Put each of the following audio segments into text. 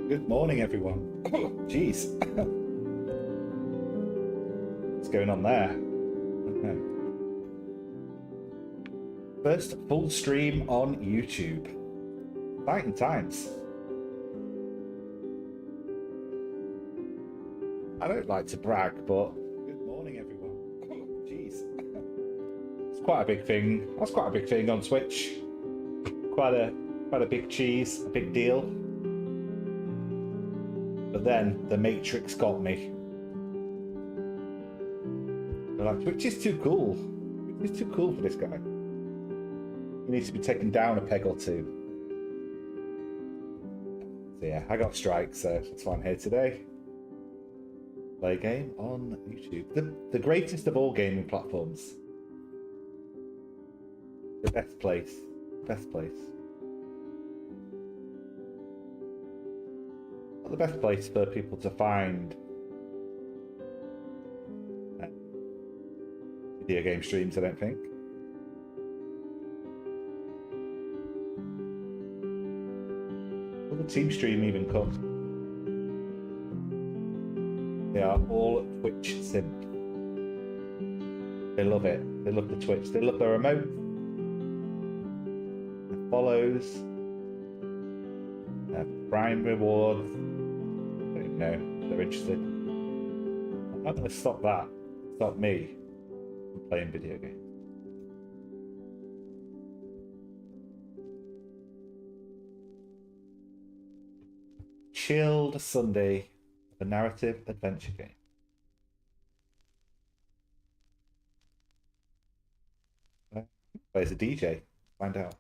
Good morning, everyone. Jeez. What's going on there? Okay. First full stream on YouTube. Exciting times. I don't like to brag, but good morning, everyone. Jeez. It's quite a big thing. That's quite a big thing on Twitch. Quite a big cheese, a big deal. But then the Matrix got me. They're like, Twitch is too cool. It's too cool for this guy. He needs to be taken down a peg or two. So yeah, I got strikes, so that's why I'm here today. Play a game on YouTube. The greatest of all gaming platforms. The best place. Best place. Not the best place for people to find video game streams, I don't think. Will the team stream even come? They are all Twitch simp. They love it. They love the Twitch. They love the remote. The follows. Prime rewards. I don't know. They're interested. I'm not going to stop that. Stop me from playing video games. Chilled Sunday, a narrative adventure game. Plays a DJ. Find out.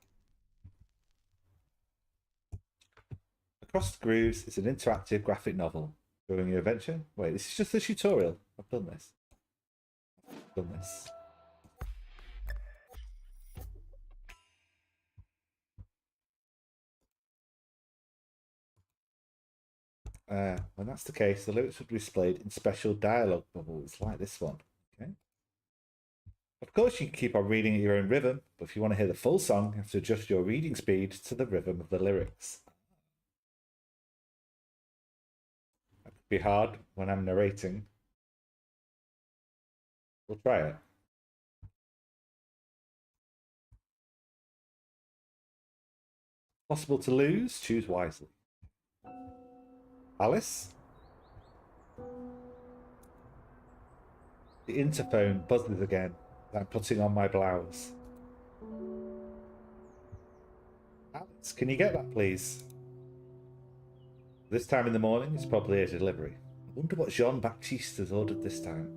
Across the Grooves is an interactive graphic novel during your adventure. Wait, this is just a tutorial. I've done this. When that's the case, the lyrics will be displayed in special dialogue bubbles like this one. Okay. Of course, you can keep on reading at your own rhythm, but if you want to hear the full song, you have to adjust your reading speed to the rhythm of the lyrics. That could be hard when I'm narrating. We'll try it. Possible to lose? Choose wisely. Alice? The interphone buzzes again. I'm putting on my blouse. Alice, can you get that, please? This time in the morning, it's probably a delivery. I wonder what Jean-Baptiste has ordered this time.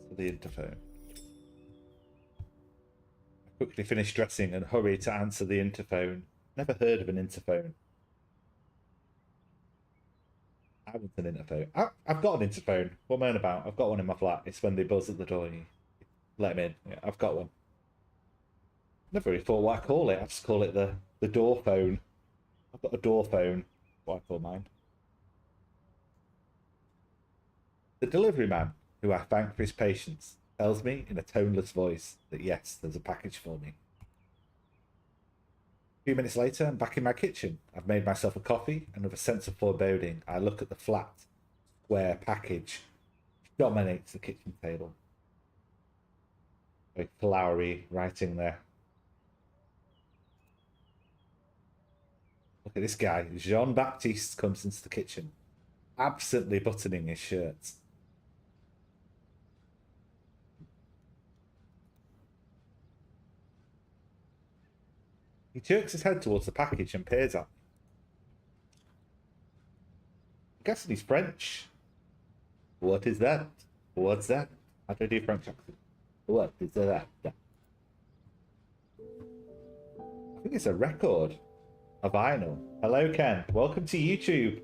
To the interphone. I quickly finish dressing and hurry to answer the interphone. Never heard of an interphone. I want an interphone. I've got an interphone. What am I on about? I've got one in my flat. It's when they buzz at the door and you let them in. Yeah, I've got one. Never really thought what I call it. I just call it the door phone. I've got a door phone. What I call mine. The delivery man, who I thank for his patience, tells me in a toneless voice that yes, there's a package for me. A few minutes later, I'm back in my kitchen. I've made myself a coffee, and with a sense of foreboding, I look at the flat, square package which dominates the kitchen table. Very flowery writing there. Look at this guy. Jean-Baptiste comes into the kitchen, absently buttoning his shirt. He jerks his head towards the package and peers at me. I'm guessing he's French. What is that? What's that? How do I do French accent? What is that? I think it's a record. A vinyl. Hello, Ken. Welcome to YouTube.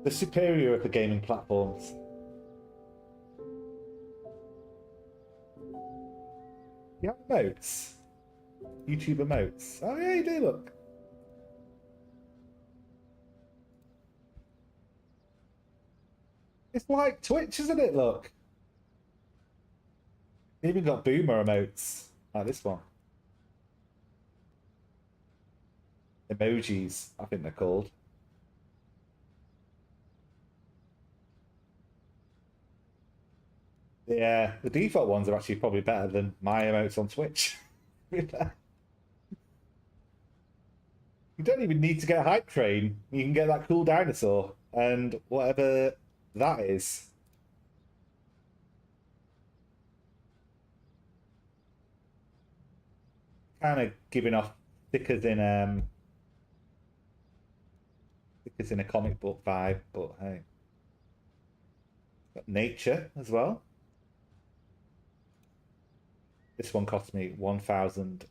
The superior of the gaming platforms. You have emotes. YouTube emotes. Oh yeah, you do, look. It's like Twitch, isn't it? Look. They even got boomer emotes like this one. Emojis, I think they're called. Yeah, the default ones are actually probably better than my emotes on Twitch. You don't even need to get a hype train. You can get that cool dinosaur and whatever that is. Kind of giving off stickers in a comic book vibe, but hey. Got nature as well. This one cost me 1,000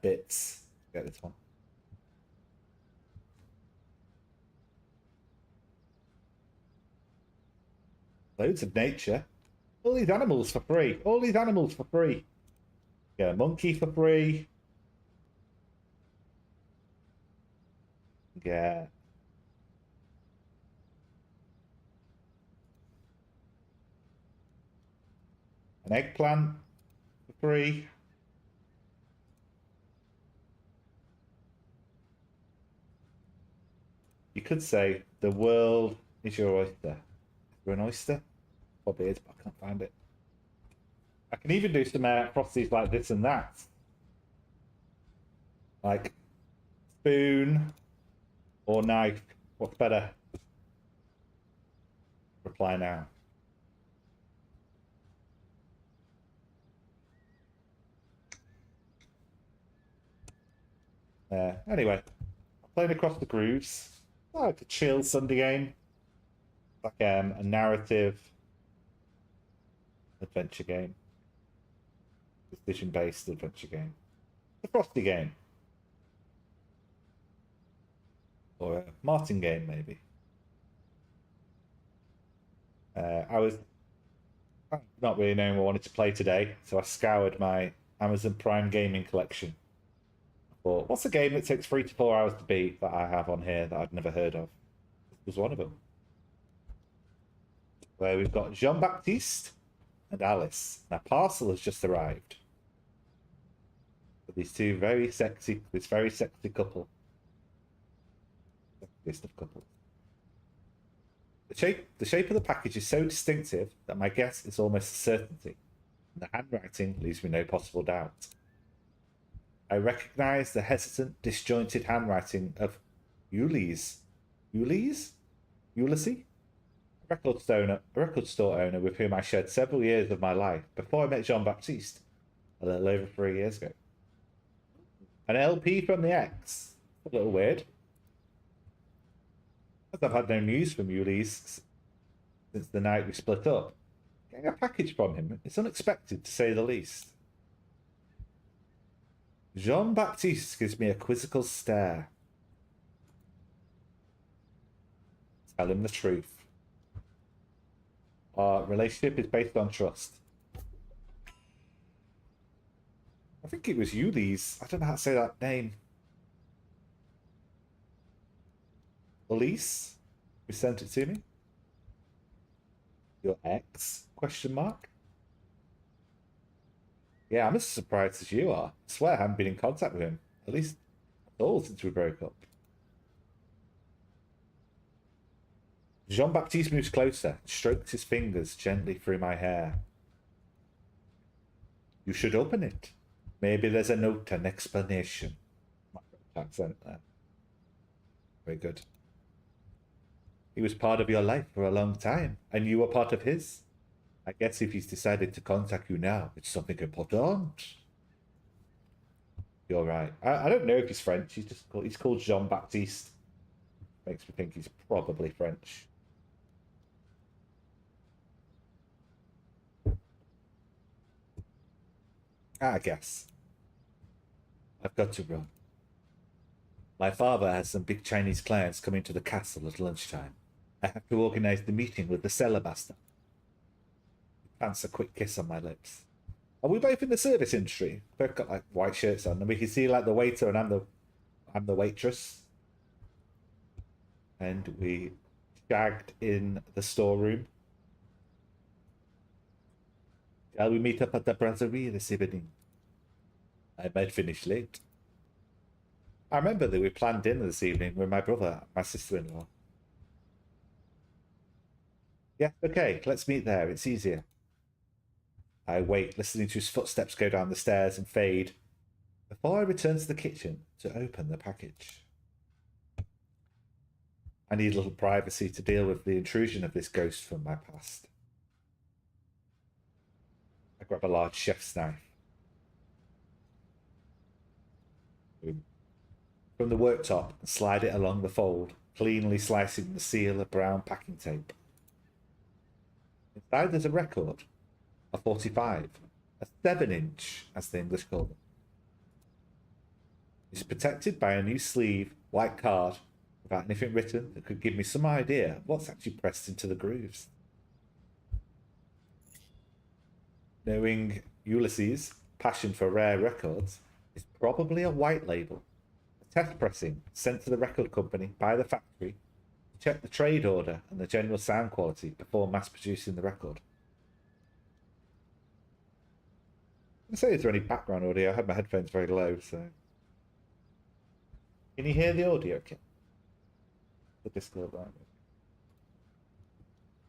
bits. Get this one. Loads of nature. All these animals for free. All these animals for free. Get a monkey for free. Get an eggplant for free. You could say the world is your oyster. You're an oyster? Probably is, but I can't find it. I can even do some frosties like this and that. Like spoon or knife. What's better? Reply now. Anyway, playing across the grooves. Like a chill Sunday game. Like a narrative adventure game. Decision based adventure game. The Frosty game. Or a Martin game, maybe. I was not really knowing what I wanted to play today, so I scoured my Amazon Prime gaming collection. I thought, what's a game that takes 3 to 4 hours to beat that I have on here that I'd never heard of? This was one of them. Where we've got Jean Baptiste and Alice. Now, parcel has just arrived. But these two this very sexy couple. List of couples. The shape of the package is so distinctive that my guess is almost a certainty. And the handwriting leaves me no possible doubt. I recognise the hesitant, disjointed handwriting of Ulysses. Ulysses? A record store owner with whom I shared several years of my life before I met Jean Baptiste, a little over 3 years ago. An LP from the ex. A little weird. As I've had no news from Ulysses since the night we split up, getting a package from him is unexpected to say the least. Jean Baptiste gives me a quizzical stare. Tell him the truth. Our relationship is based on trust. I think it was Ulysses. I don't know how to say that name. Elise, who sent it to me. Your ex? Question mark. Yeah, I'm as surprised as you are. I swear I haven't been in contact with him. At least at all since we broke up. Jean Baptiste moves closer, strokes his fingers gently through my hair. You should open it. Maybe there's a note, an explanation. My accent there. Very good. He was part of your life for a long time, and you were part of his. I guess if he's decided to contact you now, it's something important. You're right. I don't know if he's French. He's called Jean Baptiste. Makes me think he's probably French. I guess. I've got to run. My father has some big Chinese clients coming to the castle at lunchtime. I have to organize the meeting with the cellar master. Plants a quick kiss on my lips. Are we both in the service industry? Both got like white shirts on, and we can see like the waiter, and I'm the waitress. And we shagged in the storeroom. Shall we meet up at the brasserie this evening? I might finish late. I remember that we planned dinner this evening with my brother and my sister-in-law. Yeah, okay, let's meet there. It's easier. I wait, listening to his footsteps go down the stairs and fade, before I return to the kitchen to open the package. I need a little privacy to deal with the intrusion of this ghost from my past. I grab a large chef's knife. From the worktop and slide it along the fold, cleanly slicing the seal of brown packing tape. Inside there's a record, a 45, a 7-inch, as the English call them. It's protected by a new sleeve, white card, without anything written that could give me some idea of what's actually pressed into the grooves. Knowing Ulysses' passion for rare records, it's probably a white label, a test pressing sent to the record company by the factory to check the trade order and the general sound quality before mass producing the record. I'm say, is there any background audio? I had my headphones very low, so. Can you hear the audio? Okay. The Discord, right?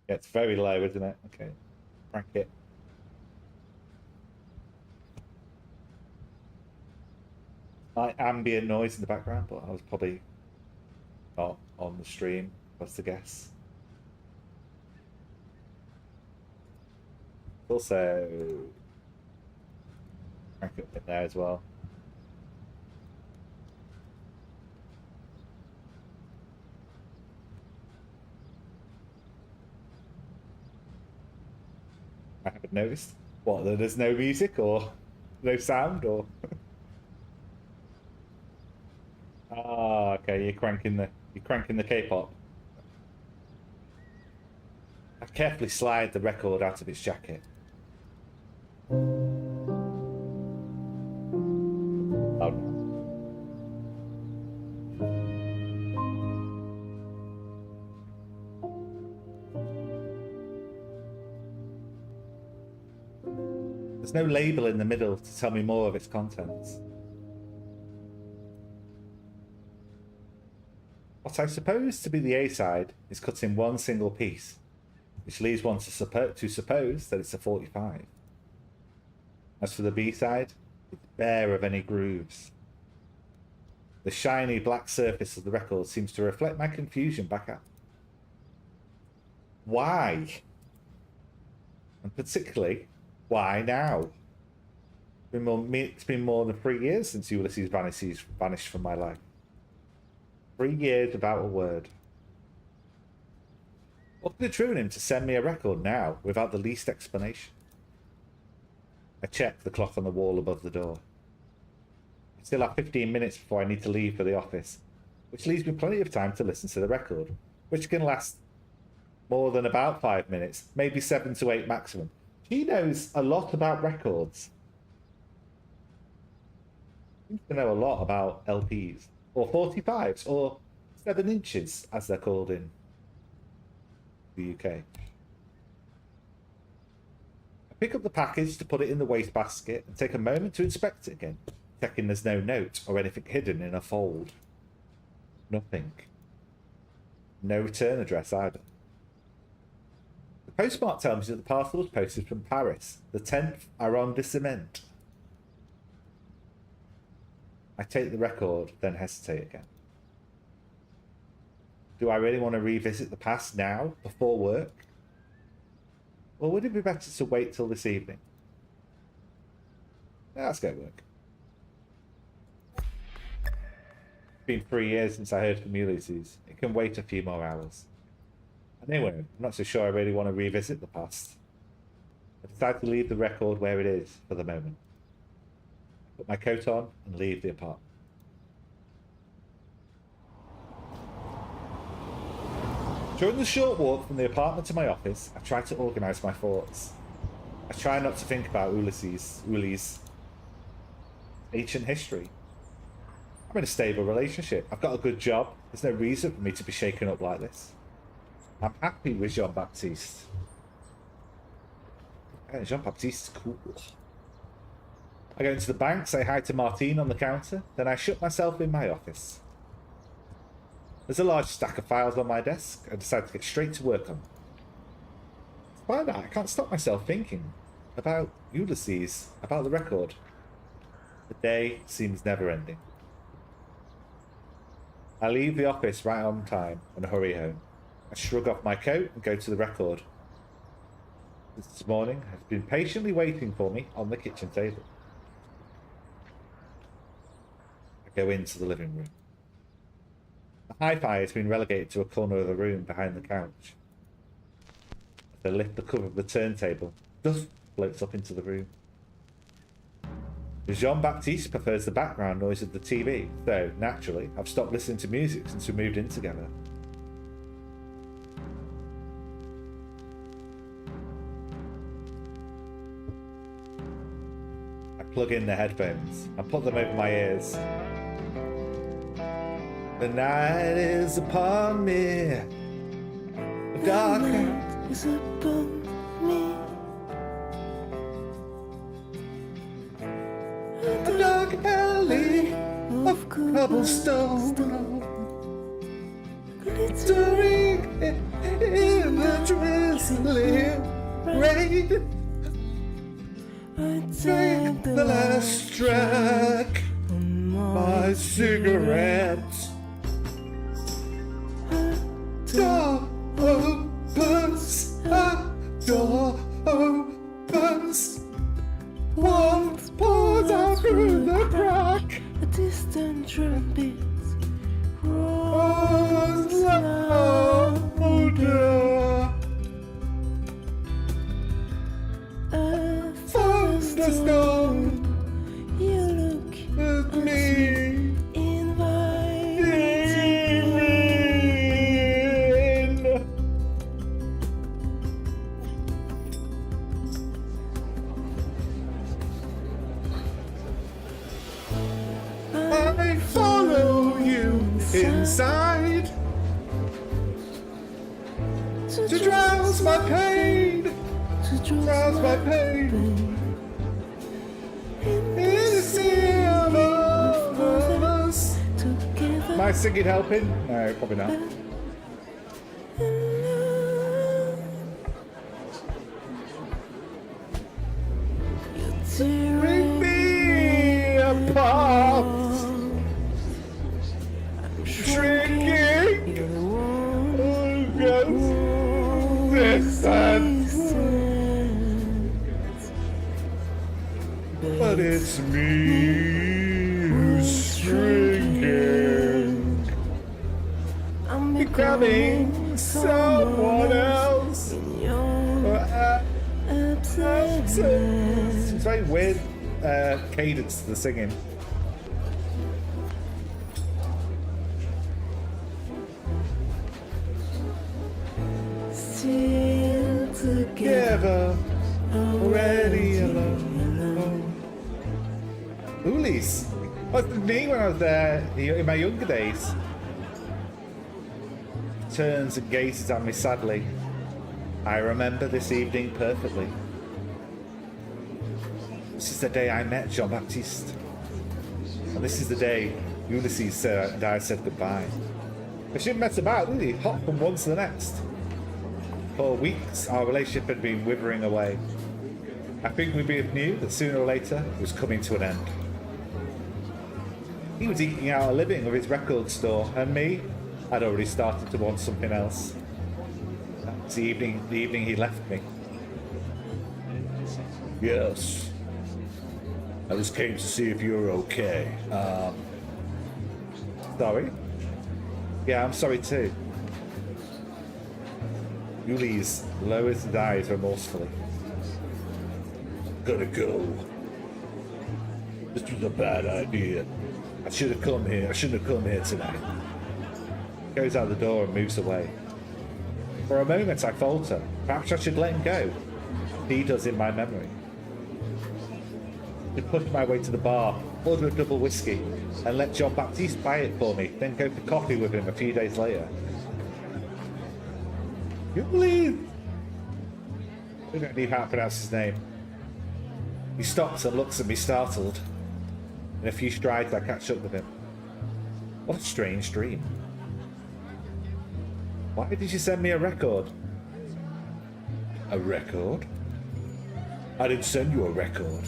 Yeah, it's very low, isn't it? Okay. Crank it. Like ambient noise in the background, but I was probably not on the stream, was the guess. Also, crank it up in there as well. I haven't noticed. What, that there's no music or no sound or? Ah, okay, you're cranking the K-pop. I carefully slide the record out of its jacket. Oh no. There's no label in the middle to tell me more of its contents. What I suppose to be the A-side is cut in one single piece, which leads one to suppose that it's a 45. As for the B-side, it's bare of any grooves. The shiny black surface of the record seems to reflect my confusion back at. Why? And particularly, why now? It's been more than 3 years since Ulysses vanished from my life. 3 years without a word. What could have driven him to send me a record now, without the least explanation? I check the clock on the wall above the door. I still have 15 minutes before I need to leave for the office, which leaves me plenty of time to listen to the record, which can last more than about 5 minutes, maybe 7 to 8 maximum. She knows a lot about records. Seems to know a lot about LPs. Or 45s, or 7 inches, as they're called in the UK. I pick up the package to put it in the wastebasket and take a moment to inspect it again, checking there's no note or anything hidden in a fold. Nothing. No return address either. The postmark tells me that the parcel was posted from Paris, the 10th arrondissement. I take the record, then hesitate again. Do I really want to revisit the past now, before work? Or would it be better to wait till this evening? Yeah, let's go to work. It's been 3 years since I heard from Ulysses. It can wait a few more hours. Anyway, I'm not so sure I really want to revisit the past. I decide to leave the record where it is for the moment. Put my coat on and leave the apartment. During the short walk from the apartment to my office, I try to organise my thoughts. I try not to think about Ulysses' ancient history. I'm in a stable relationship. I've got a good job. There's no reason for me to be shaken up like this. I'm happy with Jean-Baptiste. Yeah, Jean-Baptiste's cool. I go into the bank, say hi to Martine on the counter, then I shut myself in my office. There's a large stack of files on my desk. I decide to get straight to work on them. Despite that, I can't stop myself thinking about Ulysses, about the record. The day seems never-ending. I leave the office right on time and hurry home. I shrug off my coat and go to the record. This morning has been patiently waiting for me on the kitchen table. I go into the living room. The hi-fi has been relegated to a corner of the room behind the couch. As I lift the cover of the turntable, dust floats up into the room. Jean-Baptiste prefers the background noise of the TV, so, naturally, I've stopped listening to music since we moved in together. I plug in the headphones and put them over my ears. The night is upon me. The dark night is upon me. A dark alley of cobblestone, glittering in the drizzling rain. I take the last track on my cigarette. Door opens, a door opens. Warmth pours out through the crack. A distant trumpet rolls louder. A thunderstorm. You look at me, inviting. I follow you inside to drowse my pain, to drowse my pain in the sea of us. Am I singing helping? No, probably not. Bring me apart. Shrinking, but it's me who's shrinking. I'm becoming someone else. It's very weird cadence to the singing. Still together, already alone. Ulis. That's me when I was there in my younger days. Turns and gazes at me sadly. I remember this evening perfectly. This is the day I met Jean-Baptiste. And this is the day Ulysses and I said goodbye. We shouldn't mess about, really. Hop from one to the next. For weeks, our relationship had been withering away. I think we both knew that sooner or later it was coming to an end. He was eking out a living with his record store, and me, I'd already started to want something else. That was the evening he left me. Yes. I just came to see if you were okay. Sorry? Yeah, I'm sorry too. Ulis lowers his eyes remorsefully. Gotta go. This was a bad idea. I shouldn't have come here tonight. Goes out the door and moves away. For a moment I falter. Perhaps I should let him go. He does in my memory. I push my way to the bar, order a double whiskey, and let Jean-Baptiste buy it for me, then go for coffee with him a few days later. You believe I don't know how to pronounce his name. He stops and looks at me startled. In a few strides I catch up with him. What a strange dream. Why did you send me a record? A record? I didn't send you a record.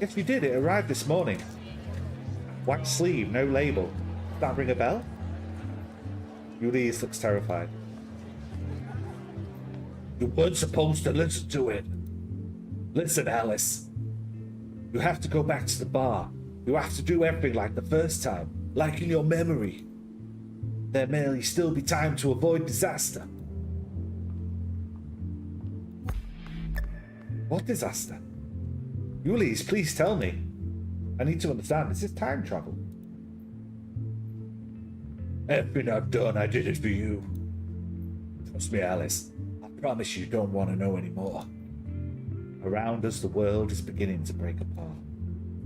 Yes, you did. It arrived this morning. White sleeve, no label. Does that ring a bell? Ulysses looks terrified. You weren't supposed to listen to it. Listen, Alice. You have to go back to the bar. You have to do everything like the first time, like in your memory. There may still be time to avoid disaster. What disaster? Ulysses, please tell me. I need to understand. This is time travel. Everything I've done, I did it for you. Trust me, Alice. I promise you don't want to know anymore. Around us, the world is beginning to break apart.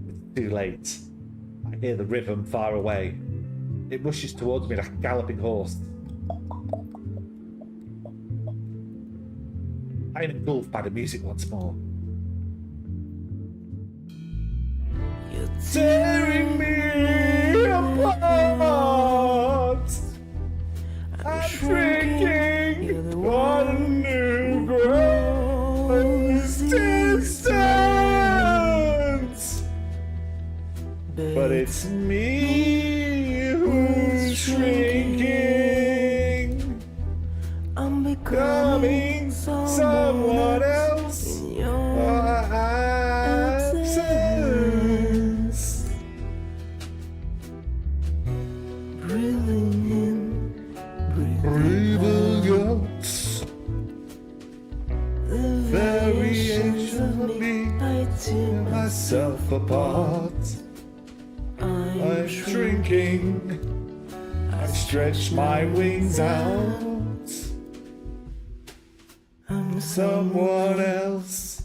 It's too late. I hear the rhythm far away. It rushes towards me like a galloping horse. I am engulfed by the music once more. You're tearing me apart. I'm shrinking on a new gross distance. But it's me who's shrinking. I'm becoming someone else in your absence. Breathing in, breathing out. The variations of me, I tear myself apart. I'm shrinking. I stretch my wings out. I'm someone else,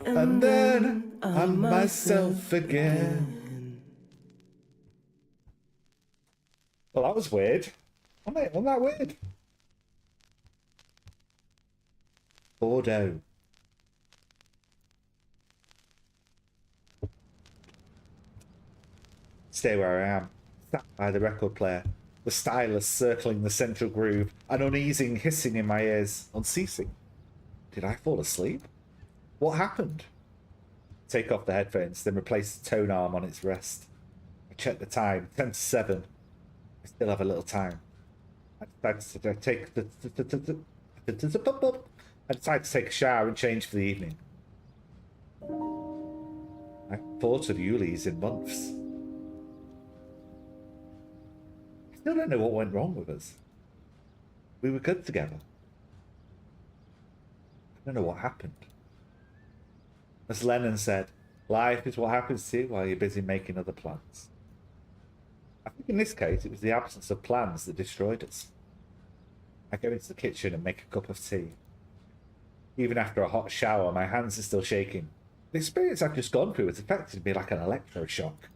and then I'm myself again. Well, that was weird. Wasn't that weird? Bordeaux. Stay where I am, sat by the record player, the stylus circling the central groove, an uneasing hissing in my ears, unceasing. Did I fall asleep? What happened? Take off the headphones, then replace the tone arm on its rest. I check the time, 10 to 7. I still have a little time. I decide to take a shower and change for the evening. I thought of Ulysses in months. I still don't know what went wrong with us. We were good together. I don't know what happened. As Lennon said, life is what happens to you while you're busy making other plans. I think in this case, it was the absence of plans that destroyed us. I go into the kitchen and make a cup of tea. Even after a hot shower, my hands are still shaking. The experience I've just gone through has affected me like an electroshock.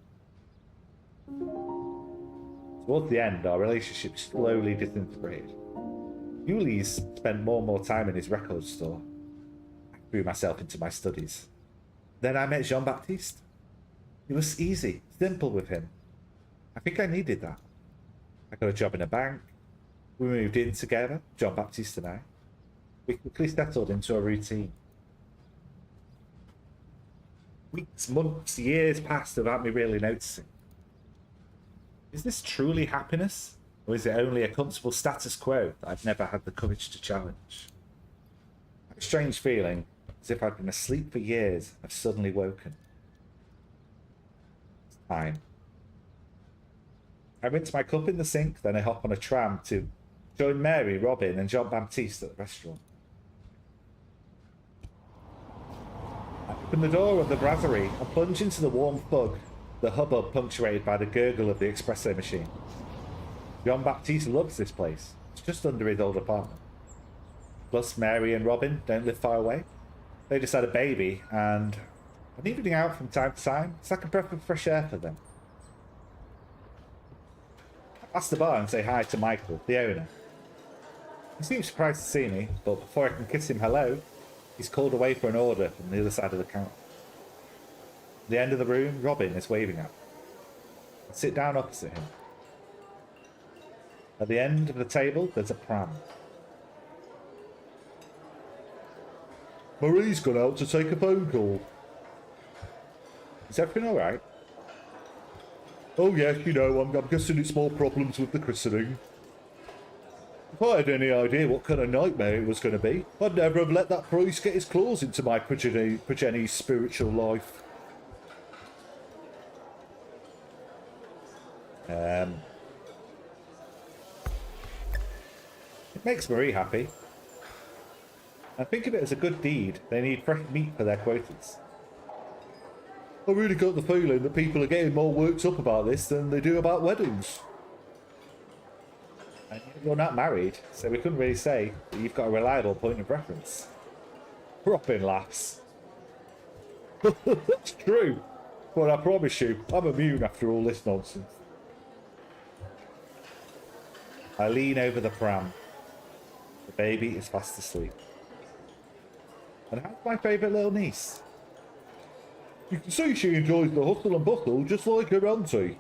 Towards the end, our relationship slowly disintegrated. Ulysses spent more and more time in his record store. I threw myself into my studies. Then I met Jean-Baptiste. It was easy, simple with him. I think I needed that. I got a job in a bank. We moved in together, Jean-Baptiste and I. We quickly settled into a routine. Weeks, months, years passed without me really noticing. Is this truly happiness? Or is it only a comfortable status quo that I've never had the courage to challenge? A strange feeling, as if I'd been asleep for years, I've suddenly woken. It's time. I rinse my cup in the sink, then I hop on a tram to join Mary, Robin and Jean-Baptiste at the restaurant. I open the door of the brasserie and plunge into the warm fog, the hubbub punctuated by the gurgle of the espresso machine. Jean-Baptiste loves this place. It's just under his old apartment. Plus, Mary and Robin don't live far away. They just had a baby, and an evening out from time to time, it's like a breath of fresh air for them. I pass the bar and say hi to Michael, the owner. He seems surprised to see me, but before I can kiss him hello, he's called away for an order from the other side of the counter. At the end of the room, Robin is waving at me. I sit down opposite him. At the end of the table, there's a pram. Marie's gone out to take a phone call. Is everything alright? Oh yes, you know, I'm guessing it's more problems with the christening. If I had any idea what kind of nightmare it was going to be, I'd never have let that priest get his claws into my progeny's spiritual life. It makes Marie happy. I think of it as a good deed. They need fresh meat for their quotas. I really got the feeling that people are getting more worked up about this than they do about weddings. And you're not married, so we couldn't really say that you've got a reliable point of reference. Robin laughs. That's true, but I promise you, I'm immune after all this nonsense. I lean over the pram. The baby is fast asleep. And how's my favourite little niece? You can see she enjoys the hustle and bustle just like her auntie.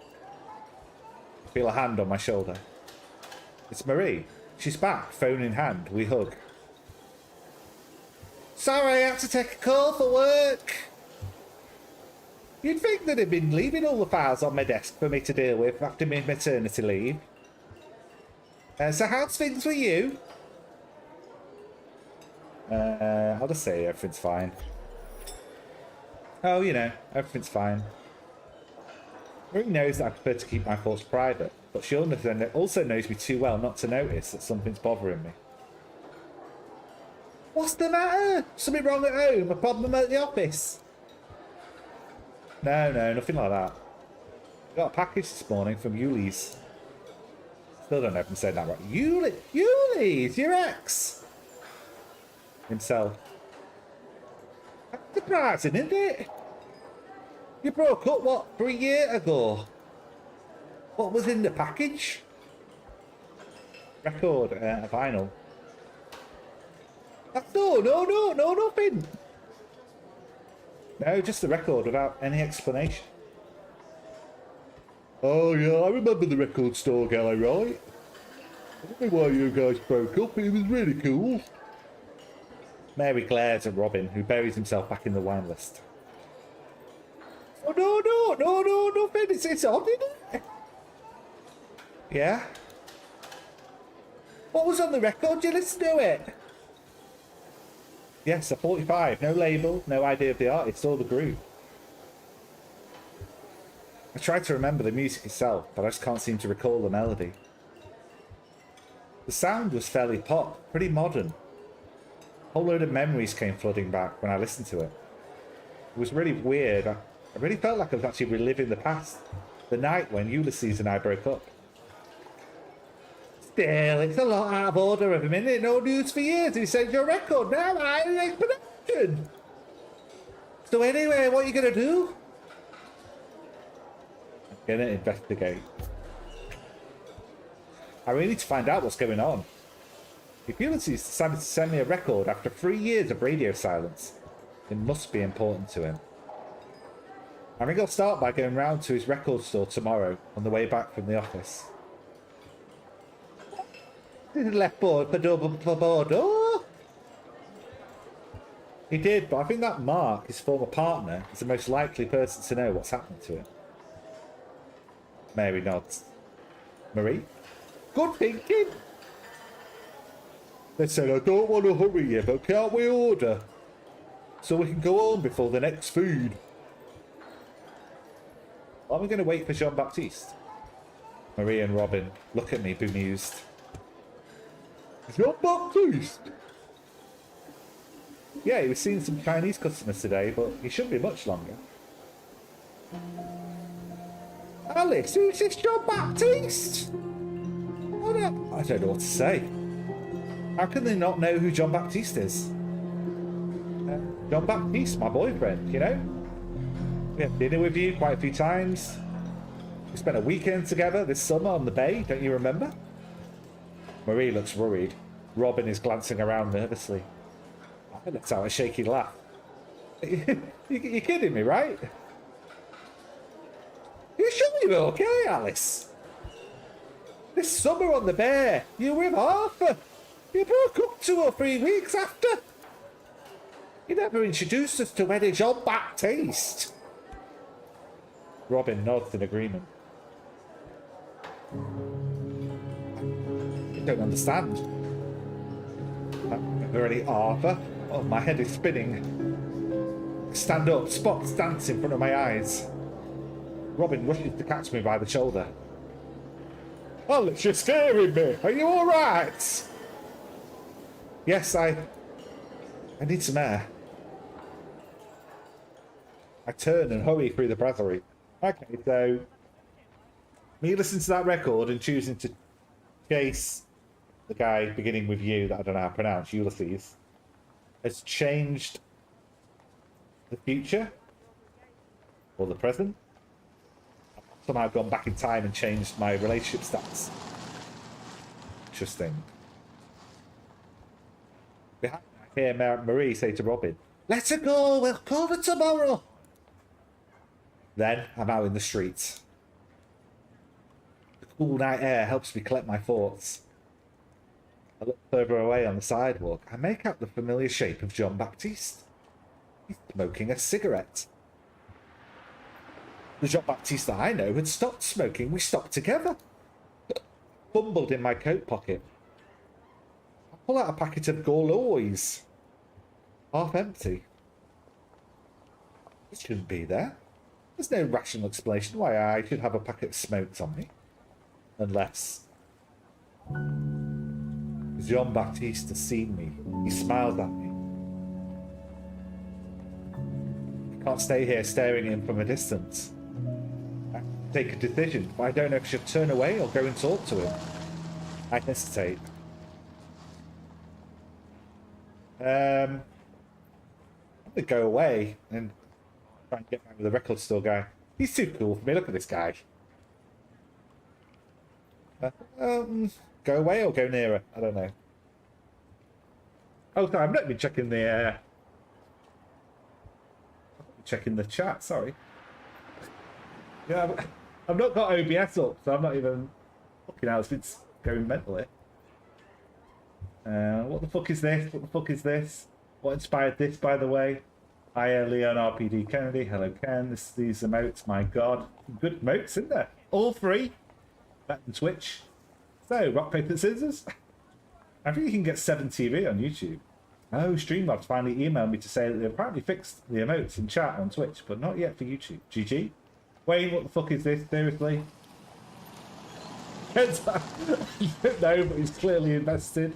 I feel a hand on my shoulder. It's Marie. She's back, phone in hand. We hug. Sorry, I had to take a call for work. You'd think that I'd been leaving all the files on my desk for me to deal with after my maternity leave. So how's things with you? I'll just say everything's fine. Oh, you know, everything's fine. Marie knows that I prefer to keep my thoughts private, but she also knows me too well not to notice that something's bothering me. What's the matter? Something wrong at home? A problem at the office? No, nothing like that. Got a package this morning from Yuli's. Still don't know if I'm saying that right. Yuli's, your ex? Himself. That's surprising, isn't it? You broke up, what, 3 years ago? What was in the package? Record, a vinyl. No, nothing. No, just the record without any explanation. Oh yeah, I remember the record store guy, right? I don't know why you guys broke up, it was really cool. Mary glares at Robin, who buries himself back in the wine list. Oh no, nothing. It's odd, isn't it? Yeah? What was on the record? Did you listen to it? Yes, a 45. No label, no idea of the artist or the group. I tried to remember the music itself, but I just can't seem to recall the melody. The sound was fairly pop, pretty modern. A whole load of memories came flooding back when I listened to it. It was really weird. I really felt like I was actually reliving the past. The night when Ulysses and I broke up. Still, it's a lot out of order of him, isn't it? No news for years. He sent your record now. I'm in production. So anyway, what are you going to do? I'm going to investigate. I really need to find out what's going on. If Ulysses decided to send me a record after 3 years of radio silence, it must be important to him. I think I'll start by going round to his record store tomorrow on the way back from the office. Left board for Bordeaux. He did, but I think that Mark, his former partner, is the most likely person to know what's happened to him. Mary nods. Marie? Good thinking. They said, I don't want to hurry you, but can't we order? So we can go home before the next food. Are we going to wait for Jean-Baptiste? Marie and Robin look at me bemused. Jean-Baptiste? Yeah, he was seeing some Chinese customers today, but he shouldn't be much longer. Alice, who's this Jean-Baptiste? I don't know what to say. How can they not know who Jean-Baptiste is? Jean-Baptiste, my boyfriend, you know? We had dinner with you quite a few times. We spent a weekend together this summer on the bay, don't you remember? Marie looks worried. Robin is glancing around nervously. I lets out a shaky laugh. You're kidding me, right? You sure you're okay, Alice? This summer on the Bear, you were with Arthur. You broke up 2 or 3 weeks after. You never introduced us to Eddie John Baptiste. Robin nods in agreement. I don't understand. Already Arthur? Oh, my head is spinning. Stand up, spots dance in front of my eyes. Robin rushes to catch me by the shoulder. Alice, you're scaring me. Are you all right? Yes, I need some air. I turn and hurry through the brasserie. Okay, so me listening to that record and choosing to chase the guy beginning with U that I don't know how to pronounce, Ulysses, has changed the future or the present. I've somehow gone back in time and changed my relationship stats. Interesting. Behind me, I hear Marie say to Robin, "Let her go, we'll call her tomorrow." Then I'm out in the streets. The cool night air helps me collect my thoughts. I look further away on the sidewalk. I make out the familiar shape of John Baptiste. He's smoking a cigarette. The John Baptiste that I know had stopped smoking. We stopped together. Fumbled in my coat pocket. I pull out a packet of Gaulois. Half empty. It shouldn't be there. There's no rational explanation why I should have a packet of smokes on me. Unless Jean Baptiste has seen me. He smiles at me. I can't stay here staring at him from a distance. I have to take a decision, but I don't know if I should turn away or go and talk to him. I hesitate. I'm gonna go away and try and get back with the record store guy. He's too cool for me. Look at this guy. Go away or go nearer? I don't know. Oh, sorry, I've not been checking the chat. Sorry. Yeah, I've not got OBS up, so I'm not even looking out. It's going mentally. What the fuck is this? What the fuck is this? What inspired this, by the way? Hi, Leon RPD Kennedy. Hello, Ken. These emotes, my god. Good emotes, isn't there? All three. Back on Twitch. So, rock, paper, scissors? I think you can get 7TV on YouTube. Oh, Streamlabs finally emailed me to say that they apparently fixed the emotes in chat on Twitch, but not yet for YouTube. GG. Wayne, what the fuck is this? Seriously? No, but he's clearly invested.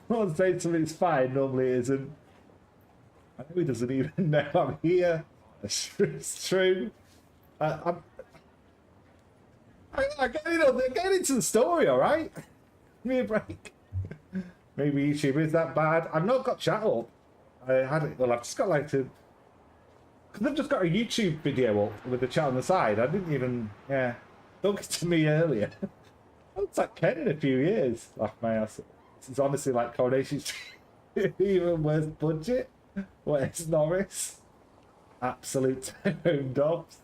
Someone saying something's fine, normally it isn't. I know he doesn't even know I'm here. It's true. I'm getting into the story, alright? Give me a break. Maybe YouTube is that bad. I've not got chat up. I had it. Well, I've just got like to. Because I've just got a YouTube video up with the chat on the side. I didn't even. Yeah. Don't get to me earlier. It's like Ken in a few years. Laugh my ass. It's honestly like Coronation Street. Even worse budget. Where's Norris? Absolute home dogs.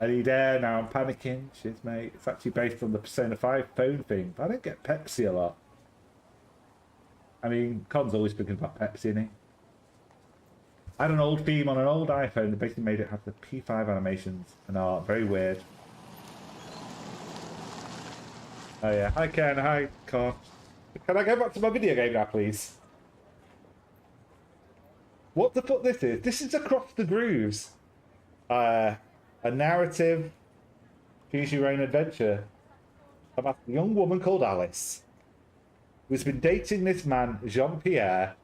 I need air now. I'm panicking. Shit, mate. It's actually based on the Persona 5 phone thing. But I don't get Pepsi a lot. I mean, Con's always speaking about Pepsi, innit? I had an old theme on an old iPhone that basically made it have the P5 animations and art. Very weird. Oh yeah. Hi Ken. Hi Con. Can I go back to my video game now, please? What the fuck this is? This is Across the Grooves. A narrative choose your own adventure about a young woman called Alice who's been dating this man, Jean-Pierre,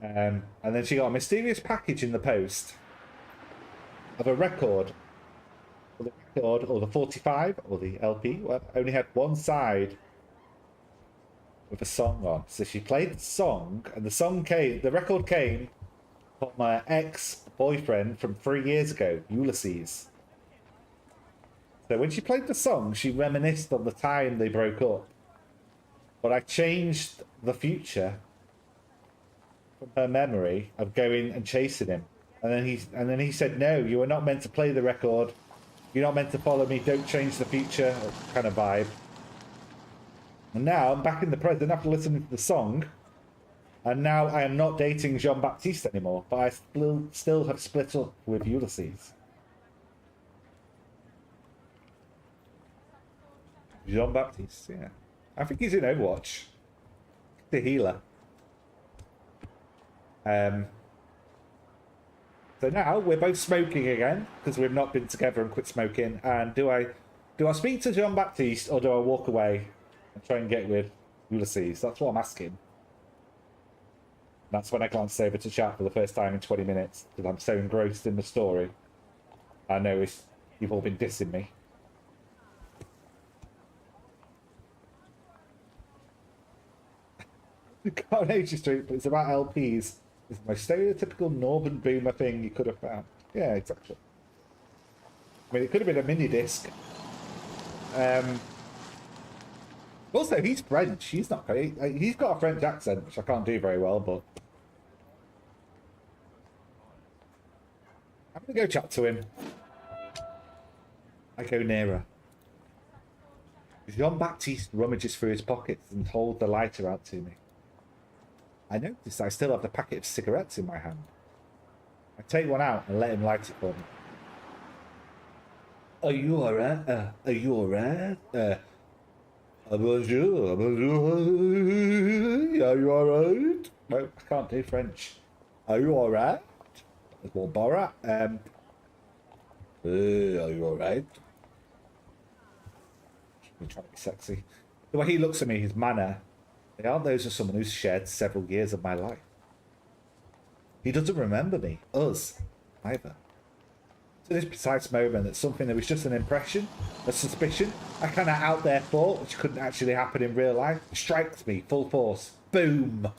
and then she got a mysterious package in the post of a record. Well, the record, or the 45, or the LP, only had one side with a song on. So she played the song, and the record came from my ex-boyfriend from 3 years ago, Ulysses. So when she played the song, she reminisced on the time they broke up. but I changed the future from her memory of going and chasing him. And then he said, "No, you were not meant to play the record. You're not meant to follow me. Don't change the future," kind of vibe. And now I'm back in the present after listening to the song. And now I am not dating Jean-Baptiste anymore, but I still have split up with Ulysses. Jean-Baptiste, yeah. I think he's in Overwatch. The healer. So now we're both smoking again, because we've not been together and quit smoking. And do I speak to Jean-Baptiste, or do I walk away and try and get with Ulysses? That's what I'm asking. That's when I glanced over to chat for the first time in 20 minutes, because I'm so engrossed in the story. I know you've all been dissing me. Carnage Street, but it's about LPs. It's the most stereotypical Northern Boomer thing you could have found. Yeah, exactly. I mean, it could have been a mini disc. Also, he's French. He's not. He's got a French accent, which I can't do very well, but I'm gonna go chat to him. I go nearer. Jean-Baptiste rummages through his pockets and holds the lighter out to me. I notice I still have the packet of cigarettes in my hand. I take one out and let him light it for me. Are you alright? Are you alright? Bonjour. Bonjour. Are you alright? No, I can't do French. Are you alright? There's more Borat. Are you alright? I'm trying to be sexy. The way he looks at me, his manner, they aren't those of someone who's shared several years of my life. He doesn't remember me, us, either. To this precise moment, that something that was just an impression, a suspicion, a kind of out there thought, which couldn't actually happen in real life, strikes me full force. Boom!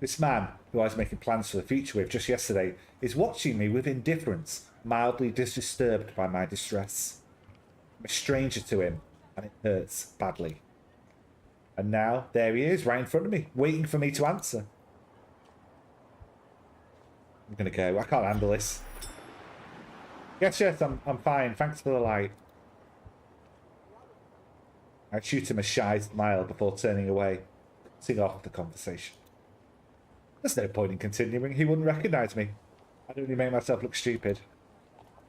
This man, who I was making plans for the future with just yesterday, is watching me with indifference, mildly disturbed by my distress. I'm a stranger to him, and it hurts badly. And now, there he is, right in front of me, waiting for me to answer. I'm gonna go. I can't handle this. Yes, I'm fine. Thanks for the light. I shoot him a shy smile before turning away, cutting off the conversation. There's no point in continuing. He wouldn't recognise me. I'd only make myself look stupid.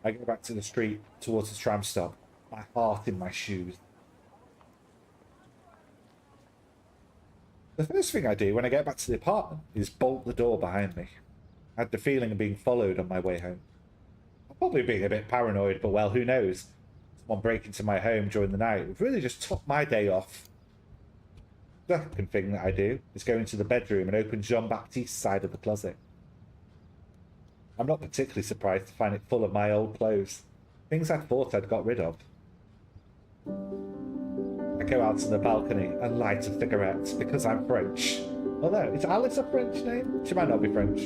I go back to the street, towards the tram stop, my heart in my shoes. The first thing I do when I get back to the apartment is bolt the door behind me. I had the feeling of being followed on my way home. I'm probably being a bit paranoid, but well, who knows? Someone breaking into my home during the night would really just top my day off. The second thing that I do is go into the bedroom and open Jean-Baptiste's side of the closet. I'm not particularly surprised to find it full of my old clothes, things I thought I'd got rid of. I go out on the balcony and light a cigarette because I'm French. Although, is Alice a French name? She might not be French.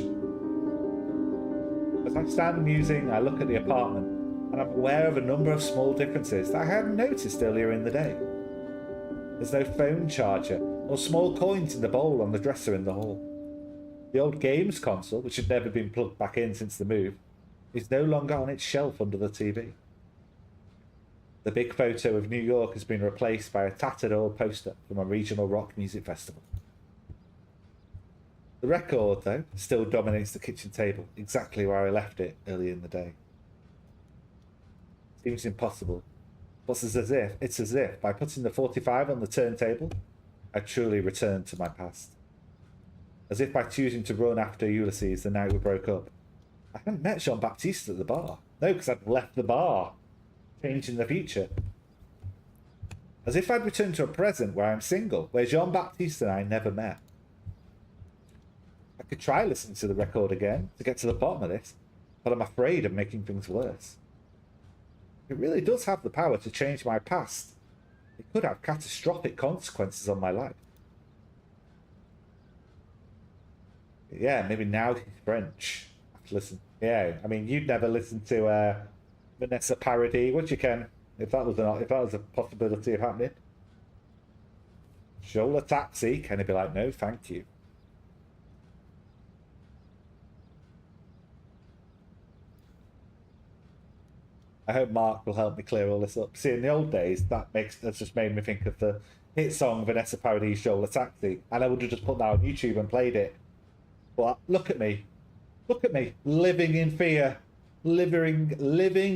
As I stand musing, I look at the apartment, and I'm aware of a number of small differences that I hadn't noticed earlier in the day. There's no phone charger, or small coins in the bowl on the dresser in the hall. The old games console, which had never been plugged back in since the move, is no longer on its shelf under the TV. The big photo of New York has been replaced by a tattered old poster from a regional rock music festival. The record, though, still dominates the kitchen table, exactly where I left it early in the day. Seems impossible, but it's as if, by putting the 45 on the turntable, I truly returned to my past. As if by choosing to run after Ulysses the night we broke up. I hadn't met Jean-Baptiste at the bar. No, because I'd left the bar. Changing the future. As if I'd returned to a present where I'm single, where Jean-Baptiste and I never met. I could try listening to the record again to get to the bottom of this, but I'm afraid of making things worse. It really does have the power to change my past. It could have catastrophic consequences on my life. Yeah, maybe now he's French. I have to listen. Yeah, I mean, you'd never listen to Vanessa parody, would you, Ken? If that was a possibility of happening. Shoulder taxi. Can he be like, no, thank you? I hope Mark will help me clear all this up. See, in the old days, that's just made me think of the hit song Vanessa Paradis' Shoulder Taxi, and I would have just put that on YouTube and played it. But look at me, living in fear, living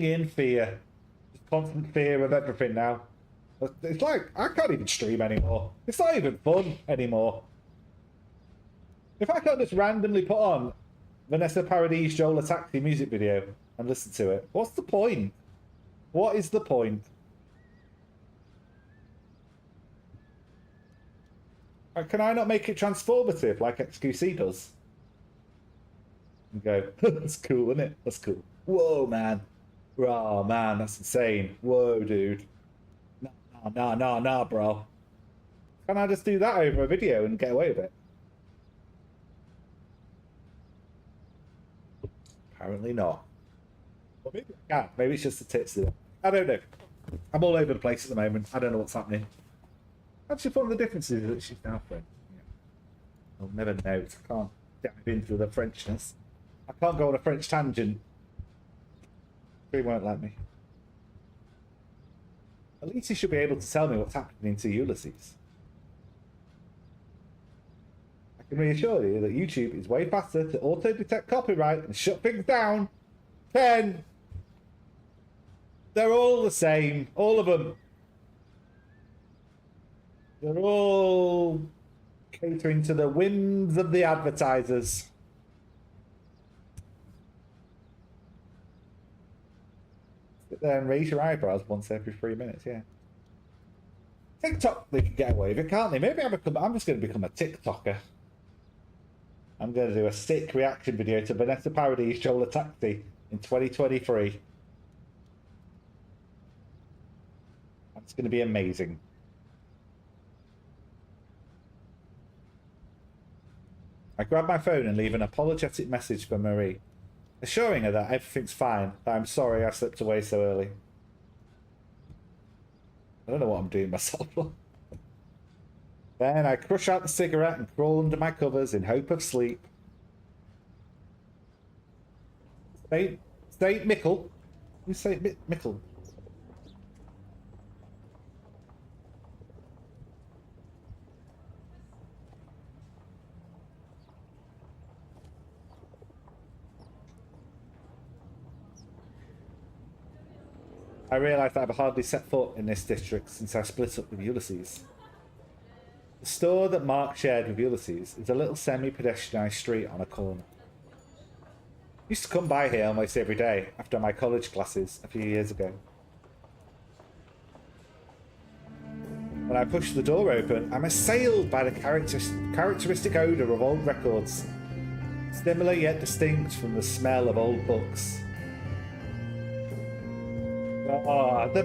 in fear, just constant fear of everything now. It's like I can't even stream anymore. It's not even fun anymore. If I can't just randomly put on Vanessa Paradis' Shoulder Taxi music video and listen to it, what's the point? What is the point? Can I not make it transformative like XQC does? And go, that's cool, isn't it? That's cool. Whoa, man. Oh, man, that's insane. Whoa, dude. Nah, bro. Can I just do that over a video and get away with it? Apparently not. Well, maybe I can. Maybe it's just the tits. I don't know. I'm all over the place at the moment. I don't know what's happening. Actually, one of the differences is that she's now French. Yeah. I'll never know. I can't dive into the Frenchness. I can't go on a French tangent. He won't let me. At least he should be able to tell me what's happening to Ulysses. I can reassure you that YouTube is way faster to auto-detect copyright and shut things down. 10. They're all the same. All of them. They're all catering to the whims of the advertisers. Sit there and raise your eyebrows once every 3 minutes, yeah. TikTok, they can get away with it, can't they? Maybe I'm just going to become a TikToker. I'm going to do a sick reaction video to Vanessa Paradis' Shoulder Taxi in 2023. It's going to be amazing. I grab my phone and leave an apologetic message for Marie, assuring her that everything's fine, that I'm sorry I slipped away so early. I don't know what I'm doing myself. Then I crush out the cigarette and crawl under my covers in hope of sleep. Say Mickle. You say Mickle. I realised I've hardly set foot in this district since I split up with Ulysses. The store that Mark shared with Ulysses is a little semi-pedestrianised street on a corner. I used to come by here almost every day after my college classes a few years ago. When I push the door open, I'm assailed by the characteristic odour of old records, similar yet distinct from the smell of old books. Oh, the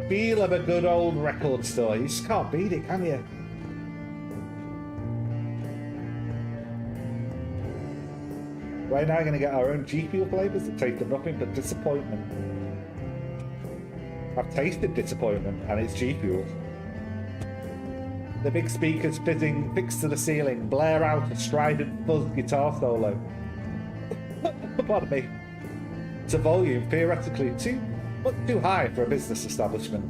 feel of a good old record store. You just can't beat it, can you? We're now going to get our own G Fuel flavours that taste of nothing but disappointment. I've tasted disappointment, and it's G Fuel. The big speakers fixed to the ceiling blare out a strident fuzz guitar solo. Pardon me. It's a volume theoretically much too high for a business establishment.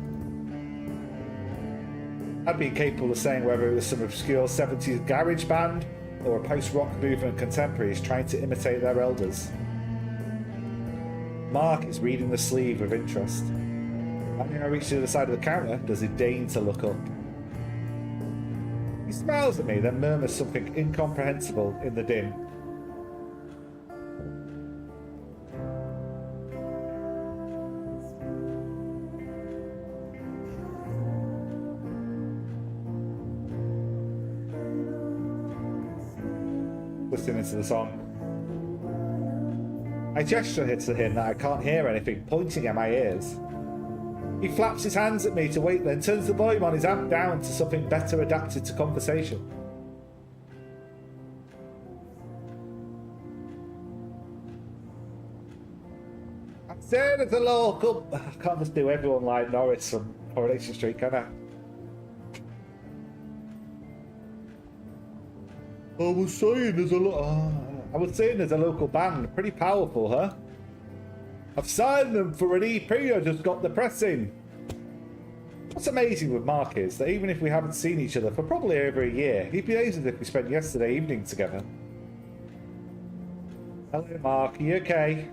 I'd be incapable of saying whether it was some obscure 70s garage band or a post-rock movement contemporaries trying to imitate their elders. Mark is reading the sleeve with interest. When I reach to the side of the counter, does he deign to look up? He smiles at me, then murmurs something incomprehensible in the dim. Listening to the song. I gesture to him that I can't hear anything, pointing at my ears. He flaps his hands at me to wait, then turns the volume on his amp down to something better adapted to conversation. I said at the local... I can't just do everyone like Norris from Coronation Street, can I? I was saying there's a I was saying there's a local band, pretty powerful, huh? I've signed them for an EP. I just got the press in. What's amazing with Mark is that even if we haven't seen each other for probably over a year, he behaves as if we spent yesterday evening together. Hello, Mark. Are you okay?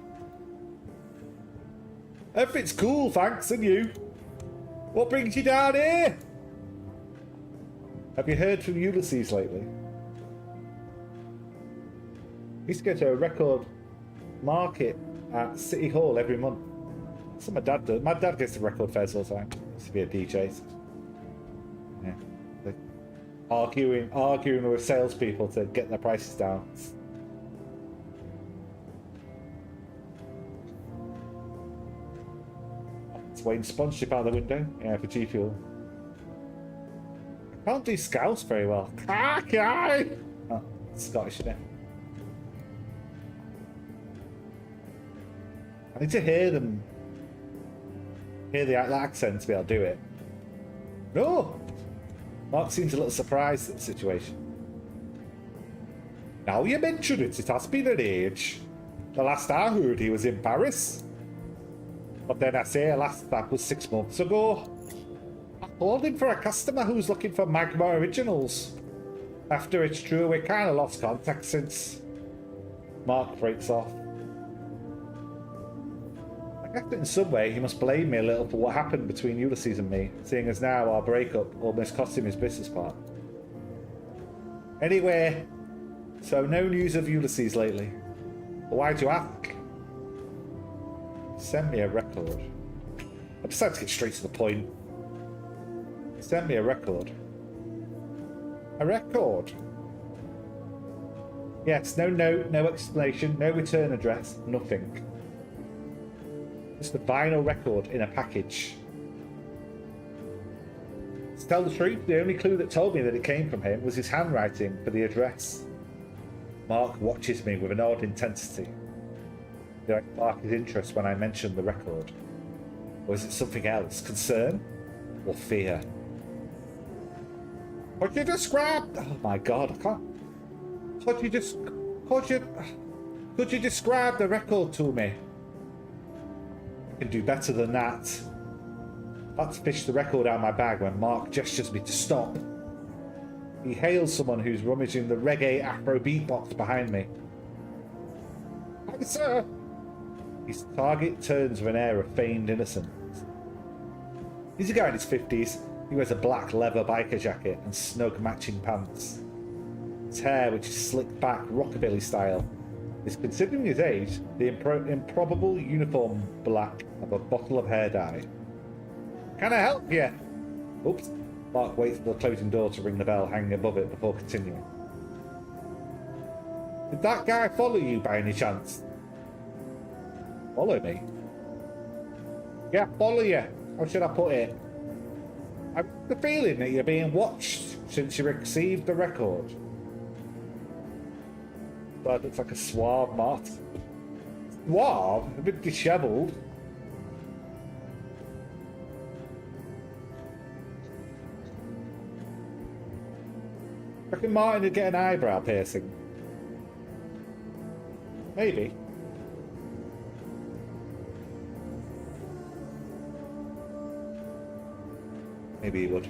Everything's cool, thanks, and you? What brings you down here? Have you heard from Ulysses lately? We used to go to a record market at City Hall every month. That's what my dad does. My dad goes to record fairs all the time. Used to be a DJ. Yeah. Like arguing with salespeople to get their prices down. It's waiting sponsorship out the window. Yeah, for G Fuel. I can't do Scouse very well. Oh, Scottish, isn't it? I need to hear them, hear the accent to be able to do it. No! Mark seems a little surprised at the situation. Now you mention it, it has been an age. The last I heard he was in Paris. But then I say that was 6 months ago. I called him for a customer who's looking for Magma Originals. After it's true, we kind of lost contact since. Mark breaks off. I guess in some way he must blame me a little for what happened between Ulysses and me, seeing as now our breakup almost cost him his business partner. Anyway, so no news of Ulysses lately. But why'd you ask? Send me a record. I decided to get straight to the point. Send me a record. A record? Yes, no note, no explanation, no return address, nothing. Just a vinyl record in a package. To tell the truth, the only clue that told me that it came from him was his handwriting for the address. Mark watches me with an odd intensity. Did I spark his interest when I mentioned the record? Or is it something else? Concern? Or fear? Could you describe... Oh my god, I can't... Could you describe the record to me? I can do better than that. I'd fish the record out of my bag when Mark gestures me to stop. He hails someone who's rummaging the reggae Afro beatbox behind me. Hi, sir! His target turns with an air of feigned innocence. He's a guy in his 50s. He wears a black leather biker jacket and snug matching pants. His hair, which is slicked back rockabilly style, is, considering his age, the improbable uniform black of a bottle of hair dye. Can I help you? Oops. Mark waits for the closing door to ring the bell hanging above it before continuing. Did that guy follow you by any chance? Follow me? Yeah, follow you. How should I put it? I've the feeling that you're being watched since you received the record. That looks like a suave Mart. Suave? A bit dishevelled. Reckon Martin would get an eyebrow piercing. Maybe. Maybe he would.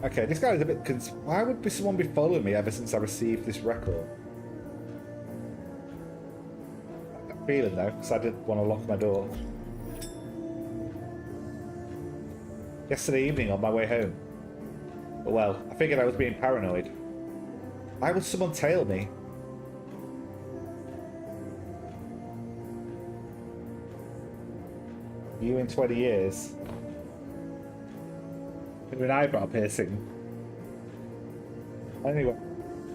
Okay, this guy is a bit why would someone be following me ever since I received this record? I'm feeling though, because I didn't want to lock my door. Yesterday evening on my way home. But well, I figured I was being paranoid. Why would someone tail me? You in 20 years? With an eyebrow piercing. Anyway,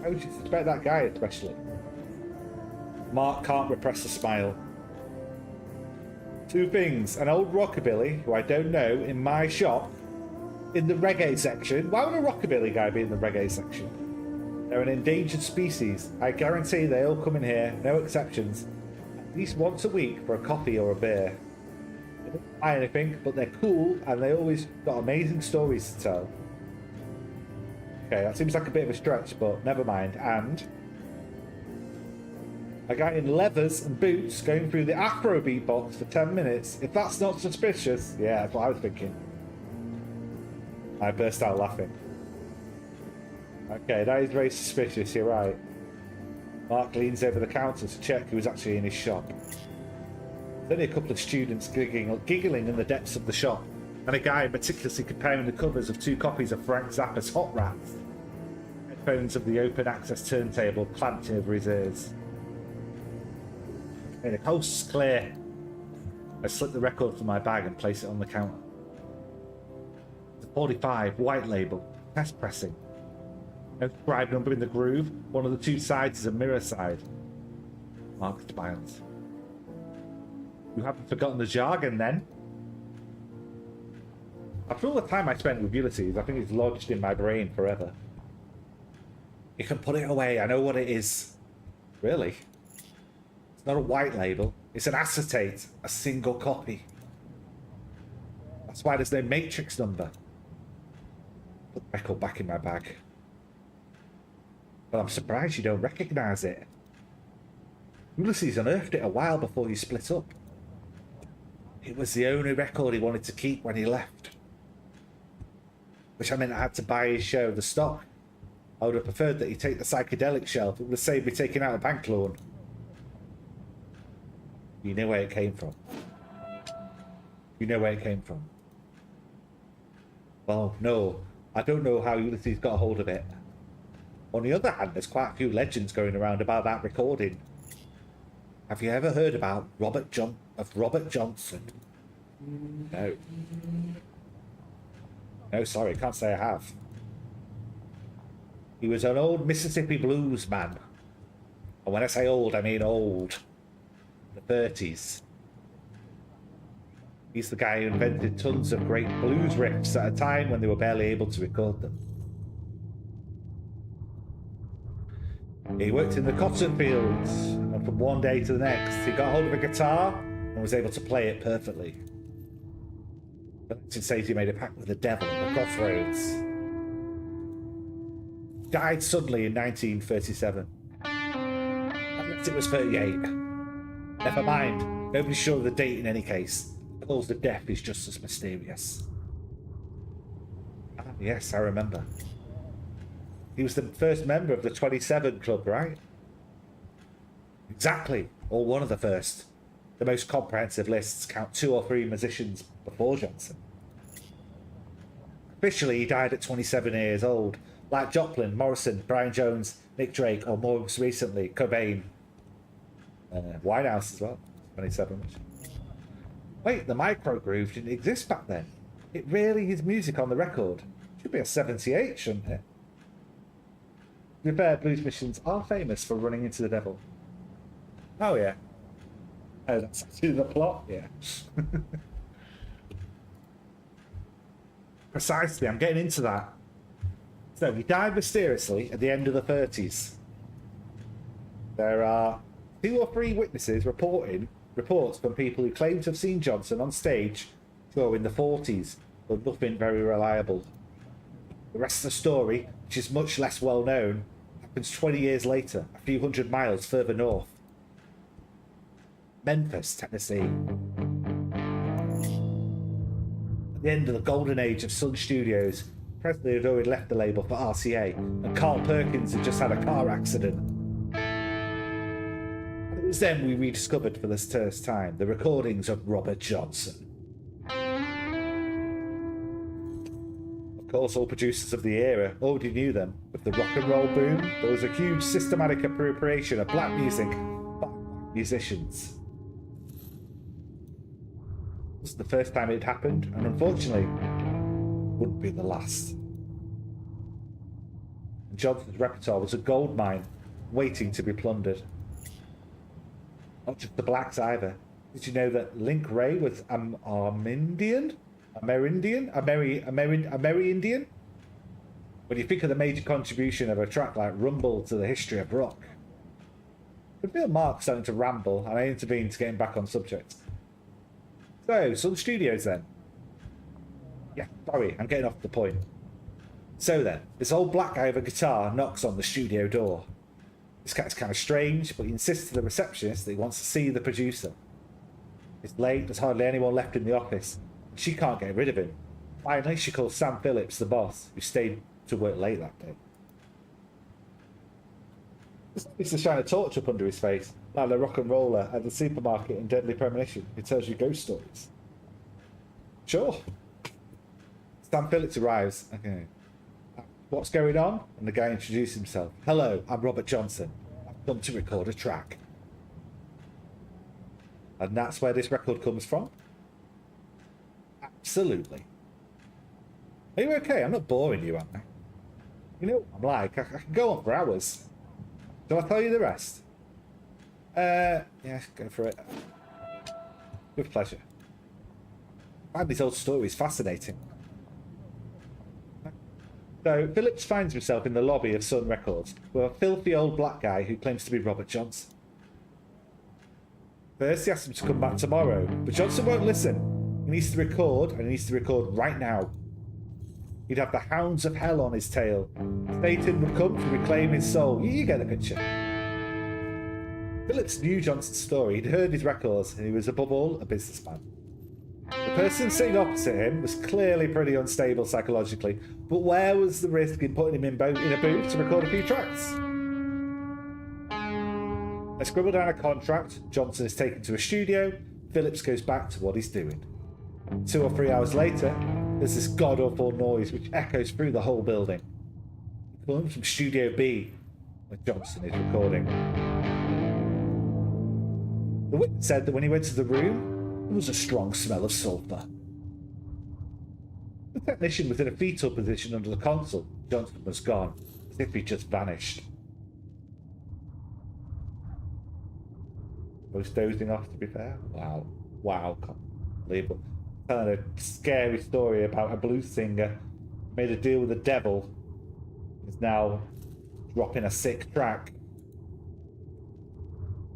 how would you suspect that guy especially? Mark can't repress a smile. Two things. An old rockabilly, who I don't know, in my shop, in the reggae section. Why would a rockabilly guy be in the reggae section? They're an endangered species. I guarantee they all come in here, no exceptions, at least once a week for a coffee or a beer. They don't buy anything, but they're cool and they always got amazing stories to tell. Okay, that seems like a bit of a stretch, but never mind. And a guy in leathers and boots going through the Afrobeat box for 10 minutes. If that's not suspicious, yeah, that's what I was thinking. I burst out laughing. Okay, that is very suspicious, you're right. Mark leans over the counter to check who was actually in his shop. There's only a couple of students giggling in the depths of the shop, and a guy meticulously comparing the covers of 2 copies of Frank Zappa's Hot Rats. Headphones of the open access turntable clamped over his ears. Okay, the coast's clear. I slip the record from my bag and place it on the counter. It's a 45 white label, test pressing. No scribe number in the groove. One of the 2 sides is a mirror side. Mark smiles. You haven't forgotten the jargon then? After all the time I spent with Ulysses, I think it's lodged in my brain forever. You can put it away, I know what it is. Really? It's not a white label, it's an acetate, a single copy. That's why there's no matrix number. Put the record back in my bag. But I'm surprised you don't recognise it. Ulysses unearthed it a while before you split up. It was the only record he wanted to keep when he left. Which I meant I had to buy his share of the stock. I would have preferred that he take the psychedelic shelf. It would have saved me taking out a bank loan. You know where it came from. You know where it came from. Well, no. I don't know how Ulysses got a hold of it. On the other hand, there's quite a few legends going around about that recording. Have you ever heard about Robert Johnson? No. No, sorry, can't say I have. He was an old Mississippi blues man. And when I say old, I mean old. The 30s. He's the guy who invented tons of great blues riffs at a time when they were barely able to record them. He worked in the cotton fields, and from one day to the next, he got hold of a guitar and was able to play it perfectly. But legend says he made a pact with the devil at the crossroads. Died suddenly in 1937. Unless it was 38. Never mind, nobody's sure of the date in any case. The cause of death is just as mysterious. Ah, yes, I remember. He was the first member of the 27 Club, right? Exactly, or one of the first. The most comprehensive lists count 2 or 3 musicians before Johnson. Officially, he died at 27 years old, like Joplin, Morrison, Brian Jones, Nick Drake, or more recently, Cobain. Winehouse as well, 27. Wait, the micro groove didn't exist back then. It really is music on the record. Should be a 78, shouldn't it? To be fair, blues missions are famous for running into the devil. Oh yeah. Oh, that's actually the plot? Yeah. Precisely, I'm getting into that. So, he died mysteriously at the end of the 30s. There are 2 or 3 witnesses reports from people who claim to have seen Johnson on stage during the 40s, but nothing very reliable. The rest of the story, which is much less well known, happens 20 years later, a few hundred miles further north. Memphis, Tennessee. At the end of the golden age of Sun Studios, Presley had already left the label for RCA, and Carl Perkins had just had a car accident. And it was then we rediscovered for the first time the recordings of Robert Johnson. Of course, all producers of the era already knew them. With the rock and roll boom, there was a huge systematic appropriation of black music by musicians. It was the first time it happened, and unfortunately, wouldn't be the last. And Johnson's repertoire was a gold mine, waiting to be plundered. Not just the blacks either. Did you know that Link Ray was Amerindian? When you think of the major contribution of a track like Rumble to the history of rock. I feel Mark starting to ramble, and I intervene to get him back on subject. So, Sun Studios then. Yeah, sorry, I'm getting off the point. So then, this old black guy with a guitar knocks on the studio door. This guy's kind of strange, but he insists to the receptionist that he wants to see the producer. It's late, there's hardly anyone left in the office. She can't get rid of him. Finally, she calls Sam Phillips, the boss, who stayed to work late that day. It's to shine a torch up under his face, like the rock and roller at the supermarket in Deadly Premonition who tells you ghost stories. Sure. Sam Phillips arrives. Okay. What's going on? And the guy introduced himself. Hello, I'm Robert Johnson. I've come to record a track. And that's where this record comes from? Absolutely. Are you okay? I'm not boring you, am I? You know what I'm like. I can go on for hours. Shall I tell you the rest? Yeah, go for it. With pleasure. I find these old stories fascinating. So, Phillips finds himself in the lobby of Sun Records with a filthy old black guy who claims to be Robert Johnson. First, he asks him to come back tomorrow, but Johnson won't listen. He needs to record, and he needs to record right now. He'd have the hounds of hell on his tail. Satan would come to reclaim his soul. You get the picture. Phillips knew Johnson's story. He'd heard his records, and he was above all a businessman. The person sitting opposite him was clearly pretty unstable psychologically, but where was the risk in putting him in a booth to record a few tracks? They scribble down a contract. Johnson is taken to a studio. Phillips goes back to what he's doing. 2 or 3 hours later, there's this god-awful noise which echoes through the whole building. It comes from Studio B, where Johnson is recording. The witness said that when he went to the room, there was a strong smell of sulphur. The technician was in a fetal position under the console. Johnson was gone, as if he'd just vanished. I was dozing off, to be fair. Wow, can't believe it. Telling a scary story about a blues singer made a deal with the devil, is now dropping a sick track.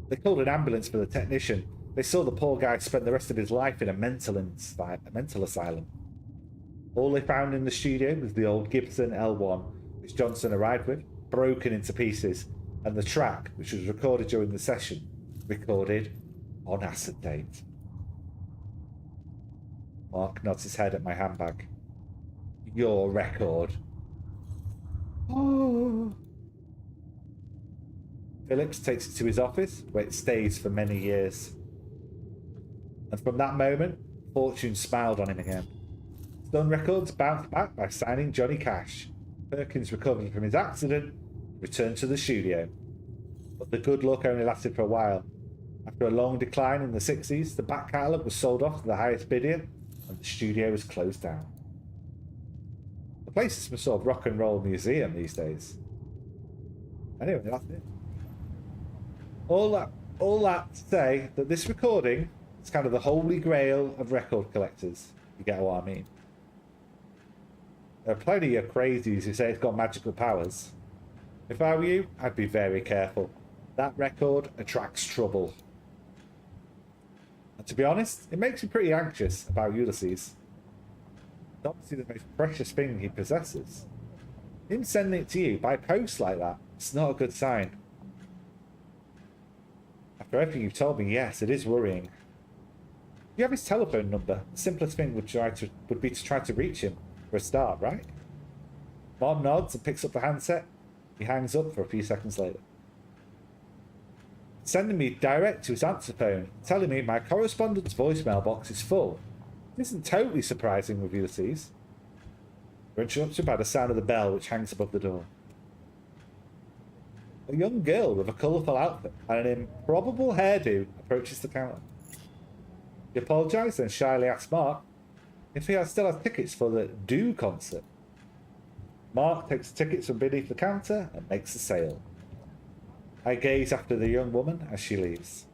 They called an ambulance for the technician. They saw the poor guy spend the rest of his life in a mental asylum. All they found in the studio was the old Gibson L1, which Johnson arrived with, broken into pieces, and the track, which was recorded during the session, recorded on acetate. Mark nods his head at my handbag. Your record. Oh. Phillips takes it to his office, where it stays for many years. And from that moment, fortune smiled on him again. Sun Records bounced back by signing Johnny Cash. Perkins recovered from his accident, returned to the studio. But the good luck only lasted for a while. After a long decline in the 60s, the back catalogue was sold off to the highest bidder, and the studio was closed down. The place is some sort of rock and roll museum these days. Anyway, that's it. All that to say that this recording is kind of the holy grail of record collectors. You get what I mean? There are plenty of crazies who say it's got magical powers. If I were you, I'd be very careful. That record attracts trouble. And to be honest, it makes me pretty anxious about Ulysses. It's obviously the most precious thing he possesses. Him sending it to you by post like that, it's not a good sign. After everything you've told me, yes, it is worrying. You have his telephone number. The simplest thing would be to try to reach him, for a start, right? Mom nods and picks up the handset. He hangs up for a few seconds later. Sending me direct to his answer phone, telling me my correspondence voicemail box is full. It isn't totally surprising with Ulysses. We're interrupted by the sound of the bell which hangs above the door. A young girl with a colourful outfit and an improbable hairdo approaches the counter. He apologises and shyly asks Mark if he still has tickets for the Do concert. Mark takes the tickets from beneath the counter and makes the sale. I gaze after the young woman as she leaves.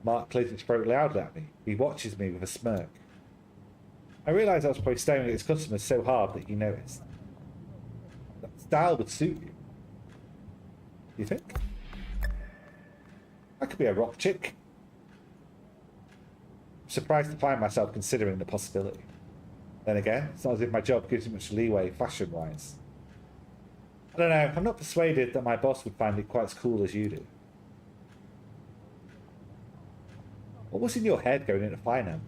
Mark clears his throat loudly at me. He watches me with a smirk. I realise I was probably staring at his customers so hard that he noticed. That style would suit you. You think? I could be a rock chick. surprised to find myself considering the possibility. Then again, it's not as if my job gives me much leeway fashion-wise. I don't know, I'm not persuaded that my boss would find it quite as cool as you do. What was in your head going into finance?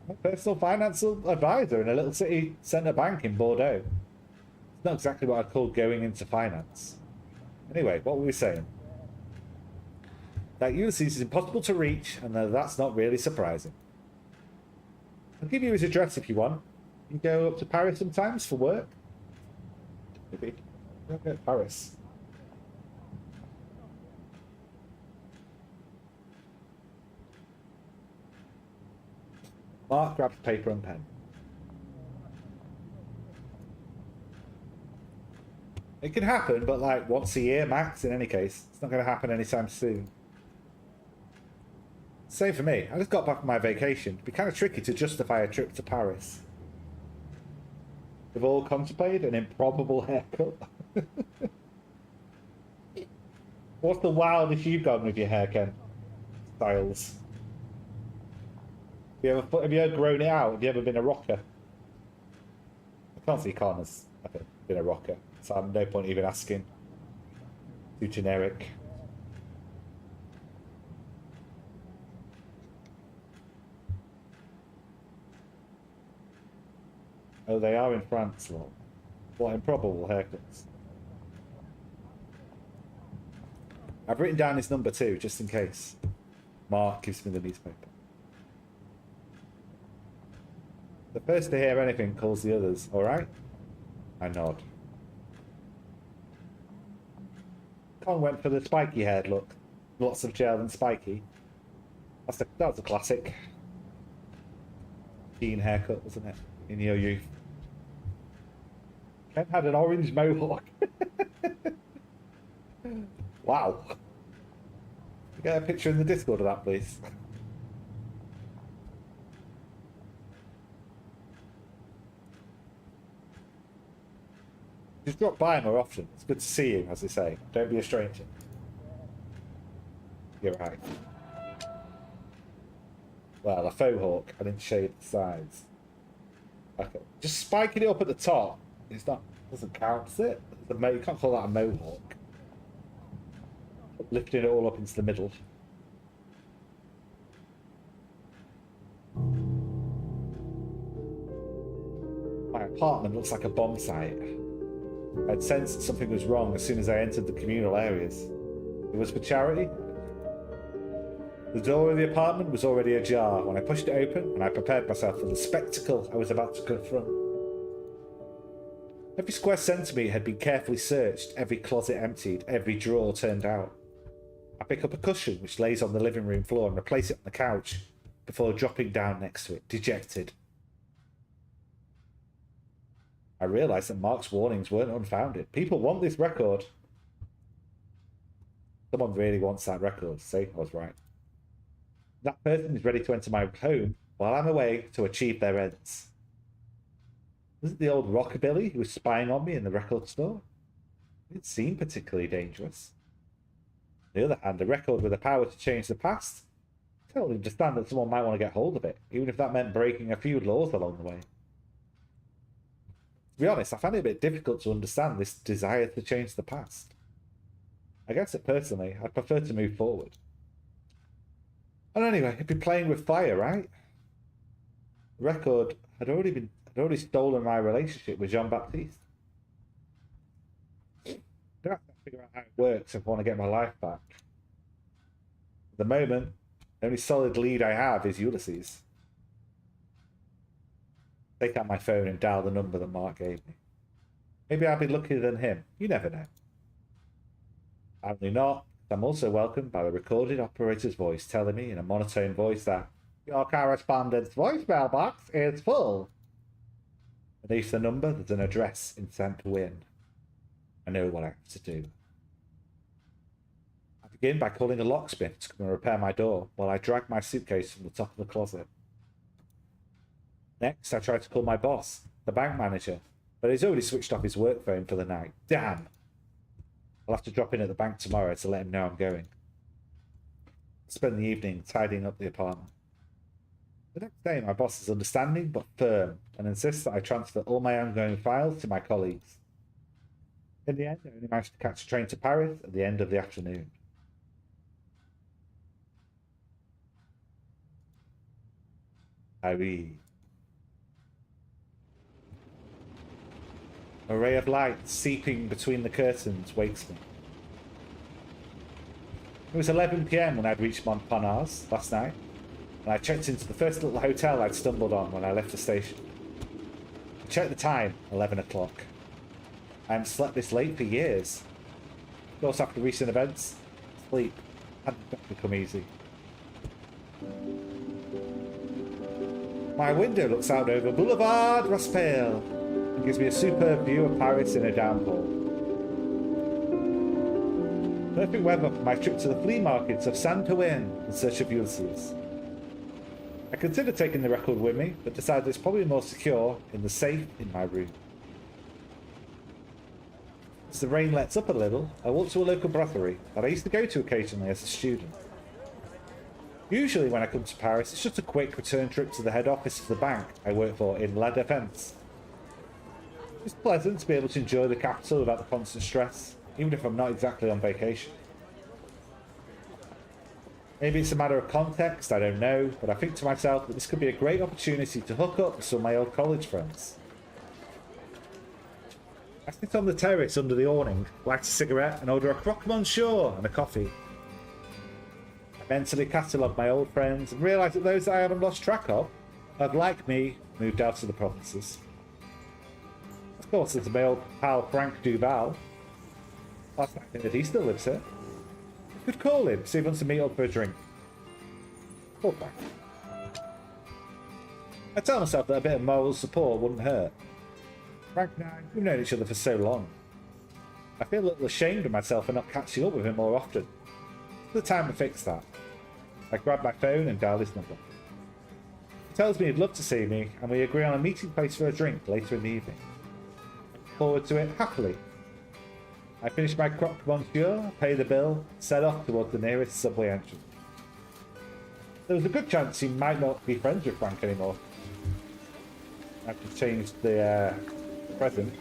I'm a personal financial advisor in a little city centre bank in Bordeaux. It's not exactly what I'd call going into finance. Anyway, what were we saying? That Ulysses is impossible to reach, and that's not really surprising. I'll give you his address if you want. You can go up to Paris sometimes for work. Maybe. I'll go to Paris. Mark grabs paper and pen. It can happen, but like once a year max in any case. It's not going to happen anytime soon. Same for me. I just got back from my vacation. It'd be kind of tricky to justify a trip to Paris. We've all contemplated an improbable haircut. What's the wildest you've gone with your hair, Ken? Styles. Have you ever grown it out? Have you ever been a rocker? I can't see Connor's ever been a rocker, so I'm no point even asking. Too generic. Oh, they are in France, lol. What improbable haircuts. I've written down his number too, just in case. Mark gives me the newspaper. The first to hear anything calls the others, alright? I nod. Con went for the spiky haired look. Lots of gel and spiky. That's a classic. Teen haircut, wasn't it? In your youth. Ken had an orange mohawk. Wow. Get a picture in the Discord of that, please. Just drop by more often. It's good to see you, as they say. Don't be a stranger. You're right. Well, a faux hawk. I didn't shave the sides. Okay. Just spiking it up at the top. It's not. Doesn't count, does it? You can't call that a mohawk. Lifting it all up into the middle. My apartment looks like a bomb site. I'd sensed something was wrong as soon as I entered the communal areas. It was for charity. The door of the apartment was already ajar when I pushed it open, and I prepared myself for the spectacle I was about to confront. Every square centimetre had been carefully searched, every closet emptied, every drawer turned out. I pick up a cushion which lays on the living room floor and replace it on the couch before dropping down next to it, dejected. I realised that Mark's warnings weren't unfounded. People want this record. Someone really wants that record. See, I was right. That person is ready to enter my home while I'm away to achieve their ends. Was it the old rockabilly who was spying on me in the record store? It didn't seem particularly dangerous. On the other hand, a record with the power to change the past? I totally understand that someone might want to get hold of it, even if that meant breaking a few laws along the way. To be honest, I find it a bit difficult to understand this desire to change the past. I guess that personally, I'd prefer to move forward. And anyway, it'd be playing with fire, right? The record had already stolen my relationship with Jean-Baptiste. I don't have to figure out how it works if I want to get my life back. At the moment, the only solid lead I have is Ulysses. Take out my phone and dial the number that Mark gave me. Maybe I'll be luckier than him. You never know. Apparently not. I'm also welcomed by the recorded operator's voice telling me in a monotone voice that your correspondent's voicemail box is full. Beneath the number, there's an address in St. Win. I know what I have to do. I begin by calling a locksmith to come and repair my door while I drag my suitcase from the top of the closet. Next, I try to call my boss, the bank manager, but he's already switched off his work phone for the night. Damn! I'll have to drop in at the bank tomorrow to let him know I'm going. Spend the evening tidying up the apartment. The next day, my boss is understanding but firm and insists that I transfer all my ongoing files to my colleagues. In the end, I only managed to catch a train to Paris at the end of the afternoon. Paris. A ray of light seeping between the curtains wakes me. It was 11 p.m. when I'd reached Montparnasse last night, and I checked into the first little hotel I'd stumbled on when I left the station. I checked the time, 11 o'clock. I haven't slept this late for years. Of course, after recent events, sleep hadn't become easy. My window looks out over Boulevard Raspail and gives me a superb view of Paris in a downpour. Perfect weather for my trip to the flea markets of Saint-Ouen in search of Ulysses. I considered taking the record with me, but decided it's probably more secure in the safe in my room. As the rain lets up a little, I walk to a local brasserie that I used to go to occasionally as a student. Usually when I come to Paris, it's just a quick return trip to the head office of the bank I work for in La Défense. It's pleasant to be able to enjoy the capital without the constant stress, even if I'm not exactly on vacation. Maybe it's a matter of context, I don't know, but I think to myself that this could be a great opportunity to hook up with some of my old college friends. I sit on the terrace under the awning, light a cigarette and order a croque monsieur and a coffee. I mentally catalogue my old friends and realise that those that I haven't lost track of have, like me, moved out to the provinces. Of course, there's my old pal Frank Duval. Last night I heard he still lives here. I could call him, see if he wants to meet up for a drink. Call back. I tell myself that a bit of moral support wouldn't hurt. Frank and I, we've known each other for so long. I feel a little ashamed of myself for not catching up with him more often. It's the time to fix that. I grab my phone and dial his number. He tells me he'd love to see me, and we agree on a meeting place for a drink later in the evening. I look forward to it happily. I finish my croque monsieur, pay the bill, set off towards the nearest subway entrance. There was a good chance he might not be friends with Frank anymore. I've just changed the present.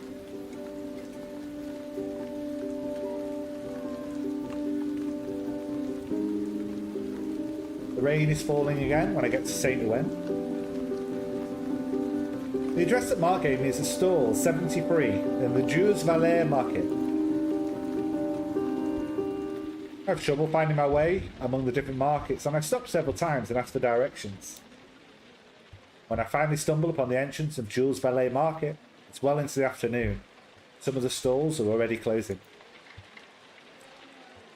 The rain is falling again when I get to Saint-Ouen. The address that Mark gave me is a stall 73 in the Jules Valais market. I have trouble finding my way among the different markets, and I've stopped several times and asked for directions. When I finally stumble upon the entrance of Jules Valais Market, it's well into the afternoon. Some of the stalls are already closing.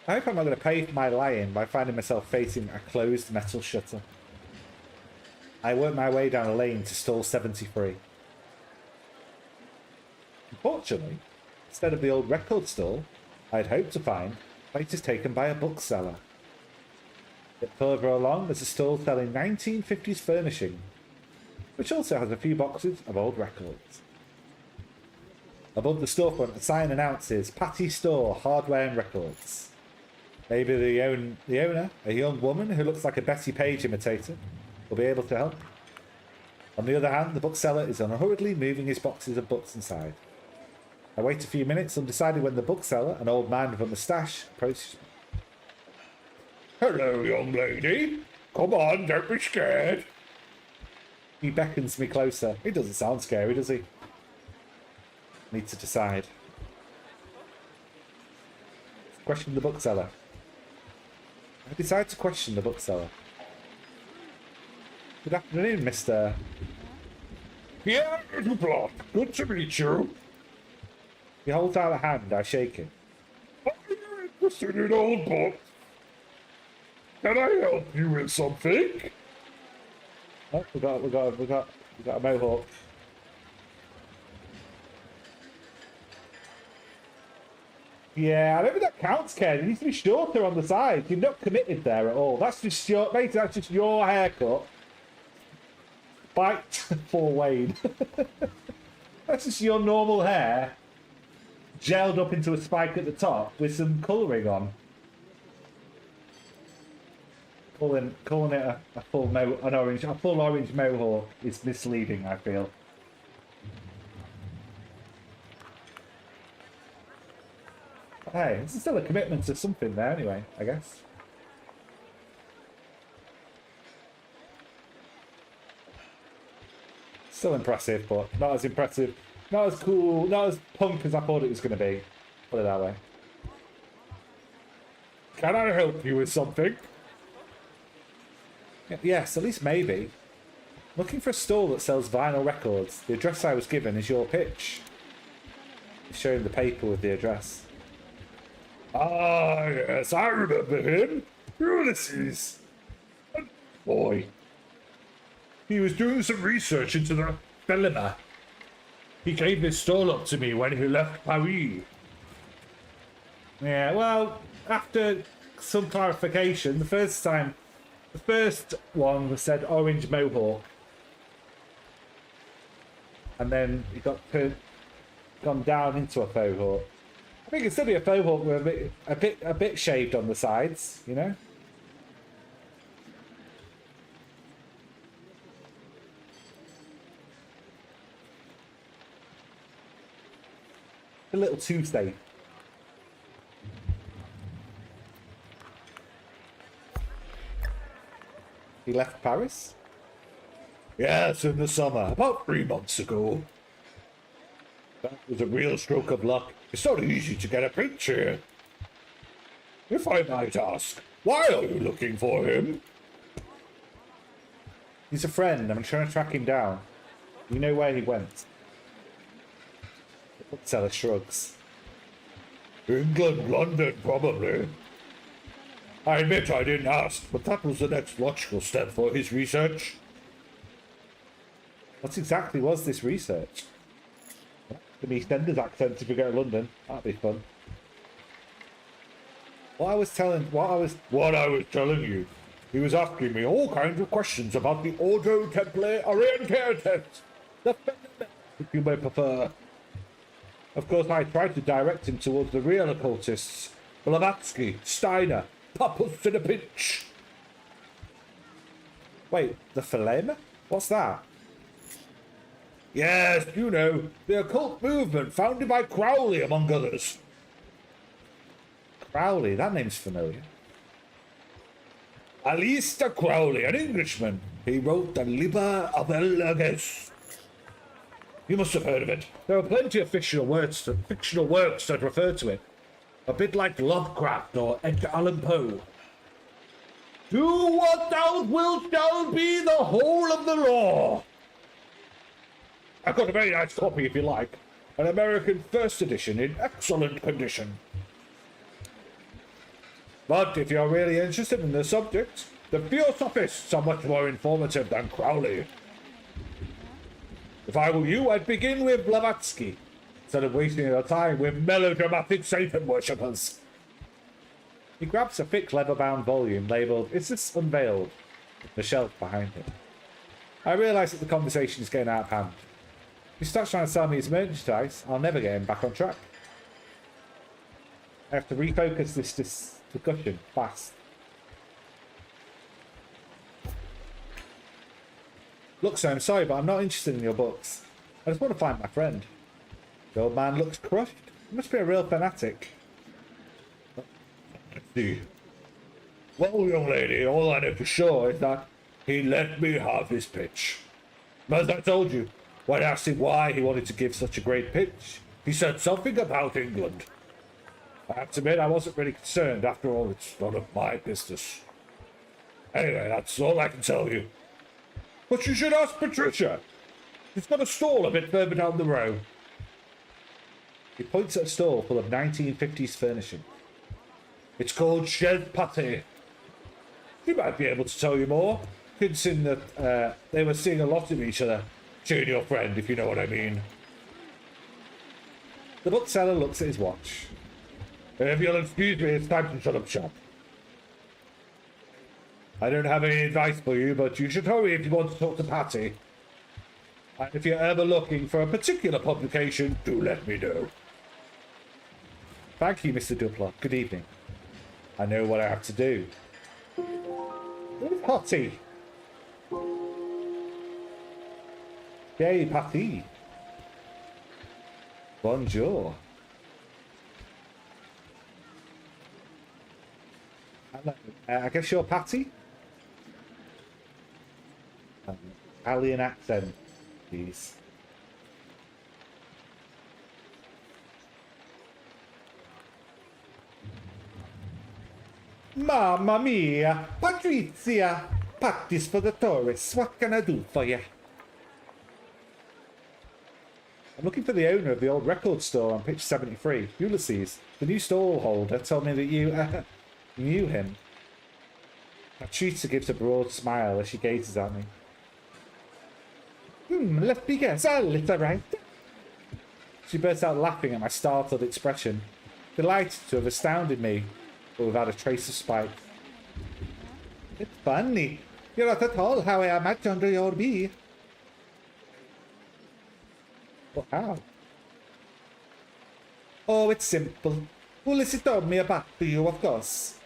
I hope I'm not going to pay for my lying by finding myself facing a closed metal shutter. I work my way down a lane to stall 73. Unfortunately, instead of the old record stall I had hoped to find, the place is taken by a bookseller. A bit further along, there's a stall selling 1950s furnishing, which also has a few boxes of old records. Above the storefront, a sign announces Patty Store Hardware and Records. Maybe the owner, a young woman who looks like a Betty Page imitator, will be able to help. On the other hand, the bookseller is unhurriedly moving his boxes of books inside. I wait a few minutes, undecided when the bookseller, an old man with a moustache, approaches me. "Hello, young lady. Come on, don't be scared." He beckons me closer. He doesn't sound scary, does he? I need to decide. Question the bookseller. I decide to question the bookseller. "Good afternoon, Mr. Pierre Duplat. Good to meet you." He holds out a hand. I shake it. "Are you interested in old books? Can I help you with something?" Oh, we got a mohawk. Yeah, I don't think that counts, Ken. It needs to be shorter on the sides. You're not committed there at all. That's just your, mate. That's just your haircut. Bite for Wayne. That's just your normal hair, gelled up into a spike at the top with some colouring on. Calling it a full orange mohawk is misleading, I feel. Hey, this is still a commitment to something there anyway, I guess. Still impressive, but not as impressive. Not as cool, not as punk as I thought it was going to be. Put it that way. Can I help you with something? Yes, at least maybe. Looking for a stall that sells vinyl records. The address I was given is your pitch. Showing the paper with the address. Ah, yes, I remember him. Ulysses. Boy. He was doing some research into the dilemma. He gave this stall up to me when he left Paris. Yeah, well, after some clarification, the first one was said orange mohawk. And then it got gone down into a faux hawk. I think it'd still be a faux hawk with a bit shaved on the sides, you know? A little Tuesday. He left Paris? Yes, in the summer, about 3 months ago. That was a real stroke of luck. It's not easy to get a picture. If I might ask, why are you looking for him? He's a friend. I'm trying to track him down. You know where he went? The bookseller shrugs. England, London, probably. I admit I didn't ask, but that was the next logical step for his research. What exactly was this research? The EastEnders accent if you go to London. That'd be fun. What I was telling you. He was asking me all kinds of questions about the Ordo Templi Orientatis. The fundamental, if you may prefer. Of course, I tried to direct him towards the real occultists. Blavatsky, Steiner, Pappus in a pinch. Wait, the Thelema? What's that? Yes, you know, the occult movement founded by Crowley, among others. Crowley, that name's familiar. Aleister Crowley, an Englishman. He wrote the Liber of Eleges. You must have heard of it. There are plenty of fictional works that refer to it. A bit like Lovecraft or Edgar Allan Poe. Do what thou wilt shall be the whole of the law. I've got a very nice copy if you like. An American first edition in excellent condition. But if you're really interested in the subject, the Theosophists are much more informative than Crowley. If I were you, I'd begin with Blavatsky, instead of wasting your time with melodramatic Satan worshippers. He grabs a thick leather-bound volume labelled "Is This Unveiled?" the shelf behind him. I realise that the conversation is getting out of hand. If he starts trying to sell me his merchandise, I'll never get him back on track. I have to refocus this discussion fast. Look, sir, I'm sorry, but I'm not interested in your books. I just want to find my friend. The old man looks crushed. He must be a real fanatic. I see. Well, young lady, all I know for sure is that he let me have his pitch. As I told you, when I asked him why he wanted to give such a great pitch, he said something about England. I have to admit I wasn't really concerned. After all, it's none of my business. Anyway, that's all I can tell you. But you should ask Patricia. She's got a stall a bit further down the road. He points at a stall full of 1950s furnishing. It's called Chez Pâté. She might be able to tell you more, considering that they were seeing a lot of each other. She and your friend, if you know what I mean. The bookseller looks at his watch. If you'll excuse me, it's time to shut up shop. I don't have any advice for you, but you should hurry if you want to talk to Patty. And if you're ever looking for a particular publication, do let me know. Thank you, Mr. Dupler. Good evening. I know what I have to do. Where's Hottie? Yay, Patty. Bonjour. Hello. I guess you're Patty? Italian accent, please. Mamma mia! Patrizia! Patty's for the tourists. What can I do for you? I'm looking for the owner of the old record store on pitch 73, Ulysses. The new stall holder told me that you knew him. Patrizia gives a broad smile as she gazes at me. Let me guess, a little right. She bursts out laughing at my startled expression, delighted to have astounded me, but without a trace of spite. It's funny. You're not at all how I imagined you'd be. Well, how? Oh, it's simple. Ulysses told me about you, of course.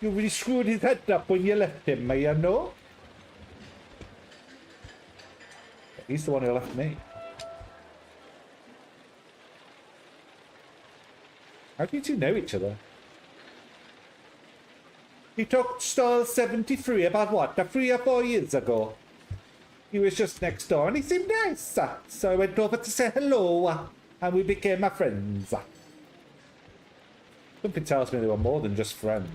You really screwed his head up when you left him, you know? He's the one who left me. How do you two know each other? He took stall 73 about what, 3 or 4 years ago. He was just next door and he seemed nice. So I went over to say hello and we became my friends. Something tells me they were more than just friends.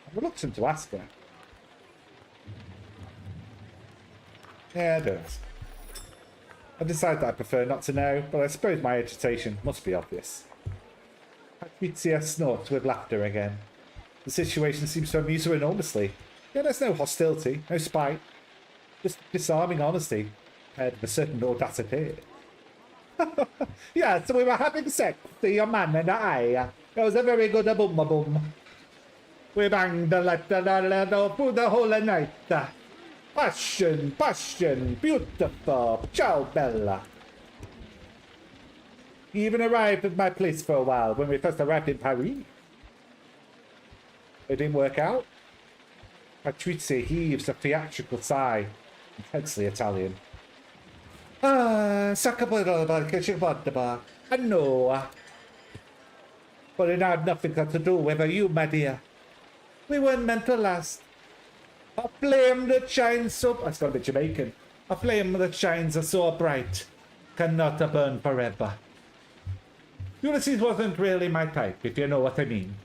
I'm reluctant to ask her. Yeah, I don't ask. I've decided that I prefer not to know, but I suppose my agitation must be obvious. Patrizia snorts with laughter again. The situation seems to amuse her enormously. Yeah, there's no hostility, no spite. Just disarming honesty, paired with a certain audacity. Yeah, so we were having sex, your man and I. It was a very good boom. We banged the letter through the whole night. Passion, beautiful, ciao bella. He even arrived at my place for a while when we first arrived in Paris. It didn't work out. Patrizia heaves a theatrical sigh, intensely Italian. I know. But it had nothing to do with you, my dear. We weren't meant to last. A flame that shines so... That's got to be Jamaican. A flame that shines so bright cannot burn forever. Ulysses wasn't really my type, if you know what I mean.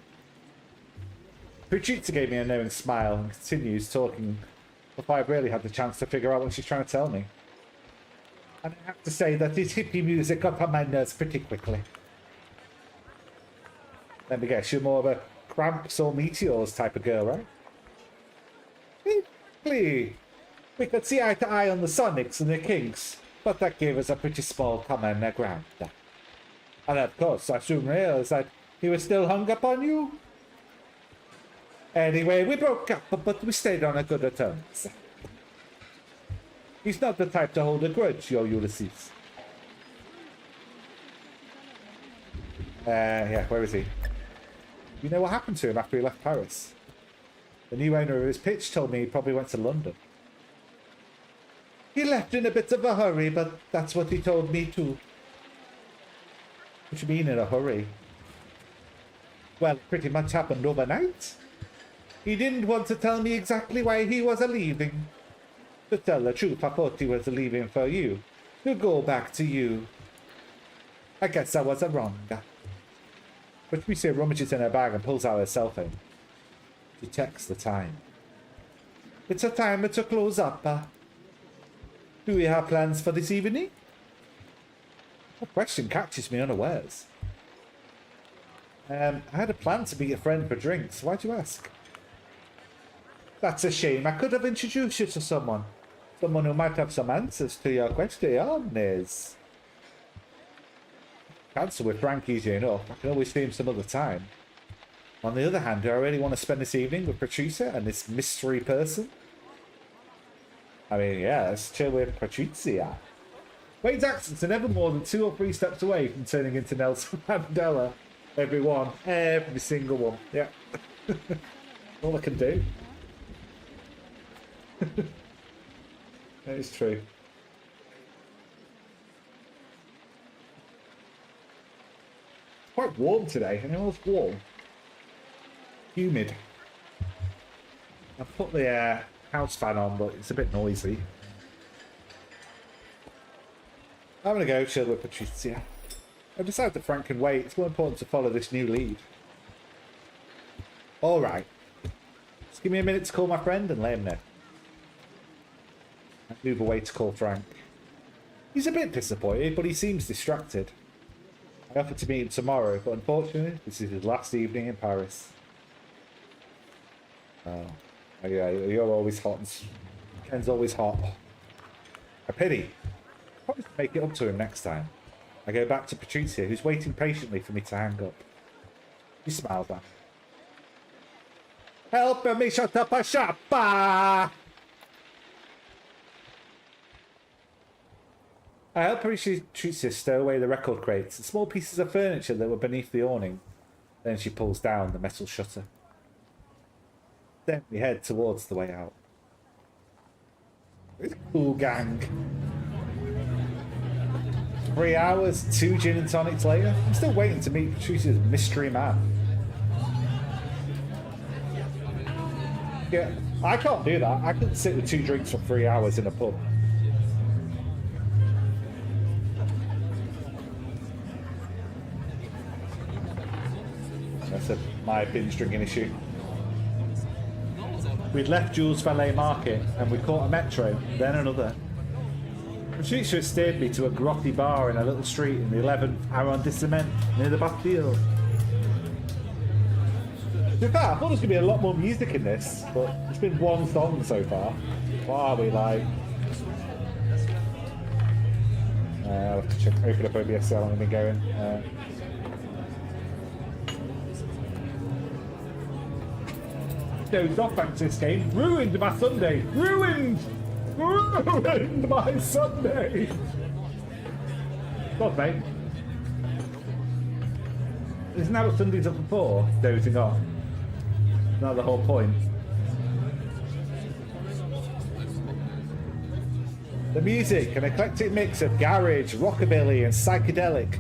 Patrizia gave me a knowing smile and continues talking before I've really had the chance to figure out what she's trying to tell me. And I have to say that this hippie music got on my nerves pretty quickly. Let me guess, you're more of a Cramps or Meteors type of girl, right? Exactly. We could see eye to eye on the Sonics and the Kinks, but that gave us a pretty small common ground. And of course, I soon realized that he was still hung up on you. Anyway, we broke up, but we stayed on a good terms. He's not the type to hold a grudge, your Ulysses. Yeah, where is he? You know what happened to him after he left Paris? The new owner of his pitch told me he probably went to London. He left in a bit of a hurry, but that's what he told me too. What do you mean in a hurry? Well, it pretty much happened overnight. He didn't want to tell me exactly why he was leaving. To tell the truth, I thought he was leaving for you. To go back to you. I guess I was wrong. But we see rummages in her bag and pulls out her cell phone. She checks the time. It's a time to close up. Do we have plans for this evening? The question catches me unawares. I had a plan to meet a friend for drinks. Why'd you ask? That's a shame. I could have introduced you to someone. Someone who might have some answers to your questions. Cancel with Frank easy enough. I can always see him some other time. On the other hand, do I really want to spend this evening with Patrizia and this mystery person? I mean, yeah, let's chill with Patrizia. Wayne's accents are never more than 2 or 3 steps away from turning into Nelson Mandela. Every single one. Yeah. All I can do. That is true. It's quite warm today. Anyone else warm? Humid. I've put the house fan on, but it's a bit noisy. I'm going to go chill with Patricia. I decided that Frank can wait. It's more important to follow this new lead. Alright. Just give me a minute to call my friend and let him know. I move away to call Frank. He's a bit disappointed, but he seems distracted. I offered to meet him tomorrow, but unfortunately, this is his last evening in Paris. Oh, yeah, you're always hot. Ken's always hot. A pity. I'll probably make it up to him next time. I go back to Patricia, who's waiting patiently for me to hang up. He smiles at me. Help me shut up a shoppa! I help Patricia stow away the record crates and small pieces of furniture that were beneath the awning. Then she pulls down the metal shutter. Then we head towards the way out. It's cool, gang. 3 hours, 2 gin and tonics later. I'm still waiting to meet Patricia's mystery man. Yeah, I can't do that. I couldn't sit with 2 drinks for 3 hours in a pub. That's my binge drinking issue. We'd left Jules Valet Market and we caught a metro, then another. Patricia had steered me to a grotty bar in a little street in the 11th arrondissement near the Bastille. In fact, I thought there was going to be a lot more music in this, but it's been one song so far. What are we like? I'll have to check, open up OBS how long I've been going. Dozed off thanks to this game. Ruined my Sunday. Ruined my Sunday. God, mate. Isn't that what Sundays are for? Dozing off. Isn't that the whole point? The music, an eclectic mix of garage, rockabilly and psychedelic,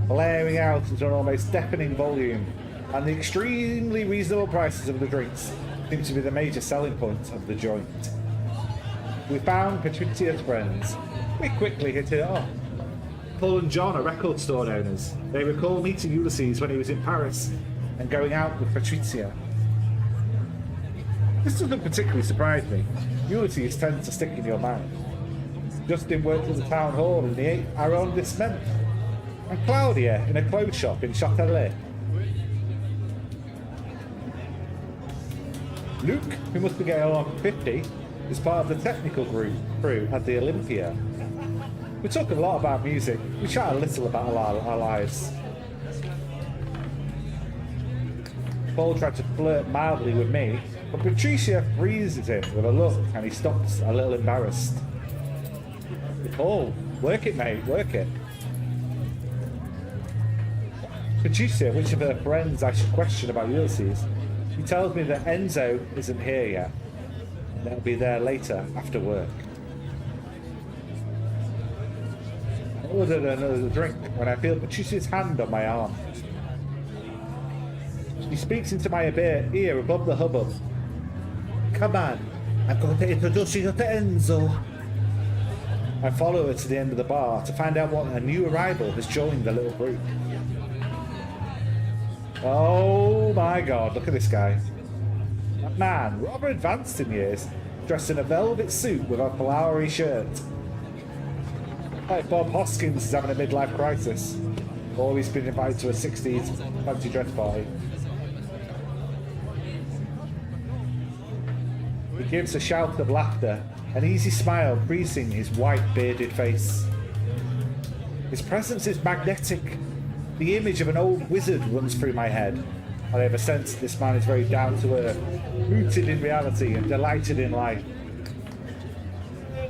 blaring out into an almost deafening volume, and the extremely reasonable prices of the drinks seem to be the major selling point of the joint. We found Patricia's friends. We quickly hit it off. Paul and John are record store owners. They recall meeting Ulysses when he was in Paris and going out with Patricia. This doesn't particularly surprise me. Ulysses tends to stick in your mind. Justin worked at the town hall in the 8th arrondissement, and Claudia in a clothes shop in Châtelet. Luke, who must be getting along 50, is part of the technical crew at the Olympia. We talk a lot about music. We chat a little about our lives. Paul tried to flirt mildly with me, but Patricia freezes him with a look and he stops a little embarrassed. Paul, work it, mate, work it. Patricia, which of her friends I should question about Ulysses, he tells me that Enzo isn't here yet. They'll be there later after work. I ordered another drink when I feel Patricia's hand on my arm. She speaks into my ear above the hubbub. Come on, I'm going to introduce you to Enzo. I follow her to the end of the bar to find out what a new arrival has joined the little group. Oh my god, look at this guy. That man, rather advanced in years, dressed in a velvet suit with a flowery shirt. Like Bob Hoskins is having a midlife crisis. Or he's been invited to a 60s fancy dress party. He gives a shout of laughter, an easy smile creasing his white bearded face. His presence is magnetic. The image of an old wizard runs through my head. I have a sense that this man is very down to earth, rooted in reality and delighted in life.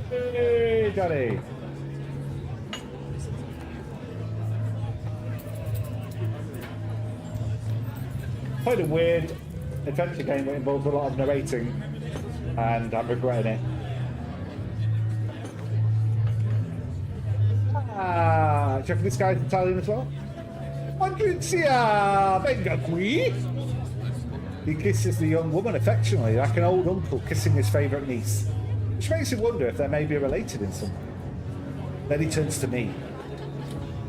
Hey, Johnny! Quite a weird adventure game that involves a lot of narrating, and I'm regretting it. check if this guy's Italian as well. Patrizia, venga qui. He kisses the young woman affectionately, like an old uncle kissing his favourite niece, which makes you wonder if they may be related in some way. Then he turns to me.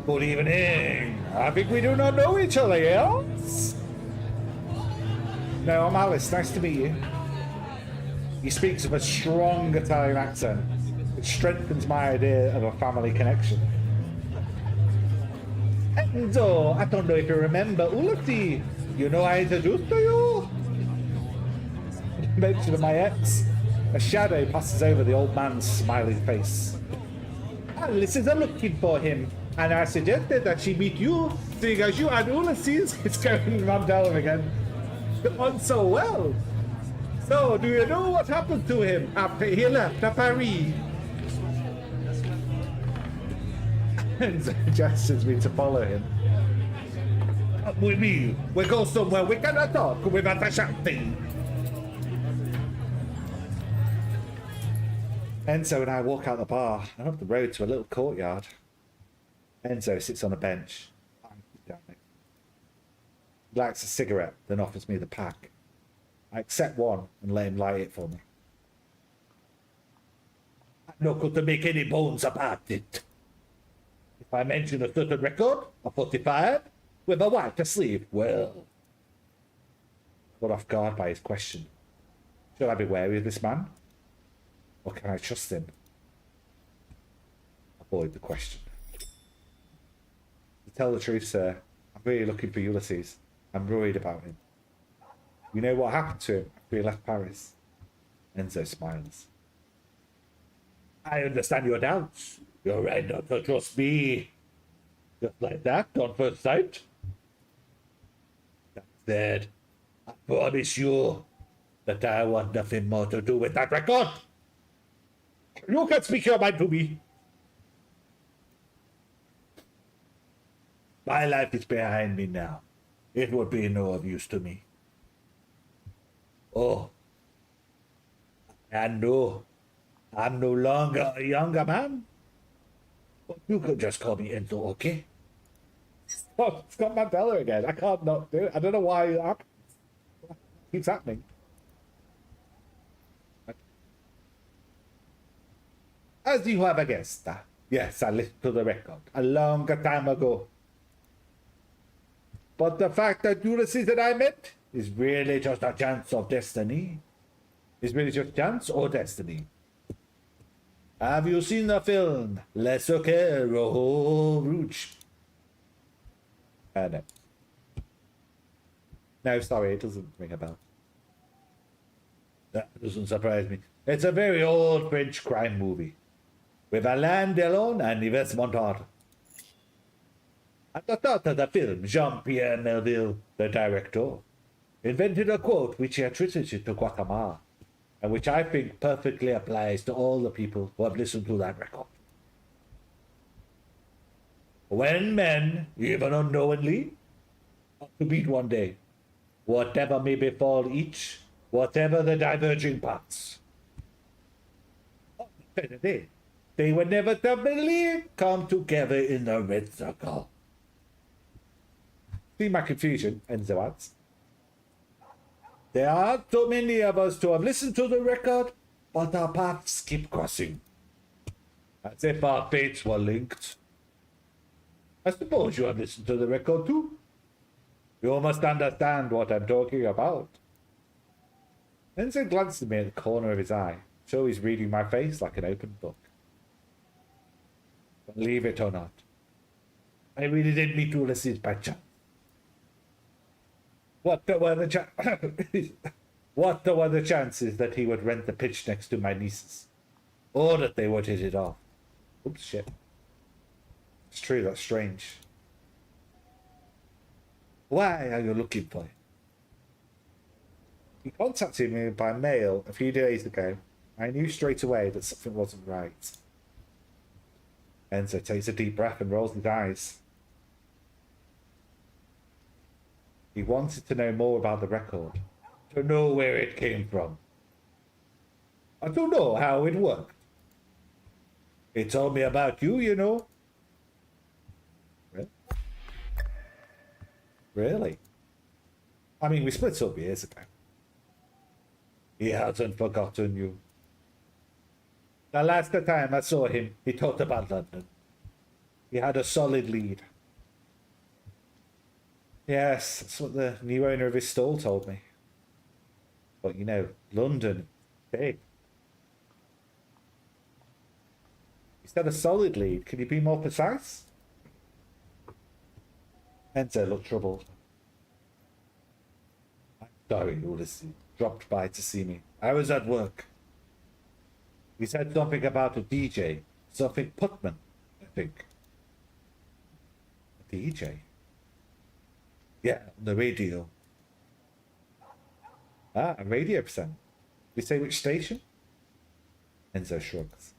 Good evening. I think we do not know each other, yes? No, I'm Alice. Nice to meet you. He speaks with a strong Italian accent, which strengthens my idea of a family connection. Enzo, I don't know if you remember Ulati. You know I introduced to you? Mention of my ex. A shadow passes over the old man's smiling face. Alice is looking for him, and I suggested that she meet you, seeing as you and Ulysses. It's going Mandela again. On so well. So, do you know what happened to him after he left Paris? And gestures me to follow him. Come with me. We go somewhere we cannot talk without a shouting. Enzo and I walk out the bar and up the road to a little courtyard. Enzo sits on a bench. He lights a cigarette, then offers me the pack. I accept one and let him light it for me. I'm not going to make any bones about it. If I mention a certain record, a 45, with a wife asleep, well... Caught off guard by his question. Should I be wary of this man? Or can I trust him? Avoid the question. To tell the truth, sir, I'm really looking for Ulysses. I'm worried about him. You know what happened to him after he left Paris? Enzo smiles. I understand your doubts. You're right not to trust me. Just like that, on first sight. That said, I promise you that I want nothing more to do with that record. You can speak your mind to me. My life is behind me now. It would be no use to me. Oh, I know I'm no longer a younger man. But you could just call me Enzo, okay? Oh, it's got Mandela again. I can't not do it. I don't know why it happens. It keeps happening. As you have a guest, yes, I listened to the record a long time ago. But the fact that Ulysses and I met is really just a chance of destiny. It's really just chance or destiny. Have you seen the film Les Coeurs Rouge? No. No, sorry, it doesn't ring a bell. That doesn't surprise me. It's a very old French crime movie with Alain Delon and Yves Montand. At the start of the film, Jean-Pierre Melville, the director, invented a quote which he attributed to Guatemala, and which I think perfectly applies to all the people who have listened to that record. When men, even unknowingly, are to meet one day, whatever may befall each, whatever the diverging paths, they will inevitably come together in the red circle. See my confusion, Enzo adds. There aren't so many of us to have listened to the record, but our paths keep crossing. As if our fates were linked. I suppose you have listened to the record too. You must understand what I'm talking about. Enzo glanced at me at the corner of his eye, so he's reading my face like an open book. Believe it or not, I really did meet Ulysses by chance. What were the chances that he would rent the pitch next to my nieces? Or that they would hit it off? Oops, shit. It's true, that's strange. Why are you looking for him? He contacted me by mail a few days ago. I knew straight away that something wasn't right. Enzo takes a deep breath and rolls his eyes. He wanted to know more about the record, to know where it came from, and to know how it worked. He told me about you, you know. Really? I mean, we split up years ago. He hasn't forgotten you. The last time I saw him, he talked about London. He had a solid lead. Yes, that's what the new owner of his stall told me. But you know, London, big. He said a solid lead. Can you be more precise? Enzo looked troubled. I'm sorry, Ulysses dropped by to see me. I was at work. He said something about a DJ. Something Putman, I think. A DJ? Yeah, on the radio. Ah, a radio presenter. Did you say which station? Enzo shrugs.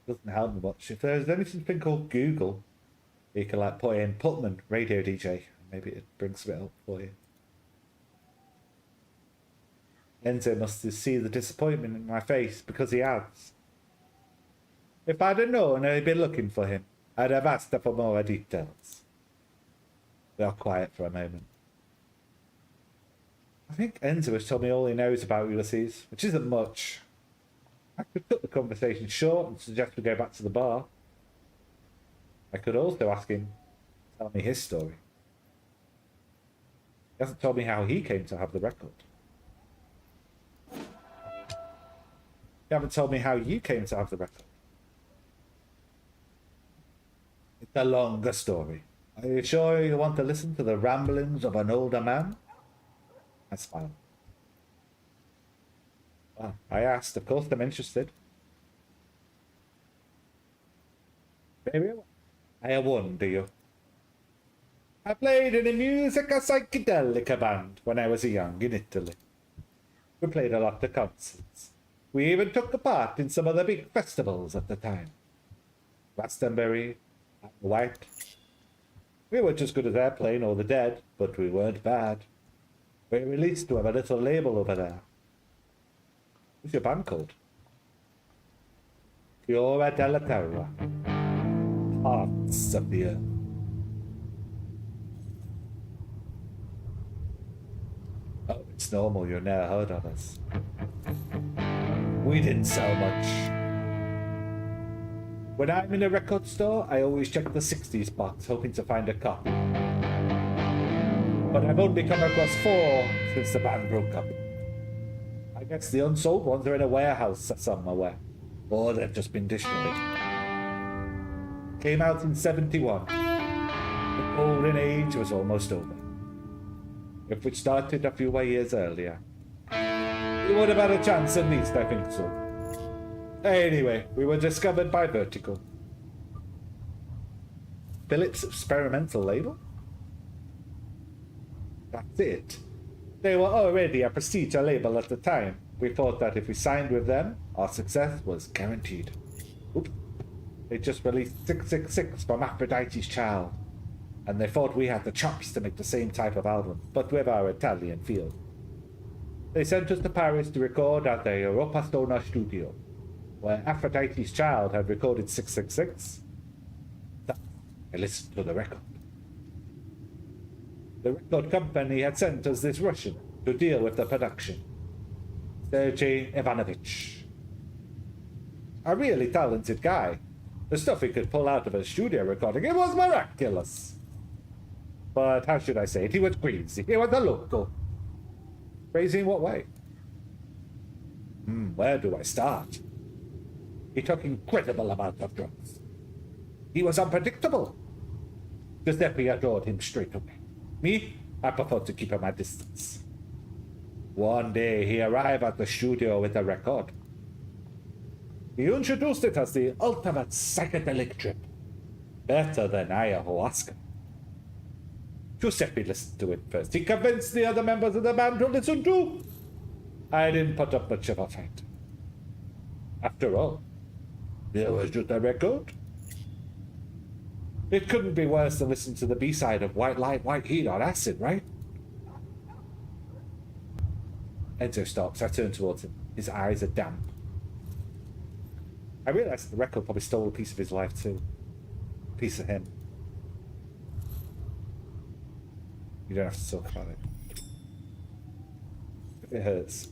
Doesn't help me much. If there's anything called Google, you can like put in Putman radio DJ. Maybe it brings it up for you. Enzo must see the disappointment in my face because he adds, if I'd have known I'd been looking for him, I'd have asked her for more details. They are quiet for a moment. I think Enzo has told me all he knows about Ulysses, which isn't much. I could cut the conversation short and suggest we go back to the bar. I could also ask him to tell me his story. He hasn't told me how he came to have the record. You haven't told me how you came to have the record. It's a longer story. Are you sure you want to listen to the ramblings of an older man? I smiled. Well, I asked. Of course I'm interested. Maybe I won, do you? I played in a musica psychedelica band when I was young in Italy. We played a lot of concerts. We even took part in some of the big festivals at the time. Glastonbury, White. We weren't as good as Airplane or The Dead, but we weren't bad. We released to have a little label over there. What's your band called? Fiora della Terra. Hearts of the Earth. Oh, it's normal, you've never heard of us. We didn't sell much. When I'm in a record store, I always check the 60s box, hoping to find a copy. But I've only come across 4 since the band broke up. I guess the unsold ones are in a warehouse somewhere, or they've just been destroyed. Came out in 71. The golden age was almost over. If we'd started a few years earlier, we would have had a chance at least, I think so. Anyway, we were discovered by Vertical. Philips' experimental label? That's it. They were already a prestige label at the time. We thought that if we signed with them, our success was guaranteed. Oops. They just released 666 from Aphrodite's Child, and they thought we had the chops to make the same type of album, but with our Italian feel. They sent us to Paris to record at the Europa Stona studio, where Aphrodite's Child had recorded 666. I listened to the record. The record company had sent us this Russian to deal with the production. Sergei Ivanovich. A really talented guy. The stuff he could pull out of a studio recording, it was miraculous. But how should I say it? He was crazy. He was a local. Crazy in what way? Where do I start? He took incredible amount of drugs. He was unpredictable. Giuseppe adored him straight away. Me, I prefer to keep him at distance. One day he arrived at the studio with a record. He introduced it as the ultimate psychedelic trip. Better than ayahuasca. Giuseppe listened to it first. He convinced the other members of the band to listen too. I didn't put up much of a fight. After all, it was just a record. It couldn't be worse than listening to the B-side of White Light, White Heat on acid, right? Enzo stops. I turn towards him. His eyes are damp. I realised the record probably stole a piece of his life too. A piece of him. You don't have to talk about it. If it hurts.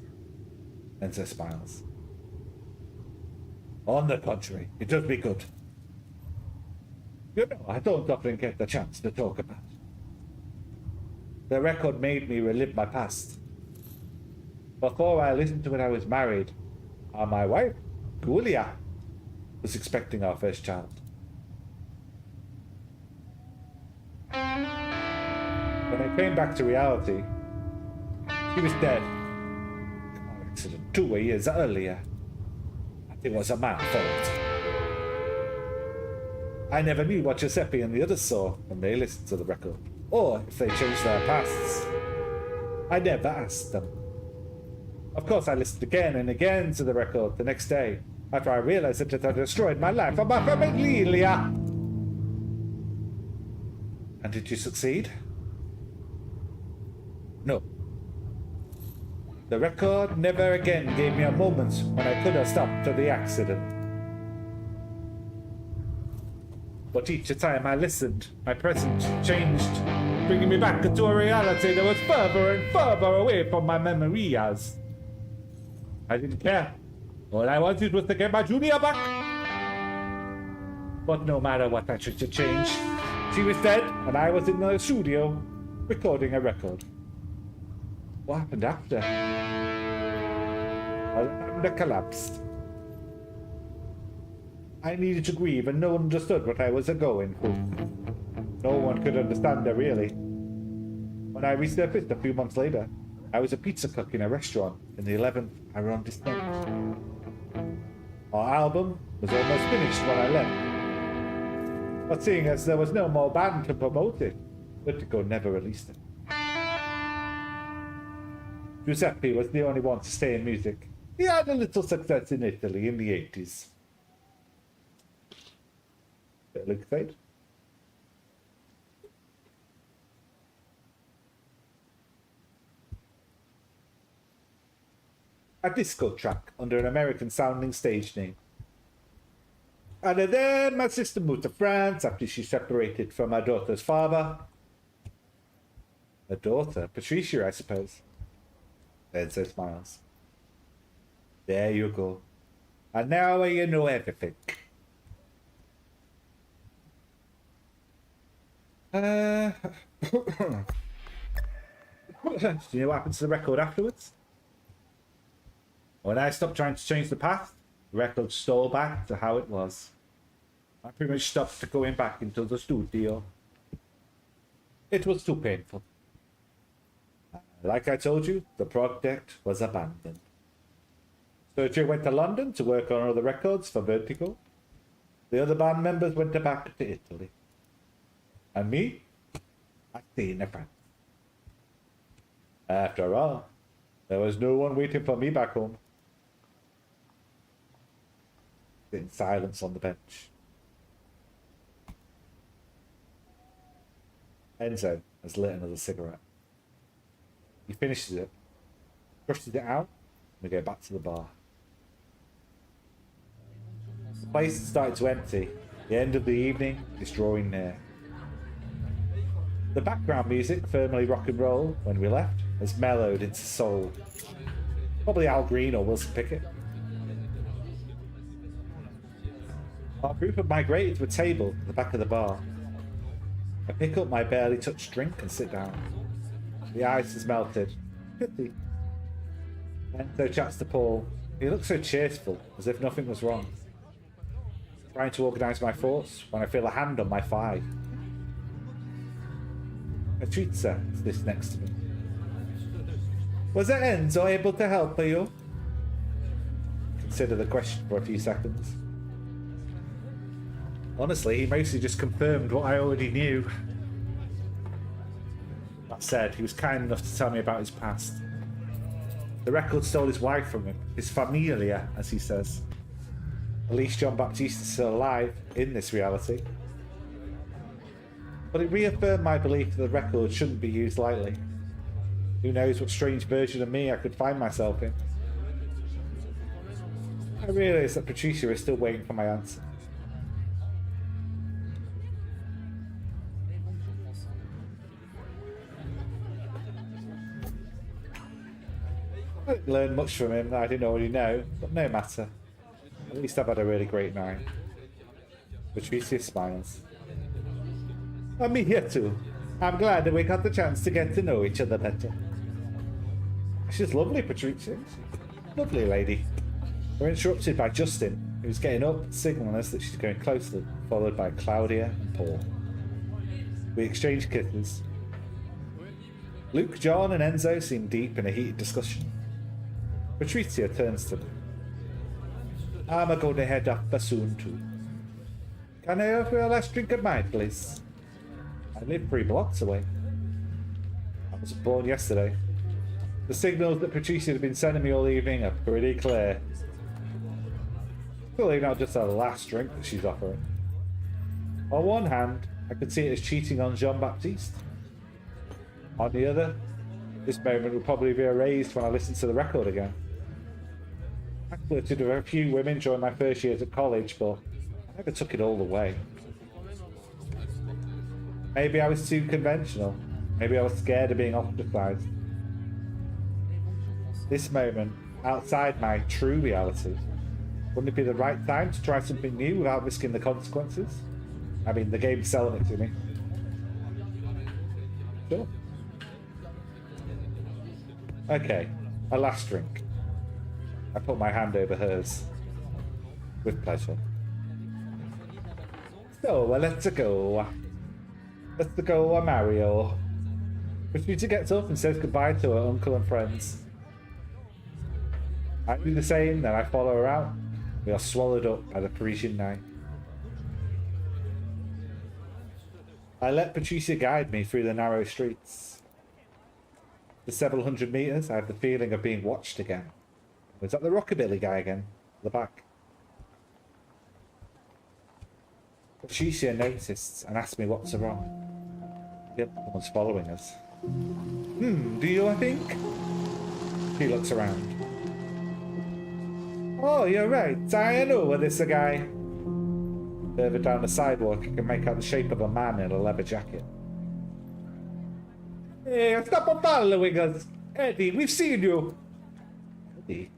Enzo smiles. On the contrary, it does me good. You know, I don't often get the chance to talk about it. The record made me relive my past. Before I listened to it, I was married. My wife, Julia, was expecting our first child. When I came back to reality, she was dead. Car accident 2 years earlier. It was a my fault. I never knew what Giuseppe and the others saw when they listened to the record, or if they changed their pasts. I never asked them. Of course, I listened again and again to the record the next day, after I realized that it had destroyed my life and my familia. And did you succeed? No. The record never again gave me a moment when I could have stopped the accident. But each time I listened, my present changed, bringing me back into a reality that was further and further away from my memories. I didn't care. All I wanted was to get my Julia back. But no matter what I tried to change, she was dead and I was in the studio recording a record. What happened after? The collapsed. I needed to grieve and no one understood what I was going through. No one could understand it really. When I resurfaced a few months later, I was a pizza cook in a restaurant in the 11th arrondissement. Our album was almost finished when I left. But seeing as there was no more band to promote it, Vertigo never released it. Giuseppe was the only one to stay in music. He had a little success in Italy in the 80s. Luke fade. A disco track under an American sounding stage name. And then my sister moved to France after she separated from her daughter's father. A daughter? Patricia, I suppose. Enzo smiles. There you go. And now you know everything. Do you know what happened to the record afterwards? When I stopped trying to change the past, the record stole back to how it was. I pretty much stopped going back into the studio. It was too painful. Like I told you, the project was abandoned. Sergio went to London to work on other records for Vertigo. The other band members went back to Italy. And me, I stayed in France. After all, there was no one waiting for me back home. In silence on the bench. Enzo has lit another cigarette. He finishes it, brushes it out, and we go back to the bar. The place has started to empty. The end of the evening is drawing near. The background music, firmly rock and roll, when we left, has mellowed into soul. Probably Al Green or Wilson Pickett. Our group have migrated to a table at the back of the bar. I pick up my barely touched drink and sit down. The ice has melted. Pity. Enzo chats to Paul. He looks so cheerful, as if nothing was wrong. Trying to organise my thoughts when I feel a hand on my thigh. Patrizia sits next to me. Was Enzo able to help you? Consider the question for a few seconds. Honestly, he mostly just confirmed what I already knew. That said, he was kind enough to tell me about his past. The record stole his wife from him, his familia, as he says. At least John Baptiste is still alive in this reality. But it reaffirmed my belief that the record shouldn't be used lightly. Who knows what strange version of me I could find myself in. I realise that Patricia is still waiting for my answer. I didn't learn much from him that I didn't already know, but no matter. At least I've had a really great night. Patricia smiles. And me here too. I'm glad that we got the chance to get to know each other better. She's lovely, Patricia. Lovely lady. We're interrupted by Justin, who's getting up, signaling us that she's going closely, followed by Claudia and Paul. We exchange kisses. Luke, John, and Enzo seem deep in a heated discussion. Patricia turns to them. I'm going to head up soon too. Can I offer a last drink of mine, please? I live 3 blocks away. I was born yesterday. The signals that Patricia had been sending me all evening are pretty clear. Clearly not just a last drink that she's offering. On one hand, I could see it as cheating on Jean-Baptiste. On the other, this moment will probably be erased when I listen to the record again. I flirted with a few women during my first years at college, but I never took it all the way. Maybe I was too conventional. Maybe I was scared of being ostracized. This moment, outside my true reality, wouldn't it be the right time to try something new without risking the consequences? I mean, the game's selling it to me. Sure. Okay, a last drink. I put my hand over hers. With pleasure. So, let's go. Let's go, Mario. Patricia gets up and says goodbye to her uncle and friends. I do the same, then I follow her out. We are swallowed up by the Parisian night. I let Patricia guide me through the narrow streets. For several hundred meters, I have the feeling of being watched again. Was that the rockabilly guy again? The back. Patricia noticed and asked me what's wrong. Yep, someone's following us. Do you, I think? He looks around. Oh, you're right. I know where this guy. Further down the sidewalk, I can make out the shape of a man in a leather jacket. Hey, stop following us. Eddie, we've seen you. Eddie?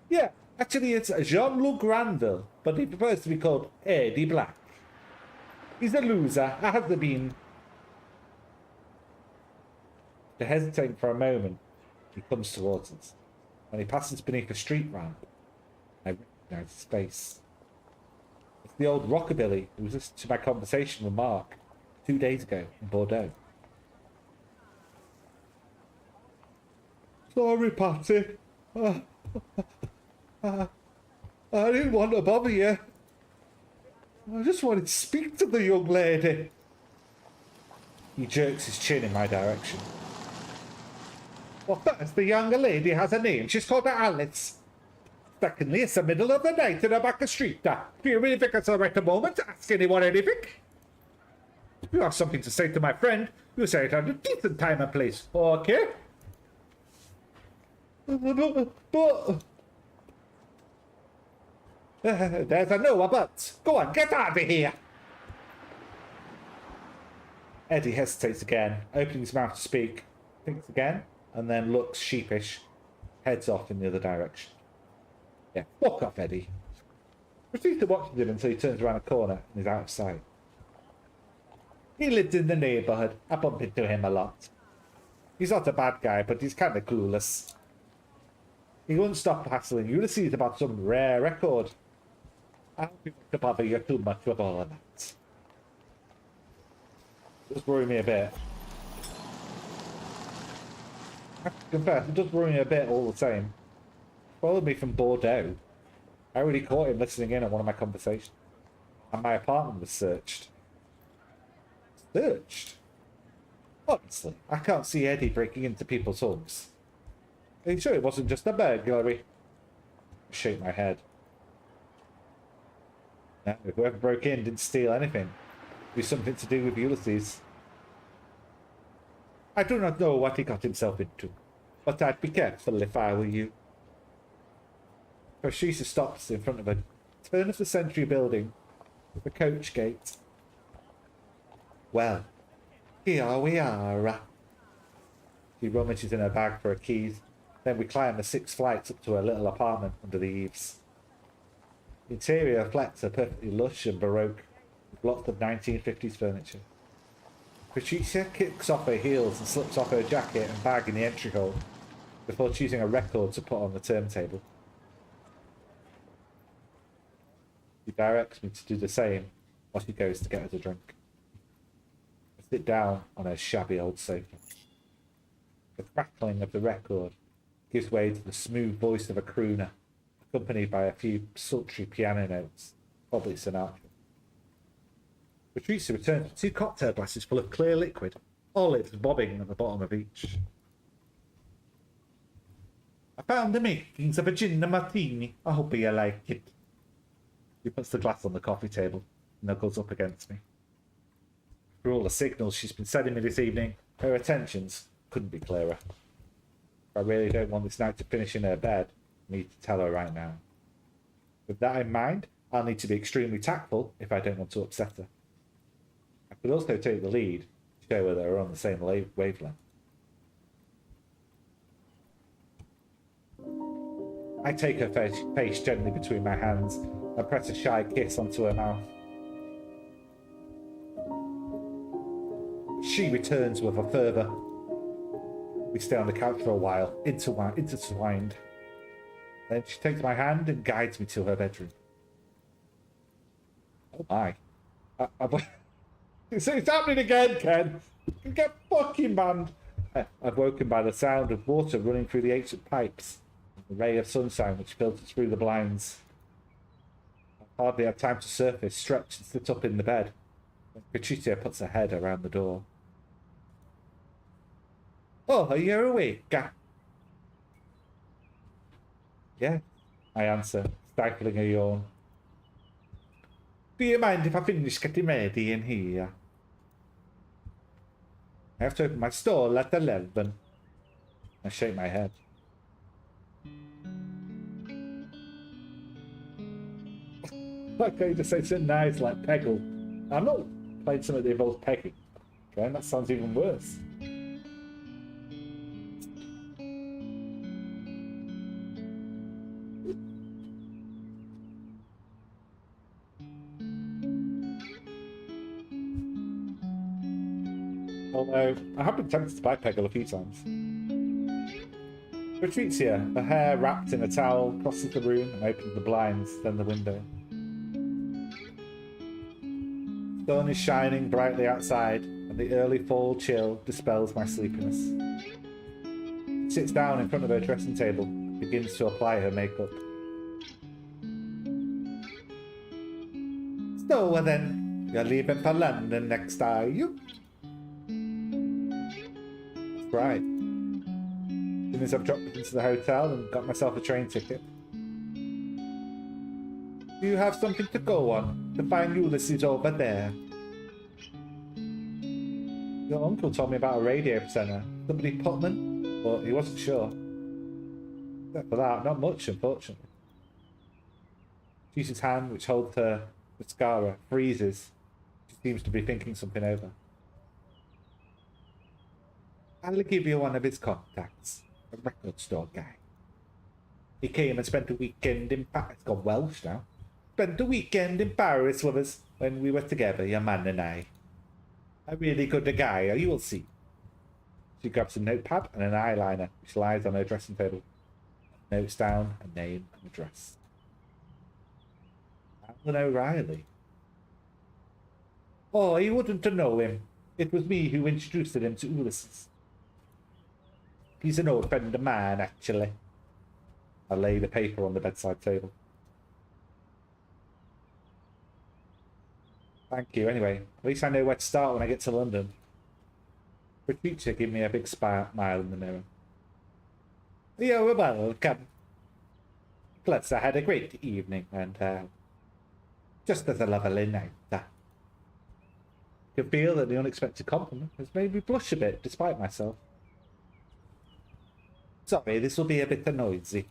Yeah, actually it's Jean-Luc Granville, but he prefers to be called Eddie Black. He's a loser, has been. To hesitate for a moment, he comes towards us. When he passes beneath a street ramp, I recognize his face. It's the old rockabilly who was listening to my conversation with Mark 2 days ago in Bordeaux. Sorry, Patty. I didn't want to bother you. I just wanted to speak to the young lady. He jerks his chin in my direction. Well, first, the younger lady has a name. She's called Alice. Secondly, it's the middle of the night in a back street. Do you really think it's the right moment to ask anyone anything? If you have something to say to my friend, you say it at a decent time and place, okay? But... there's a no but. Go on, get out of here. Eddie hesitates again, opening his mouth to speak, thinks again, and then looks sheepish, heads off in the other direction. Yeah, fuck off, Eddie. Proceeds to watch him until he turns around a corner and is out of sight. He lives in the neighbourhood. I bump into him a lot. He's not a bad guy, but he's kind of clueless. He won't stop hassling Ulysses about some rare record. I don't think to bother you too much with all of that. It does worry me a bit. I have to confess, it does worry me a bit all the same. Followed me from Bordeaux. I already caught him listening in on one of my conversations. And my apartment was searched. Searched? Honestly, I can't see Eddie breaking into people's homes. Are you sure it wasn't just a burglary? I shake my head. No, whoever broke in didn't steal anything. It'd be something to do with Ulysses. I do not know what he got himself into, but I'd be careful if I were you. Patricia stops in front of a turn-of-the-century building with a coach gate. Well, here we are. She rummages in her bag for her keys. Then we climb the 6 flights up to her little apartment under the eaves. The interior reflects are perfectly lush and baroque, with lots of 1950s furniture. Patricia kicks off her heels and slips off her jacket and bag in the entry hall before choosing a record to put on the turntable. She directs me to do the same while she goes to get us a drink. I sit down on her shabby old sofa. The crackling of the record gives way to the smooth voice of a crooner, accompanied by a few sultry piano notes, probably Sinatra. Patricia returns with 2 cocktail glasses full of clear liquid, olives bobbing at the bottom of each. I found the makings of a gin and martini. I hope you like it. She puts the glass on the coffee table, knuckles up against me. For all the signals she's been sending me this evening, her attentions couldn't be clearer. If I really don't want this night to finish in her bed, I need to tell her right now. With that in mind, I'll need to be extremely tactful if I don't want to upset her. I could also take the lead to show her that we're on the same wavelength. I take her face gently between my hands and press a shy kiss onto her mouth. She returns with a fervour. We stay on the couch for a while, intertwined. Then she takes my hand and guides me to her bedroom. Oh my. It's happening again, Ken. You get fucking banned. I've woken by the sound of water running through the ancient pipes, and the ray of sunshine which filters through the blinds. I hardly have time to surface, stretch and sit up in the bed when Patricia puts her head around the door. Oh, are you awake? Yeah, I answer, stifling a yawn. Do you mind if I finish getting ready in here? I have to open my stall at 11. I shake my head. Like you just say something nice like Peggle. I'm not playing something that involves pegging. Okay, that sounds even worse. Although, I have been tempted to buy Peggle a few times. Patricia, her hair wrapped in a towel, crosses the room and opens the blinds, then the window. The sun is shining brightly outside, and the early fall chill dispels my sleepiness. She sits down in front of her dressing table and begins to apply her makeup. So then, you're leaving for London next, are you? Right. As soon as I've dropped into the hotel and got myself a train ticket. Do you have something to go on? To find Ulysses over there? Your uncle told me about a radio presenter. Somebody Putman? But he wasn't sure. Except for that, not much, unfortunately. She's hand, which holds her mascara, freezes. She seems to be thinking something over. I'll give you one of his contacts. A record store guy. He came and spent a weekend in Paris. It's gone Welsh now. Spent a weekend in Paris with us when we were together, your man and I. A really good guy, you will see. She grabs a notepad and an eyeliner, which lies on her dressing table. Notes down a name and address. Alan O'Reilly. Oh, you wouldn't know him. It was me who introduced him to Ulysses. He's an old friend of mine, actually. I lay the paper on the bedside table. Thank you, anyway. At least I know where to start when I get to London. Patricia gave me a big smile in the mirror. You're welcome. Plus, I had a great evening, and just as a lovely night. I can feel that the unexpected compliment has made me blush a bit, despite myself. Sorry, this will be a bit noisy.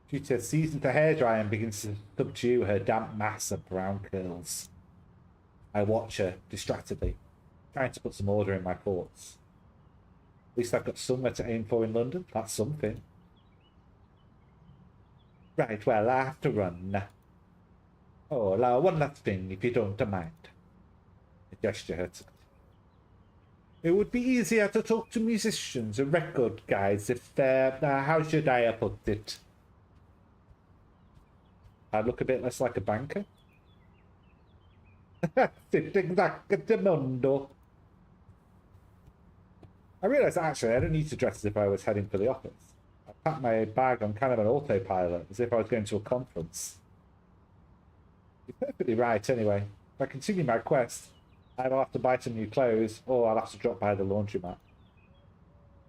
She seasons the hairdryer and begins to subdue her damp mass of brown curls. I watch her distractedly, Trying to put some order in my thoughts. At least I've got somewhere to aim for in London. That's something. Right, well, I have to run. Oh, now, one last thing, if you don't mind. A gesture hurts. It would be easier to talk to musicians and record guys if they're... how should I put it? I'd look a bit less like a banker. Sitting back at the mundo. I realised actually I don't need to dress as if I was heading for the office. I packed my bag on kind of an autopilot, as if I was going to a conference. You're perfectly right, anyway. If I continue my quest, I'll have to buy some new clothes, or I'll have to drop by the laundromat.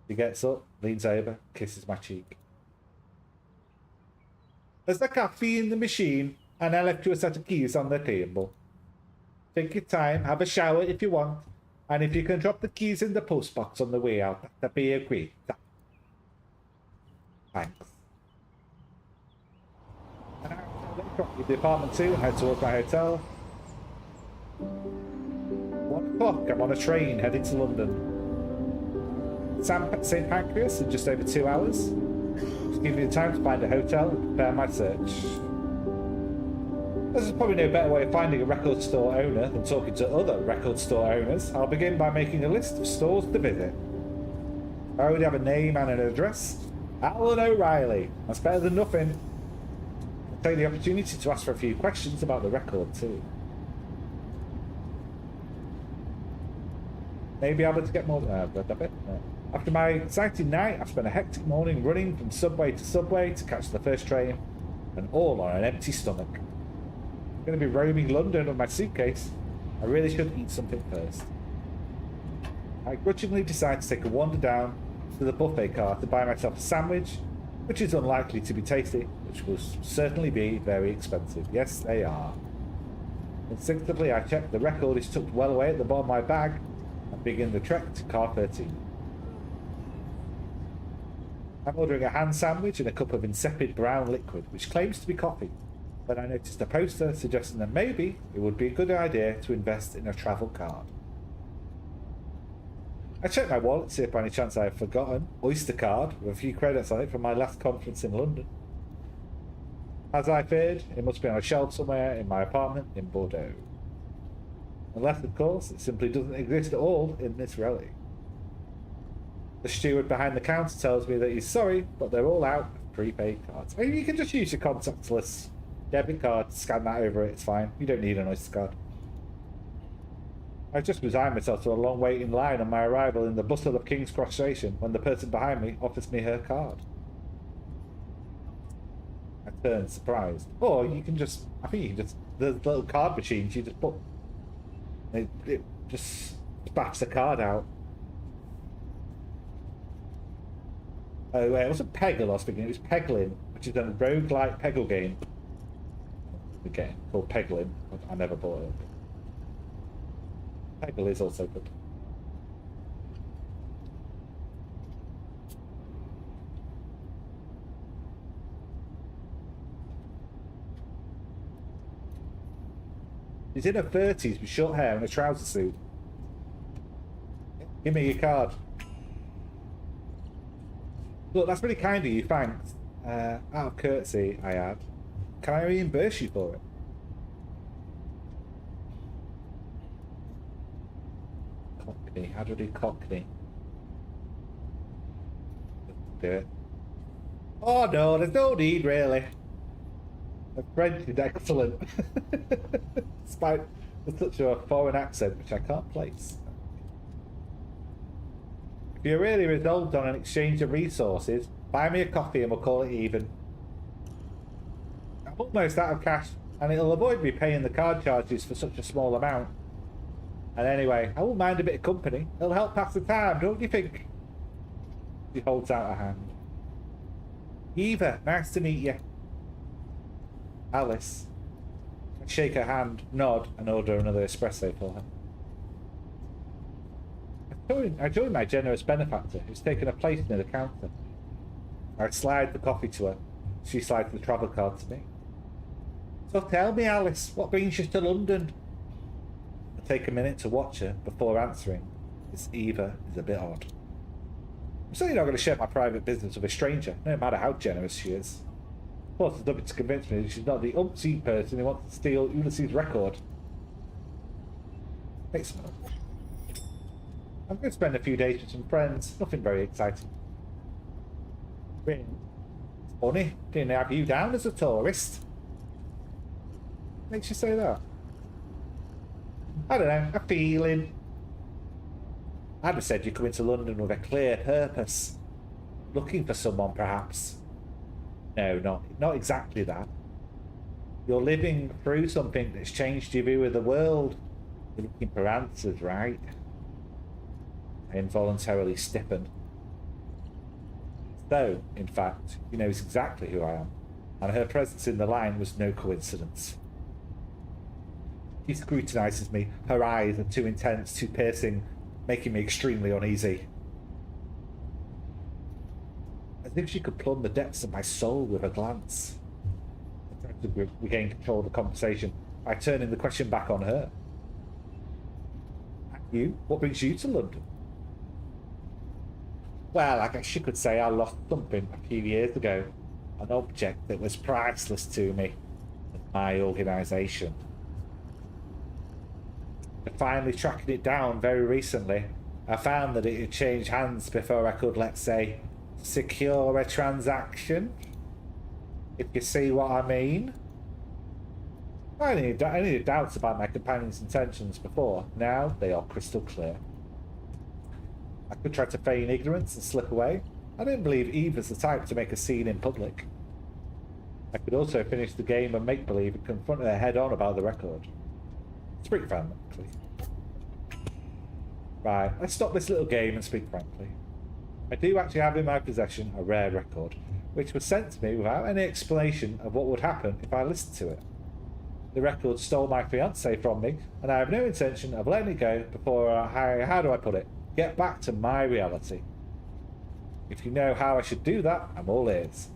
He gets up, leans over, kisses my cheek. There's the coffee in the machine, and I left you a set of keys on the table. Take your time, have a shower if you want, and if you can drop the keys in the postbox on the way out, that'd be a great. Thanks. And I'll drop the apartment too and head towards my hotel. 1 o'clock, I'm on a train heading to London. St. Pancras in just over 2 hours. Just give me the time to find a hotel and prepare my search. There's probably no better way of finding a record store owner than talking to other record store owners. I'll begin by making a list of stores to visit. I already have a name and an address. Alan O'Reilly. That's better than nothing. I'll take the opportunity to ask for a few questions about the record too. Maybe I'll be able to get more... After my exciting night, I've spent a hectic morning running from subway to subway to catch the first train, and all on an empty stomach. I'm going to be roaming London with my suitcase. I really should eat something first. I grudgingly decide to take a wander down to the buffet car to buy myself a sandwich, which is unlikely to be tasty, which will certainly be very expensive. Yes, they are. Instinctively, I check the record is tucked well away at the bottom of my bag and begin the trek to car 13. I'm ordering a ham sandwich and a cup of insipid brown liquid, which claims to be coffee. But I noticed a poster suggesting that maybe it would be a good idea to invest in a travel card. I checked my wallet to see if by any chance I have forgotten Oyster card with a few credits on it from my last conference in London. As I feared, it must be on a shelf somewhere in my apartment in Bordeaux. Unless, of course, it simply doesn't exist at all in this relic. The steward behind the counter tells me that he's sorry, but they're all out of prepaid cards. I mean, you can just use your contactless debit card, scan that over it, it's fine. You don't need an Oyster card. I just resigned myself to a long waiting line on my arrival in the bustle of King's Cross Station when the person behind me offers me her card. I turn surprised. Or you can just, I think you can just, the little card machines, you just put, it just spats the card out. Oh wait, it wasn't Peggle I was thinking, it was Peglin, which is a roguelike Peggle game. Again, called Peglin. I never bought it. Peggle is also good. She's in her 30s with short hair and a trouser suit. Give me your card. Look, that's really kind of you, thanks. Out of courtesy, I add. Can I reimburse you for it? Cockney. How do I do Cockney? Do it. Oh no, there's no need really. The French is excellent. Despite such a foreign accent which I can't place. If you're really resolved on an exchange of resources, buy me a coffee and we'll call it even. I'm almost out of cash, and it'll avoid me paying the card charges for such a small amount. And anyway, I won't mind a bit of company. It'll help pass the time, don't you think? She holds out her hand. Eva, nice to meet you. Alice. I shake her hand, nod, and order another espresso for her. I join my generous benefactor, who's taken a place near the counter. I slide the coffee to her. She slides the travel card to me. So tell me, Alice, what brings you to London? I take a minute to watch her before answering. This Eva is a bit odd. I'm certainly not going to share my private business with a stranger, no matter how generous she is. Of course, there's nothing to convince me that she's not the umpteenth person who wants to steal Ulysses' record. Makes sense. I'm going to spend a few days with some friends. Nothing very exciting. Really? It's funny. Didn't have you down as a tourist. Makes you say that? I don't know. A feeling. I'd have said you come into London with a clear purpose. Looking for someone, perhaps. No, not exactly that. You're living through something that's changed your view of the world. You're looking for answers, right? I involuntarily stiffened. So, in fact, she knows exactly who I am, and her presence in the line was no coincidence. She scrutinises me. Her eyes are too intense, too piercing, making me extremely uneasy. As if she could plumb the depths of my soul with a glance. I tried to regain control of the conversation by turning the question back on her. And you? What brings you to London? Well, I guess you could say I lost something a few years ago. An object that was priceless to me and my organisation. Finally tracking it down very recently, I found that it had changed hands before I could, let's say, secure a transaction. If you see what I mean. I needed doubts about my companion's intentions before. Now they are crystal clear. I could try to feign ignorance and slip away. I didn't believe Eva's the type to make a scene in public. I could also finish the game and make-believe and confront her head-on about the record. Speak frankly. Right, let's stop this little game and speak frankly. I do actually have in my possession a rare record, which was sent to me without any explanation of what would happen if I listened to it. The record stole my fiancée from me, and I have no intention of letting it go before how do I put it, get back to my reality. If you know how I should do that, I'm all ears.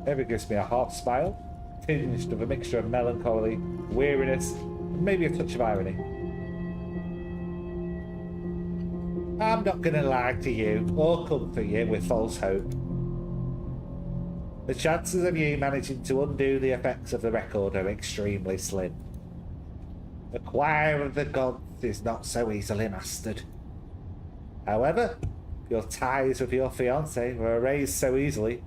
Eva gives me a half smile, tinged with a mixture of melancholy, weariness, and maybe a touch of irony. I'm not going to lie to you or comfort you with false hope. The chances of you managing to undo the effects of the record are extremely slim. The choir of the gods is not so easily mastered. However, your ties with your fiancé were erased so easily.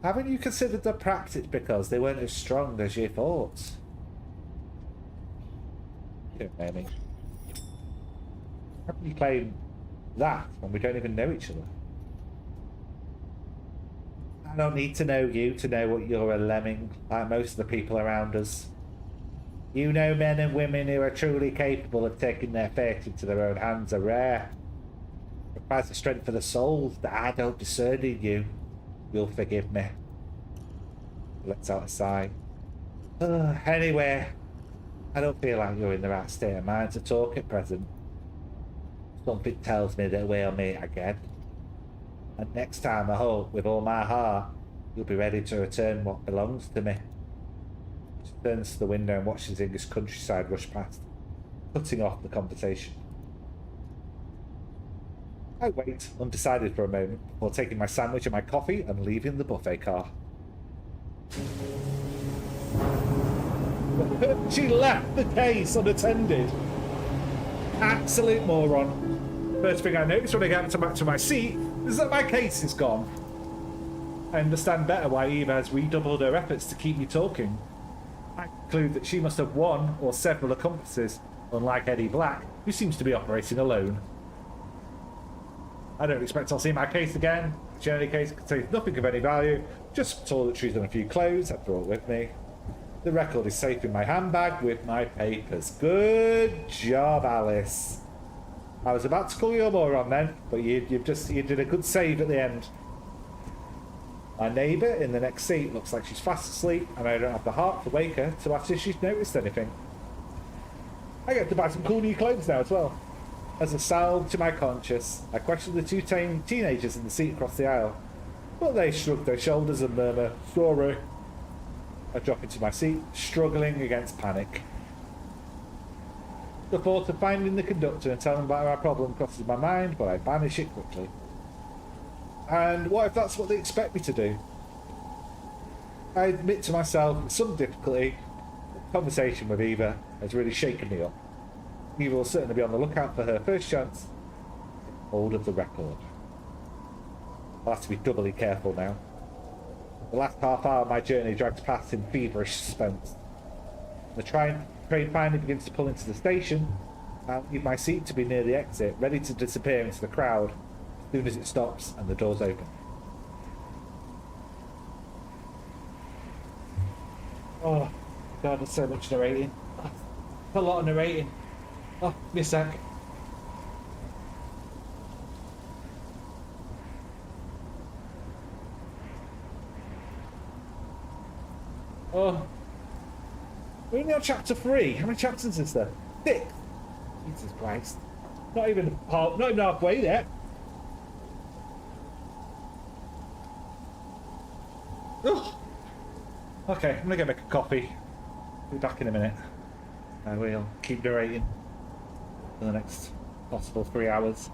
Haven't you considered that perhaps it's because they weren't as strong as you thought? You don't know me. How can you claim that when we don't even know each other? I don't need to know you to know what you're a lemming, like most of the people around us. You know, men and women who are truly capable of taking their fate into their own hands are rare. It requires the strength for the souls that I don't discern in you. You'll forgive me. He lets out a sigh. Anyway, I don't feel like you're in the right state of mind to talk at present. Something tells me that we'll meet again. And next time I hope, with all my heart, you'll be ready to return what belongs to me. She turns to the window and watches the English countryside rush past, cutting off the conversation. I wait, undecided for a moment, before taking my sandwich and my coffee and leaving the buffet car. She left the case unattended. Absolute moron. First thing I notice when I get back to my seat is that my case is gone. I understand better why Eva has redoubled her efforts to keep me talking. I conclude that she must have one or several accomplices, unlike Eddie Black, who seems to be operating alone. I don't expect I'll see my case again. The journey case contains nothing of any value, just toiletries and a few clothes I brought with me. The record is safe in my handbag with my papers. Good job, Alice. I was about to call you a moron then, but you did a good save at the end. My neighbour in the next seat looks like she's fast asleep, and I don't have the heart to wake her to ask if she's noticed anything. I get to buy some cool new clothes now as well. As a salve to my conscience, I question the two teenagers in the seat across the aisle, but they shrug their shoulders and murmur, "Sorry." I drop into my seat, struggling against panic. The thought of finding the conductor and telling him about my problem crosses my mind, but I banish it quickly. And what if that's what they expect me to do? I admit to myself with some difficulty, the conversation with Eva has really shaken me up. Eva will certainly be on the lookout for her first chance. Hold of the record. I'll have to be doubly careful now. The last half hour of my journey drags past in feverish suspense. The train finally begins to pull into the station. I'll leave my seat to be near the exit, ready to disappear into the crowd as soon as it stops and the doors open. Oh, God, there's so much narrating. A lot of narrating. Oh, give me a sec. Oh. We're only on chapter 3. How many chapters is there? 6. Jesus Christ. Not even halfway there. Ugh. Okay, I'm gonna go make a coffee. Be back in a minute. I will keep narrating for the next possible 3 hours.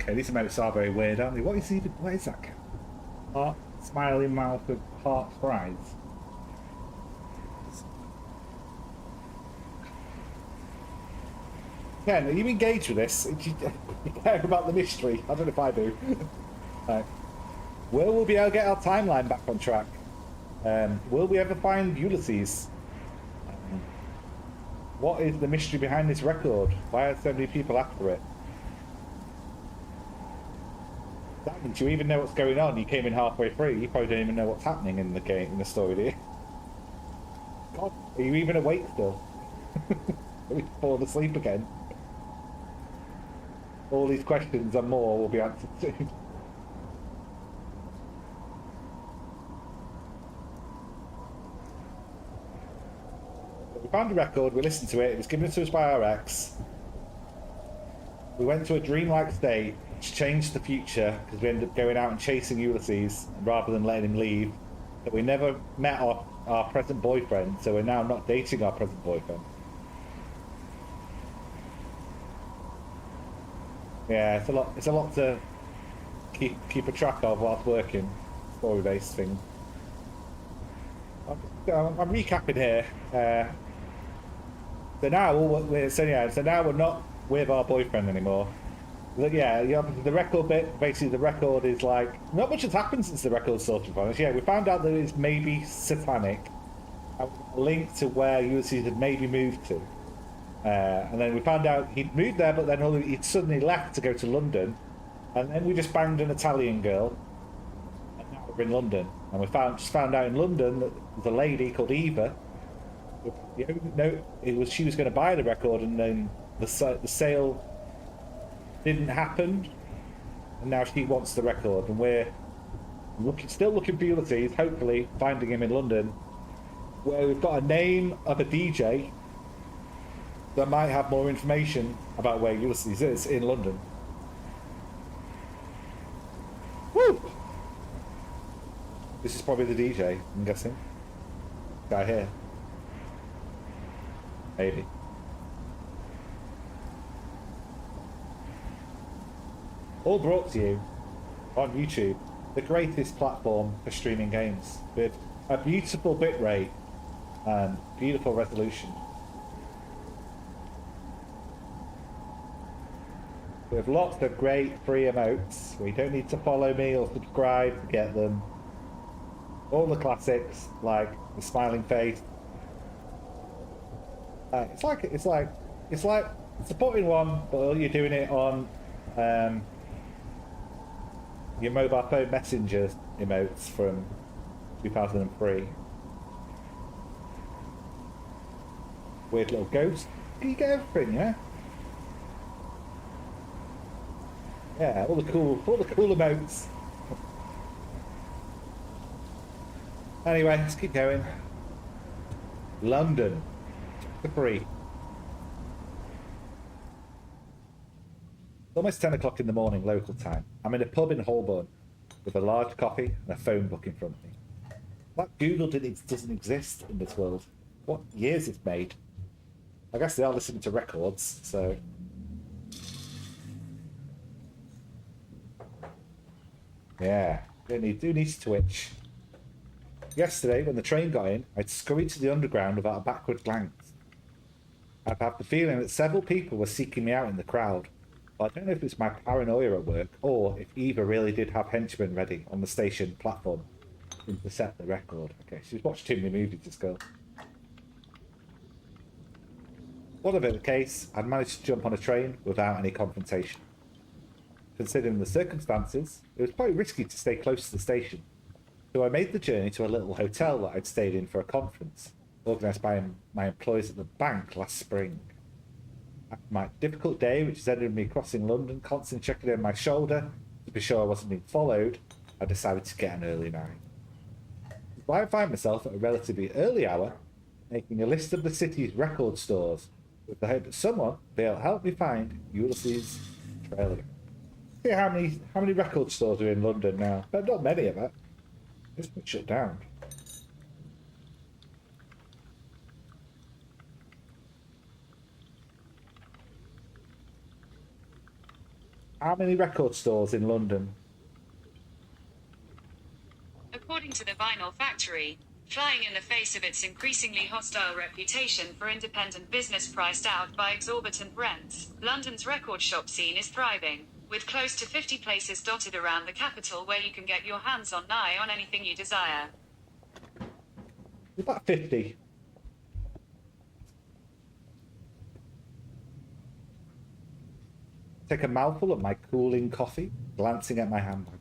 Okay, these amounts are very weird, aren't they? What is that? Heart, smiling mouth with heart fries. Ken, are you engaged with this? Do you care about the mystery? I don't know if I do. Right. Will we be able to get our timeline back on track? Will we ever find Ulysses? What is the mystery behind this record? Why are so many people after it? That means you even know what's going on. You came in halfway through. You probably don't even know what's happening in the game, in the story, do you? God, are you even awake still? Are we falling asleep again? All these questions and more will be answered soon. We found a record, we listened to it, it was given to us by our ex. We went to a dreamlike state, which changed the future because we ended up going out and chasing Ulysses rather than letting him leave. But we never met our present boyfriend, so we're now not dating our present boyfriend. Yeah, it's a lot. It's a lot to keep a track of whilst working. Story-based thing. I'm recapping here. So now so now we're not with our boyfriend anymore. Yeah, the record bit. Basically, the record is like not much has happened since the record's sorted from us. Yeah, we found out that it's maybe satanic. A link to where Ulysses had maybe moved to. And then we found out he'd moved there, but then he'd suddenly left to go to London. And then we just banged an Italian girl. And now we're in London. And we just found out in London that there's a lady called Eva. She was going to buy the record, and then the sale didn't happen. And now she wants the record, and we're still looking for Ulysses, hopefully finding him in London, where we've got a name of a DJ that might have more information about where Ulysses is in London. Woo! This is probably the DJ, I'm guessing. Guy here. Maybe. All brought to you on YouTube, the greatest platform for streaming games, with a beautiful bitrate and beautiful resolution. With lots of great free emotes where you don't need to follow me or subscribe to get them. All the classics like the smiling face. It's like supporting one, but you're doing it on your mobile phone messenger emotes from 2003. Weird little ghost. You get everything, yeah. Yeah, all the cool emotes. Anyway, let's keep going. London. The free. It's almost 10 o'clock in the morning local time. I'm in a pub in Holborn with a large coffee and a phone book in front of me. Like Google doesn't exist in this world. What years it's made? I guess they are listening to records, so... Yeah, do need to twitch. Yesterday, when the train got in, I'd scurried to the underground without a backward glance. I've had the feeling that several people were seeking me out in the crowd. But I don't know if it's my paranoia at work, or if Eva really did have henchmen ready on the station platform to intercept the record. Okay, she's watched too many movies, this girl. Whatever the case, I'd managed to jump on a train without any confrontation. Considering the circumstances, it was quite risky to stay close to the station, so I made the journey to a little hotel that I'd stayed in for a conference, organised by my employees at the bank last spring. After my difficult day, which has ended in me crossing London, constantly checking over my shoulder to be sure I wasn't being followed, I decided to get an early night. So I find myself at a relatively early hour, making a list of the city's record stores, with the hope that someone will be able to help me find Ulysses' trailer. See how many record stores are in London now, but not many of it. It's been shut down. How many record stores in London? According to the Vinyl Factory, flying in the face of its increasingly hostile reputation for independent business priced out by exorbitant rents, London's record shop scene is thriving, with close to 50 places dotted around the capital where you can get your hands on nigh on anything you desire. About 50. take a mouthful of my cooling coffee, glancing at my handbag.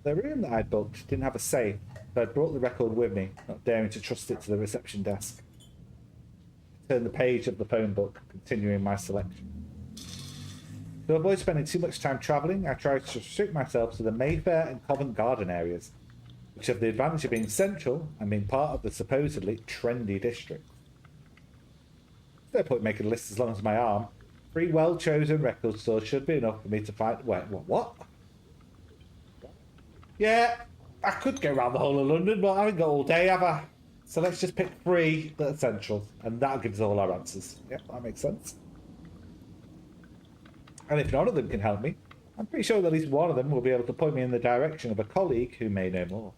The room that I'd booked didn't have a safe, so I'd brought the record with me, not daring to trust it to the reception desk. I turned the page of the phone book, continuing my selection. To avoid spending too much time travelling, I tried to restrict myself to the Mayfair and Covent Garden areas, which have the advantage of being central and being part of the supposedly trendy district. There's no point making a list as long as my arm. 3 well-chosen record stores should be enough for me to find... Wait, what? Yeah, I could go around the whole of London, but I haven't got all day, have I? So let's just pick 3 that are central, and that'll give us all our answers. Yep, that makes sense. And if none of them can help me, I'm pretty sure that at least one of them will be able to point me in the direction of a colleague who may know more.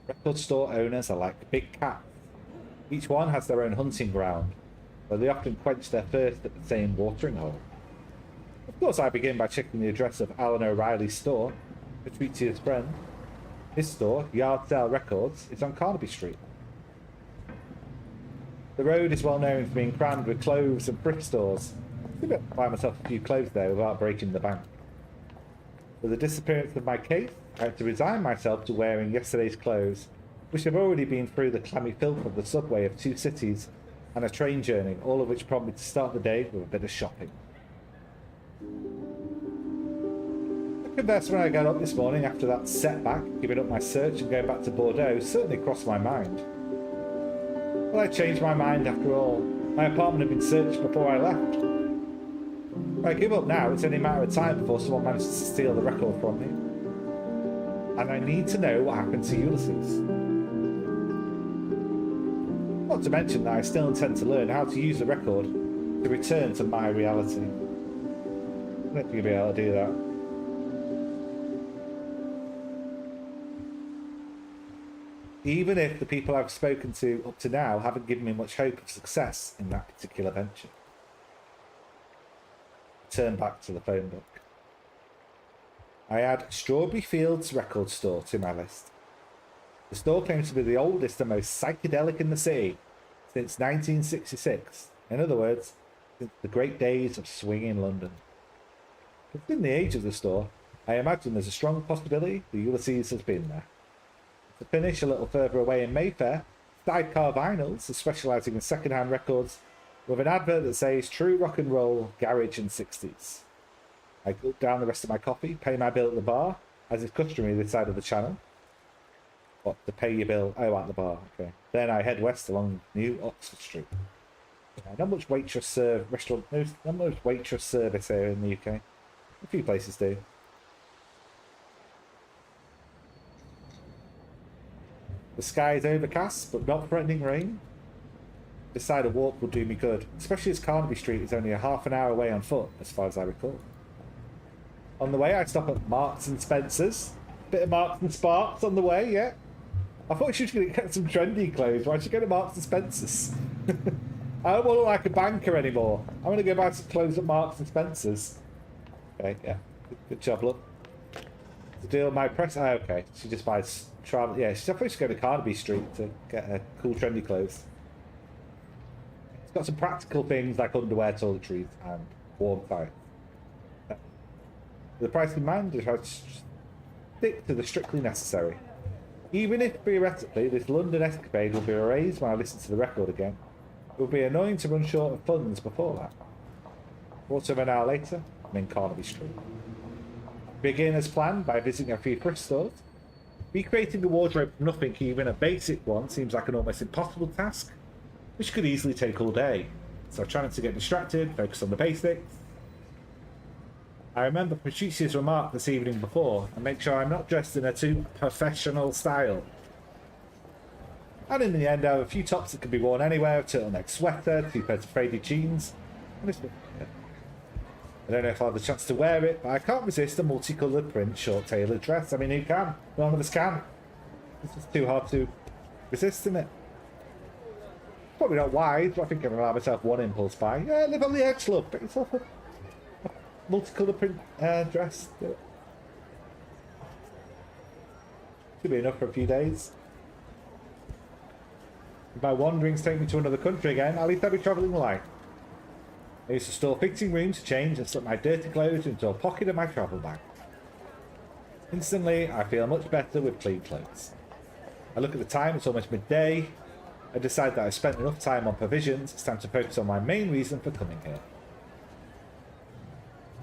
Record store owners are like big cats. Each one has their own hunting ground, though they often quench their thirst at the same watering hole. Of course, I begin by checking the address of Alan O'Reilly's store, a treat to his friend. His store, Yard Sale Records, is on Carnaby Street. The road is well known for being crammed with clothes and thrift stores. I could buy myself a few clothes there without breaking the bank. With the disappearance of my case, I had to resign myself to wearing yesterday's clothes, which have already been through the clammy filth of the subway of 2 cities and a train journey, all of which prompted me to start the day with a bit of shopping. I confess when I got up this morning after that setback, giving up my search and going back to Bordeaux certainly crossed my mind. Well, I changed my mind after all. My apartment had been searched before I left. If I give up now, it's only a matter of time before someone manages to steal the record from me. And I need to know what happened to Ulysses. Not to mention that I still intend to learn how to use the record to return to my reality. I don't think you'll be able to do that. Even if the people I've spoken to up to now haven't given me much hope of success in that particular venture. Turn back to the phone book. I add Strawberry Fields Record Store to my list. The store claims to be the oldest and most psychedelic in the city since 1966. In other words, since the great days of swinging London. Considering the age of the store, I imagine there's a strong possibility the Ulysses has been there. To finish a little further away in Mayfair, Sidecar Vinyls is specialising in second-hand records with an advert that says True Rock and Roll, Garage and 60s. I gulp down the rest of my coffee, pay my bill at the bar, as is customary this side of the channel. What, to pay your bill? Oh, at the bar, okay. Then I head west along New Oxford Street. Not much not much waitress service here in the UK. A few places do. The sky is overcast, but not threatening rain. Decide a walk will do me good, especially as Carnaby Street is only a half an hour away on foot, as far as I recall. On the way, I stop at Marks and Spencer's. Bit of Marks and Sparks on the way, yeah. I thought she was going to get some trendy clothes. Why'd she go to Marks and Spencer's? I don't want to look like a banker anymore. I'm going to go buy some clothes at Marks and Spencer's. Okay, yeah. Good job, look. To deal with my press... Oh, okay. She just buys travel... Yeah, she's supposed to go to Carnaby Street to get her cool, trendy clothes. It's got some practical things like underwear, toiletries, and warm clothes. The price in mind, I try to stick to the strictly necessary. Even if, theoretically, this London escapade will be erased when I listen to the record again, it would be annoying to run short of funds before that. Quarter of an hour later, I'm in Carnaby Street. Begin as planned by visiting a few thrift stores. Recreating a wardrobe from nothing, even a basic one, seems like an almost impossible task, which could easily take all day. So I try not to get distracted, focus on the basics. I remember Patricia's remark this evening before, and make sure I'm not dressed in a too professional style. And in the end, I have a few tops that can be worn anywhere, a turtleneck sweater, 2 pairs of faded jeans. I don't know if I'll have the chance to wear it, but I can't resist a multicoloured print short tailored dress. I mean, who can? None of us can. It's just too hard to resist, isn't it? Probably not wise, but I think I can allow myself one impulse buy. Yeah, live on the edge, love. Pick yourself a multicoloured print dress. Do it. Should be enough for a few days. If my wanderings take me to another country again, at least I'll be travelling light. I used to store fixing room to change and slip my dirty clothes into a pocket of my travel bag. Instantly, I feel much better with clean clothes. I look at the time, it's almost midday. I decide that I've spent enough time on provisions, it's time to focus on my main reason for coming here.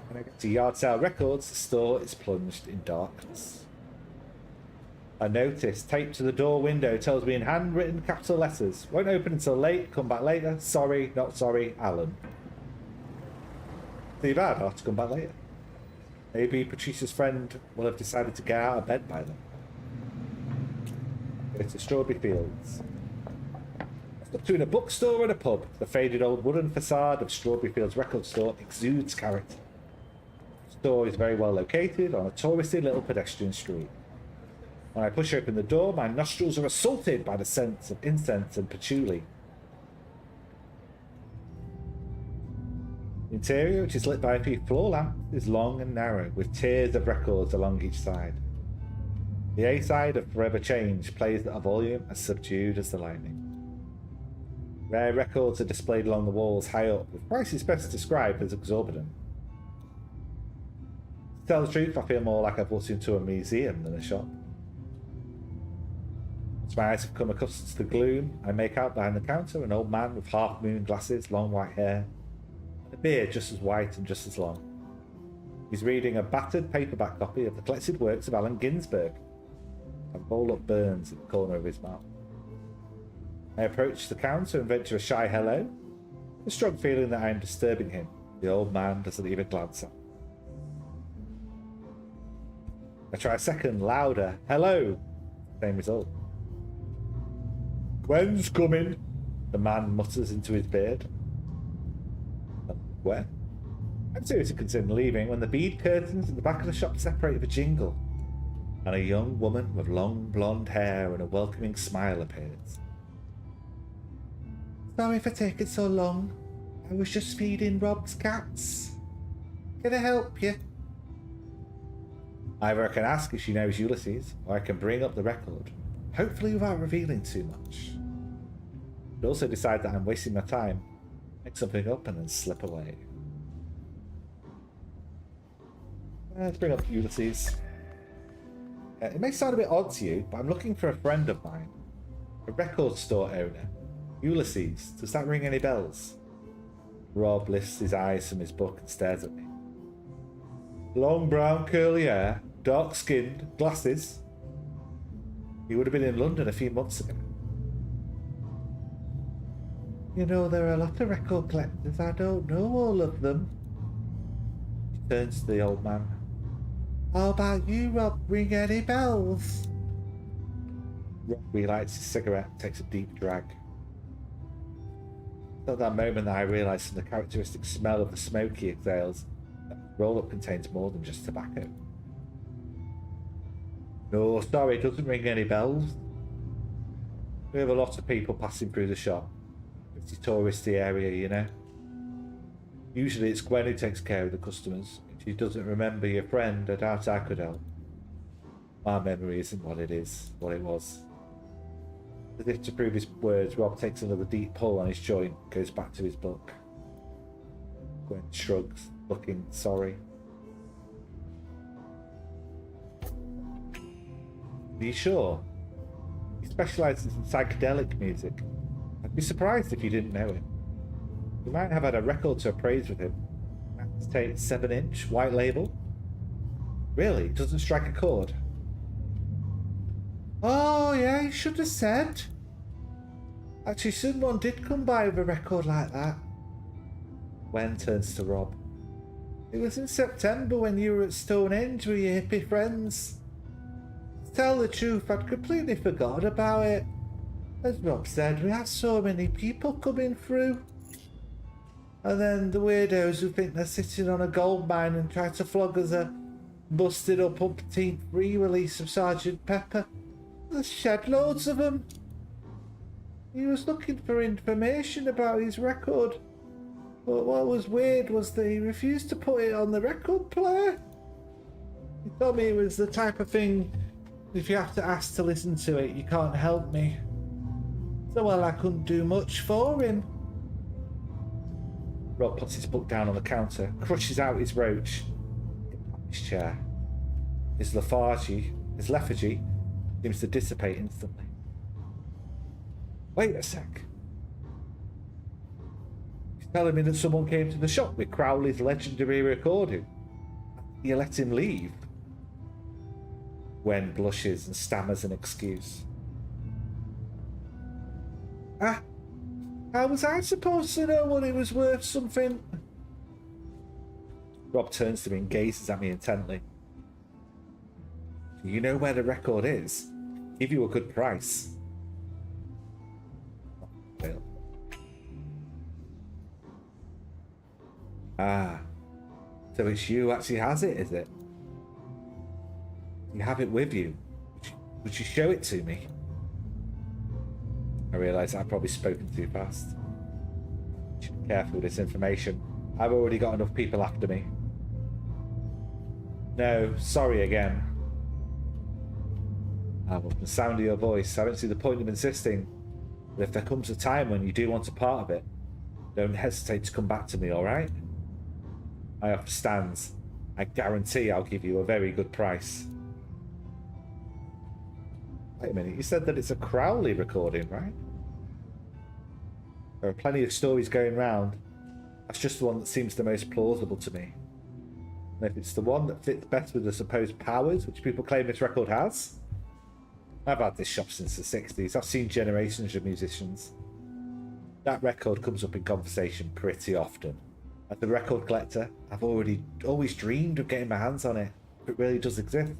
When I get to Yard Sale Records, the store is plunged in darkness. A notice taped to the door window tells me in handwritten capital letters, won't open until late, come back later, sorry, not sorry, Alan. Too bad, I'll have to come back later. Maybe Patricia's friend will have decided to get out of bed by then. It's a Strawberry Fields. Stuck between a bookstore and a pub, the faded old wooden facade of Strawberry Fields record store exudes character. The store is very well located on a touristy little pedestrian street. When I push open the door, my nostrils are assaulted by the scents of incense and patchouli. The interior, which is lit by a few floor lamps, is long and narrow, with tiers of records along each side. The A side of Forever Change plays at a volume as subdued as the lightning. Rare records are displayed along the walls high up, with prices best described as exorbitant. To tell the truth, I feel more like I've walked into a museum than a shop. Once my eyes have become accustomed to the gloom, I make out behind the counter an old man with half-moon glasses, long white hair, and a beard just as white and just as long. He's reading a battered paperback copy of the collected works of Allen Ginsberg, and roll-up burns at the corner of his mouth. I approach the counter and venture a shy hello, a strong feeling that I am disturbing him. The old man doesn't even glance at me. I try a second, louder, hello. Same result. Gwen's coming, the man mutters into his beard. Gwen? I'm seriously considering leaving when the bead curtains at the back of the shop separate with a jingle, and a young woman with long blonde hair and a welcoming smile appears. Sorry for taking so long. I was just feeding Rob's cats. Can I help you? Either I can ask if she knows Ulysses, or I can bring up the record, hopefully without revealing too much. I'd also decide that I'm wasting my time, pick something up and then slip away. Let's bring up Ulysses. It may sound a bit odd to you, but I'm looking for a friend of mine, a record store owner. Ulysses, does that ring any bells? Rob lifts his eyes from his book and stares at me. Long brown curly hair, dark skinned, glasses. He would have been in London a few months ago. You know, there are a lot of record collectors. I don't know all of them. He turns to the old man. How about you, Rob? Ring any bells? Rob relights his cigarette and takes a deep drag. It's at that moment that I realise from the characteristic smell of the smoke he exhales that the roll-up contains more than just tobacco. No, sorry, it doesn't ring any bells. We have a lot of people passing through the shop. It's a touristy area, you know. Usually it's Gwen who takes care of the customers. If she doesn't remember your friend, I doubt I could help. My memory isn't what it was. As if to prove his words, Rob takes another deep pull on his joint and goes back to his book. Gwen shrugs, looking sorry. Are you sure? He specialises in psychedelic music. I'd be surprised if you didn't know him. You might have had a record to appraise with him. Acetate 7-inch, white label. Really? It doesn't strike a chord? Oh, yeah, you should have said. Actually, someone did come by with a record like that. Gwen turns to Rob. It was in September when you were at Stonehenge with your hippie friends. To tell the truth, I'd completely forgotten about it. As Rob said, we have so many people coming through. And then the weirdos who think they're sitting on a gold mine and try to flog us a busted up umpteenth re-release of Sergeant Pepper. There's shed loads of them. He was looking for information about his record, but what was weird was that he refused to put it on the record player. He told me it was the type of thing, if you have to ask to listen to it, you can't help me. So well, I couldn't do much for him. Rob puts his book down on the counter, crushes out his roach. His chair. His lethargy seems to dissipate instantly. Wait a sec. He's telling me that someone came to the shop with Crowley's legendary recording. You let him leave? Gwen blushes and stammers an excuse. How was I supposed to know what it was worth something? Rob turns to me and gazes at me intently. Do you know where the record is? Give you a good price. So it's you who actually has it, is it? You have it with you. Would you show it to me? I realise I've probably spoken too fast. Should be careful with this information. I've already got enough people after me. No, sorry again. Well, from the sound of your voice, I don't see the point of insisting. But if there comes a time when you do want a part of it, don't hesitate to come back to me, alright? My offer stands. I guarantee I'll give you a very good price. Wait a minute, you said that it's a Crowley recording, right? There are plenty of stories going round. That's just the one that seems the most plausible to me. And if it's the one that fits best with the supposed powers which people claim this record has... I've had this shop since the 60s. I've seen generations of musicians. That record comes up in conversation pretty often. As a record collector, I've always dreamed of getting my hands on it. It really does exist.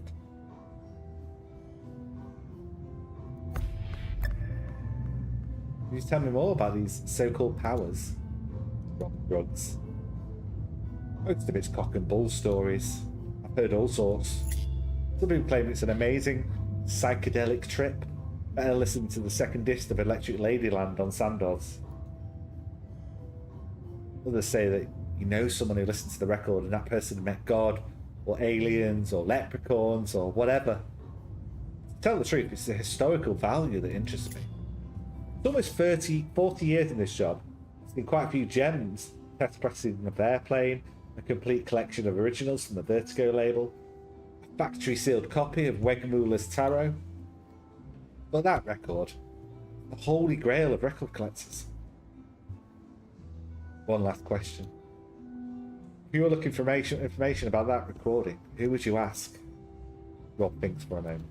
Can you tell me more about these so-called powers? Rock drugs. Most of it's cock and bull stories. I've heard all sorts. Some people claim it's an amazing psychedelic trip. Better listen to the second disc of Electric Ladyland on Sandoz. Others say that you know someone who listens to the record and that person met God, or aliens, or leprechauns, or whatever. To tell the truth, it's the historical value that interests me. It's almost 40 years in this job. I've seen quite a few gems. Test pressing of Airplane, a complete collection of originals from the Vertigo label, a factory sealed copy of Wegemuller Tarot. But that record, the holy grail of record collectors. One last question. If you were looking for information about that recording, who would you ask? Rob thinks for a moment.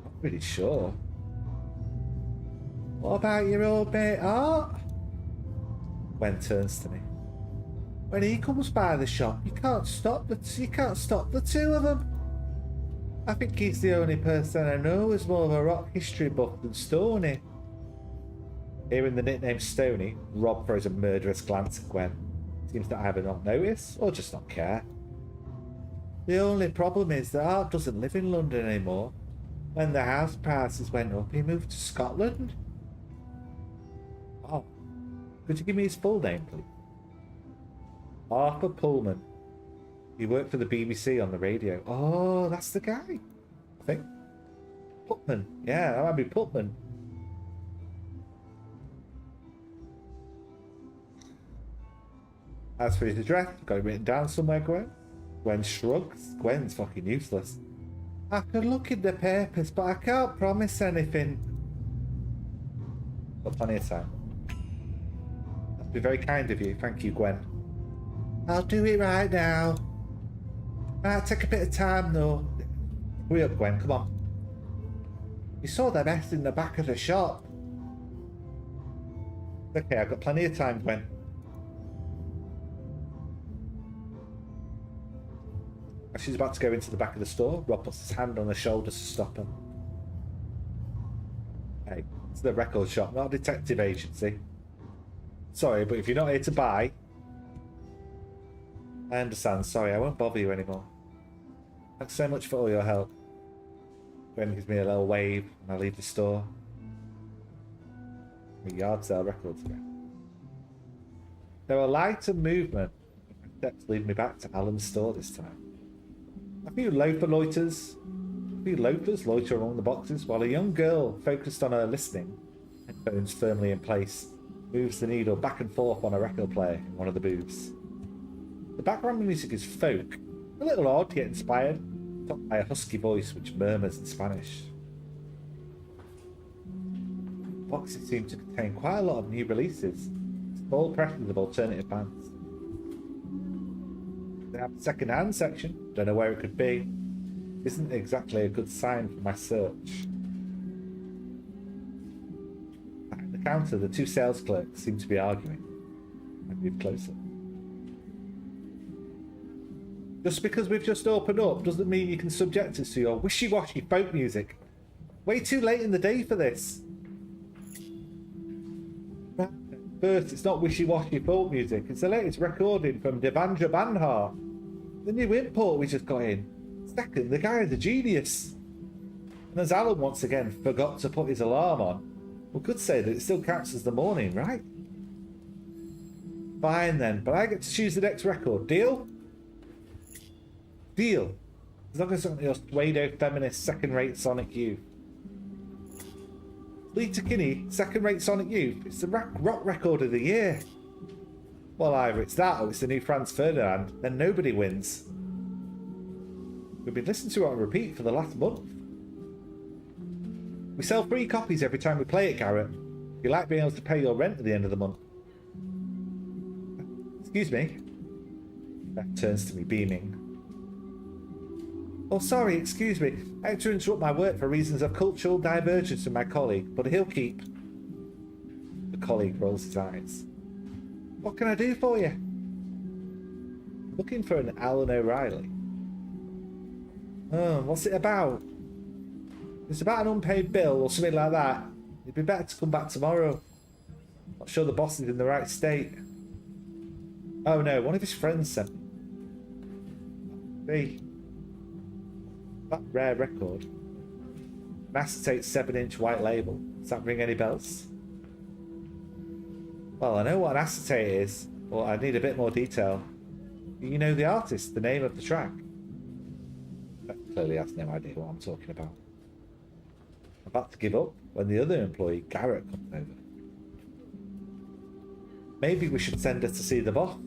Not really sure. What about your old mate Art? Gwen turns to me. When he comes by the shop, you can't stop the two of them. I think he's the only person I know who's more of a rock history buff than Stoney. Hearing the nickname Stoney, Rob throws a murderous glance at Gwen. Seems to either not notice or just not care. The only problem is that Art doesn't live in London anymore. When the house prices went up, he moved to Scotland. Oh, could you give me his full name, please? Arthur Pullman. He worked for the BBC on the radio. Oh, that's the guy, I think. Putman. Yeah, that might be Putman. As for his address, got it written down somewhere, Gwen? Gwen shrugs. Gwen's fucking useless. I could look in the papers, but I can't promise anything. Got plenty of time. That'd be very kind of you. Thank you, Gwen. I'll do it right now. Might take a bit of time, though. Hurry up, Gwen. Come on. You saw the mess in the back of the shop. Okay, I've got plenty of time, Gwen. As she's about to go into the back of the store, Rob puts his hand on her shoulder to stop her. Hey, it's the record shop, not a detective agency. Sorry, but if you're not here to buy... I understand, sorry, I won't bother you anymore. Thanks so much for all your help. Gwen gives me a little wave and I leave the store. The yard sale records again. There were light and movement. My steps lead me back to Alan's store this time. A few loafers loiter along the boxes while a young girl focused on her listening, headphones firmly in place, Moves the needle back and forth on a record player in one of the booths. The background music is folk, a little odd yet inspired, topped by a husky voice which murmurs in Spanish. Boxes seem to contain quite a lot of new releases, small presses of alternative bands. They have a second-hand section, don't know where it could be. Isn't exactly a good sign for my search. Behind the counter, the two sales clerks seem to be arguing. I move closer. Just because we've just opened up doesn't mean you can subject us to your wishy-washy folk music. Way too late in the day for this. First, it's not wishy-washy folk music. It's the latest recording from Devendra Banhar, the new import we just got in. Second, the guy is a genius. And as Alan once again forgot to put his alarm on, we could say that it still counts as the morning, right? Fine then, but I get to choose the next record. Deal? Deal. As long as it's not your pseudo-feminist second-rate Sonic Youth. Lita Kinney, second-rate Sonic Youth. It's the rock record of the year. Well, either it's that or it's the new Franz Ferdinand, then nobody wins. We've been listening to it on repeat for the last month. We sell 3 copies every time we play it, Garrett. You like being able to pay your rent at the end of the month. Excuse me. Beth turns to me, beaming. Oh, sorry, excuse me. I had to interrupt my work for reasons of cultural divergence with my colleague, but he'll keep. The colleague rolls his eyes. What can I do for you? Looking for an Alan O'Reilly. Oh, what's it about? It's about an unpaid bill or something like that. It'd be better to come back tomorrow. Not sure the boss is in the right state. Oh no, one of his friends sent me. That rare record. An acetate 7-inch white label. Does that ring any bells? Well, I know what an acetate is, but I need a bit more detail. Do you know the artist, the name of the track? That clearly has no idea what I'm talking about. I'm about to give up when the other employee, Garrett, comes over. Maybe we should send her to see the boss.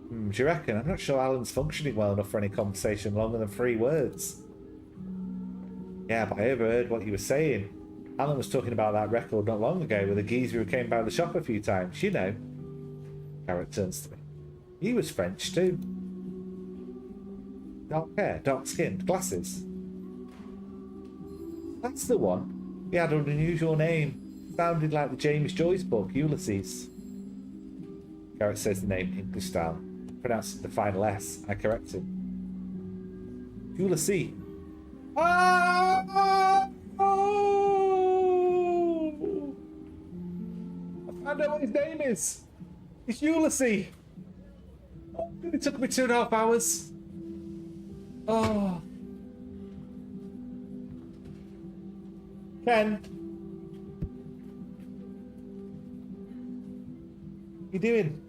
Do you reckon? I'm not sure Alan's functioning well enough for any conversation longer than 3 words. Yeah, but I overheard what you were saying. Alan was talking about that record not long ago with a geezer who came by the shop a few times. You know. Garrett turns to me. He was French too. Dark hair, dark skin, glasses. That's the one. He had an unusual name. Sounded like the James Joyce book, Ulysses. Garrett says the name English style. Pronounced the final S. I correct him. Ulysses. Ah! Oh! I found out what his name is. It's Ulysses. Oh, it took me 2.5 hours. Oh. Ken. What are you doing?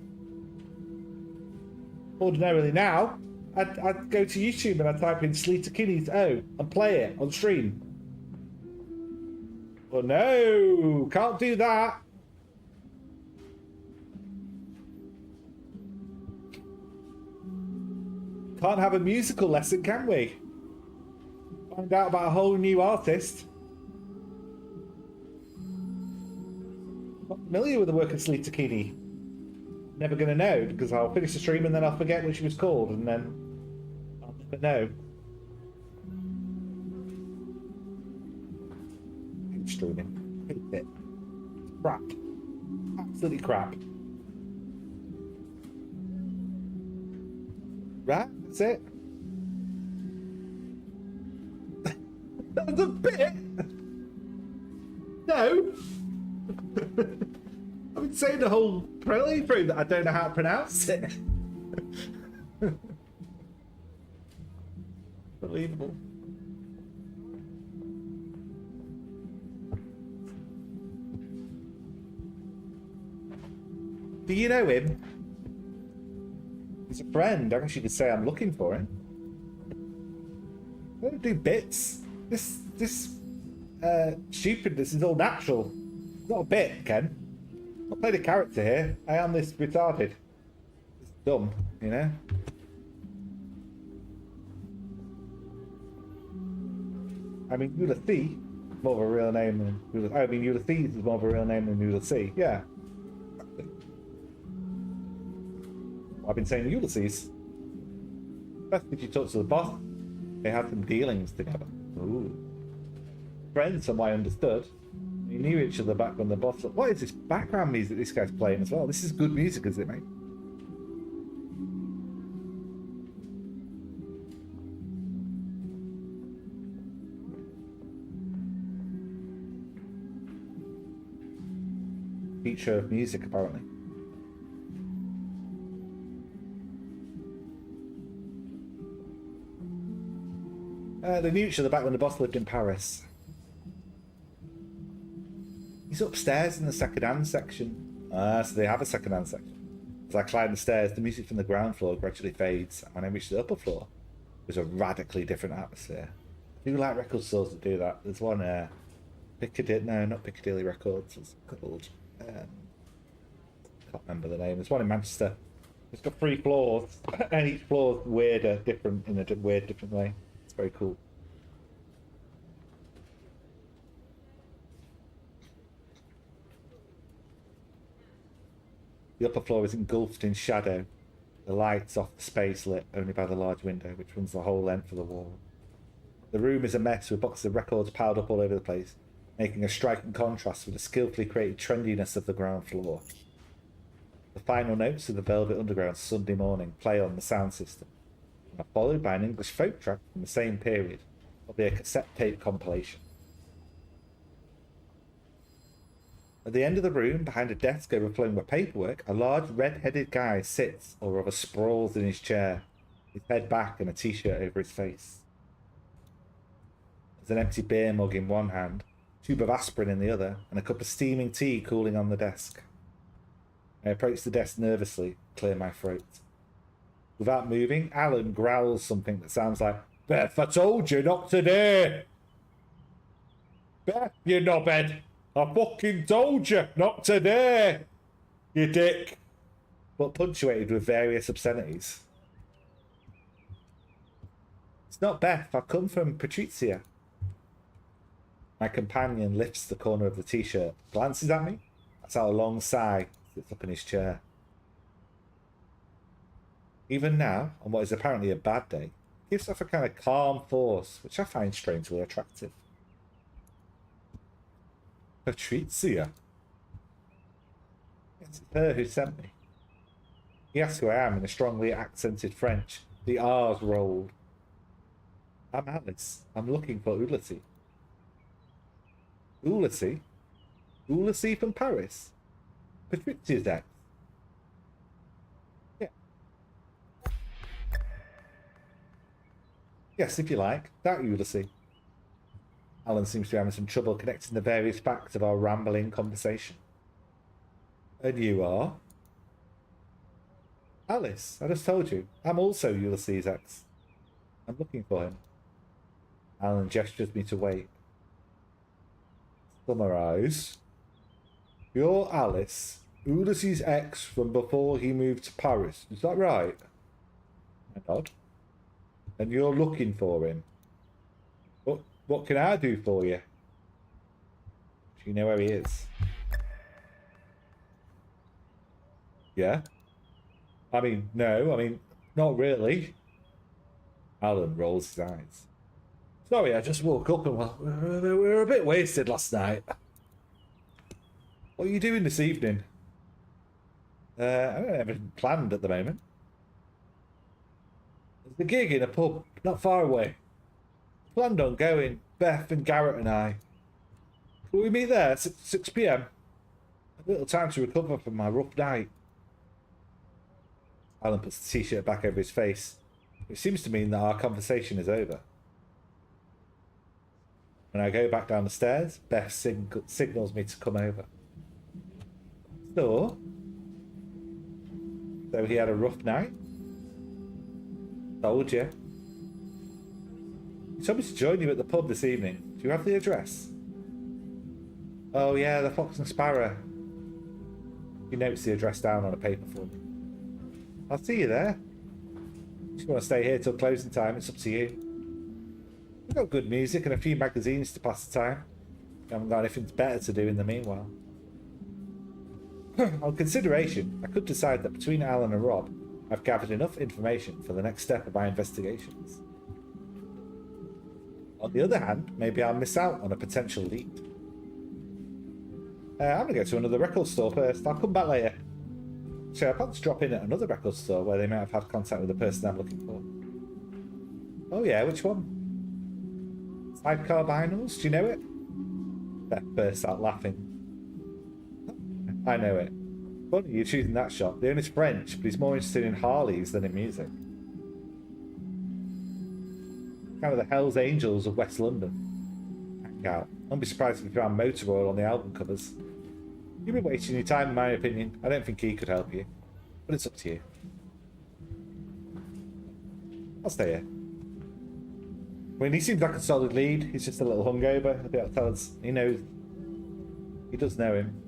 Ordinarily now, I'd go to YouTube and I'd type in Sleater Kinney's O and play it on stream. Well, no, can't do that. Can't have a musical lesson, can we? Find out about a whole new artist. Not familiar with the work of Sleater Kinney. Never going to know because I'll finish the stream and then I'll forget what she was called and then I'll never know. I hate streaming. I hate it. Crap. Absolutely crap. Right, that's it. That's a bit. No. I've been saying the whole prelude through that I don't know how to pronounce it. Unbelievable. Do you know him? He's a friend. I guess you could say I'm looking for him. I don't do bits. This stupidness is all natural. It's not a bit, Ken. I played a character here. I am this retarded. It's dumb, you know? I mean, Ulysses is more of a real name than Ulysses is more of a real name than Ulysses. Yeah. I've been saying Ulysses. Best if you talk to the boss. They had some dealings together. Ooh. Friends, from what I understood. You knew each other back when the boss... What is this background music this guy's playing as well? This is good music, is it, mate? Feature of music, apparently. They knew each other back when the boss lived in Paris. He's upstairs in the second-hand section. So they have a second-hand section. As I climb the stairs, the music from the ground floor gradually fades, and when I reach the upper floor, there's a radically different atmosphere. I do like record stores that do that. There's one, not Piccadilly Records, it's called, can't remember the name. There's one in Manchester. It's got 3 floors, and each floor is weirder, different, in a weird, different way. It's very cool. The upper floor is engulfed in shadow. The lights off the space lit only by the large window, which runs the whole length of the wall. The room is a mess with boxes of records piled up all over the place, making a striking contrast with the skillfully created trendiness of the ground floor. The final notes of the Velvet Underground Sunday Morning play on the sound system, and are followed by an English folk track from the same period, probably a cassette tape compilation. At the end of the room, behind a desk overflowing with paperwork, a large red-headed guy sits, or rather sprawls in his chair, his head back and a t-shirt over his face. There's an empty beer mug in one hand, a tube of aspirin in the other, and a cup of steaming tea cooling on the desk. I approach the desk nervously, clear my throat. Without moving, Alan growls something that sounds like, "Beth, I told you not today! Beth, you knobhead! I fucking told you, not today, you dick." But punctuated with various obscenities. "It's not Beth, I've come from Patrizia." My companion lifts the corner of the t-shirt, glances at me, lets out a long sigh, sits up in his chair. Even now, on what is apparently a bad day, he gives off a kind of calm force, which I find strangely attractive. Patrizia? It's her who sent me. He asks who I am in a strongly accented French. The R's rolled. "I'm Alice. I'm looking for Ulysses." "Ulysses? Ulysses from Paris? Patrizia's ex?" "Yeah. Yes, if you like. That Ulysses." Alan seems to be having some trouble connecting the various facts of our rambling conversation. "And you are?" "Alice, I just told you. I'm also Ulysses' ex. I'm looking for him." Alan gestures me to wait. "Summarise. You're Alice, Ulysses' ex from before he moved to Paris. Is that right?" I nod. "And you're looking for him. What can I do for you?" "Do you know where he is?" "Yeah. No, not really." Alan rolls his eyes. "Sorry, I just woke up and we were a bit wasted last night." "What are you doing this evening?" I don't have anything planned at the moment." "There's a gig in a pub not far away. Planned on going, Beth and Garrett and I. Will we meet there at 6 p.m? A little time to recover from my rough night." Alan puts the t-shirt back over his face, which seems to mean that our conversation is over. When I go back down the stairs, Beth signals me to come over. So he had a rough night? Told you. He told me to join you at the pub this evening. Do you have the address? "Oh yeah, the Fox and Sparrow. He notes the address down on a paper for me. I'll see you there. If you want to stay here till closing time, it's up to you. We've got good music and a few magazines to pass the time. I haven't got anything better to do in the meanwhile. On consideration, I could decide that between Alan and Rob, I've gathered enough information for the next step of my investigations. On the other hand, maybe I'll miss out on a potential lead. I'm going to go to another record store first. I'll come back later. So I'll perhaps drop in at another record store where they might have had contact with the person I'm looking for. Oh yeah, which one? Sidecar Vinyls, do you know it? Beth bursts out laughing. I know it. Funny you're choosing that shop. The owner's French, but he's more interested in Harleys than in music. Kind of the Hells Angels of West London. Hang out. Don't be surprised if you found motor oil on the album covers. You've been wasting your time in my opinion. I don't think he could help you. But it's up to you. I'll stay here. I mean, he seems like a solid lead. He's just a little hungover. He'll be able to tell us. He knows. He does know him.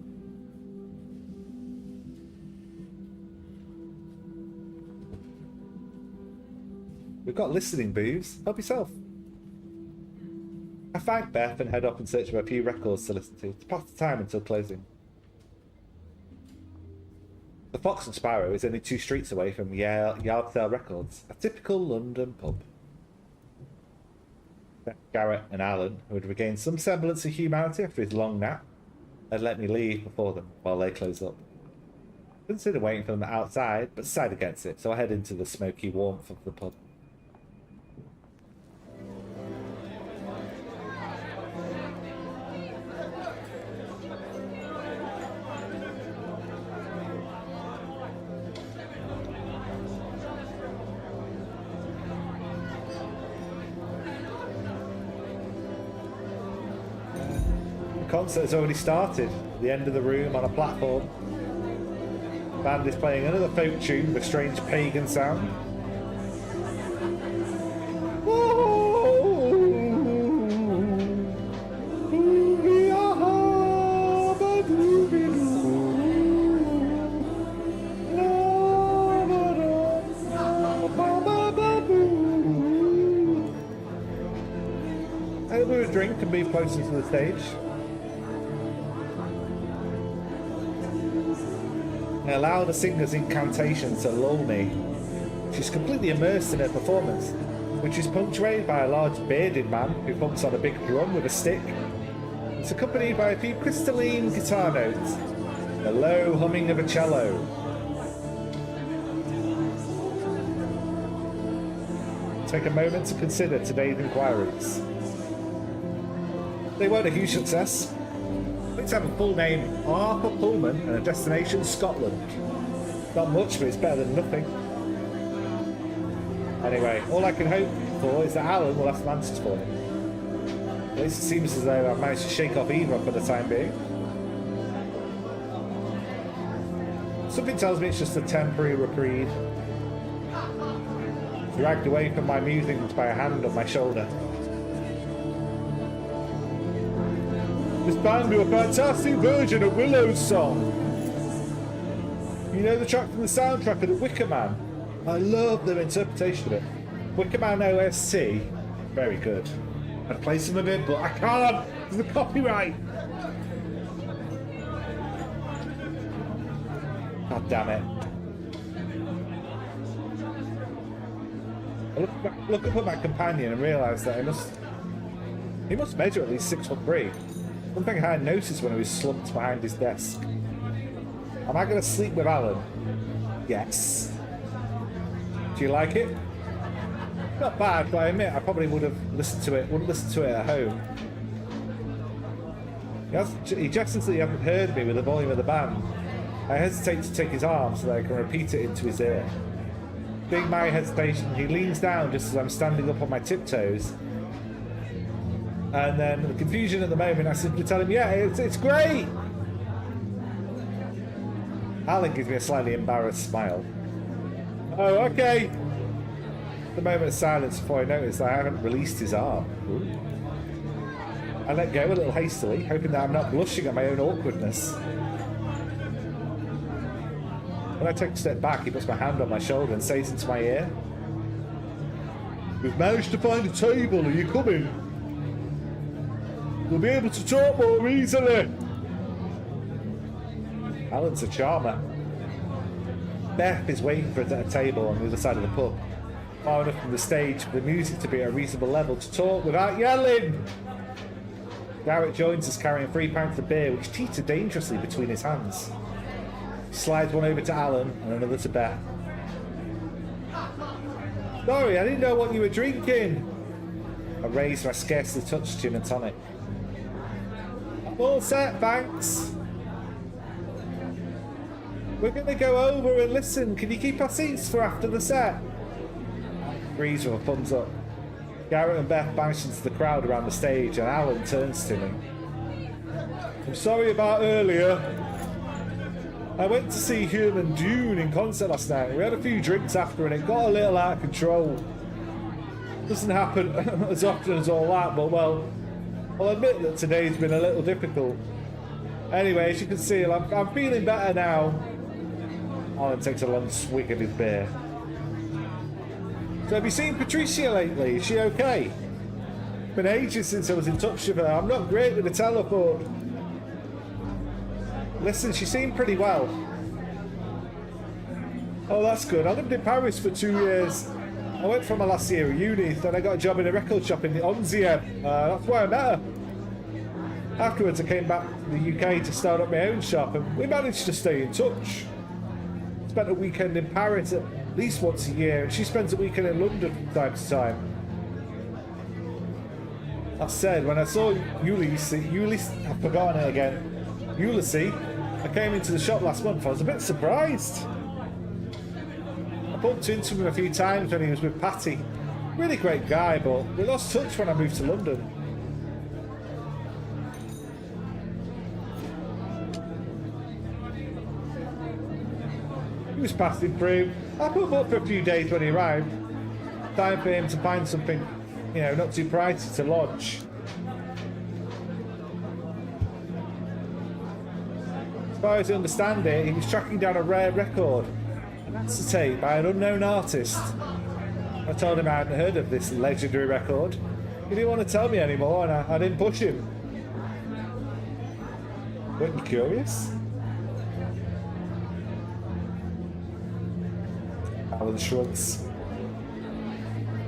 We've got listening booths. Help yourself. I thank Beth and head up in search of a few records to listen to pass the time until closing. The Fox and Sparrow is only 2 streets away from Yardtail Records, a typical London pub. Beth, Garrett and Alan, who had regained some semblance of humanity after his long nap, had let me leave before them while they closed up. I considered waiting for them outside, but decided against it, so I head into the smoky warmth of the pub. The concert has already started. At the end of the room on a platform. The band is playing another folk tune with a strange pagan sound. I will a drink and move closer to the stage. I allow the singer's incantation to lull me. She's completely immersed in her performance, which is punctuated by a large bearded man who pumps on a big drum with a stick. It's accompanied by a few crystalline guitar notes, the low humming of a cello. Take a moment to consider today's inquiries. They weren't a huge success. Let's have a full name, Arthur Pullman, and a destination, Scotland. Not much, but it's better than nothing. Anyway, all I can hope for is that Alan will have some answers for me. At least it seems as though I've managed to shake off Eva for the time being. Something tells me it's just a temporary reprieve. Dragged away from my musings by a hand on my shoulder. This band do a fantastic version of Willow's song. You know the track from the soundtrack of The Wicker Man? I love their interpretation of it. Wicker Man OST, very good. I'd play some of it, but I can't. There's a copyright. God damn it. I look up at my companion and realise that he must measure at least 6'3". One thing I hadn't noticed when he was slumped behind his desk. Am I going to sleep with Alan? Yes. Do you like it? Not bad, but I admit I probably wouldn't listen to it at home. He gestures that he hasn't heard me with the volume of the band. I hesitate to take his arm so that I can repeat it into his ear. Being my hesitation, he leans down just as I'm standing up on my tiptoes. And then the confusion at the moment, I simply tell him, yeah, it's great! Alan gives me a slightly embarrassed smile. Oh, okay! The moment of silence before I notice I haven't released his arm. Ooh. I let go a little hastily, hoping that I'm not blushing at my own awkwardness. When I take a step back, he puts my hand on my shoulder and says into my ear, "We've managed to find a table. Are you coming? We'll be able to talk more easily." Alan's a charmer. Beth is waiting for us at a table on the other side of the pub, far enough from the stage for the music to be at a reasonable level to talk without yelling. Garrett joins us carrying 3 pints of beer, which teeter dangerously between his hands. He slides one over to Alan and another to Beth. "Sorry, I didn't know what you were drinking." I raised my scarcely touched gin and tonic. "I'm all set, thanks." "We're going to go over and listen. Can you keep our seats for after the set?" Agrees with a thumbs up. Garrett and Beth bounce into the crowd around the stage and Alan turns to me. "I'm sorry about earlier. I went to see Hume and Dune in concert last night. We had a few drinks after and it got a little out of control. Doesn't happen as often as all that, but well, I'll admit that today's been a little difficult. Anyway, as you can see, I'm feeling better now." Alan takes a long swig of his beer. "So have you seen Patricia lately? Is she okay? Been ages since I was in touch with her. I'm not great with the telephone." "Listen, she seemed pretty well." "Oh, that's good. I lived in Paris for 2 years. I went for my last year at uni, then I got a job in a record shop in the 11e. That's where I met her. Afterwards, I came back to the UK to start up my own shop, and we managed to stay in touch. Spent a weekend in Paris at least once a year, and she spends a weekend in London from time to time. That said, when I saw Ulysses, I've forgotten it again. Ulysses, I came into the shop last month. I was a bit surprised. I bumped into him a few times when he was with Patty. Really great guy, but we lost touch when I moved to London." He was passing through. I put him up for a few days when he arrived. Time for him to find something, not too pricey to lodge. As far as I understand it, he was tracking down a rare record, an acetate by an unknown artist. I told him I hadn't heard of this legendary record. He didn't want to tell me anymore, and I didn't push him. Weren't you curious? Alan shrugs.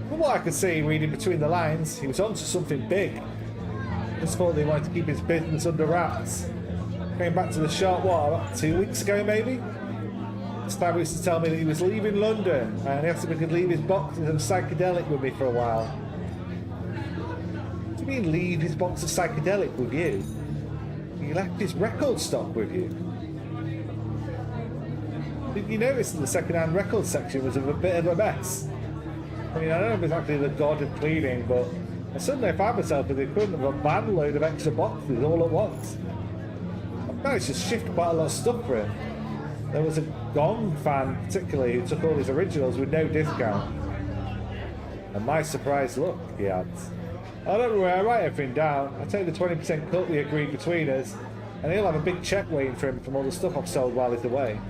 From what I could see, reading between the lines, he was onto something big. Just thought they wanted to keep his business under wraps. Came back to the shop, about 2 weeks ago maybe? This time he was to tell me that he was leaving London and he asked if he could leave his boxes of psychedelic with me for a while. What do you mean leave his box of psychedelic with you? He left his record stock with you. Did you notice that the second-hand record section was a bit of a mess? I mean, I don't know if it's actually the god of cleaning, but I suddenly found myself with the equivalent of a van load of extra boxes all at once. I managed to shift quite a lot of stuff for him. There was a Gong fan, particularly, who took all his originals with no discount. And my surprised look, he adds. I don't know where I write everything down. I take the 20% cut we agreed between us, and he'll have a big check waiting for him from all the stuff I've sold while he's away.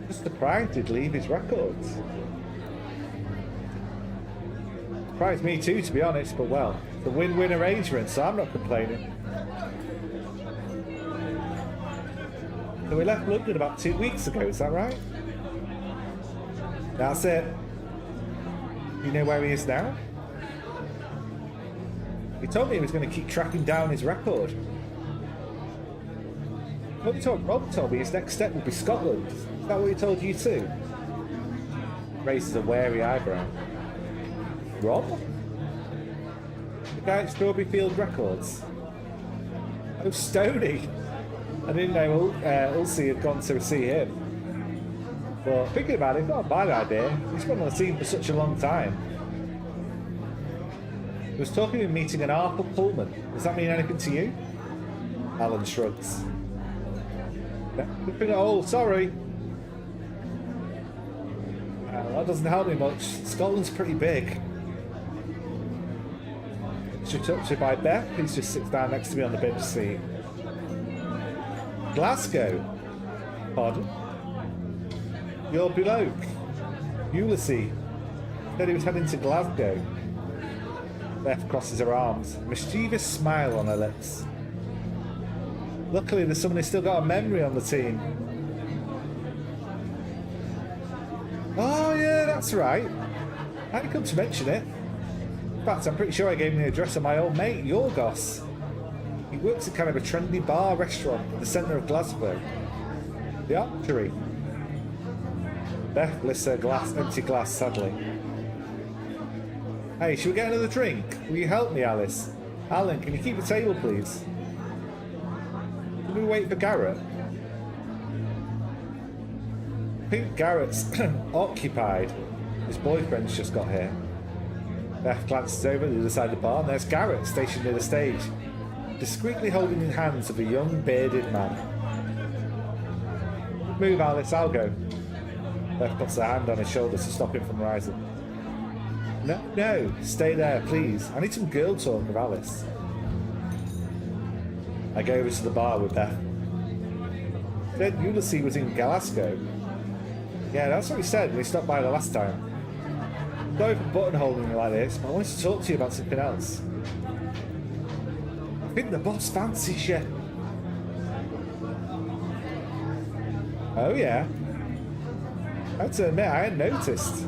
Just surprised he'd leave his records. Surprised me too, to be honest, but well, it's a win-win arrangement, so I'm not complaining. So we left London about 2 weeks ago, is that right? That's it. You know where he is now? He told me he was going to keep tracking down his record. Rob told me his next step would be Scotland. Is that what he told you too? Raises a wary eyebrow. Rob? The guy at Strawberry Field Records? Oh, Stoney! I didn't know Ulsie had gone to see him. But thinking about it, it's not a bad idea. He's been on the scene for such a long time. He was talking of meeting an Arthur Pullman. Does that mean anything to you? Alan shrugs. Nothing at all, sorry. That doesn't help me much. Scotland's pretty big. Introduced by Beth, who just sits down next to me on the bench seat. Glasgow? Pardon? Your bloke, Ulysses, said he was heading to Glasgow. Beth crosses her arms, a mischievous smile on her lips. Luckily, there's someone who's still got a memory on the team. Oh, yeah, that's right. I didn't come to mention it. In fact, I'm pretty sure I gave him the address of my old mate, Yorgos. He works at kind of a trendy bar restaurant in the centre of Glasgow. The Archery. Beth lifts her empty glass sadly. Hey, should we get another drink? Will you help me, Alice? Alan, can you keep the table, please? Can we wait for Garrett? I think Garrett's occupied. His boyfriend's just got here. Beth glances over the other side of the bar and there's Garrett stationed near the stage, discreetly holding the hands of a young bearded man. Move, Alice, I'll go. Beth puts her hand on his shoulder to stop him from rising. No, stay there, please. I need some girl talk with Alice. I go over to the bar with Beth. Said Ulysses was in Glasgow. Yeah, that's what he said when he stopped by the last time. Sorry for buttonholing me like this, but I wanted to talk to you about something else. I think the boss fancies you. Oh yeah? I have to admit, I hadn't noticed.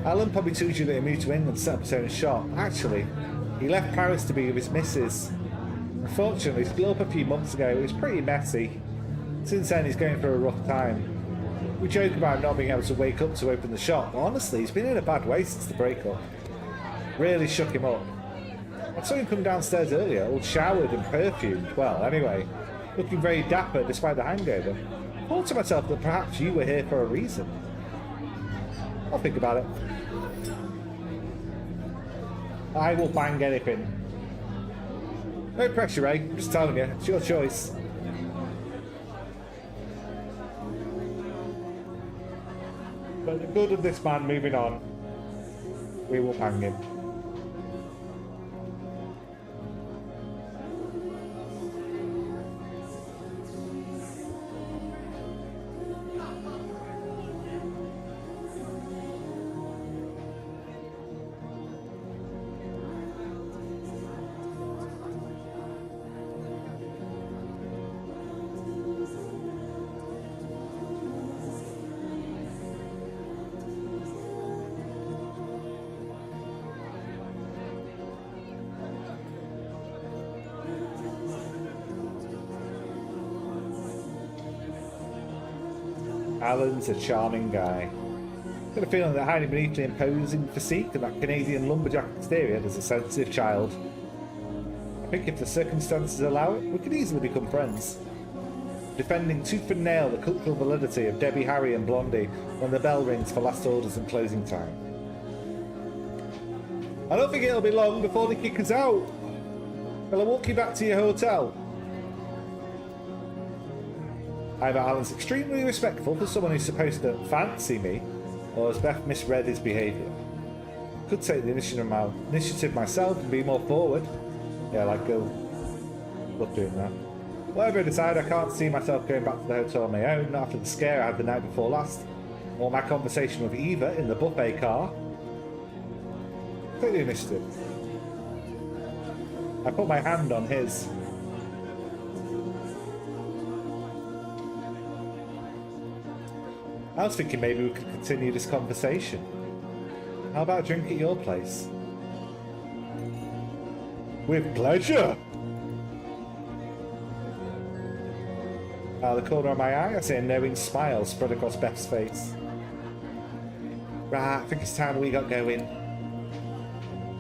Alan probably told you that he moved to England to set up his own shop. Actually, he left Paris to be with his missus. Unfortunately, he split up a few months ago. It was pretty messy. Since then, he's going through a rough time. We joke about not being able to wake up to open the shop, but honestly, he's been in a bad way since the breakup. Really shook him up. I saw him come downstairs earlier, all showered and perfumed. Well, anyway, looking very dapper despite the hangover. I thought to myself that perhaps you were here for a reason. I'll think about it. I will bang anything. No pressure, Ray. I'm just telling you, it's your choice. For the good of this man moving on, we will bang him. Alan's a charming guy. Got a feeling that hiding beneath the imposing physique and that Canadian lumberjack exterior is a sensitive child. I think if the circumstances allow it, we could easily become friends. Defending tooth and nail the cultural validity of Debbie, Harry and Blondie when the bell rings for last orders and closing time. I don't think it'll be long before they kick us out. Will I walk you back to your hotel? Either Alan's extremely respectful for someone who's supposed to fancy me, or has Beth misread his behaviour. I could take the initiative myself and be more forward. Yeah, like go. Love doing that. Whatever I decide, I can't see myself going back to the hotel on my own, not after the scare I had the night before last, or my conversation with Eva in the buffet car. Take the initiative. I put my hand on his. I was thinking maybe we could continue this conversation. How about a drink at your place? With pleasure! Out of the corner of my eye, I see a knowing smile spread across Beth's face. Right, I think it's time we got going.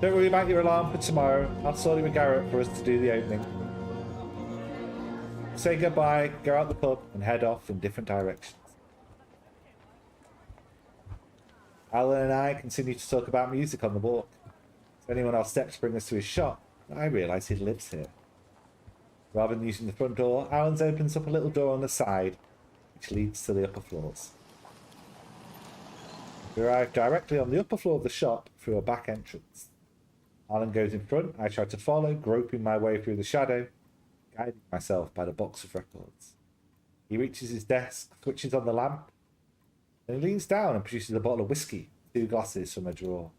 Don't worry about your alarm for tomorrow. I'll sort it with Garrett for us to do the opening. Say goodbye, go out the pub, and head off in different directions. Alan and I continue to talk about music on the walk. If anyone else steps to bring us to his shop, I realise he lives here. Rather than using the front door, Alan opens up a little door on the side, which leads to the upper floors. We arrive directly on the upper floor of the shop through a back entrance. Alan goes in front, I try to follow, groping my way through the shadow, guiding myself by the box of records. He reaches his desk, switches on the lamp, and he leans down and produces a bottle of whiskey, 2 glasses from a drawer.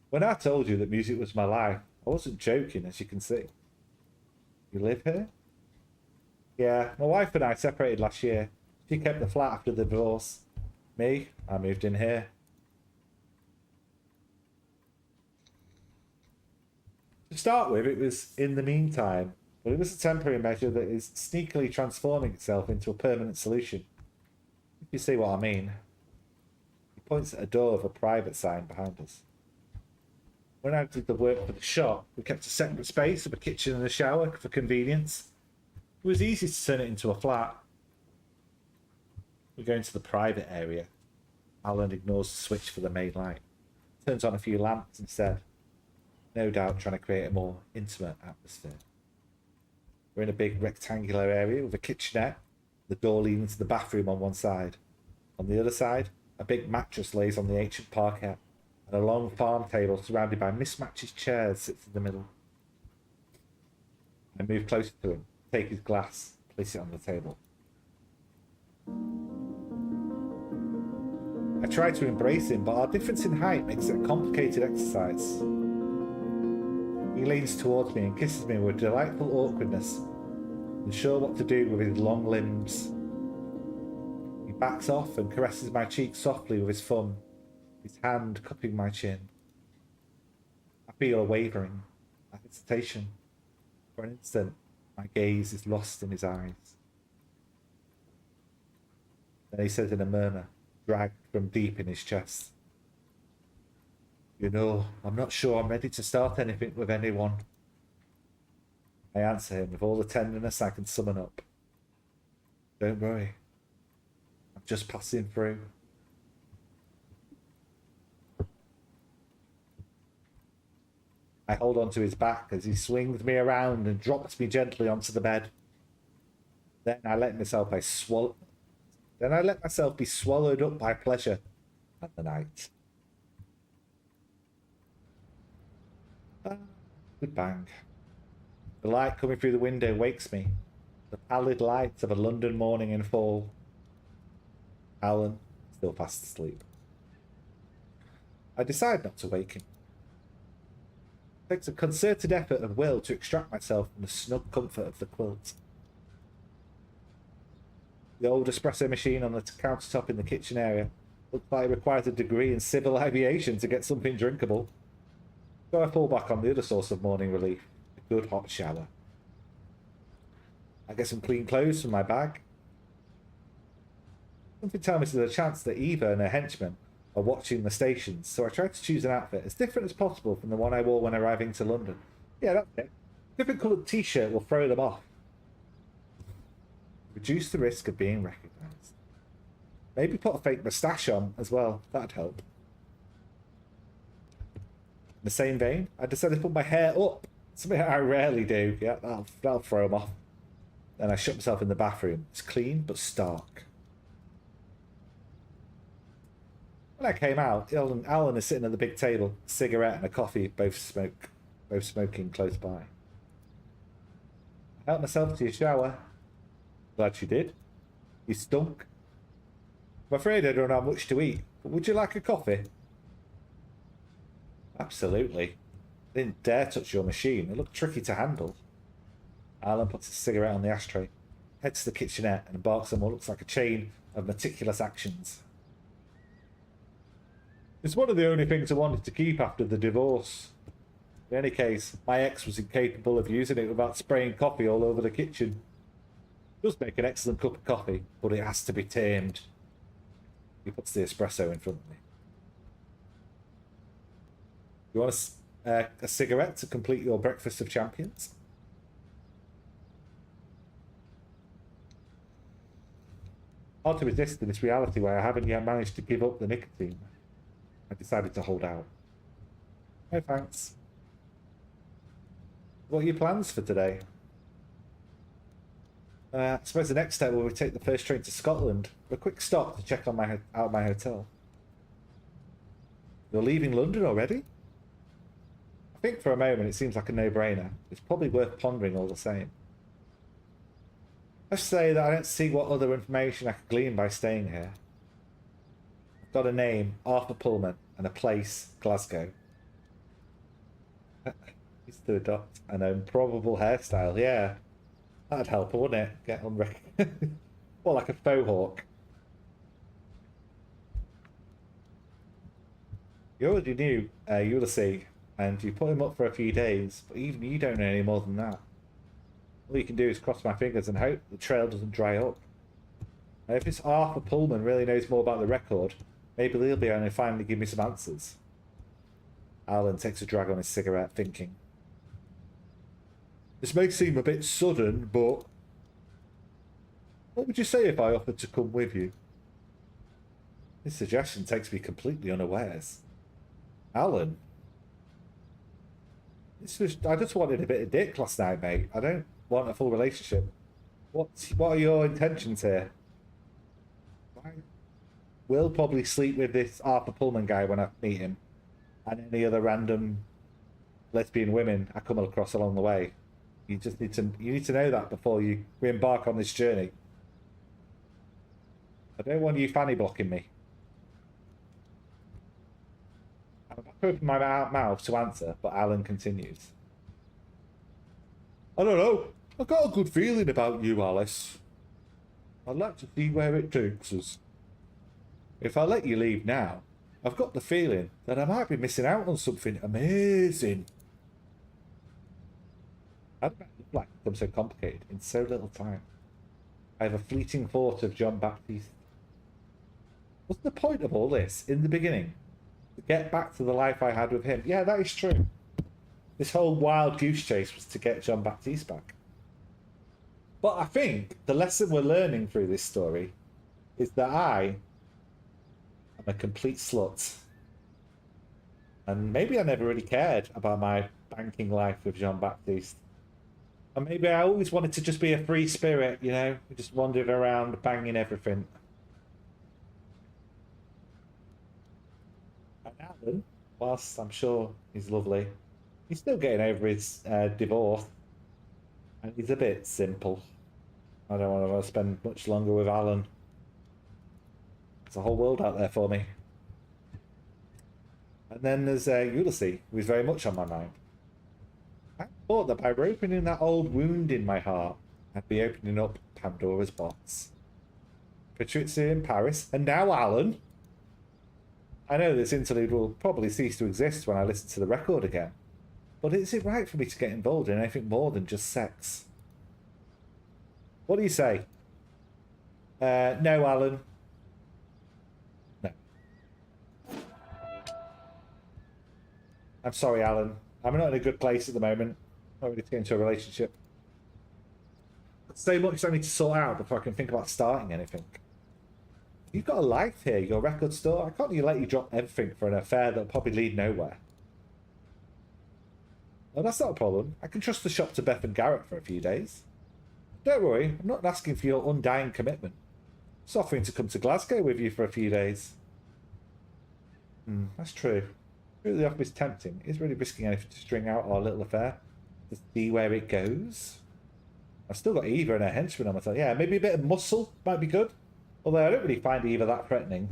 When I told you that music was my life, I wasn't joking, as you can see. You live here? Yeah, my wife and I separated last year. She kept the flat after the divorce. Me, I moved in here. To start with, it was in the meantime, but it was a temporary measure that is sneakily transforming itself into a permanent solution. If you see what I mean. He points at a door with a private sign behind us. When I did the work for the shop, we kept a separate space of a kitchen and a shower for convenience. It was easy to turn it into a flat. We go into the private area. Alan ignores the switch for the main light. Turns on a few lamps instead. No doubt trying to create a more intimate atmosphere. We're in a big rectangular area with a kitchenette, the door leading to the bathroom on one side. On the other side, a big mattress lays on the ancient parquet, and a long farm table surrounded by mismatched chairs sits in the middle. I move closer to him, take his glass, place it on the table. I try to embrace him, but our difference in height makes it a complicated exercise. He leans towards me and kisses me with delightful awkwardness, unsure what to do with his long limbs. He backs off and caresses my cheek softly with his thumb, his hand cupping my chin. I feel a wavering, a hesitation. For an instant, my gaze is lost in his eyes. Then he says in a murmur, dragged from deep in his chest, "You know, I'm not sure I'm ready to start anything with anyone." I answer him with all the tenderness I can summon up. "Don't worry. I'm just passing through." I hold onto his back as he swings me around and drops me gently onto the bed. Then I let myself be swallowed up by pleasure and the night. Good bang. The light coming through the window wakes me. The pallid light of a London morning in fall. Alan, still fast asleep. I decide not to wake him. It takes a concerted effort of will to extract myself from the snug comfort of the quilt. The old espresso machine on the countertop in the kitchen area looks like it requires a degree in civil aviation to get something drinkable. So I fall back on the other source of morning relief, a good hot shower. I get some clean clothes from my bag. Something tells me there's a chance that Eva and her henchmen are watching the stations, so I try to choose an outfit as different as possible from the one I wore when arriving to London. Yeah, that's it. Different coloured t-shirt will throw them off. Reduce the risk of being recognised. Maybe put a fake moustache on as well, that'd help. In the same vein, I decided to put my hair up, something I rarely do. Yeah, that'll throw them off. Then I shut myself in the bathroom. It's clean but stark. When I came out, Alan is sitting at the big table, a cigarette and a coffee, both smoking close by. I helped myself to your shower. Glad you did. You stunk. I'm afraid I don't have much to eat, but would you like a coffee? Absolutely. I didn't dare touch your machine. It looked tricky to handle. Alan puts his cigarette on the ashtray, heads to the kitchenette and embarks on what looks like a chain of meticulous actions. It's one of the only things I wanted to keep after the divorce. In any case, my ex was incapable of using it without spraying coffee all over the kitchen. It does make an excellent cup of coffee, but it has to be tamed. He puts the espresso in front of me. You want a cigarette to complete your breakfast of champions? Hard to resist in this reality where I haven't yet managed to give up the nicotine. I decided to hold out. No thanks. What are your plans for today? I suppose the next step will be take the first train to Scotland for a quick stop to check on out my hotel. You're leaving London already? I think for a moment it seems like a no-brainer. It's probably worth pondering all the same. Let's say that I don't see what other information I could glean by staying here. I've got a name, Arthur Pullman, and a place, Glasgow. He's to adopt an improbable hairstyle, yeah. That'd help, wouldn't it? Get unrecognized. Well, like a faux hawk. You already knew Ulysses, and you put him up for a few days, but even you don't know any more than that. All you can do is cross my fingers and hope the trail doesn't dry up. And if this Arthur Pullman really knows more about the record, maybe he'll be able to finally give me some answers. Alan takes a drag on his cigarette, thinking. This may seem a bit sudden, but what would you say if I offered to come with you? This suggestion takes me completely unawares. Alan? I just wanted a bit of dick last night, mate. I don't want a full relationship. What are your intentions here? We'll probably sleep with this Arthur Pullman guy when I meet him, and any other random lesbian women I come across along the way. You need to know that before we embark on this journey. I don't want you fanny blocking me. I'm about to open my mouth to answer, but Alan continues. I don't know. I've got a good feeling about you, Alice. I'd like to see where it takes us. If I let you leave now, I've got the feeling that I might be missing out on something amazing. How did that look like become so complicated in so little time? I have a fleeting thought of John Baptiste. Wasn't the point of all this, in the beginning, to get back to the life I had with him? Yeah, that is true. This whole wild goose chase was to get John Baptiste back. But I think the lesson we're learning through this story is that I am a complete slut. And maybe I never really cared about my banking life with Jean Baptiste. And maybe I always wanted to just be a free spirit, you know, just wandered around banging everything. And Alan, whilst I'm sure he's lovely, he's still getting over his divorce. And he's a bit simple. I don't want to spend much longer with Alan. There's a whole world out there for me. And then there's Ulysses, who's very much on my mind. I thought that by opening that old wound in my heart, I'd be opening up Pandora's box. Patrizia in Paris, and now Alan. I know this interlude will probably cease to exist when I listen to the record again, but is it right for me to get involved in anything more than just sex? What do you say? No, Alan. No. I'm sorry, Alan. I'm not in a good place at the moment. I'm not ready to get into a relationship. There's so much I need to sort out before I can think about starting anything. You've got a life here, your record store. I can't let you drop everything for an affair that'll probably lead nowhere. No, that's not a problem. I can trust the shop to Beth and Garrett for a few days. Don't worry, I'm not asking for your undying commitment. Just offering to come to Glasgow with you for a few days. That's true. The offer is tempting. It's really risking anything to string out our little affair. To see where it goes. I've still got Eva and her henchman on my side. Yeah, maybe a bit of muscle might be good. Although I don't really find Eva that threatening.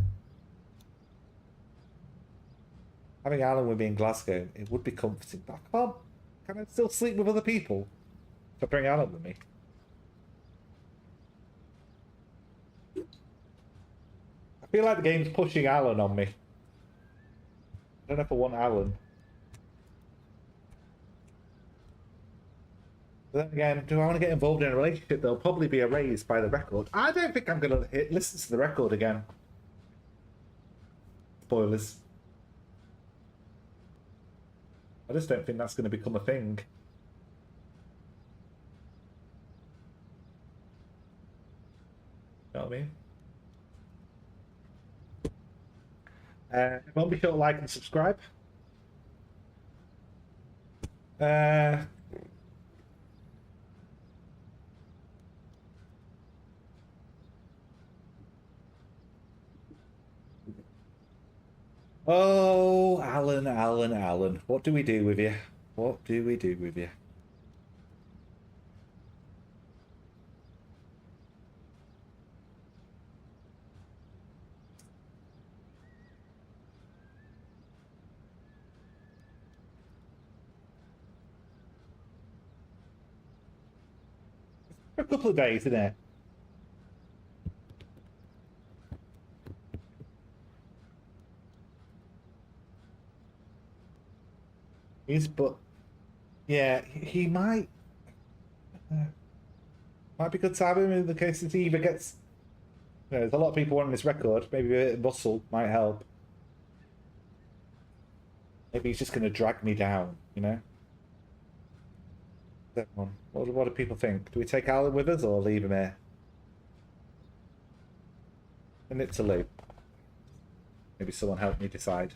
Having Alan with me in Glasgow, it would be comforting. But I can't. Can I still sleep with other people if I bring Alan with me? I feel like the game's pushing Alan on me. I don't know if I want Alan. But then again, do I want to get involved in a relationship that'll probably be erased by the record? I don't think I'm going to listen to the record again. Spoilers. I just don't think that's going to become a thing. You know what I mean? Everyone be sure to like and subscribe. Oh, Alan, Alan, Alan. What do we do with you? What do we do with you? For a couple of days, isn't it? But yeah, he might be good to have him in the case that he either gets. There's a lot of people wanting this record. Maybe a bit of muscle might help. Maybe he's just going to drag me down, you know? What do people think? Do we take Alan with us or leave him here? And it's a loop. Maybe someone help me decide.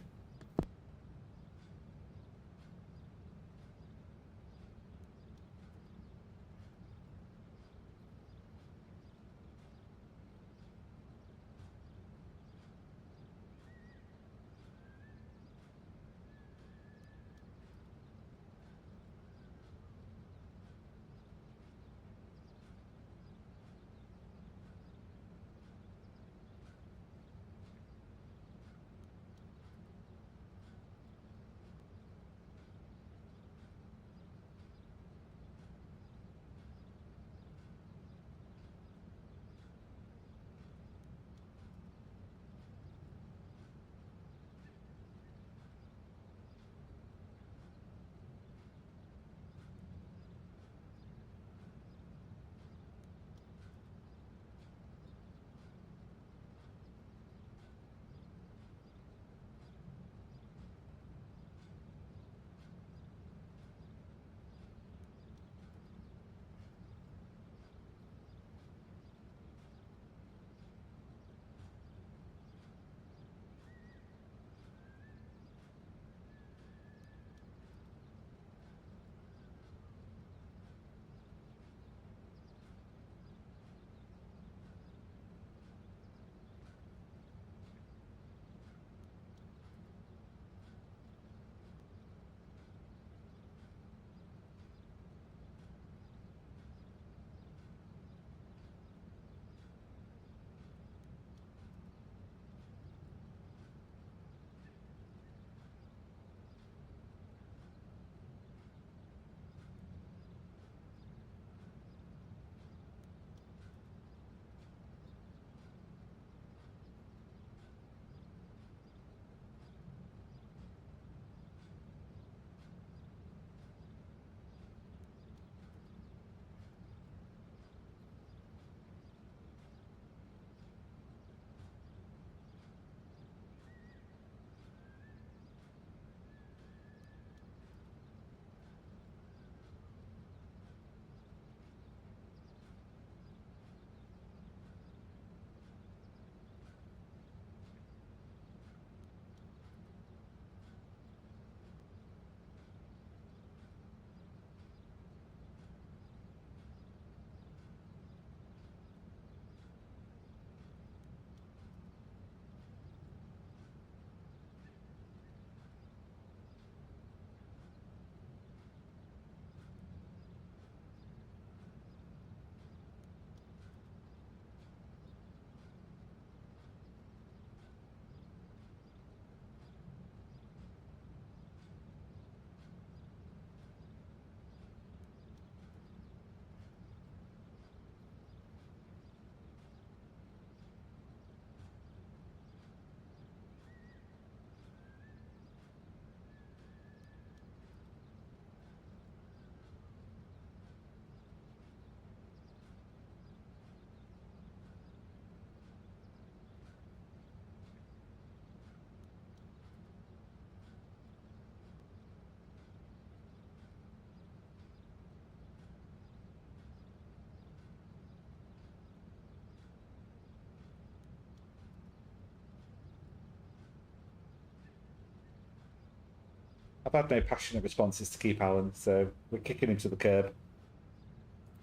I've had no passionate responses to keep Alan, so we're kicking him to the curb.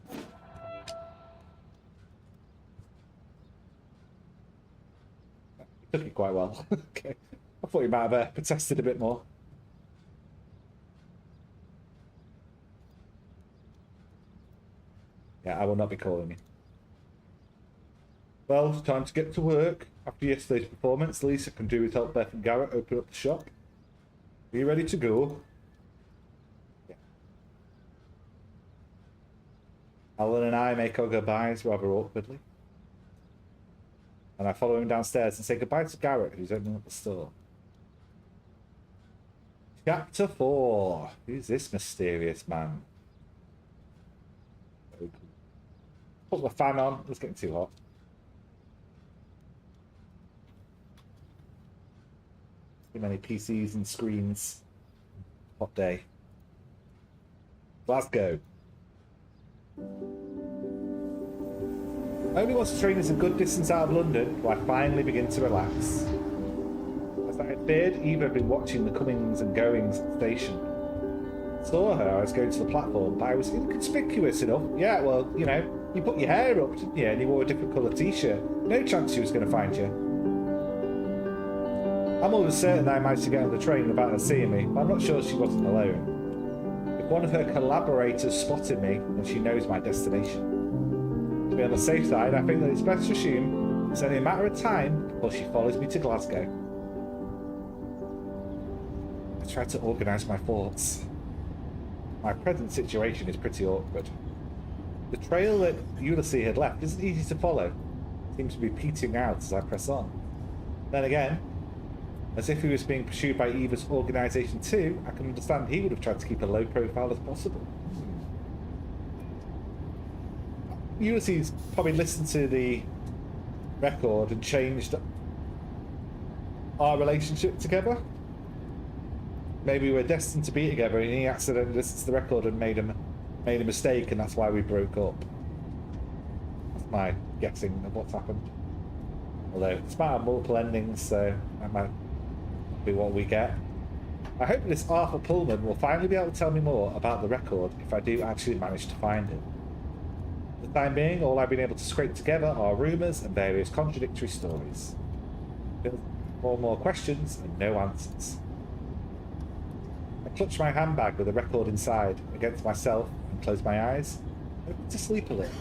He took it quite well. Okay. I thought he might have protested a bit more. Yeah, I will not be calling you. Well, it's time to get to work. After yesterday's performance, Lisa can do with help Beth and Garrett open up the shop. Are you ready to go? Yeah. Alan and I make our goodbyes rather awkwardly. And I follow him downstairs and say goodbye to Garrett, who's opening up the store. Chapter 4. Who's this mysterious man? Put the fan on. It's getting too hot. Too many PCs and screens. Hot day. Glasgow. Only once the train is a good distance out of London do I finally begin to relax. As I feared, Eva had been watching the comings and goings at the station. Saw her, I was going to the platform, but I was inconspicuous enough. Yeah, well, you know, you put your hair up, didn't you? And you wore a different colour t-shirt. No chance she was going to find you. I'm almost certain I managed to get on the train without her seeing me, but I'm not sure she wasn't alone. If one of her collaborators spotted me, then she knows my destination. To be on the safe side, I think that it's best to assume it's only a matter of time before she follows me to Glasgow. I tried to organise my thoughts. My present situation is pretty awkward. The trail that Ulysses had left isn't easy to follow. It seems to be petering out as I press on. Then again, as if he was being pursued by Eva's organisation too, I can understand he would have tried to keep a low profile as possible. Ulysses probably listened to the record and changed our relationship together. Maybe we were destined to be together and he accidentally listened to the record and made a mistake, and that's why we broke up. That's my guessing of what's happened. Although it's might have multiple endings, so that might be what we get. I hope this Arthur Pullman will finally be able to tell me more about the record if I do actually manage to find it. For the time being, all I've been able to scrape together are rumours and various contradictory stories. More and more questions and no answers. I clutch my handbag with the record inside against myself and close my eyes, hoping to sleep a little.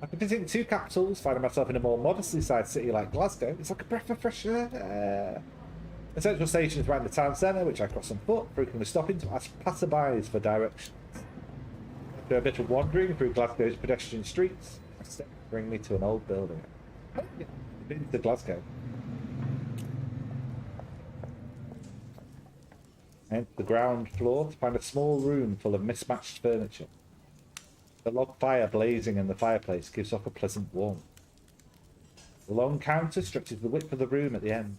After visiting two capitals, finding myself in a more modestly sized city like Glasgow, it's like a breath of fresh air. The central station is right in the town centre, which I cross on foot, frequently stopping to ask passerbys for directions. After a bit of wandering through Glasgow's pedestrian streets, my steps bring me to an old building. Oh, yeah, I've been to Glasgow. I enter the ground floor to find a small room full of mismatched furniture. The log fire blazing in the fireplace gives off a pleasant warmth. The long counter stretches the width of the room at the end.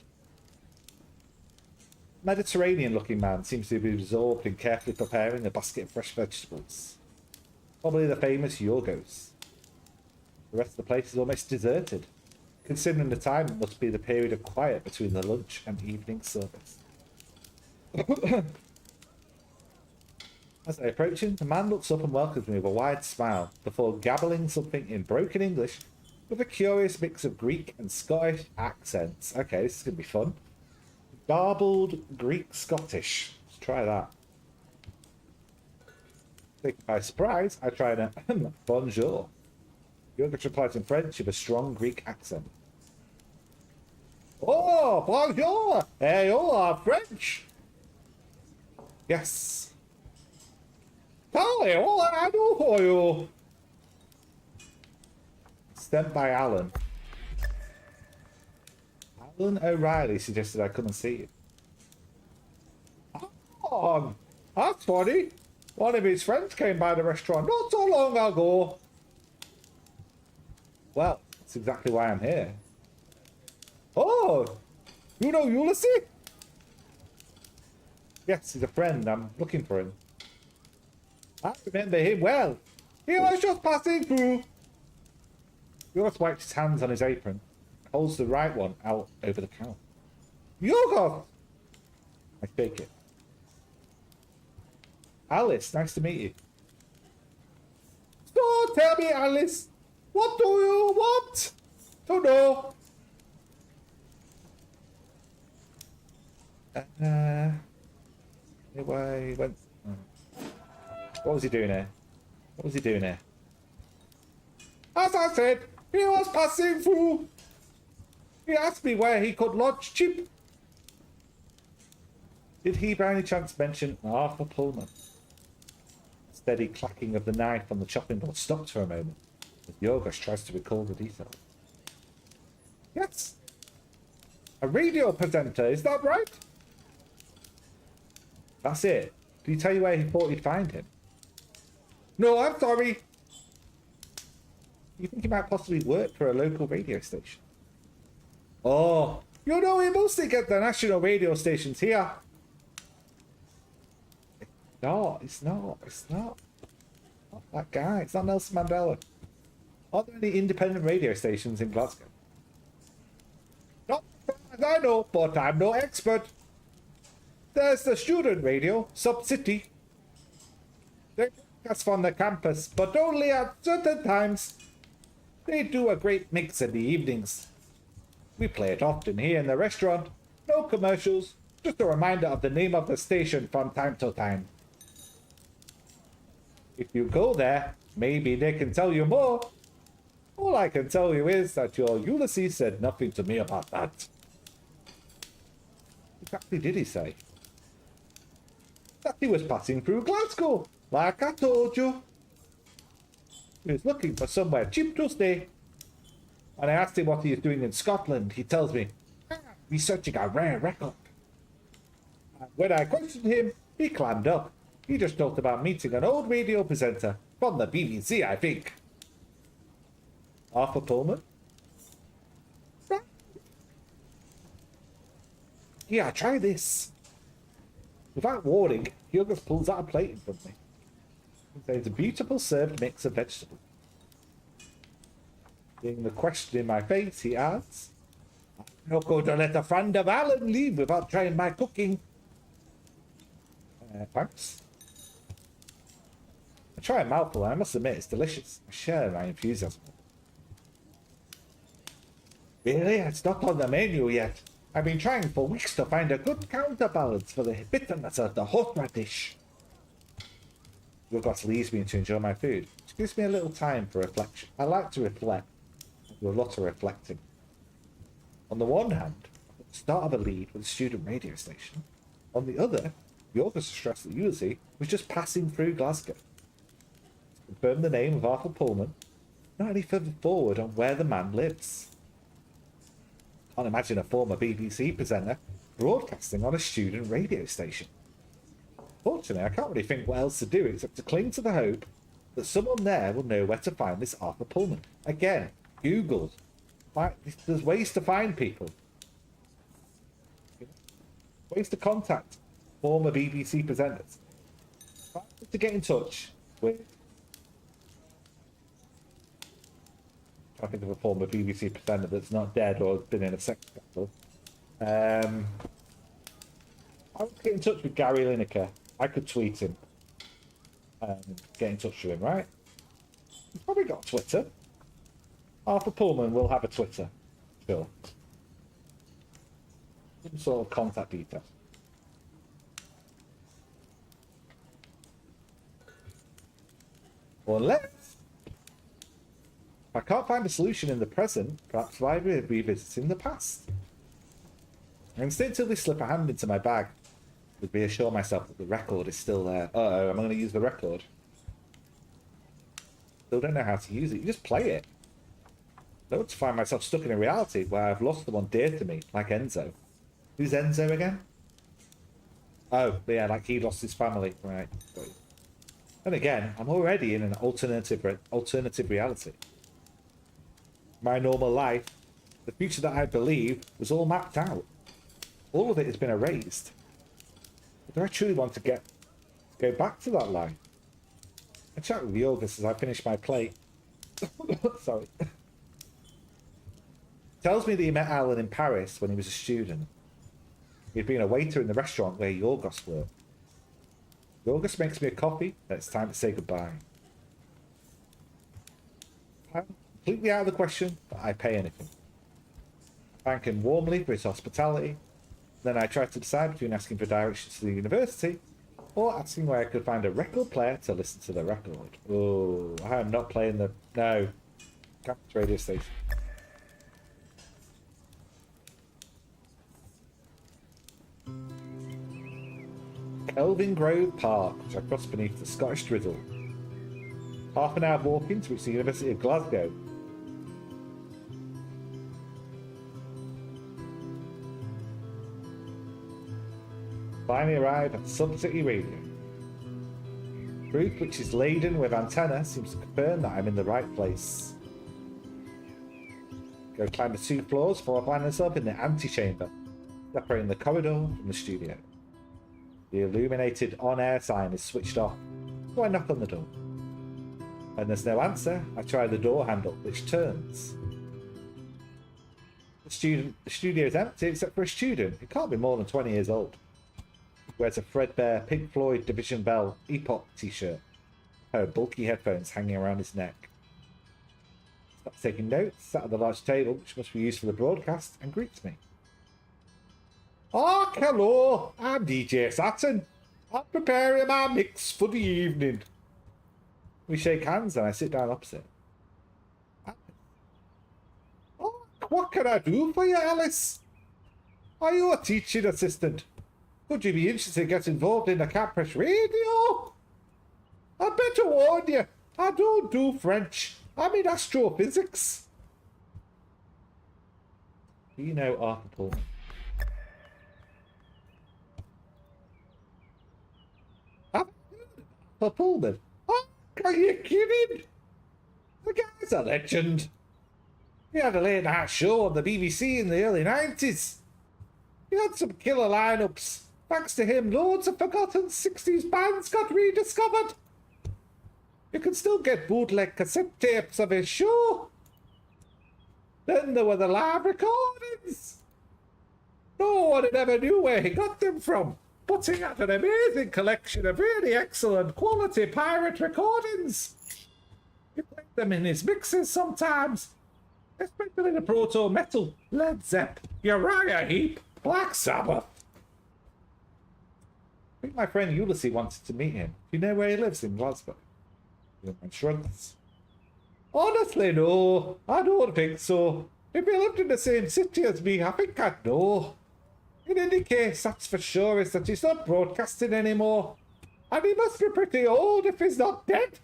A Mediterranean-looking man seems to be absorbed in carefully preparing a basket of fresh vegetables. Probably the famous Yorgos. The rest of the place is almost deserted. Considering the time, it must be the period of quiet between the lunch and evening service. As I approach him, the man looks up and welcomes me with a wide smile, before gabbling something in broken English with a curious mix of Greek and Scottish accents. Okay, this is going to be fun. Garbled Greek-Scottish. Let's try that. Taken by surprise, I try an bonjour. Yorgos replies in French with a strong Greek accent. Oh, bonjour! Hey, you are French! Yes. Tell me what I do for you. Sent by Alan. Alan O'Reilly suggested I come and see you. Oh, that's funny. One of his friends came by the restaurant not so long ago. Well, that's exactly why I'm here. Oh, you know Ulysses? Yes, he's a friend. I'm looking for him. I remember him well. He was just passing through. Yorgos wipes his hands on his apron, holds the right one out over the counter. Yorgos! I shake it. Alice, nice to meet you. So tell me, Alice, what do you want to know? He went. What was he doing here? What was he doing here? As I said, he was passing through. He asked me where he could lodge cheap. Did he by any chance mention Arthur Pullman? Steady clacking of the knife on the chopping board stopped for a moment as Yorgos tries to recall the details. Yes! A radio presenter, is that right? That's it. Did he tell you where he thought he'd find him? No, I'm sorry. You think he might possibly work for a local radio station? Oh, you know, we mostly get the national radio stations here. No, it's not. It's not. Not that guy. It's not Nelson Mandela. Aren't there any independent radio stations in Glasgow? Not as I know, but I'm no expert. There's the student radio, Sub-City. They broadcast from the campus, but only at certain times. They do a great mix in the evenings. We play it often here in the restaurant. No commercials, just a reminder of the name of the station from time to time. If you go there, maybe they can tell you more. All I can tell you is that your Ulysses said nothing to me about that. What exactly did he say? That he was passing through Glasgow, like I told you. He was looking for somewhere cheap to stay. When I asked him what he is doing in Scotland, he tells me, researching a rare record. And when I questioned him, he clammed up. He just talked about meeting an old radio presenter from the BBC, I think. Arthur Pullman? Yeah, try this. Without warning, Yorgos pulls out a plate in front of me. There's a beautiful served mix of vegetables. Seeing the question in my face, he adds, I'm not going to let a friend of Alan leave without trying my cooking. Thanks. I try a mouthful and I must admit it's delicious. I share my enthusiasm. Really? It's not on the menu yet. I've been trying for weeks to find a good counterbalance for the bitterness of the horseradish. Yorgos leaves me to enjoy my food, which gives me a little time for reflection. I like to reflect. I do a lot of reflecting. On the one hand, I'm at the start of a lead with a student radio station. On the other, Yorgos stressed that Ulysses was just passing through Glasgow. To confirm the name of Arthur Pullman, not any further forward on where the man lives. Can't imagine a former BBC presenter broadcasting on a student radio station. Fortunately, I can't really think what else to do except to cling to the hope that someone there will know where to find this Arthur Pullman. Again, Google. There's ways to find people. Ways to contact former BBC presenters. To get in touch with... I think of a former BBC presenter that's not dead or been in a sex scandal. I would get in touch with Gary Lineker. I could tweet him. Get in touch with him, right? He's probably got Twitter. Arthur Pullman will have a Twitter. Sure. Some sort of contact details. Unless... if I can't find a solution in the present, perhaps by revisiting the past. I instinctively slip a hand into my bag to reassure myself that the record is still there. Uh-oh, am I going to use the record? Still don't know how to use it. You just play it. I don't want to find myself stuck in a reality where I've lost the one dear to me, like Enzo. Who's Enzo again? Oh, yeah, like he lost his family. Right. And again, I'm already in an alternative reality. My normal life, the future that I believe, was all mapped out. All of it has been erased. But do I truly want to go back to that life? I chat with Yorgos as I finish my plate. Sorry. Tells me that he met Alan in Paris when he was a student. He'd been a waiter in the restaurant where Yorgos worked. Yorgos makes me a coffee, and it's time to say goodbye. I'm completely out of the question that I pay anything. Thank him warmly for his hospitality. Then I tried to decide between asking for directions to the university or asking where I could find a record player to listen to the record. Oh, I am not playing the... No. Campus radio station. Elvin Grove Park, which I crossed beneath the Scottish drizzle. Half an hour walking to reach the University of Glasgow. Finally arrive at Sun City Radio. Roof, which is laden with antenna, seems to confirm that I'm in the right place. Go climb the 2 floors before I find myself in the antechamber, separating the corridor from the studio. The illuminated on-air sign is switched off, so I knock on the door. When there's no answer, I try the door handle, which turns. The studio is empty except for a student. It can't be more than 20 years old. He wears a threadbare Pink Floyd Division Bell Epoch t-shirt, a pair of bulky headphones hanging around his neck. He stops taking notes, sat at the large table, which must be used for the broadcast, and greets me. "Ah, hello, I'm DJ Saturn. I'm preparing my mix for the evening." We shake hands and I sit down opposite. "Oh, what can I do for you, Alice? Are you a teaching assistant? Could you be interested to get involved in the campus radio? I better warn you, I don't do French. I'm in astrophysics." Do you know Arthur Pullman? I've heard of Arthur Pullman. Oh, are you kidding? The guy's a legend. He had a late night show on the BBC in the early 90s. He had some killer lineups. Thanks to him, loads of forgotten 60s bands got rediscovered. You can still get bootleg cassette tapes of his show. Then there were the live recordings. No one had ever knew where he got them from, but he had an amazing collection of really excellent quality pirate recordings. He played them in his mixes sometimes, especially the proto-metal, Led Zepp, Uriah Heep, Black Sabbath. I think my friend Ulysses wanted to meet him. Do you know where he lives in Glasgow? The man shrugs. "Honestly, no. I don't think so. If he lived in the same city as me, I think I'd know. In any case, that's for sure is that he's not broadcasting anymore. And he must be pretty old if he's not dead.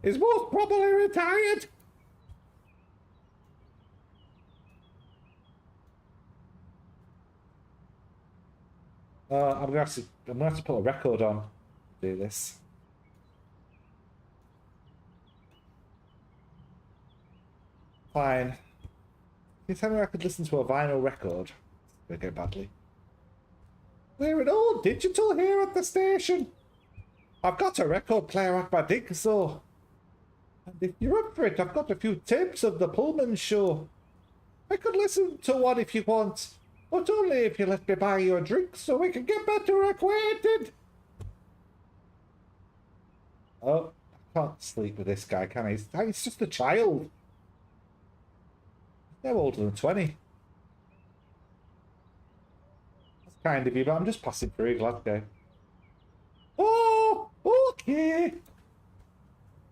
He's most probably retired." I'm gonna have to put a record on to do this. Fine. Can you tell me I could listen to a vinyl record? It's gonna go badly. We're an old digital here at the station. I've got a record player at my dig, so. And if you're up for it, I've got a few tapes of the Pullman show. I could listen to one if you want, but only if you let me buy you a drink so we can get better acquainted. Oh, I can't sleep with this guy, can I? He's just a child. They're older than 20. That's kind of you, but I'm just passing through Glasgow. Oh, okay.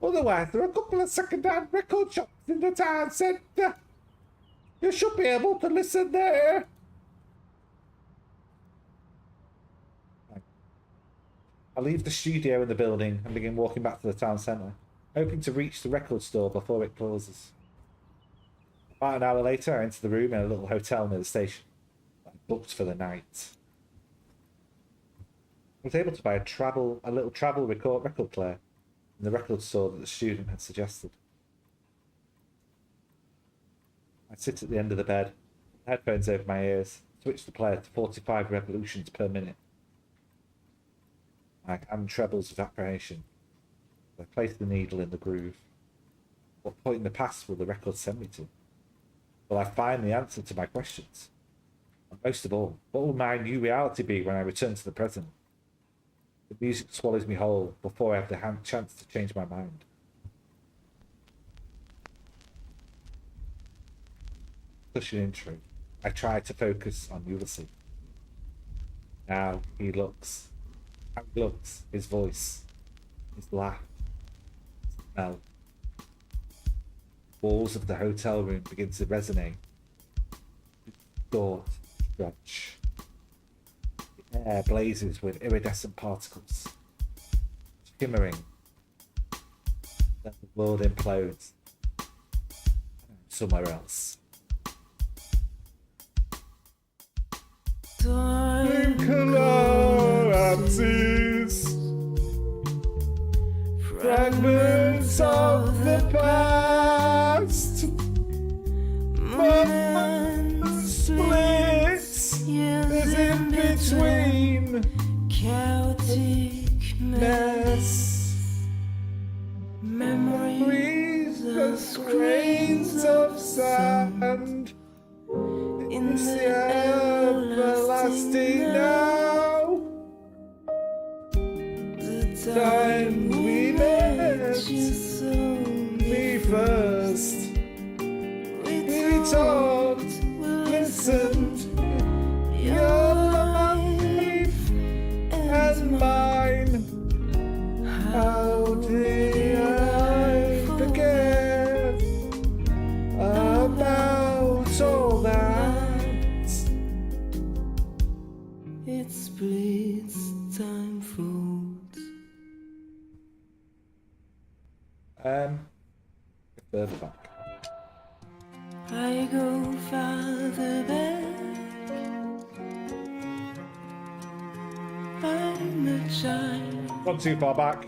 Otherwise, there are a couple of second-hand record shops in the town centre. You should be able to listen there. I leave the studio in the building and begin walking back to the town centre, hoping to reach the record store before it closes. About an hour later, I enter the room in a little hotel near the station. I'm booked for the night. I was able to buy a little travel record player in the record store that the student had suggested. I sit at the end of the bed, headphones over my ears, switch the player to 45 revolutions per minute. My hand trebles with apprehension. I place the needle in the groove. What point in the past will the record send me to? Will I find the answer to my questions? And most of all, what will my new reality be when I return to the present? The music swallows me whole before I have the chance to change my mind. Such an intro. I try to focus on Ulysses. Now he looks. How he looks, his voice, his laugh, his smell. Walls of the hotel room begin to resonate. Thought, stretch. The Air blazes with iridescent particles, shimmering. Then the world implodes. Somewhere else. Time collapses. Fragments of the past. Moments splits. There's in between. chaotic Mess. memories Breathe the grains of sand. in It's the the everlasting now. The Time we met. you so Me first. we We talked, listened. Your life and mine. How did I forget about all that? It splits time folds. Further back. I go farther back. I'm a child Not too far back.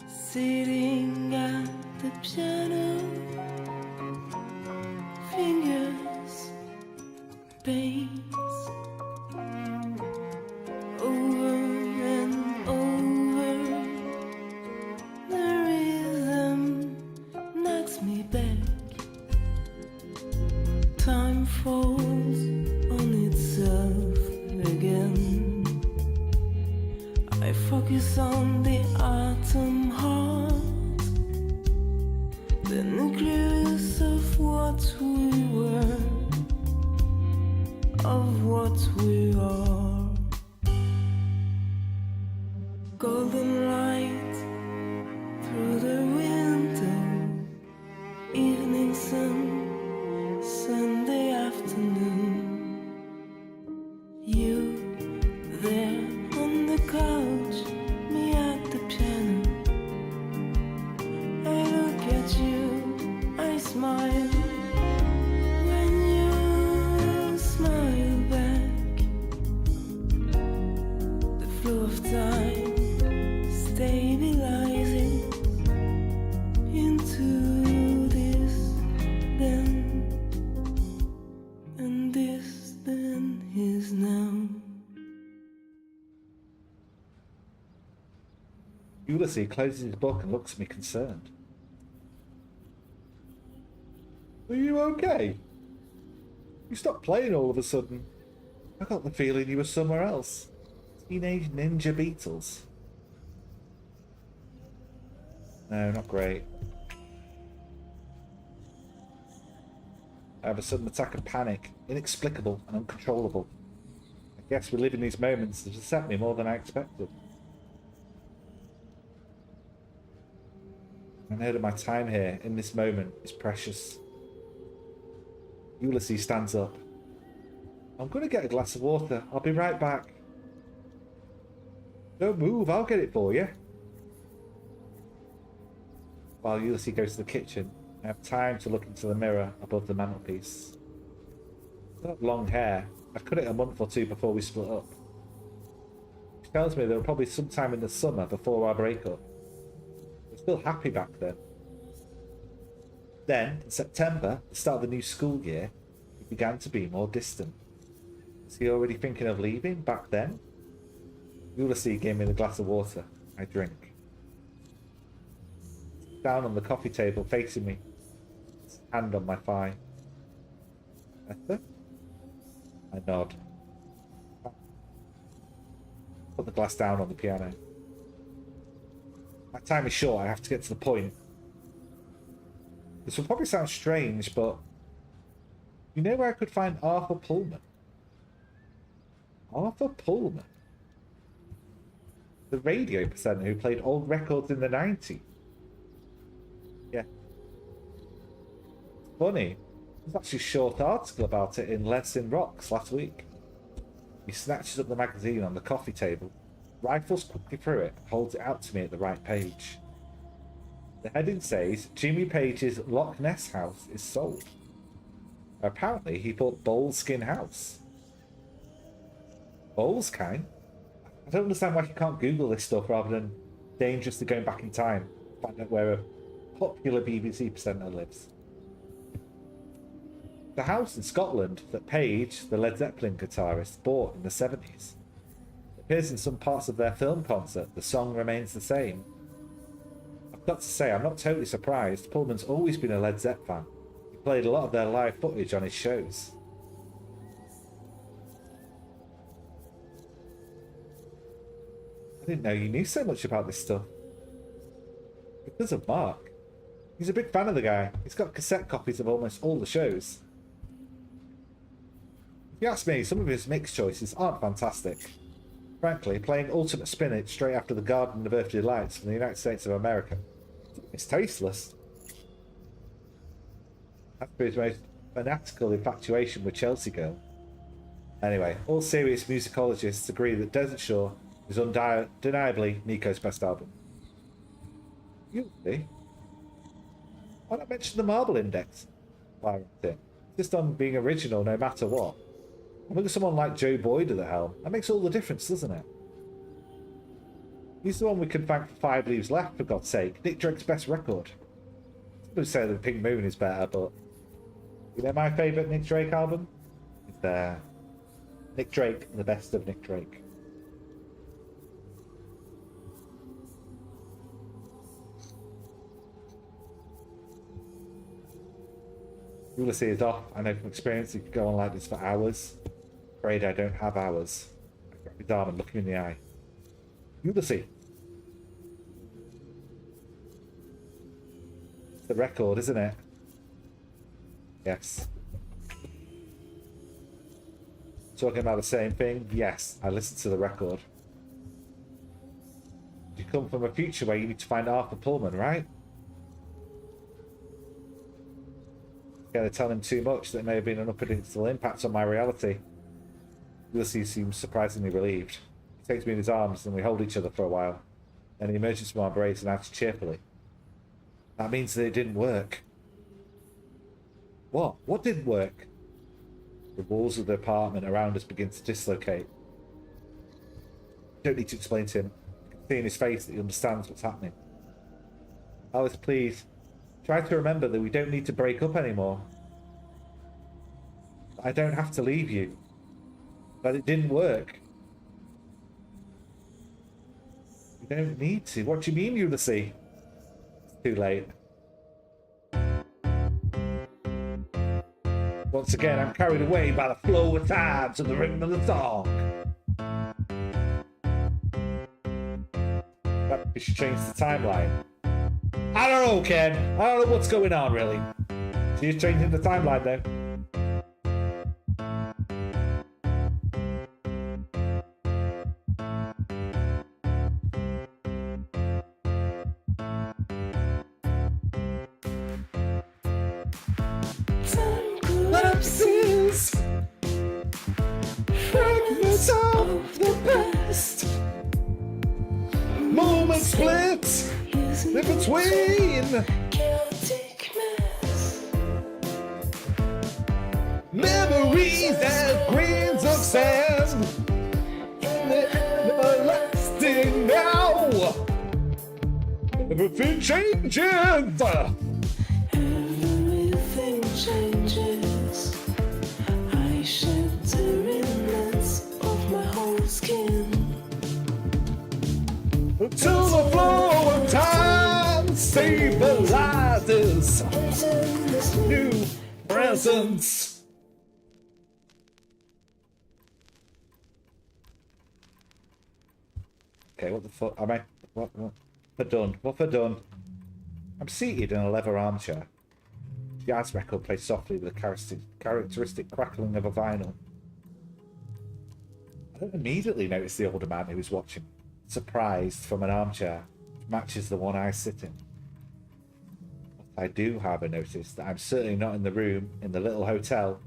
sitting at the piano. Fingers, bass, over and over. The rhythm knocks me back. Time falls on itself again. I focus on the atom heart, the nucleus of what we were, of what we are. Golden light through the window, evening sun, Sunday afternoon. You there on the couch, me at the piano. I look at you, I smile. When you smile back, the flow of time stabilizing into this then, and this then is now. Ulysses closes his book and looks at me concerned. Are you okay? You stopped playing all of a sudden. I got the feeling you were somewhere else. Teenage Ninja Beatles. No, not great. I have a sudden attack of panic, inexplicable and uncontrollable. I guess reliving these moments has upset me more than I expected. I know that my time here, in this moment, is precious. Ulysses stands up. I'm going to get a glass of water. I'll be right back. Don't move, I'll get it for you. While Ulysses goes to the kitchen, I have time to look into the mirror above the mantelpiece. I've got long hair. I cut it a month or two before we split up. She tells me there were probably sometime in the summer before our breakup. I was still happy back then. Then, in September, the start of the new school year, we began to be more distant. Was he already thinking of leaving back then? Ulysses gave me the glass of water. I drink. Down on the coffee table facing me, his hand on my thigh. Esther? I nod. Put the glass down on the piano. My time is short, I have to get to the point. This will probably sound strange, but you know where I could find Arthur Pullman? Arthur Pullman? The radio presenter who played old records in the 90s. Yeah. Funny. There's actually a short article about it in Let's in Rocks last week. He snatches up the magazine on the coffee table, rifles quickly through it, and holds it out to me at the right page. The heading says, Jimmy Page's Loch Ness house is sold. Apparently, he bought Boleskine House. Boleskine? I don't understand why you can't Google this stuff rather than dangerously going back in time to find out where a popular BBC presenter lives. The house in Scotland that Page, the Led Zeppelin guitarist, bought in the 70s. It appears in some parts of their film concert. The song remains the same. I've got to say, I'm not totally surprised. Pullman's always been a Led Zepp fan. He played a lot of their live footage on his shows. I didn't know you knew so much about this stuff. Because of Mark. He's a big fan of the guy. He's got cassette copies of almost all the shows. If you ask me, some of his mix choices aren't fantastic. Frankly, playing Ultimate Spinach straight after the Garden of Earthly Lights from the United States of America, it's tasteless. After his most fanatical infatuation with Chelsea Girl. Anyway, all serious musicologists agree that Desert Shore is undeniably Nico's best album. You see? Why not mention the Marble Index? Just on being original no matter what. And with someone like Joe Boyd at the helm, that makes all the difference, doesn't it? He's the one we can thank for 5 Leaves Left, for God's sake. Nick Drake's best record. I would say that Pink Moon is better, but... You know my favourite Nick Drake album? It's Nick Drake, the best of Nick Drake. Ulysses is off. I know from experience he could go on like this for hours. Afraid I don't have hours. I grab his arm and look him in the eye. Ulysses. It's the record, isn't it? Yes. Talking about the same thing? Yes, I listened to the record. You come from a future where you need to find Arthur Pullman, right? To tell him too much that may have been an unpredictable impact on my reality. Ulysses seems surprisingly relieved. He takes me in his arms and we hold each other for a while. Then he emerges from our embrace and adds cheerfully. That means that it didn't work. What? What didn't work? The walls of the apartment around us begin to dislocate. I don't need to explain to him. I can see in his face that he understands what's happening. Alice, please. Try to remember that we don't need to break up anymore. I don't have to leave you. But it didn't work. You don't need to. What do you mean, Ulysses? It's too late. Once again, I'm carried away by the flow of time to the rhythm of the song. Perhaps we should change the timeline. I don't know, Ken. I don't know what's going on, really. She's changing the timeline, though. Lapses, fragments of the past, moments split. In between memories and grains of sand, everlasting now. Everything changes. Everything changes. I shed the remnants of my whole skin. Till the flow of time stabilizes new presence. Okay, what the fuck am I? What for done? What for done? I'm seated in a leather armchair. The jazz record plays softly with a characteristic crackling of a vinyl. I don't immediately notice the older man who is watching, surprised from an armchair which matches the one I sit in. What I do, however, notice that I'm certainly not in the room in the little hotel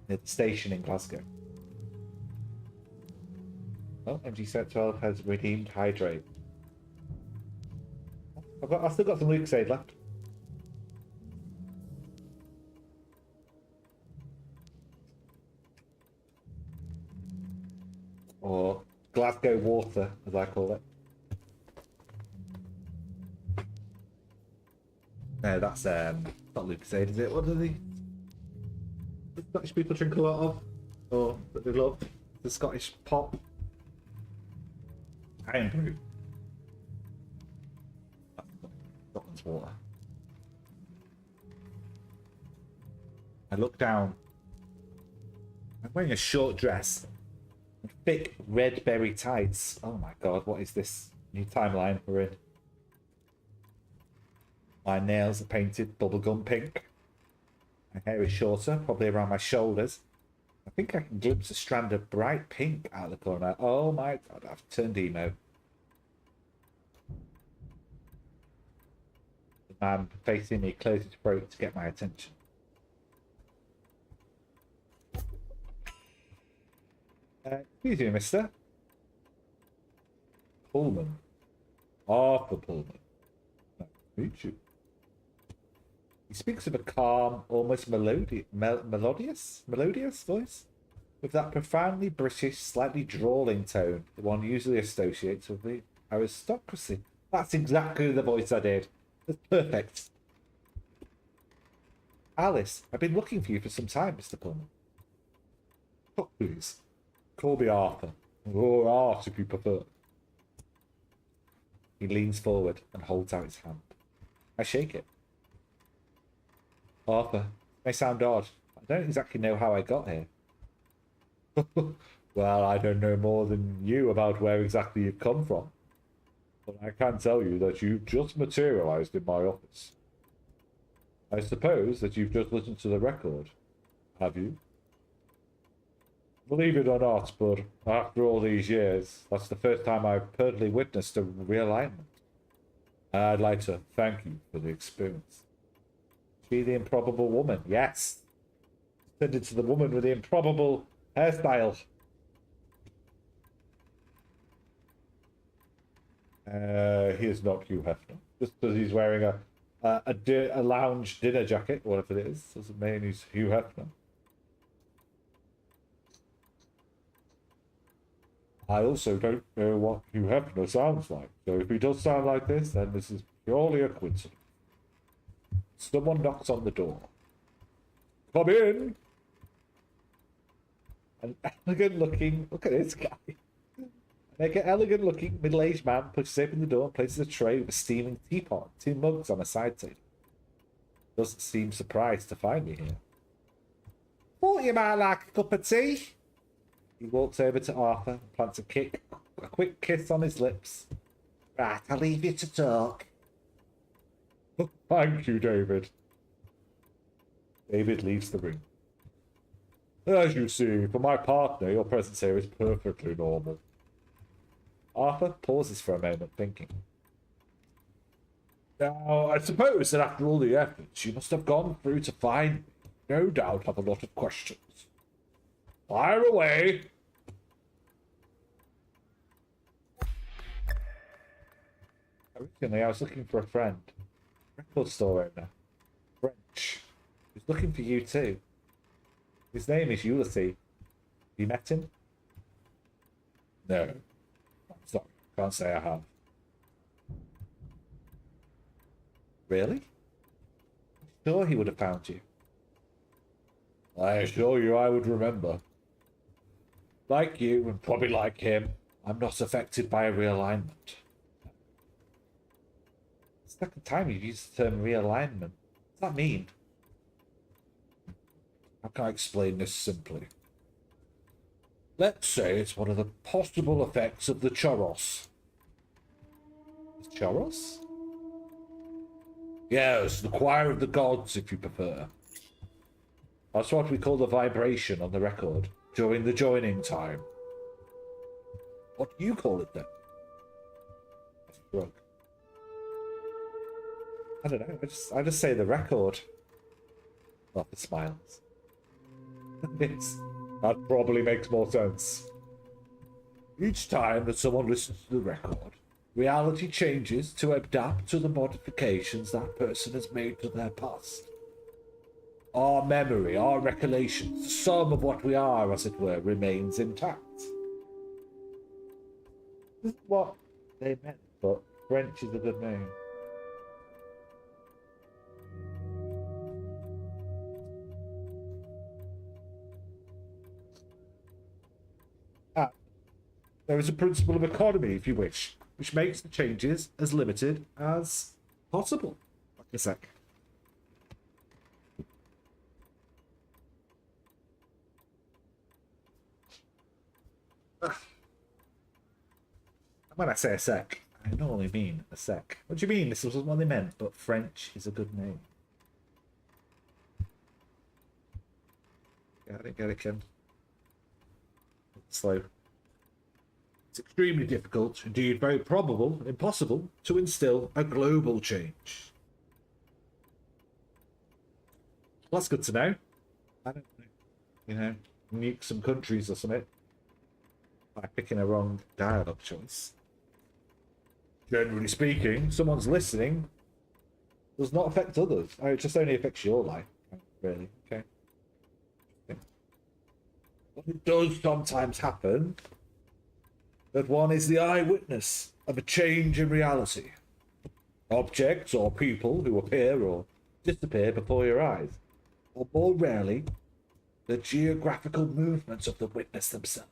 near the station in Glasgow. Oh, MG Set 12 has redeemed Hydrate. I've still got some Lucasade left. Or Glasgow Water, as I call it. No, that's not Lucasade, is it? What do the Scottish people drink a lot of? Or that they love? The Scottish pop? Iron Brew. Scotland's water. I look down. I'm wearing a short dress and thick red berry tights. Oh my god, what is this new timeline we're in? My nails are painted bubblegum pink. My hair is shorter, probably around my shoulders. I think I can glimpse a strand of bright pink out of the corner. Oh my god, I've turned emo. The man facing me closed his throat to get my attention. Excuse me, mister. Pullman. Arthur Pullman. Nice to meet you. He speaks with a calm, almost melodious voice, with that profoundly British, slightly drawling tone the one usually associates with the aristocracy. That's exactly the voice I did. That's perfect. Alice, I've been looking for you for some time, Mr. Pullman. Oh, please. Call me Arthur. Or Art, if you prefer. He leans forward and holds out his hand. I shake it. Arthur, may sound odd. I don't exactly know how I got here. Well, I don't know more than you about where exactly you've come from. But I can tell you that you've just materialized in my office. I suppose that you've just listened to the record. Have you? Believe it or not, but after all these years, that's the first time I've personally witnessed a realignment. And I'd like to thank you for the experience. She the improbable woman, yes. Turned into the woman with the improbable hairstyle. He is not Hugh Hefner. Just because he's wearing a lounge dinner jacket, whatever it is, doesn't mean he's Hugh Hefner. I also don't know what Hugh Hefner sounds like, so if he does sound like this, then this is purely a coincidence. Someone knocks on the door. Come in! An elegant-looking... Look at this guy. An elegant-looking, middle-aged man pushes open the door and places a tray with a steaming teapot and 2 mugs on a side table. Doesn't seem surprised to find me here. Thought you might like a cup of tea. He walks over to Arthur and plants a quick kiss on his lips. Right, I'll leave you to talk. Thank you, David. David leaves the room. As you see, for my partner, your presence here is perfectly normal. Arthur pauses for a moment, thinking. Now, I suppose that after all the efforts you must have gone through to find me, no doubt have a lot of questions. Fire away! Originally, I was looking for a friend. Record store owner. French. He's looking for you too. His name is Ulysses. Have you met him? No. I'm sorry. Can't say I have. Really? I'm sure he would have found you. I assure you I would remember. Like you, and probably like him, I'm not affected by a realignment. Second time you've used the term realignment. What does that mean? How can I explain this simply? Let's say it's one of the possible effects of the Choros. The Choros? Yes, the choir of the gods, if you prefer. That's what we call the vibration on the record during the joining time. What do you call it then? Shrug. I don't know. I just say the record. Arthur smiles. Yes, that probably makes more sense. Each time that someone listens to the record, reality changes to adapt to the modifications that person has made to their past. Our memory, our recollections, the sum of what we are, as it were, remains intact. This is what they meant, but French is a good name. Ah, there is a principle of economy, if you wish, which makes the changes as limited as possible. Like a sec. When I say a sec, I normally mean a sec. What do you mean? This wasn't what they meant, but French is a good name. Get it, Ken. It's slow. It's extremely difficult, indeed very probable, impossible, to instill a global change. Well, that's good to know. I don't know. You know, nuke some countries or something by picking a wrong dialogue choice. Generally speaking, someone's listening does not affect others. Oh, it just only affects your life. Really? Okay. But it does sometimes happen that one is the eyewitness of a change in reality. Objects or people who appear or disappear before your eyes. Or more rarely, the geographical movements of the witness themselves.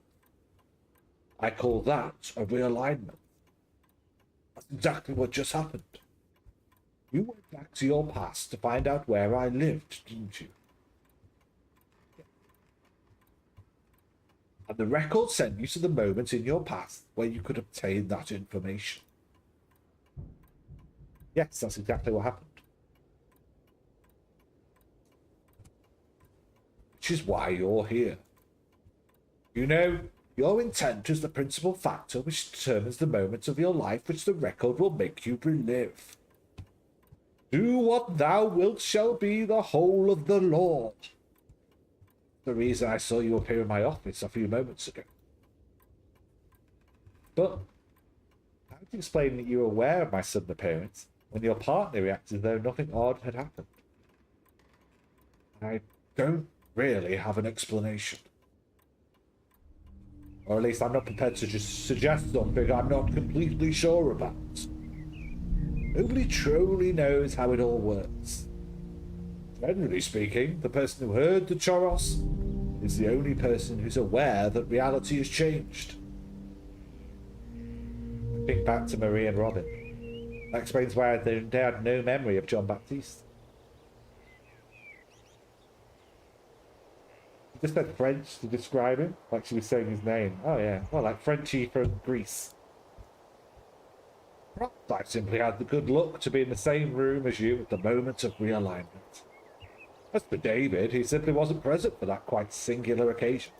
I call that a realignment. That's exactly what just happened. You went back to your past to find out where I lived, didn't you? And the record sent you to the moment in your past where you could obtain that information. Yes, that's exactly what happened. Which is why you're here. You know, your intent is the principal factor which determines the moment of your life which the record will make you relive. Do what thou wilt shall be the whole of the law. The reason I saw you appear in my office a few moments ago. But how do you explain that you were aware of my sudden appearance when your partner reacted as though nothing odd had happened? I don't really have an explanation. Or at least I'm not prepared to just suggest something I'm not completely sure about. Nobody truly knows how it all works. Generally speaking, the person who heard the choros is the only person who's aware that reality has changed. Think back to Marie and Robin. That explains why they had no memory of John Baptiste. She just said French to describe him, like she was saying his name. Oh yeah, well, like Frenchie from Greece. Perhaps I simply had the good luck to be in the same room as you at the moment of realignment. As for David, he simply wasn't present for that quite singular occasion.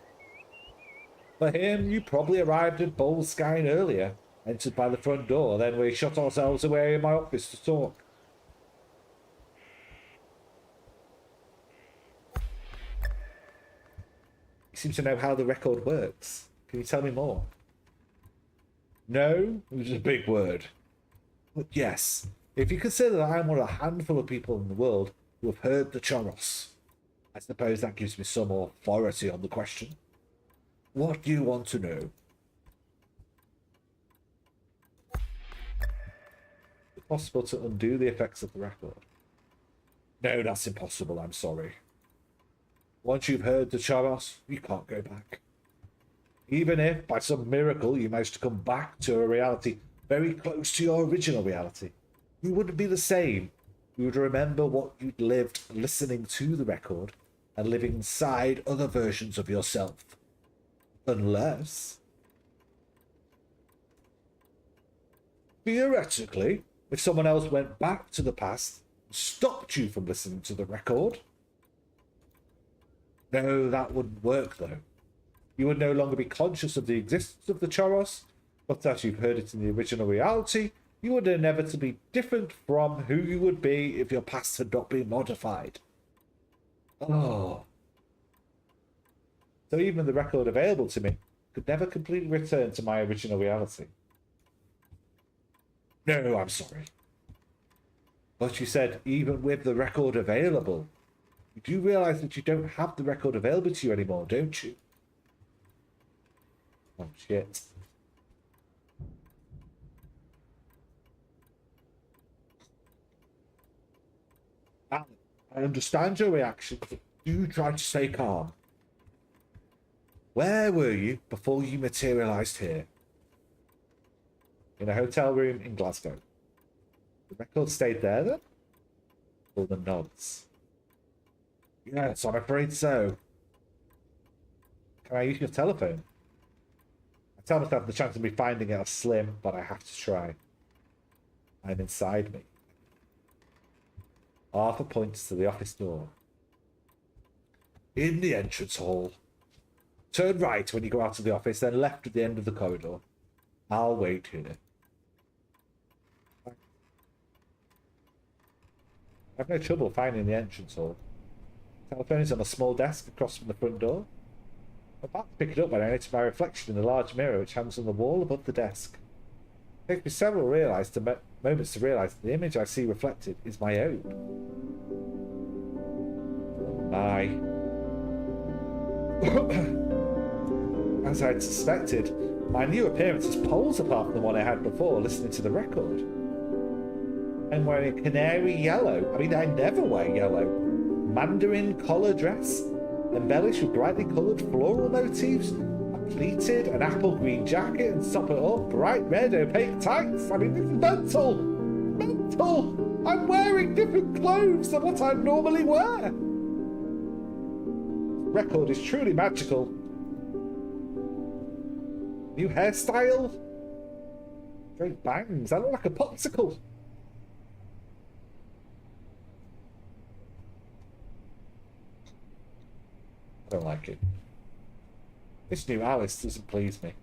For him, you probably arrived at Boleskine earlier, entered by the front door, then we shut ourselves away in my office to talk. You seem to know how the record works. Can you tell me more? No, which is a big word. But yes, if you consider that I'm one of a handful of people in the world who have heard the choros, I suppose that gives me some authority on the question. What do you want to know? Is it possible to undo the effects of the record? No, that's impossible, I'm sorry. Once you've heard the choros, you can't go back. Even if, by some miracle, you managed to come back to a reality very close to your original reality, you wouldn't be the same. You would remember what you'd lived listening to the record and living inside other versions of yourself. Unless, theoretically, if someone else went back to the past and stopped you from listening to the record. No, that wouldn't work, though. You would no longer be conscious of the existence of the choros, but as you've heard it in the original reality, you would inevitably be different from who you would be if your past had not been modified. Oh. So even the record available to me could never completely return to my original reality. No, I'm sorry. But you said even with the record available. You do realize that you don't have the record available to you anymore, don't you? Oh, shit. Alan, I understand your reaction. Do try to stay calm. Where were you before you materialized here? In a hotel room in Glasgow. The record stayed there then? All the nods. Yes, I'm afraid so. Can I use your telephone? I tell myself the chance of me finding it are slim, but I have to try. I'm inside me. Arthur points to the office door. In the entrance hall. Turn right when you go out of the office, then left at the end of the corridor. I'll wait here. I have no trouble finding the entrance hall. The telephone is on a small desk across from the front door. I'm about to pick it up when I notice my reflection in the large mirror which hangs on the wall above the desk. It takes me several moments to realise that the image I see reflected is my own. As I'd suspected, my new appearance is poles apart from the one I had before listening to the record. I'm wearing a canary yellow. I mean, I never wear yellow. Mandarin collar dress, embellished with brightly coloured floral motifs, a pleated and apple green jacket, and top it up, bright red opaque tights. I mean, this is mental! Mental! I'm wearing different clothes than what I normally wear! The record is truly magical. New hairstyle? Great bangs. I look like a popsicle. I don't like it. This new Alice doesn't please me.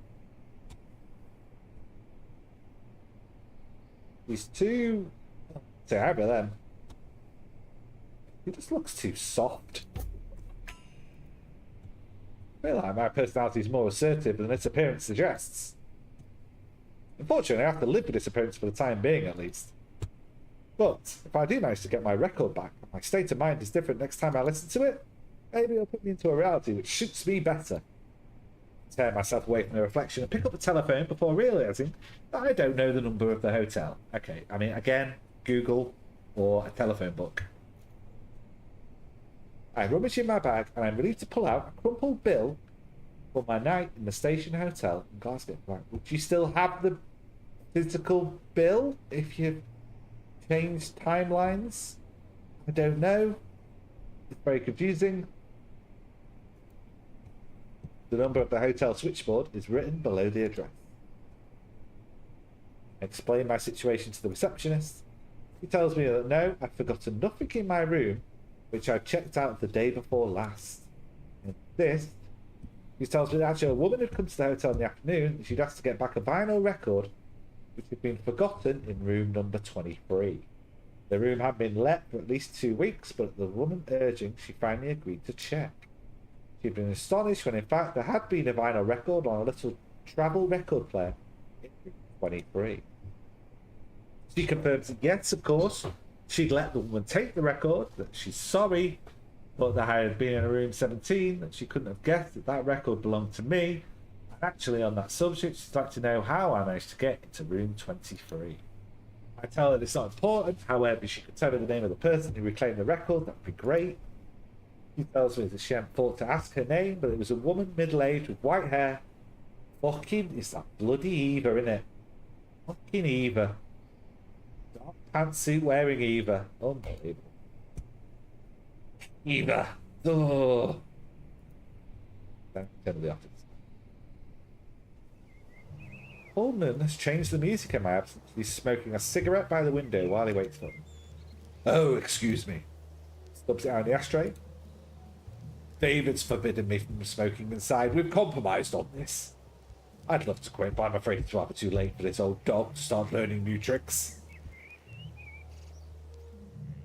He's too... Say hi to them. He just looks too soft. I feel like my personality is more assertive than its appearance suggests. Unfortunately, I have to live with this appearance for the time being, at least. But if I do manage to get my record back, my state of mind is different next time I listen to it, maybe it'll put me into a reality which suits me better. Tear myself away from the reflection and pick up the telephone before realising that I don't know the number of the hotel. Okay, I mean, again, Google or a telephone book. I rummage in my bag and I'm relieved to pull out a crumpled bill for my night in the station hotel in Glasgow. Right, would you still have the physical bill if you changed timelines? I don't know. It's very confusing. The number of the hotel switchboard is written below the address. I explain my situation to the receptionist. He tells me that no, I've forgotten nothing in my room which I checked out the day before last. And this, he tells me that actually a woman had come to the hotel in the afternoon and she'd asked to get back a vinyl record which had been forgotten in room number 23. The room had been let for at least 2 weeks, but at the woman urging, she finally agreed to check. She'd been astonished when in fact there had been a vinyl record on a little travel record player in room 23. She confirms that yes, of course, she'd let the woman take the record, that she's sorry, but that I had been in room 17, that she couldn't have guessed that that record belonged to me. And actually on that subject, she'd like to know how I managed to get into room 23. I tell her that it's not important, however, she could tell me the name of the person who reclaimed the record, that would be great. She tells me that she hadn't thought to ask her name, but it was a woman middle-aged with white hair. Fucking, it's that bloody Eva, innit? Fucking Eva. Dark pantsuit wearing Eva. Unbelievable. Eva. Oh. Don't turn to the office. Holman has changed the music in my absence. He's smoking a cigarette by the window while he waits for me. Oh, excuse me. Stubs it out in the ashtray. David's forbidden me from smoking inside. We've compromised on this. I'd love to quit, but I'm afraid it's rather too late for this old dog to start learning new tricks.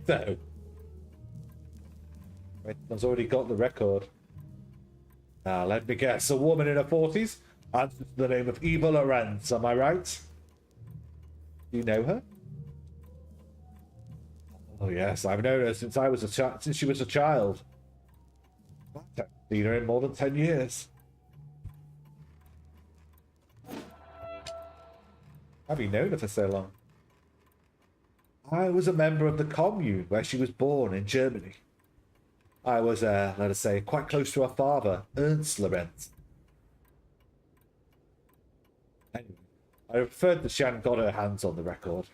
So, Redman's already got the record. Now, let me guess, a woman in her 40s Answers to the name of Eva Lorenz, am I right? Do you know her? Oh yes, I've known her since since she was a child. I've seen her in more than 10 years. Have you known her for so long? I was a member of the commune where she was born in Germany. I was, let us say, quite close to her father, Ernst Lorenz. Anyway, I preferred that she hadn't got her hands on the record.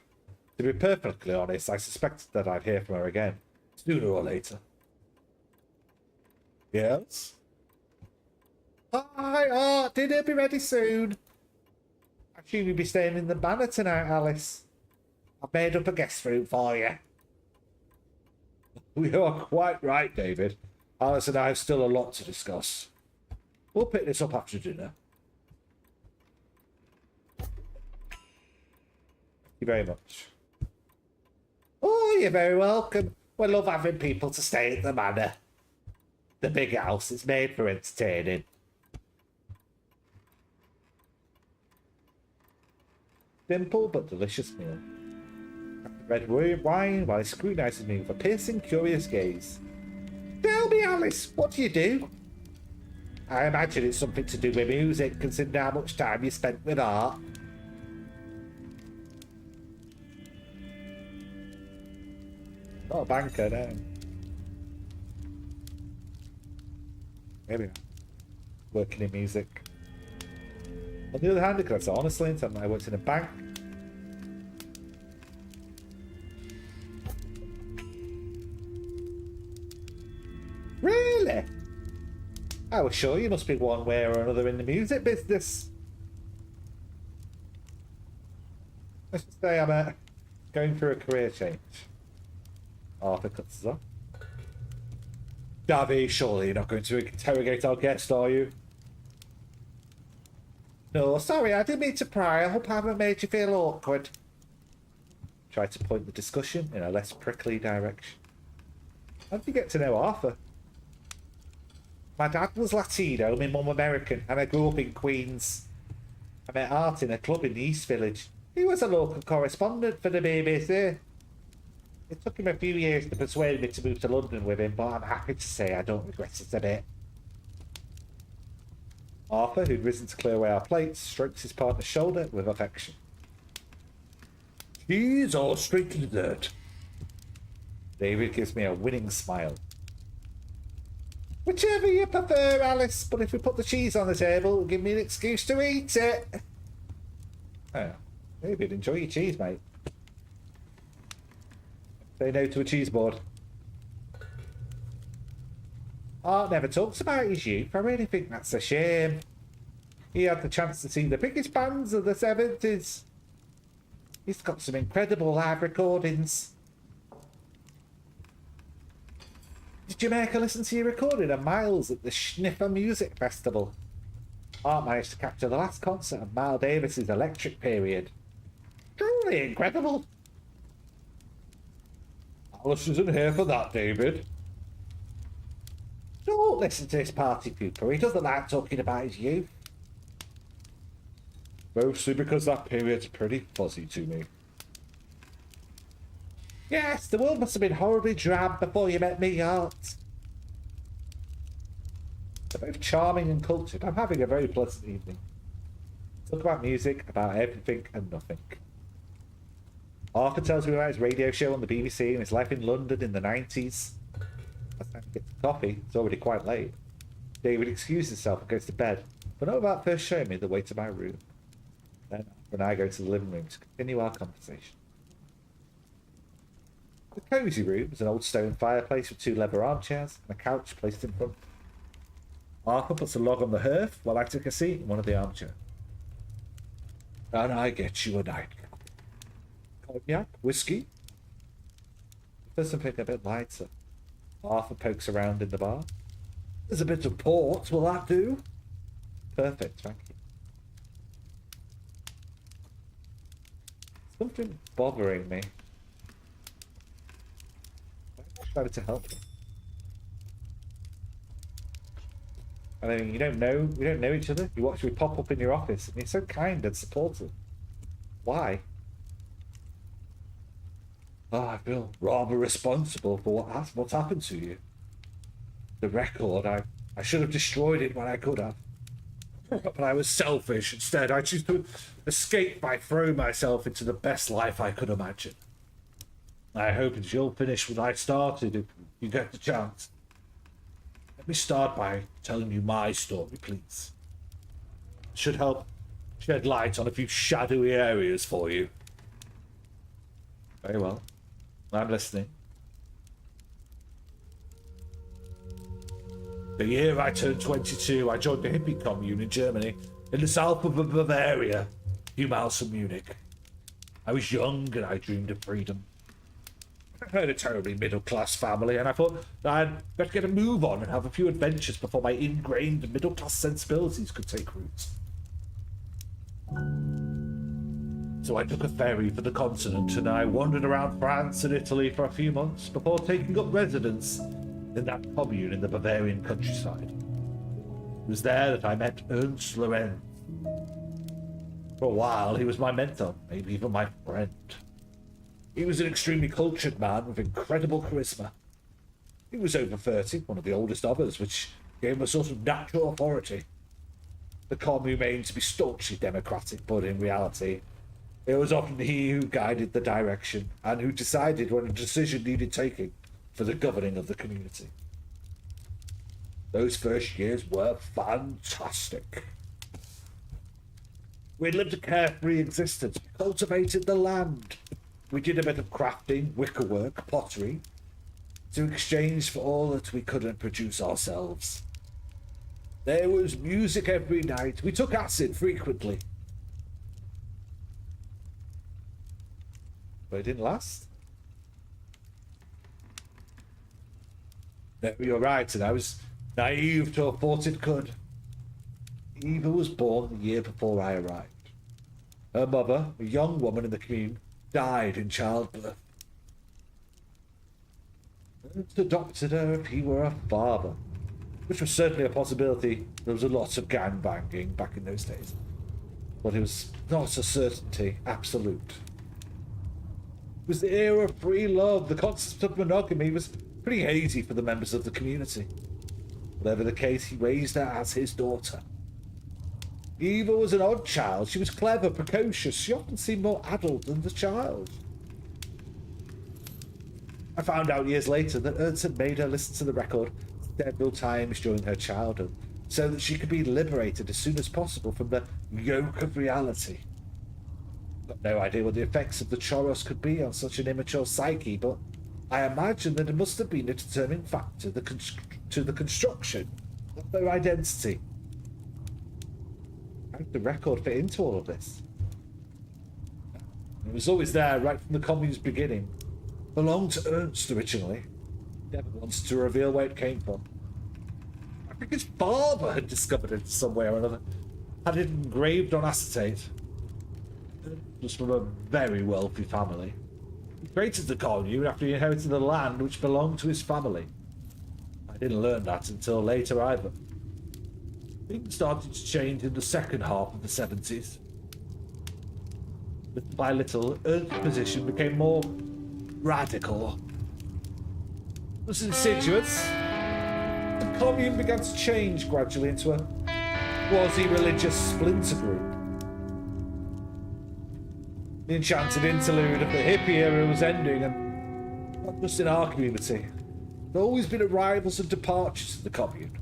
To be perfectly honest, I suspected that I'd hear from her again, sooner or later. Yes? Hi, dinner be ready soon. I assume you'll be staying in the manor tonight, Alice. I've made up a guest room for you. You are quite right, David. Alice and I have still a lot to discuss. We'll pick this up after dinner. Thank you very much. Oh, you're very welcome. We love having people to stay at the manor. The big house is made for entertaining. Simple but delicious meal. Red wine while he scrutinises me with a piercing, curious gaze. Tell me, Alice, what do you do? I imagine it's something to do with music, considering how much time you spent with art. Not a banker, no. Maybe not. Working in music. On the other hand, because honestly, until I worked in a bank. Really? I was sure you must be one way or another in the music business. Let's just say I'm going through a career change. Arthur cuts us off. Davy, surely you're not going to interrogate our guest, are you? No, sorry, I didn't mean to pry. I hope I haven't made you feel awkward. Try to point the discussion in a less prickly direction. How did you get to know Arthur? My dad was Latino, my mum American, and I grew up in Queens. I met Art in a club in the East Village. He was a local correspondent for the BBC. It took him a few years to persuade me to move to London with him, but I'm happy to say I don't regret it a bit. Arthur, who'd risen to clear away our plates, strokes his partner's shoulder with affection. Cheese or straight to dessert? David gives me a winning smile. Whichever you prefer, Alice, but if we put the cheese on the table, it'll give me an excuse to eat it. Oh, David, enjoy your cheese, mate. Say no to a cheese board. Art never talks about his youth. I really think that's a shame. He had the chance to see the biggest bands of the 70s. He's got some incredible live recordings. Did you make a listen to your recording of Miles at the Schniffer Music Festival? Art managed to capture the last concert of Miles Davis's Electric Period. Truly incredible. Alice isn't here for that, David. Don't listen to this party pooper. He doesn't like talking about his youth. Mostly because that period's pretty fuzzy to me. Yes, the world must have been horribly drab before you met me, Art. They're both charming and cultured. I'm having a very pleasant evening. Talk about music, about everything and nothing. Arthur tells me about his radio show on the BBC and his life in London in the 90s. By the time he gets to coffee, it's already quite late. David excuses himself and goes to bed, but not about first showing me the way to my room. Then Arthur and I go to the living room to continue our conversation. The cosy room is an old stone fireplace with 2 leather armchairs and a couch placed in front. Arthur puts a log on the hearth while I take a seat in one of the armchairs. And I get you a nightcap. Cognac? Whiskey? There's something a bit lighter. Arthur pokes around in the bar. There's a bit of port, will that do? Perfect, thank you. Something bothering me. I tried to help me. I mean, we don't know each other. You watch me pop up in your office, and you're so kind and supportive. Why? Oh, I feel rather responsible for what's happened to you. The record, I should have destroyed it when I could have. But I was selfish. Instead, I chose to escape by throwing myself into the best life I could imagine. I hope that you'll finish what I started if you get the chance. Let me start by telling you my story, please. It should help shed light on a few shadowy areas for you. Very well. I'm listening. The year I turned 22, I joined the hippie commune in Germany, in the south of Bavaria, a few miles from Munich. I was young and I dreamed of freedom. I had a terribly middle-class family, and I thought that I'd better get a move on and have a few adventures before my ingrained middle-class sensibilities could take root. So I took a ferry for the continent, and I wandered around France and Italy for a few months before taking up residence in that commune in the Bavarian countryside. It was there that I met Ernst Lorenz. For a while, he was my mentor, maybe even my friend. He was an extremely cultured man with incredible charisma. He was over 30, one of the oldest of us, which gave him a sort of natural authority. The commune aimed to be staunchly democratic, but in reality, it was often he who guided the direction and who decided when a decision needed taking for the governing of the community. Those first years were fantastic. We lived a carefree existence, cultivated the land. We did a bit of crafting, wickerwork, pottery, to exchange for all that we couldn't produce ourselves. There was music every night. We took acid frequently. But it didn't last. No, you're right, and I was naive to have thought it could. Eva was born the year before I arrived. Her mother, a young woman in the commune, died in childbirth. Ernst adopted her if he were a father, which was certainly a possibility. There was a lot of gangbanging back in those days, but it was not a certainty, absolute. It was the era of free love. The concept of monogamy was pretty hazy for the members of the community. Whatever the case, he raised her as his daughter. Eva was an odd child. She was clever, precocious. She often seemed more adult than the child. I found out years later that Ernst had made her listen to the record several times during her childhood so that she could be liberated as soon as possible from the yoke of reality. Got no idea what the effects of the chorus could be on such an immature psyche, but I imagine that it must have been a determining factor to the construction of their identity. How did the record fit into all of this? It was always there right from the commune's beginning. Belonged to Ernst originally. Never wanted to reveal where it came from. I think his father had discovered it some way or another. Had it engraved on acetate. It was from a very wealthy family. He created the commune after he inherited the land which belonged to his family. I didn't learn that until later either. Things started to change in the second half of the 70s. Little by little, Ernst's position became more radical. It was insidious. The commune began to change gradually into a quasi-religious splinter group. The enchanted interlude of the hippie era was ending, and not just in our community. There had always been arrivals and departures in the commune.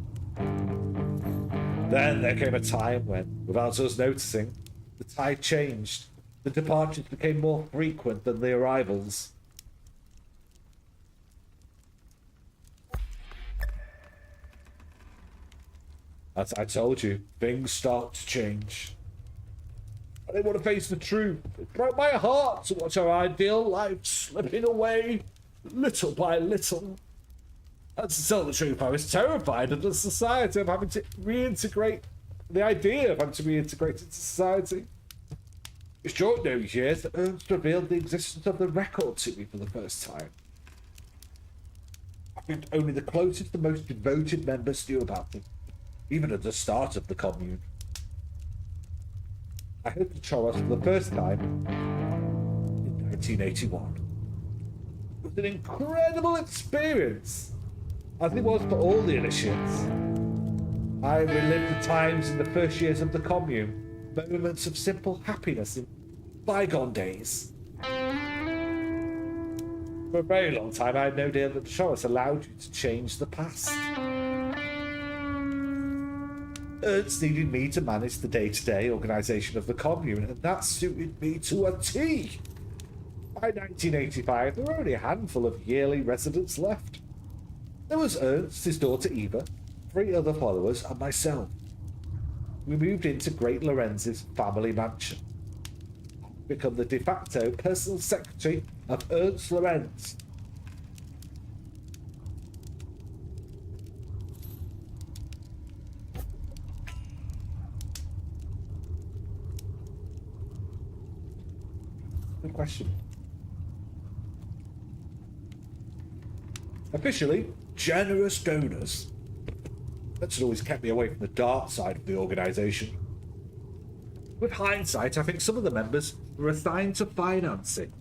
Then there came a time when, without us noticing, the tide changed. The departures became more frequent than the arrivals. As I told you, things start to change. I didn't want to face the truth. It broke my heart to watch our ideal life slipping away, little by little. And to tell the truth, I was terrified of the society of having to reintegrate, the idea of having to reintegrate into society. It's during those years that Ernst revealed the existence of the record to me for the first time. I think only the closest, the most devoted members knew about it. even at the start of the commune. I heard the chorus for the first time in 1981. It was an incredible experience, as it was for all the initiates. I relived the times in the first years of the commune, moments of simple happiness in bygone days. For a very long time, I had no idea that the chorus allowed you to change the past. Ernst needed me to manage the day-to-day organisation of the commune, and that suited me to a T. By 1985, there were only a handful of yearly residents left. There was Ernst, his daughter Eva, 3 other followers, and myself. We moved into Great Lorenz's family mansion. I've become the de facto personal secretary of Ernst Lorenz. Good question. Officially, generous donors. That's always kept me away from the dark side of the organisation. With hindsight, I think some of the members were assigned to financing.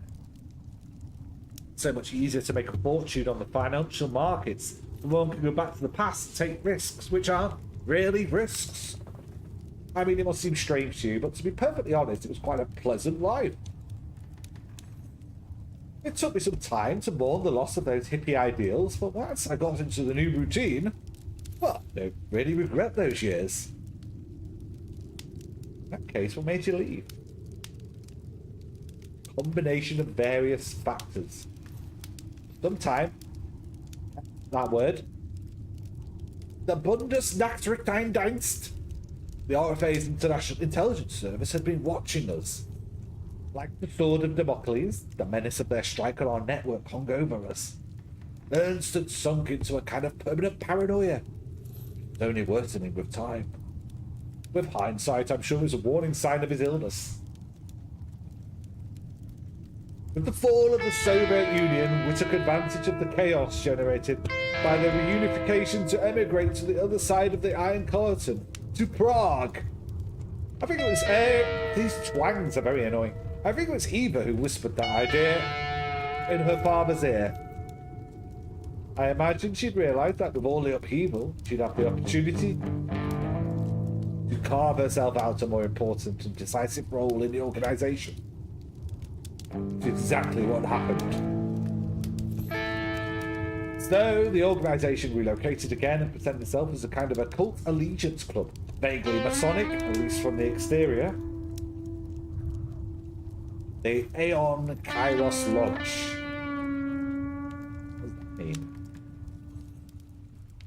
So much easier to make a fortune on the financial markets than one can go back to the past and take risks, which aren't really risks. I mean, it must seem strange to you, but to be perfectly honest, it was quite a pleasant life. It took me some time to mourn the loss of those hippie ideals, but once I got into the new routine, well, I don't really regret those years. In that case, what made you leave? Combination of various factors. Sometime, that word, the Bundesnachrichtendienst, the RFA's International Intelligence Service, had been watching us. Like the sword of Damocles, the menace of their strike on our network hung over us. Ernst had sunk into a kind of permanent paranoia. It was only worsening with time. With hindsight, I'm sure it was a warning sign of his illness. With the fall of the Soviet Union, we took advantage of the chaos generated by the reunification to emigrate to the other side of the Iron Curtain, to Prague. I think it was these twangs are very annoying. I think it was Eva who whispered that idea in her father's ear. I imagine she'd realised that with all the upheaval, she'd have the opportunity to carve herself out a more important and decisive role in the organisation. It's exactly what happened. So the organisation relocated again and presented itself as a kind of a cult allegiance club, vaguely Masonic, at least from the exterior. The Aeon Kairos Lodge. What does that mean?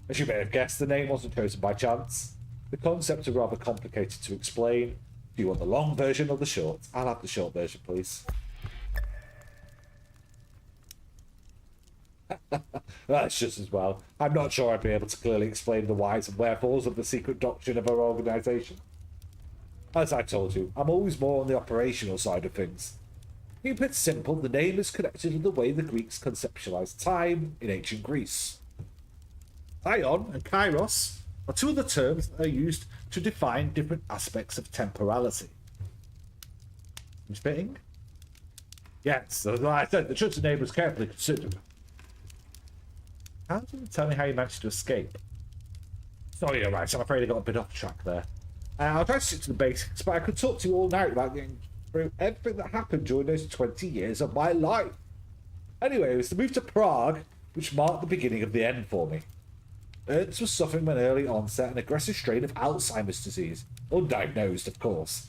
As you may have guessed, the name wasn't chosen by chance. The concepts are rather complicated to explain. Do you want the long version or the short? I'll have the short version, please. That's just as well. I'm not sure I'd be able to clearly explain the whys and wherefores of the secret doctrine of our organisation. As I told you, I'm always more on the operational side of things. Keep it simple, the name is connected to the way the Greeks conceptualized time in ancient Greece. Ion and kairos are 2 of the terms that are used to define different aspects of temporality. Seems fitting? Yes, as I said, the chosen name was carefully considered. How did you tell me how you managed to escape? Sorry, you're right, I'm afraid I got a bit off track there. I'll try to stick to the basics, but I could talk to you all night about getting through everything that happened during those 20 years of my life. Anyway, it was the move to Prague, which marked the beginning of the end for me. Ernst was suffering from an early onset and aggressive strain of Alzheimer's disease, undiagnosed, of course.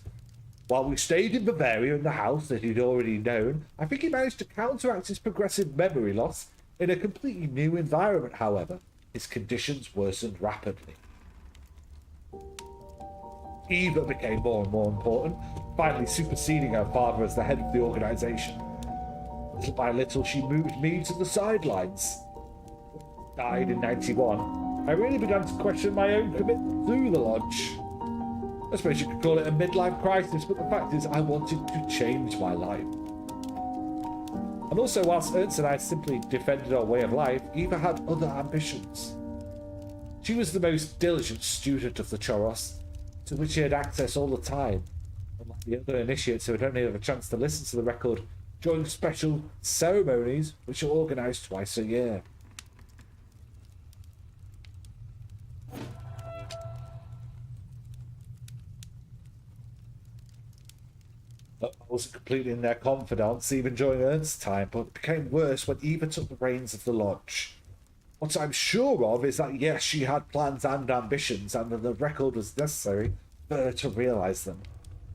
While we stayed in Bavaria in the house that he'd already known, I think he managed to counteract his progressive memory loss. In a completely new environment, however, his conditions worsened rapidly. Eva became more and more important, finally superseding her father as the head of the organisation. Little by little, she moved me to the sidelines. Died in 91. I really began to question my own commitment to the lodge. I suppose you could call it a midlife crisis, but the fact is I wanted to change my life. And also, whilst Ernst and I simply defended our way of life, Eva had other ambitions. She was the most diligent student of the Choros, to which she had access all the time, unlike the other initiates who had only had a chance to listen to the record during special ceremonies which are organised twice a year. I wasn't completely in their confidence even during Ernst's time, but it became worse when Eva took the reins of the lodge. What I'm sure of is that yes, she had plans and ambitions, and that the record was necessary for her to realise them.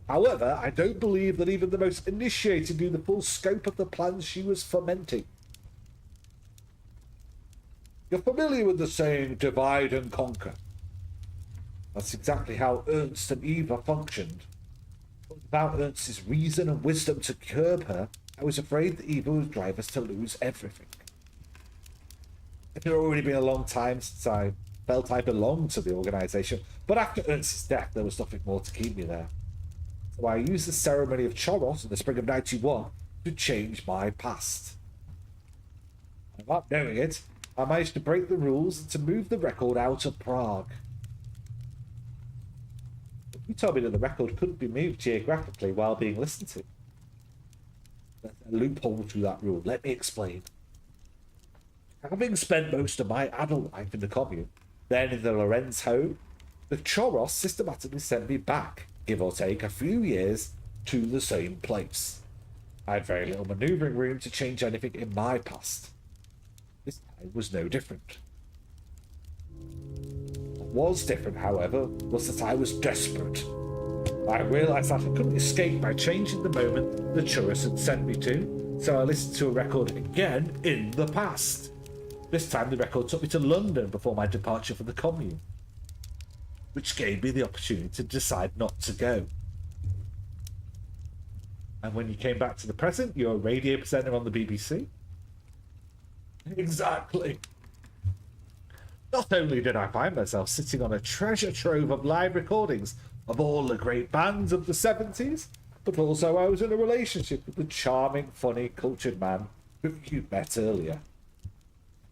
However, I don't believe that even the most initiated knew the full scope of the plans she was fomenting. You're familiar with the saying, divide and conquer. That's exactly how Ernst and Eva functioned. But without Ernst's reason and wisdom to curb her, I was afraid that Eva would drive us to lose everything. It had already been a long time since I felt I belonged to the organisation, but after Ernst's death there was nothing more to keep me there. So I used the ceremony of Choros in the spring of 91 to change my past. And without knowing it, I managed to break the rules and to move the record out of Prague. You told me that the record couldn't be moved geographically while being listened to. There's a loophole to that rule. Let me explain. Having spent most of my adult life in the commune, then in the Lorenz home, the Choros systematically sent me back, give or take a few years, to the same place. I had very little manoeuvring room to change anything in my past. This time was no different. What was different, however, was that I was desperate. I realised that I couldn't escape by changing the moment the Choros had sent me to, so I listened to a record again in the past. This time the record took me to London before my departure for the commune, which gave me the opportunity to decide not to go. And when you came back to the present, you're a radio presenter on the BBC? Exactly. Not only did I find myself sitting on a treasure trove of live recordings of all the great bands of the 70s, but also I was in a relationship with the charming, funny, cultured man who you met earlier.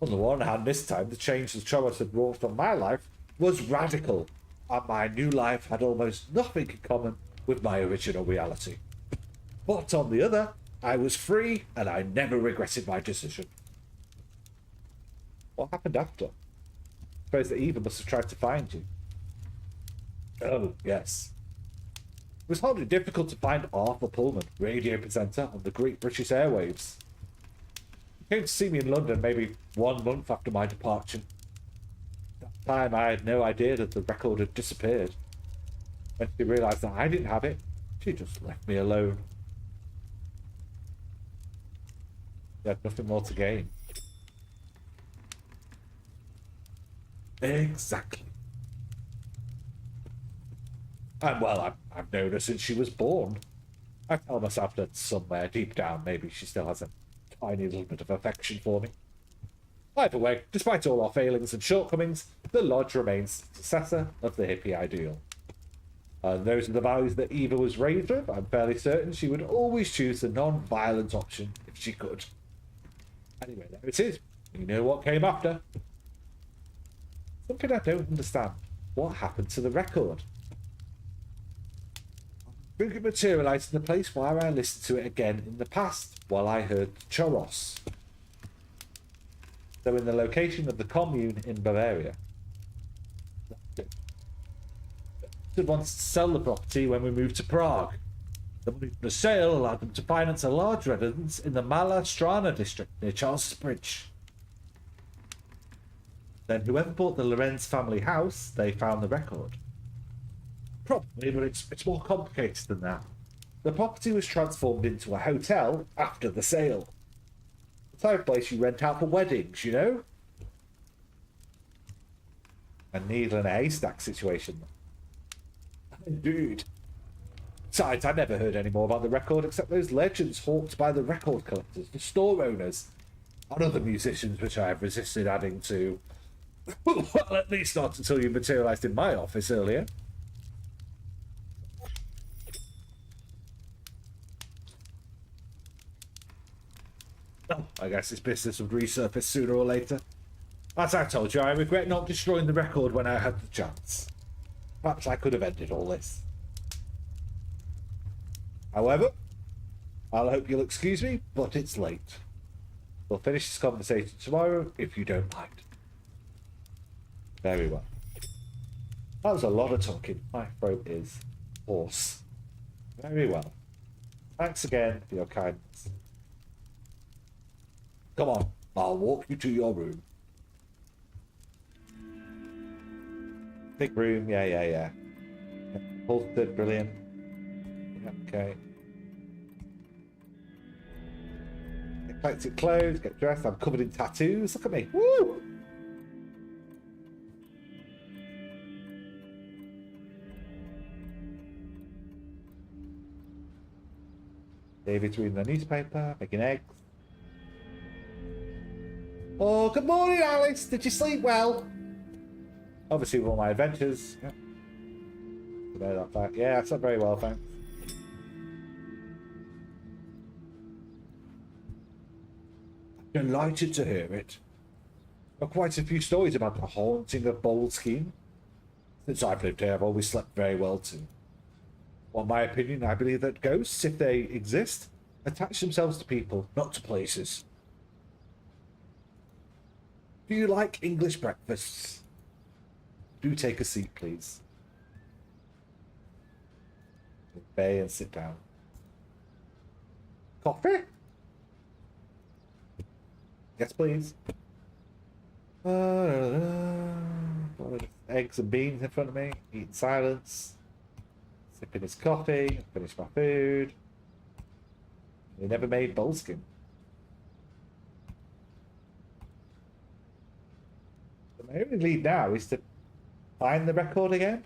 On the one hand, this time, the change the Choros had wrought on my life was radical, and my new life had almost nothing in common with my original reality. But on the other, I was free, and I never regretted my decision. What happened after? I suppose that Eva must have tried to find you. Oh, yes. It was hardly difficult to find Arthur Pullman, radio presenter on the Great British Airwaves. He came to see me in London maybe 1 month after my departure. At that time, I had no idea that the record had disappeared. When she realised that I didn't have it, she just left me alone. She had nothing more to gain. Exactly. And well, I've known her since she was born. I tell myself that somewhere deep down, maybe she still has a tiny little bit of affection for me. Either way, despite all our failings and shortcomings, the Lodge remains the successor of the hippie ideal. And those are the values that Eva was raised with. I'm fairly certain she would always choose the non-violent option if she could. Anyway, there it is. You know what came after. Something I don't understand. What happened to the record? I think it materialised in the place where I listened to it again in the past, while I heard Choros. So in the location of the commune in Bavaria. They wanted to sell the property when we moved to Prague. The money from the sale allowed them to finance a large residence in the Mala Strana district near Charles Bridge. Then whoever bought the Lorenz family house, they found the record. Probably, but it's more complicated than that. The property was transformed into a hotel after the sale. The type of place you rent out for weddings, you know? A needle in a haystack situation. Indeed. Besides, I never heard any more about the record except those legends hawked by the record collectors, the store owners, and other musicians which I have resisted adding to. Well, at least not until you materialised in my office earlier. Oh, I guess this business would resurface sooner or later. As I told you, I regret not destroying the record when I had the chance. Perhaps I could have ended all this. However, I'll hope you'll excuse me, but it's late. We'll finish this conversation tomorrow if you don't mind. Very well. That was a lot of talking. My throat is hoarse. Very well. Thanks again for your kindness. Come on, I'll walk you to your room. Big room, yeah. Bolted, brilliant. Yeah, okay. Eclectic clothes, get dressed. I'm covered in tattoos. Look at me. Woo! David's reading the newspaper, making eggs. Oh, good morning, Alice. Did you sleep well? Obviously, with all my adventures. Yeah. You know that fact. Yeah, I slept very well, thanks. I'm delighted to hear it. There are quite a few stories about the haunting of Boleskine. Since I've lived here, I've always slept very well too. Well, in my opinion, I believe that ghosts, if they exist, attach themselves to people, not to places. Do you like English breakfasts? Do take a seat, please. Obey and sit down. Coffee? Yes, please. Eggs and beans in front of me. Eat in silence. Sipping his coffee. Finish my food. They never made Boleskine. So my only lead now is to find the record again.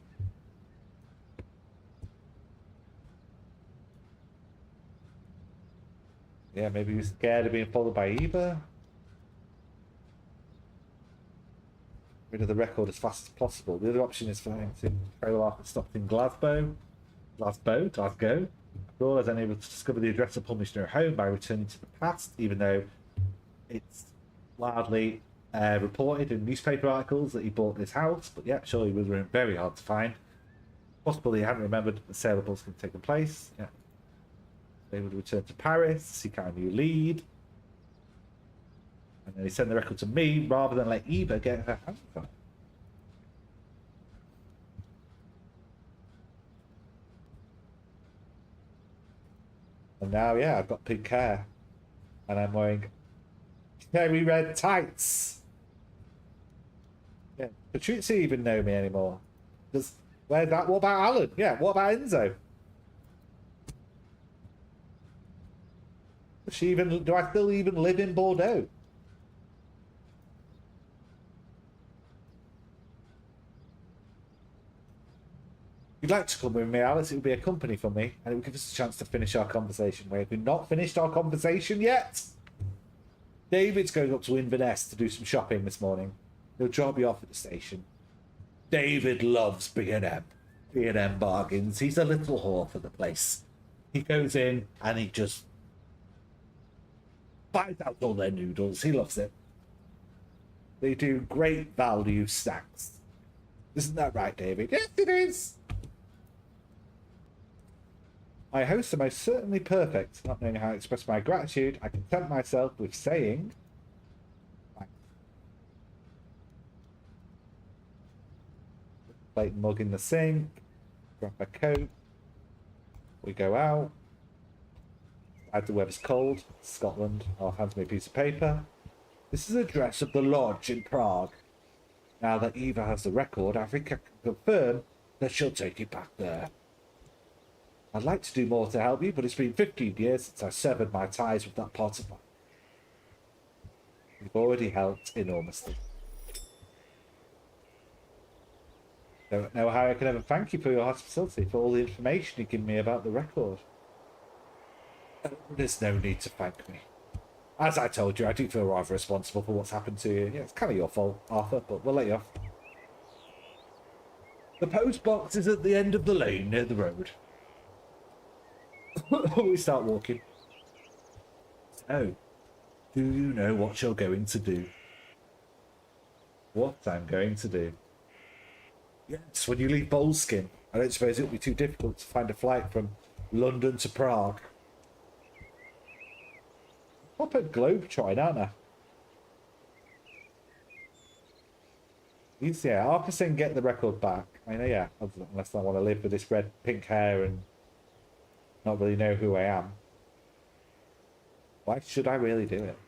Yeah, maybe he was scared of being followed by Eva. Rid of the record as fast as possible. The other option is for him to trail off and stop in Glasgow. After all, I was unable to discover the address of Punisher home by returning to the past, even though it's loudly reported in newspaper articles that he bought this house. But yeah, surely it was very hard to find. Possibly he hadn't remembered that the sale of Boleskine had taken place. Yeah. They would return to Paris, seek out a new lead. And then he sent the record to me rather than let Eva get her hands on it. And now, yeah, I've got pink hair. And I'm wearing cherry red tights. Yeah. Patrizia even know me anymore. What about Alan? Yeah, what about Enzo? Do I still even live in Bordeaux? If you'd like to come with me, Alice, it would be a company for me, and it would give us a chance to finish our conversation. We have not finished our conversation yet. David's going up to Inverness to do some shopping this morning. He'll drop you off at the station. David loves B&M. B&M bargains. He's a little whore for the place. He goes in and he just buys out all their noodles. He loves it. They do great value snacks. Isn't that right, David? Yes, it is. My hosts are most certainly perfect. Not knowing how to express my gratitude, I content myself with saying thanks. Plate and mug in the sink. Grab a coat. We go out. As the weather's cold, Scotland. I'll hand me a piece of paper. This is the address of the lodge in Prague. Now that Eva has the record, I think I can confirm that she'll take it back there. I'd like to do more to help you, but it's been 15 years since I severed my ties with that part of life. You've already helped enormously. Don't know how I can ever thank you for your hospitality, for all the information you've given me about the record. There's no need to thank me. As I told you, I do feel rather responsible for what's happened to you. Yeah, it's kind of your fault, Arthur, but we'll let you off. The post box is at the end of the lane near the road. We start walking. So, do you know what you're going to do? what I'm going to do. Yes, when you leave Boleskine, I don't suppose it'll be too difficult to find a flight from London to Prague. Proper globetrotting, aren't I? Yeah, after saying get the record back, I know, yeah, unless I want to live with this red pink hair and not really know who I am. Why should I really do it?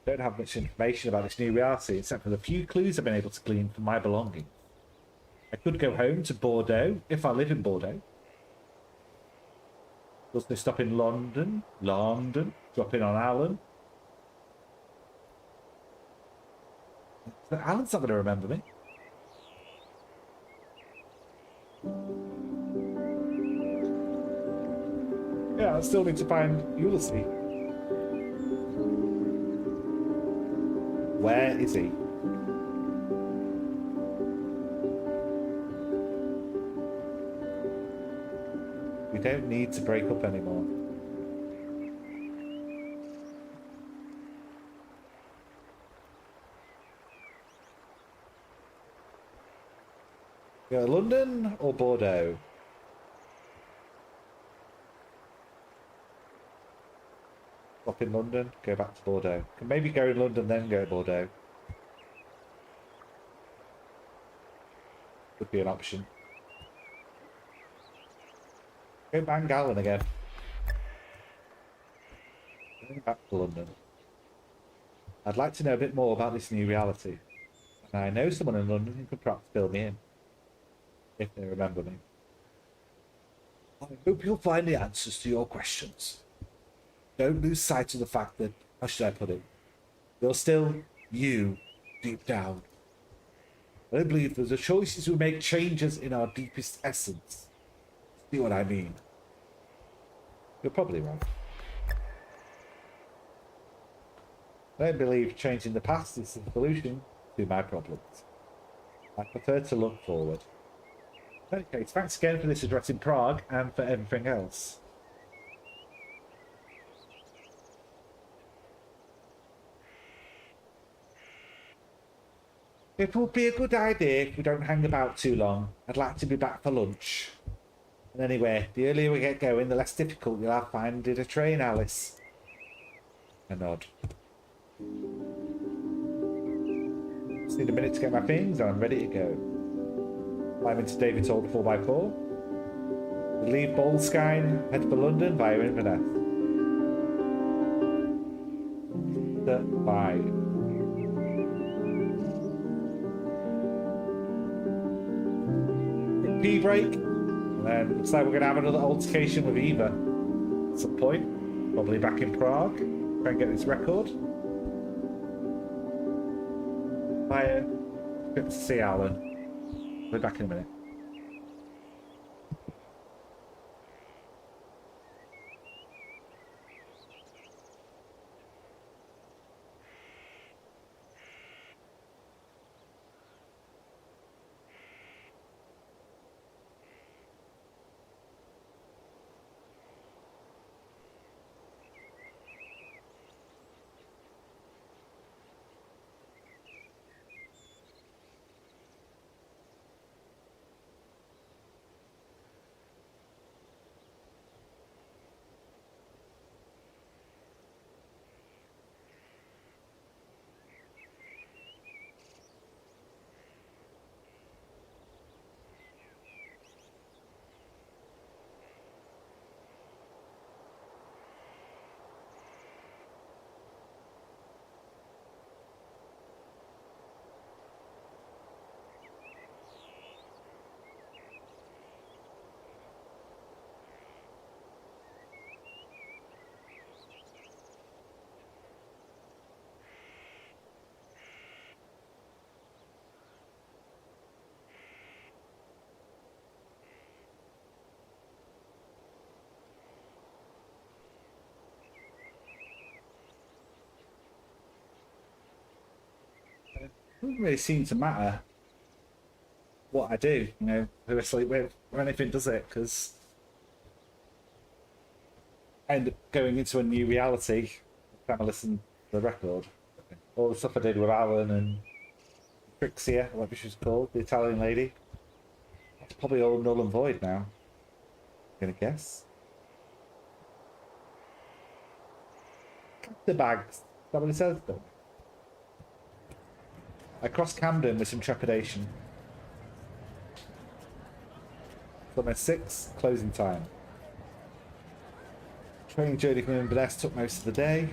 I don't have much information about this new reality except for the few clues I've been able to glean from my belongings. I could go home to Bordeaux if I live in Bordeaux. Also stop in London, drop in on Alan. Alan's not going to remember me. Yeah, I still need to find Ulysses. Where is he? We don't need to break up anymore. Go to London or Bordeaux? Stop in London, go back to Bordeaux. Can maybe go in London, then go to Bordeaux. Would be an option. Go bang Alan again. Going back to London. I'd like to know a bit more about this new reality. And I know someone in London who could perhaps fill me in. If they remember me. I hope you'll find the answers to your questions. Don't lose sight of the fact that, how should I put it, you're still you, deep down. I believe that the choices we make changes in our deepest essence. See what I mean? You're probably right. I don't believe changing the past is the solution to my problems. I prefer to look forward. In any case, thanks again for this address in Prague and for everything else. It would be a good idea if we don't hang about too long. I'd like to be back for lunch. And anyway, the earlier we get going, the less difficult you'll have finding a train, Alice. A nod. Just need a minute to get my things and I'm ready to go. Climb into David's old 4x4. We leave Boleskine, head for London via Inverness. Bye. Pee break, and then looks like we're going to have another altercation with Eva at some point, probably back in Prague. Try and get this record. Bye. Good to see Alan. We'll be back in a minute. It doesn't really seem to matter what I do, you know, who I sleep with, or anything, does it? Because I end up going into a new reality, trying to listen to the record. All the stuff I did with Alan and Trixia, whatever she's called, the Italian lady. It's probably all null and void now. I'm gonna guess. The bags. Is that what it says though? I crossed Camden with some trepidation. Got my 6 closing time. Training journey from Inverness took most of the day.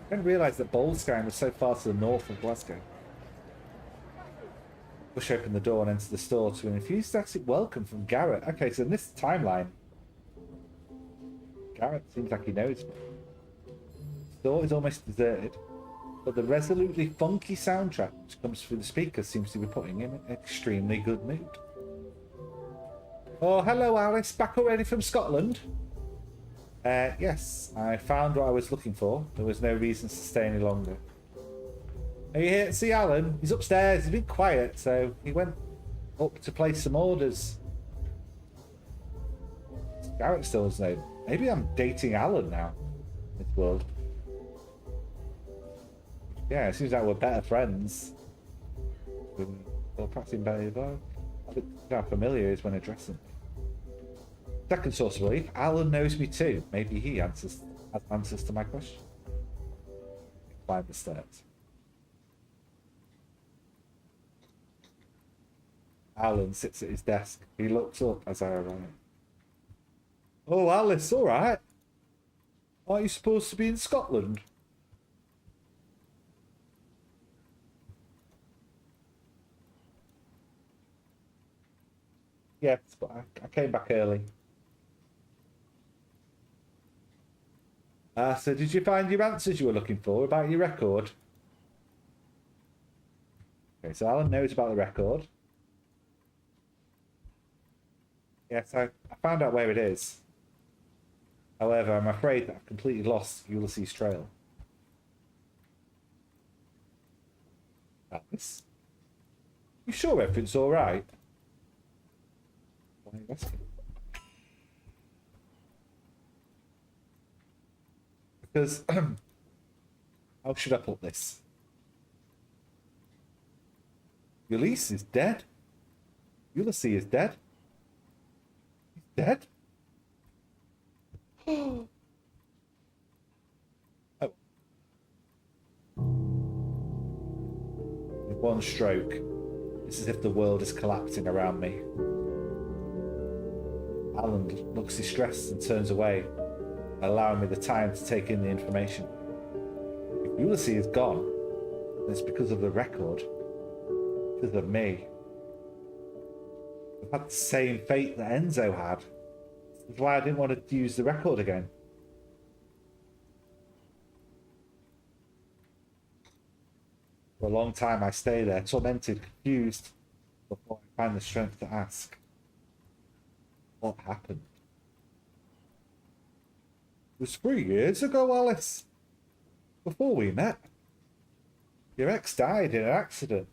I didn't realise that Boleskine was so far to the north of Glasgow. Push open the door and enter the store to an enthusiastic welcome from Garrett. Okay, so in this timeline, Garrett seems like he knows me. The store is almost deserted, but the resolutely funky soundtrack which comes through the speakers seems to be putting him in an extremely good mood. Oh, hello Alice, back already from Scotland? Yes, I found what I was looking for. There was no reason to stay any longer. Are you here to see Alan? He's upstairs, he's been quiet, so he went up to place some orders. Garrett still doesn't know. Maybe I'm dating Alan now in this world. Yeah, it seems like we're better friends. Or perhaps in better though. I think how familiar he is when addressing me. Second source of belief, Alan knows me too. Maybe he has answers to my question. Climb the stairs. Alan sits at his desk. He looks up as I arrive. Oh, Alice, all right. Aren't you supposed to be in Scotland? Yes, but I came back early. So did you find your answers you were looking for about your record? Okay, so Alan knows about the record. Yes, I found out where it is. However, I'm afraid that I've completely lost Ulysses' trail. Alice? You sure everything's alright? Why are you asking? Because, how should I put this? Ulysses is dead. Ulysses is dead. He's dead? Oh. In one stroke, it's as if the world is collapsing around me. Alan looks distressed and turns away, allowing me the time to take in the information. If Ulysses is gone, then it's because of the record. Because of me. I've had the same fate that Enzo had. That's why I didn't want to use the record again. For a long time I stay there, tormented, confused, before I find the strength to ask, what happened? It was 3 years ago, Alice. Before we met. Your ex died in an accident.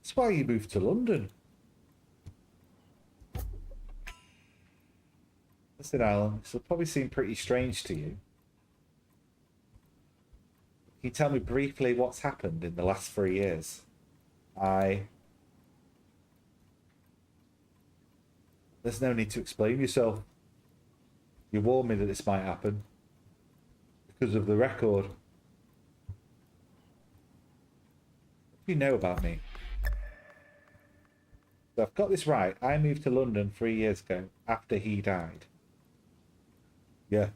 That's why you moved to London. Listen, Alan, this will probably seem pretty strange to you. Can you tell me briefly what's happened in the last 3 years? There's no need to explain yourself. You warned me that this might happen. Because of the record. What do you know about me? So I've got this right. I moved to London 3 years ago, after he died. Yeah.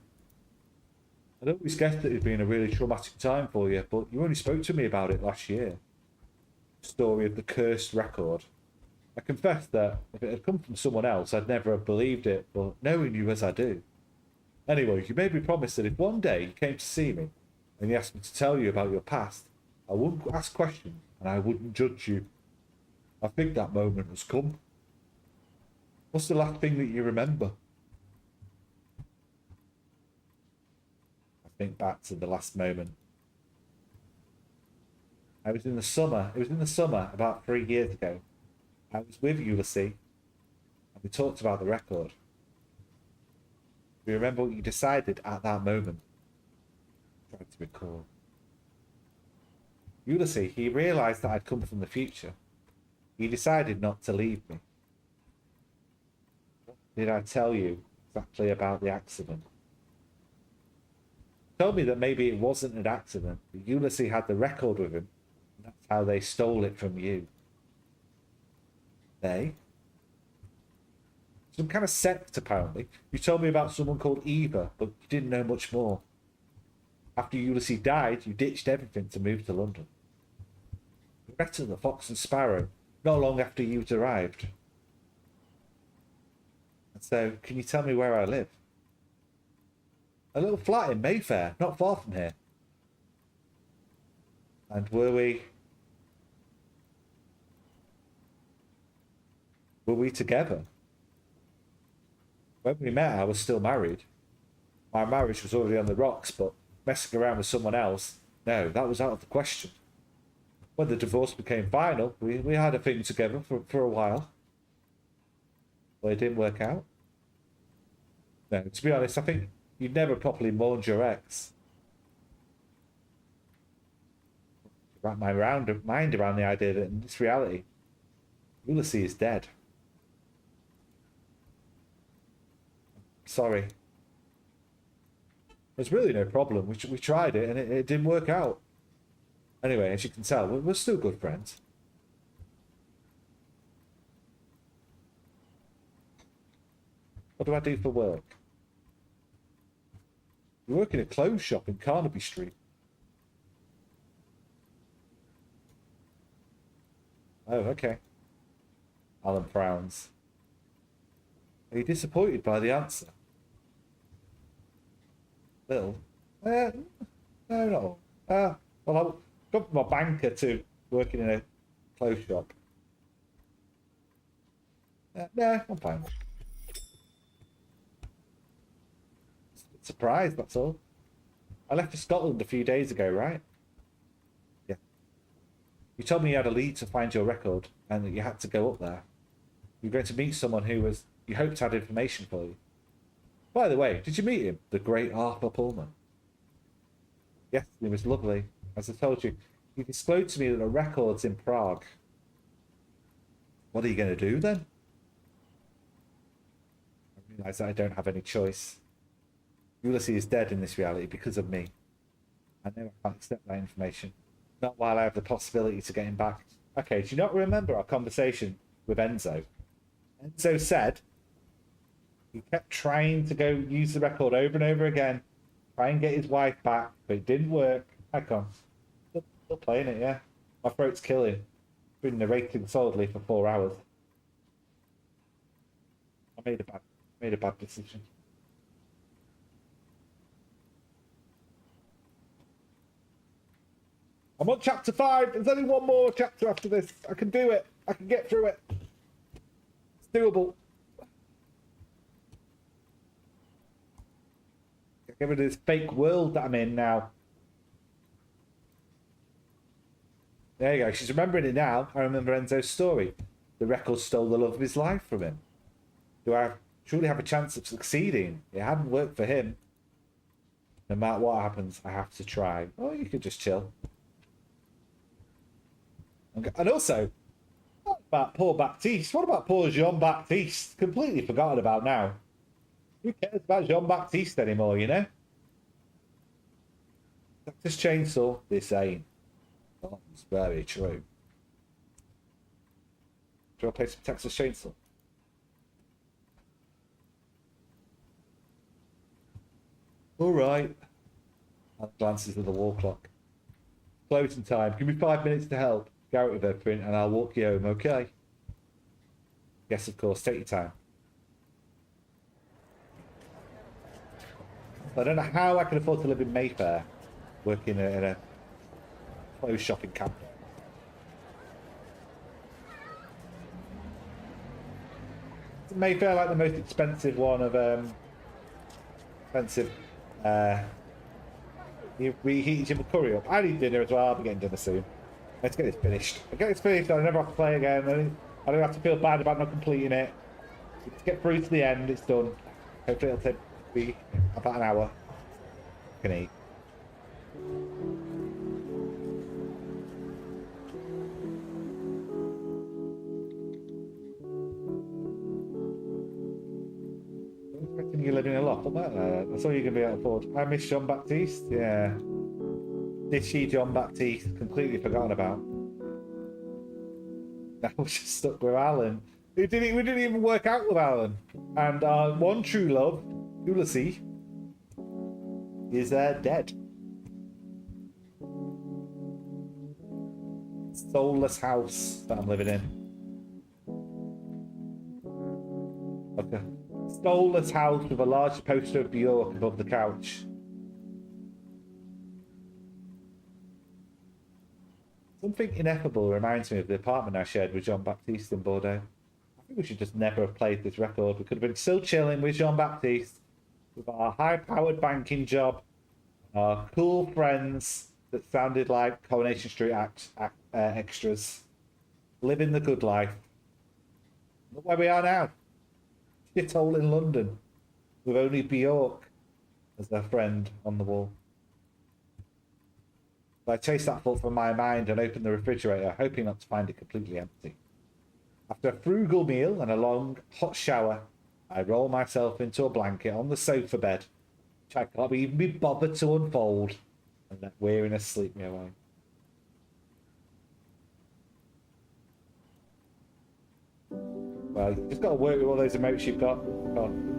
I'd always guessed that it'd been a really traumatic time for you, but you only spoke to me about it last year. The story of the cursed record. I confess that if it had come from someone else, I'd never have believed it, but knowing you as I do. Anyway, you made me promise that if one day you came to see me, and you asked me to tell you about your past, I wouldn't ask questions, and I wouldn't judge you. I think that moment has come. What's the last thing that you remember? I think back to the last moment. It was in the summer, about 3 years ago. I was with Ulysses, and we talked about the record. Do you remember what you decided at that moment? I tried to recall. Ulysses, he realised that I'd come from the future. He decided not to leave me. What did I tell you exactly about the accident? He told me that maybe it wasn't an accident, but Ulysses had the record with him, and that's how they stole it from you. They? Some kind of sect, apparently. You told me about someone called Eva, but you didn't know much more. After Ulysses died, you ditched everything to move to London. We met at the Fox and Sparrow, not long after you'd arrived. And so, can you tell me where I live? A little flat in Mayfair, not far from here. And were we together? When we met, I was still married. My marriage was already on the rocks, but messing around with someone else, no, that was out of the question. When the divorce became final, we had a thing together for a while. But it didn't work out. No, to be honest, I think you'd never properly mourned your ex. Wrap my mind around the idea that in this reality, Ulysses is dead. Sorry. There's really no problem. We tried it and it didn't work out. Anyway, as you can tell, we're still good friends. What do I do for work? We work in a clothes shop in Carnaby Street. Oh, okay. Alan frowns. Are you disappointed by the answer? Little. No, not all. Well, I've gone from a banker to working in a clothes shop. No, I'm fine. Surprised, that's all. I left for Scotland a few days ago, right? Yeah. You told me you had a lead to find your record and that you had to go up there. You were going to meet someone who you hoped had information for you. By the way, did you meet him? The great Arthur Pullman. Yes, he was lovely. As I told you, he disclosed to me that the record's in Prague. What are you going to do then? I realise that I don't have any choice. Ulysses is dead in this reality because of me. I know I can't accept that information. Not while I have the possibility to get him back. Okay, do you not remember our conversation with Enzo? Enzo said he kept trying to go use the record over and over again, try and get his wife back, but it didn't work. Heck on. Still playing it, yeah. My throat's killing. Been narrating solidly for 4 hours. I made a bad decision. I'm on chapter 5. There's only one more chapter after this. I can do it. I can get through it. It's doable. Get rid of this fake world that I'm in now. There you go. She's remembering it now. I remember Enzo's story. The record stole the love of his life from him. Do I truly have a chance of succeeding? It hadn't worked for him. No matter what happens, I have to try. Oh, you could just chill. And also, what about poor Baptiste? What about poor Jean-Baptiste? Completely forgotten about now. Who cares about Jean-Baptiste anymore, you know? Texas Chainsaw, this ain't. Oh, it's very true. Do I play some Texas Chainsaw? Alright. Alan glances at the wall clock. Closing time. Give me 5 minutes to help. Go out with everything and I'll walk you home, okay? Yes, of course. Take your time. I don't know how I can afford to live in Mayfair, working in a clothes shopping camp. Is Mayfair like the most expensive one of expensive you reheated your curry up? I need dinner as well. I'll be getting dinner soon. Let's get this finished. I get this finished, I never have to play again. I don't have to feel bad about not completing it. Let's get through to the end, it's done. Hopefully it'll take me about an hour. I can eat. living aloft. That's all you're going to be able to afford. I miss John Baptiste. Yeah. Dishy John Baptiste. Completely forgotten about. Now we're just stuck with Alan. We didn't even work out with Alan. And our one true love, Ulysses, is dead. Soulless house that I'm living in. Okay. Soulless house with a large poster of Bjork above the couch. Something ineffable reminds me of the apartment I shared with Jean Baptiste in Bordeaux. I think we should just never have played this record. We could have been still chilling with Jean Baptiste, with our high-powered banking job, our cool friends that sounded like Coronation Street extras, living the good life. Look where we are now. Shithole in London, with only Bjork as their friend on the wall. I chased that thought from my mind and opened the refrigerator, hoping not to find it completely empty. After a frugal meal and a long, hot shower, I roll myself into a blanket on the sofa bed, which I can't even be bothered to unfold, and let weariness sleep me away. Well, you've just got to work with all those emotes you've got. Come on.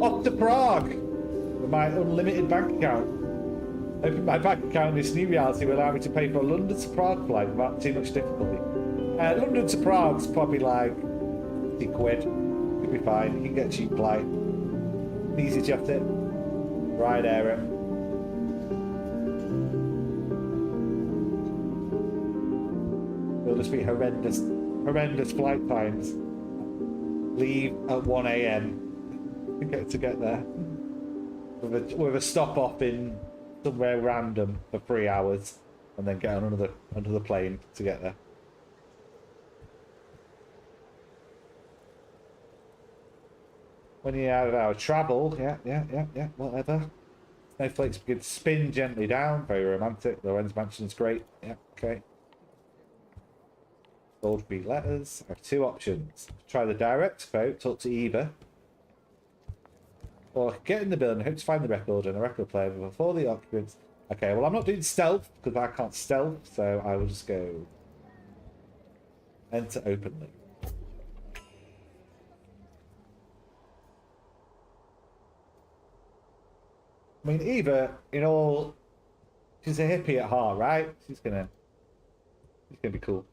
Off to Prague! With my unlimited bank account. Hoping my bank account in this new reality will allow me to pay for a London to Prague flight without too much difficulty. London to Prague's probably like 50 quid. You'll be fine. You can get a cheap flight. Easy jet it. Ryanair it. It'll just be horrendous flight times. Leave at 1 AM to get there. With a stop off in somewhere random for 3 hours, and then get on another plane to get there. 20-hour travel, yeah, whatever. Snowflakes begin to spin gently down, very romantic. Loren's mansion's great, yeah, okay. Gold 3 letters. I have 2 options. Try the direct vote, talk to Eva. Or get in the building, hope to find the record and a record player before the occupants. Okay, well I'm not doing stealth because I can't stealth, so I will just go enter openly. I mean, Eva, she's a hippie at heart, right? She's gonna be cool.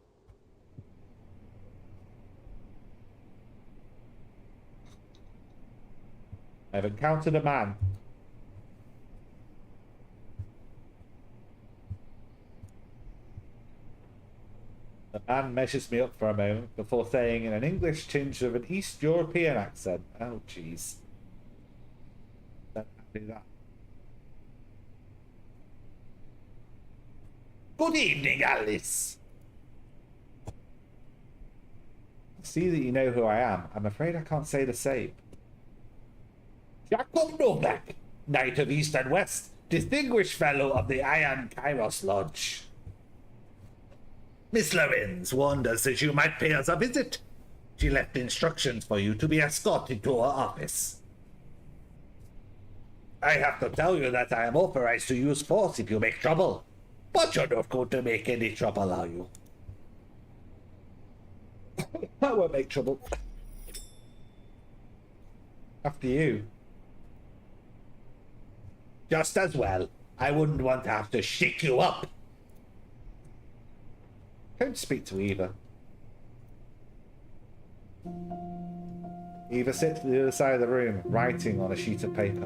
I've encountered a man. The man measures me up for a moment before saying in an English tinge of an East European accent, oh jeez. Don't do that. Good evening, Alice. I see that you know who I am. I'm afraid I can't say the same. Jacob Novak, Knight of East and West, distinguished fellow of the Iron Kairos Lodge. Miss Lorenz warned us that you might pay us a visit. She left instructions for you to be escorted to her office. I have to tell you that I am authorized to use force if you make trouble. But you're not going to make any trouble, are you? I won't make trouble. After you. Just as well. I wouldn't want to have to shake you up. Don't speak to Eva. Eva sits at the other side of the room, writing on a sheet of paper.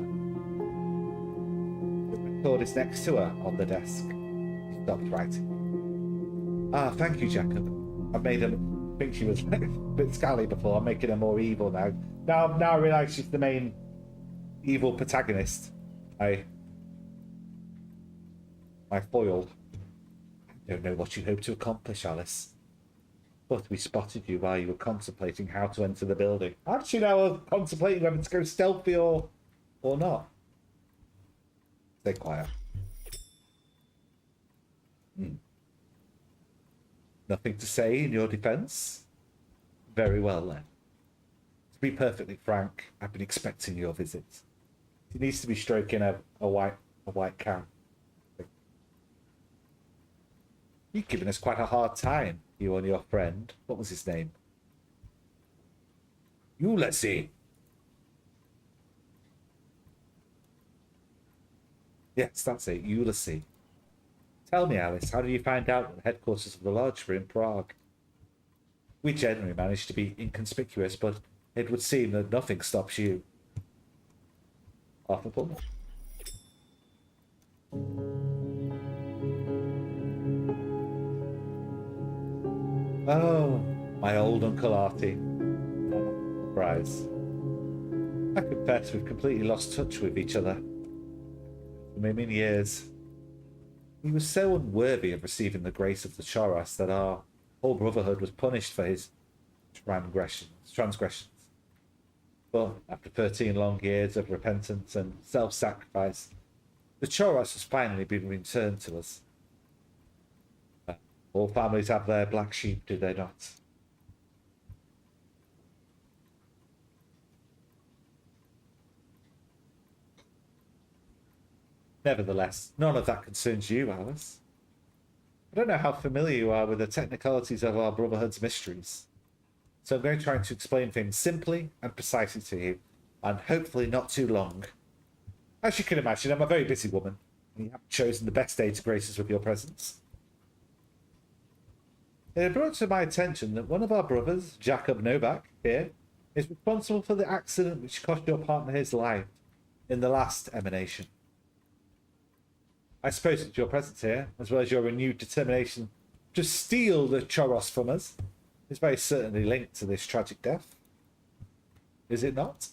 The record is next to her on the desk. She stopped writing. Ah, thank you, Jacob. I've made her think she was a bit scally before. I'm making her more evil now. Now I realise she's the main evil protagonist. I foiled. I don't know what you hope to accomplish, Alice. But we spotted you while you were contemplating how to enter the building. How did you know I was contemplating whether to go stealthy or not? Stay quiet. Nothing to say in your defence? Very well then. be perfectly frank, I've been expecting your visit. He needs to be stroking a white cow. You've given us quite a hard time, you and your friend. What was his name? Ulysses. Yes, that's it, Ulysses. Tell me, Alice, how did you find out that the headquarters of the lodge were in Prague? We generally managed to be inconspicuous, but it would seem that nothing stops you. Laughable. Oh, my old Uncle Artie. Surprise. I confess we've completely lost touch with each other. For many years. He was so unworthy of receiving the grace of the Choras that our whole brotherhood was punished for his transgressions. But after 13 long years of repentance and self-sacrifice, the Choras has finally been returned to us. All families have their black sheep, do they not? Nevertheless, none of that concerns you, Alice. I don't know how familiar you are with the technicalities of our Brotherhood's mysteries, so I'm going to try to explain things simply and precisely to you, and hopefully not too long. As you can imagine, I'm a very busy woman, and you have chosen the best day to grace us with your presence. It brought to my attention that one of our brothers, Jacob Novak, here, is responsible for the accident which cost your partner his life in the last emanation. I suppose that your presence here, as well as your renewed determination to steal the Choros from us, is very certainly linked to this tragic death. Is it not?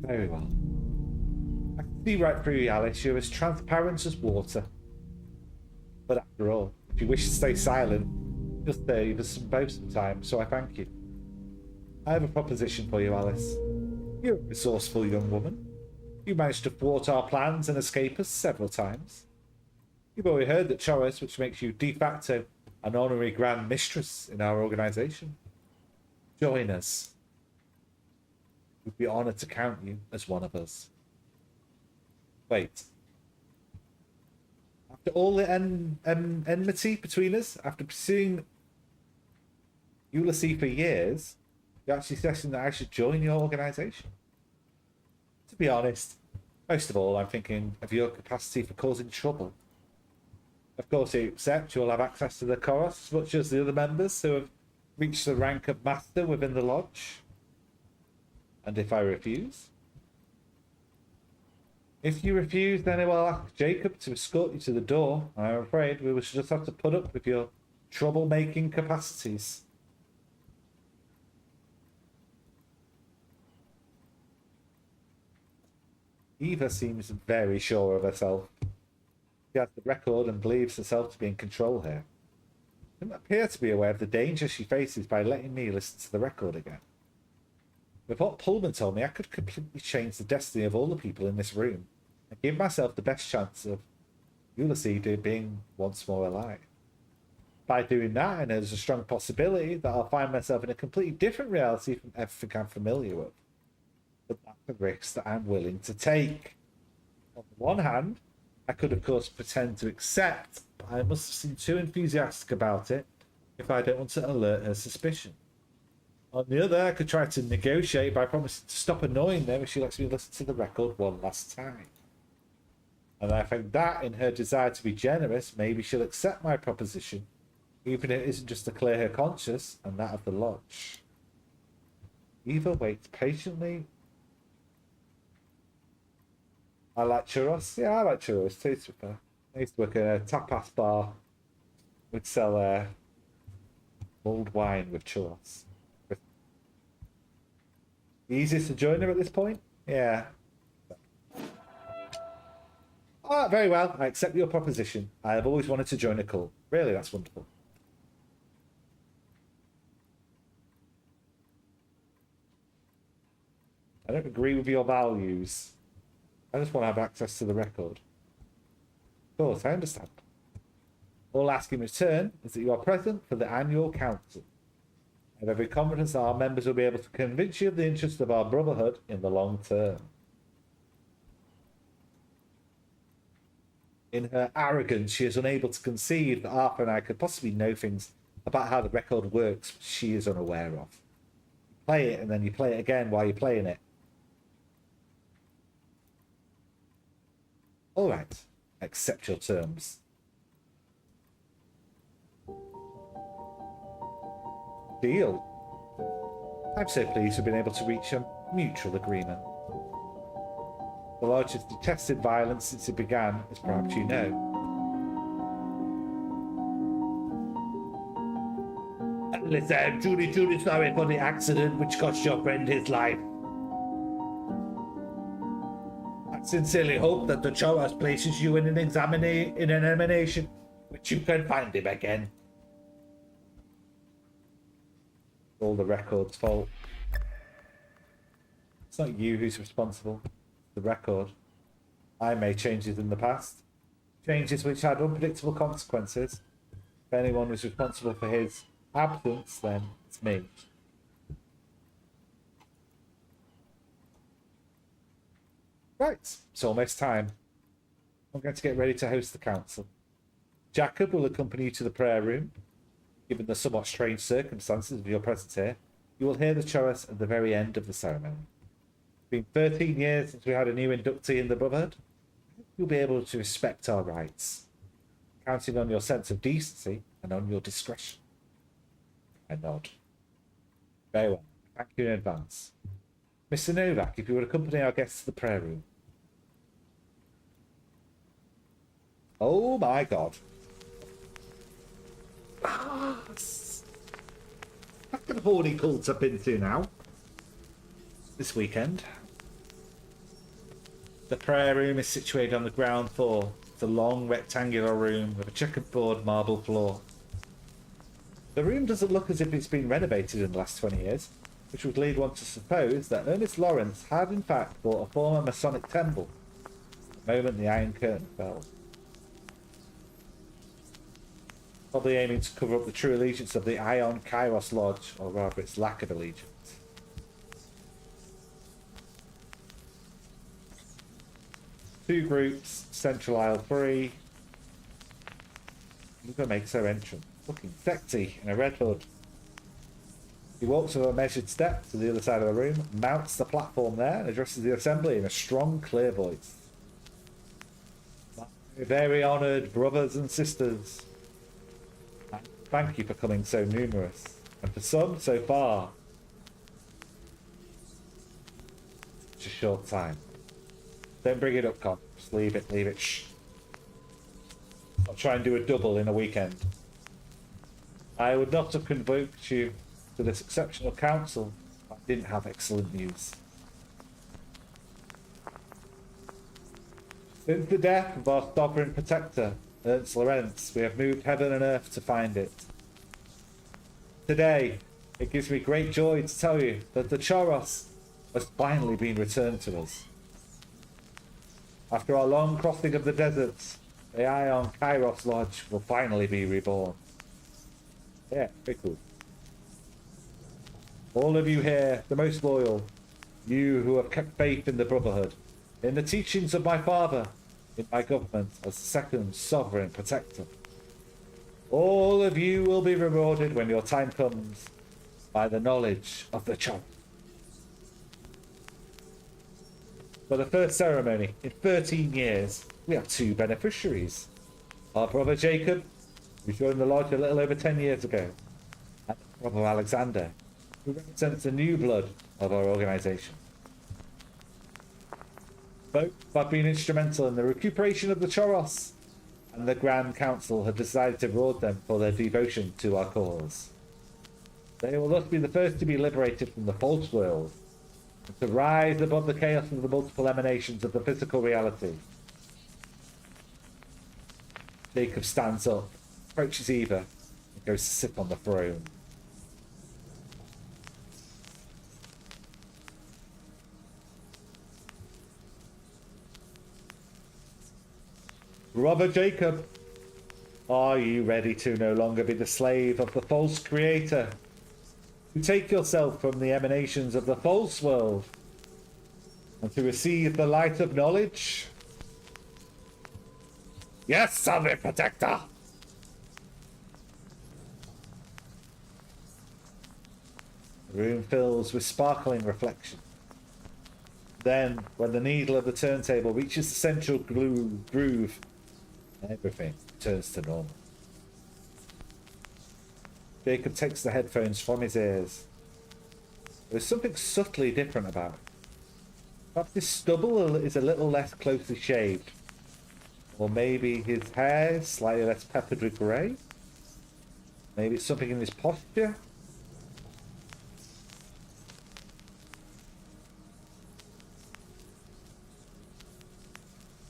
Very well. I can see right through you, Alice. You're as transparent as water. But after all, if you wish to stay silent, you'll stay with us both sometime, so I thank you. I have a proposition for you, Alice. You're a resourceful young woman. You managed to thwart our plans and escape us several times. You've already heard that Choros, which makes you de facto an honorary Grand Mistress in our organisation. Join us. We'd be honoured to count you as one of us. Wait. After all the enmity between us, after pursuing Ulysses for years, you're actually suggesting that I should join your organisation? To be honest, most of all, I'm thinking of your capacity for causing trouble. Of course, you accept you'll have access to the Choros, as much as the other members who have reached the rank of master within the lodge. And if I refuse? If you refuse, then I will ask Jacob to escort you to the door. I'm afraid we will just have to put up with your troublemaking capacities. Eva seems very sure of herself. She has the record and believes herself to be in control here. She doesn't appear to be aware of the danger she faces by letting me listen to the record again. With what Pullman told me, I could completely change the destiny of all the people in this room and give myself the best chance of Ulysses being once more alive. By doing that, and there's a strong possibility that I'll find myself in a completely different reality from everything I'm familiar with. But that's the risk that I'm willing to take. On the one hand, I could of course pretend to accept, but I must seem too enthusiastic about it if I don't want to alert her suspicion. On the other, I could try to negotiate by promising to stop annoying them if she lets me listen to the record one last time. And I think that, in her desire to be generous, maybe she'll accept my proposition, even if it isn't just to clear her conscience and that of the lodge. Eva waits patiently. I like churros. Yeah, I like churros too, to be fair. I used to work at a tapas bar. We'd sell mulled wine with churros. Easiest to join her at this point? Yeah. Alright, very well. I accept your proposition. I have always wanted to join a cult. Really, that's wonderful. I don't agree with your values. I just want to have access to the record. Of course, I understand. All ask in return is that you are present for the annual council. I have every confidence that our members will be able to convince you of the interest of our brotherhood in the long term. In her arrogance, she is unable to conceive that Arthur and I could possibly know things about how the record works which she is unaware of. You play it and then you play it again while you're playing it. All right, accept your terms. Deal. I'm so pleased we've been able to reach a mutual agreement. The Lodge has detested violence since it began, as perhaps you know. Listen, I'm truly sorry for the accident which cost your friend his life. I sincerely hope that the Choras places you in an examination which you can find him again. All the record's fault. It's not you who's responsible. It's the record. I made changes in the past. Changes which had unpredictable consequences. If anyone was responsible for his absence, then it's me. Right, it's almost time. I'm going to get ready to host the council. Jacob will accompany you to the prayer room. Given the somewhat strange circumstances of your presence here, you will hear the chorus at the very end of the ceremony. It's been 13 years since we had a new inductee in the Brotherhood. You'll be able to respect our rights, counting on your sense of decency and on your discretion. I nod. Very well. Thank you in advance. Mr. Novak, if you would accompany our guests to the prayer room. Oh my god. That's the horny cults I've been to now. This weekend. The prayer room is situated on the ground floor. It's a long rectangular room with a checkerboard marble floor. The room doesn't look as if it's been renovated in the last 20 years, which would lead one to suppose that Ernest Lawrence had in fact bought a former Masonic temple the moment the Iron Curtain fell. Probably aiming to cover up the true allegiance of the Ion Kairos Lodge, or rather its lack of allegiance. Two groups, central aisle 3. Look at makes her entrance. Looking sexy in a red hood. He walks with a measured step to the other side of the room, mounts the platform there, and addresses the assembly in a strong, clear voice. My very honoured brothers and sisters, thank you for coming so numerous, and for some so far. Such a short time. Don't bring it up, Con. Just leave it. Shh. I'll try and do a double in a weekend. I would not have convoked you to this exceptional council if I didn't have excellent news. Since the death of our sovereign protector, Ernst Lorenz, we have moved heaven and earth to find it. Today, it gives me great joy to tell you that the Choros has finally been returned to us. After our long crossing of the deserts, the Ion Kairos Lodge will finally be reborn. Yeah, very cool. All of you here, the most loyal, you who have kept faith in the Brotherhood, in the teachings of my father, in my government as the second sovereign protector. All of you will be rewarded when your time comes by the knowledge of the Choros. For the first ceremony in 13 years, we have two beneficiaries. Our brother Jacob, who joined the lodge a little over 10 years ago, and brother Alexander, who represents the new blood of our organisation. Both have been instrumental in the recuperation of the Choros, and the Grand Council have decided to reward them for their devotion to our cause. They will thus be the first to be liberated from the false world, and to rise above the chaos of the multiple emanations of the physical reality. Jacob stands up, approaches Eva, and goes to sit on the throne. Brother Jacob, Are you ready to no longer be the slave of the false creator? To take yourself from the emanations of the false world and to receive the light of knowledge? Yes, Sovereign Protector! The room fills with sparkling reflection. Then, when the needle of the turntable reaches the central groove, everything turns to normal. Jacob takes the headphones from his ears. There's something subtly different about it. Perhaps his stubble is a little less closely shaved. Or maybe his hair is slightly less peppered with grey. Maybe it's something in his posture.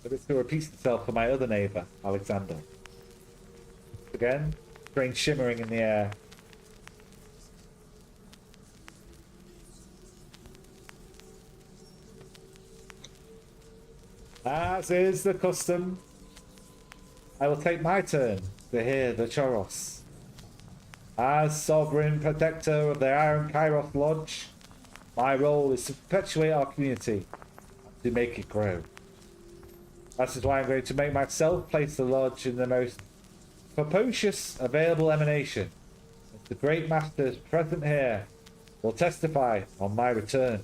But it still repeats itself for my other neighbour, Alexander. Again, rain shimmering in the air. As is the custom, I will take my turn to hear the Choros. As Sovereign Protector of the Iron Kairos Lodge, my role is to perpetuate our community, to make it grow. That is why I'm going to make myself place the lodge in the most propitious available emanation. As the great masters present here will testify on my return.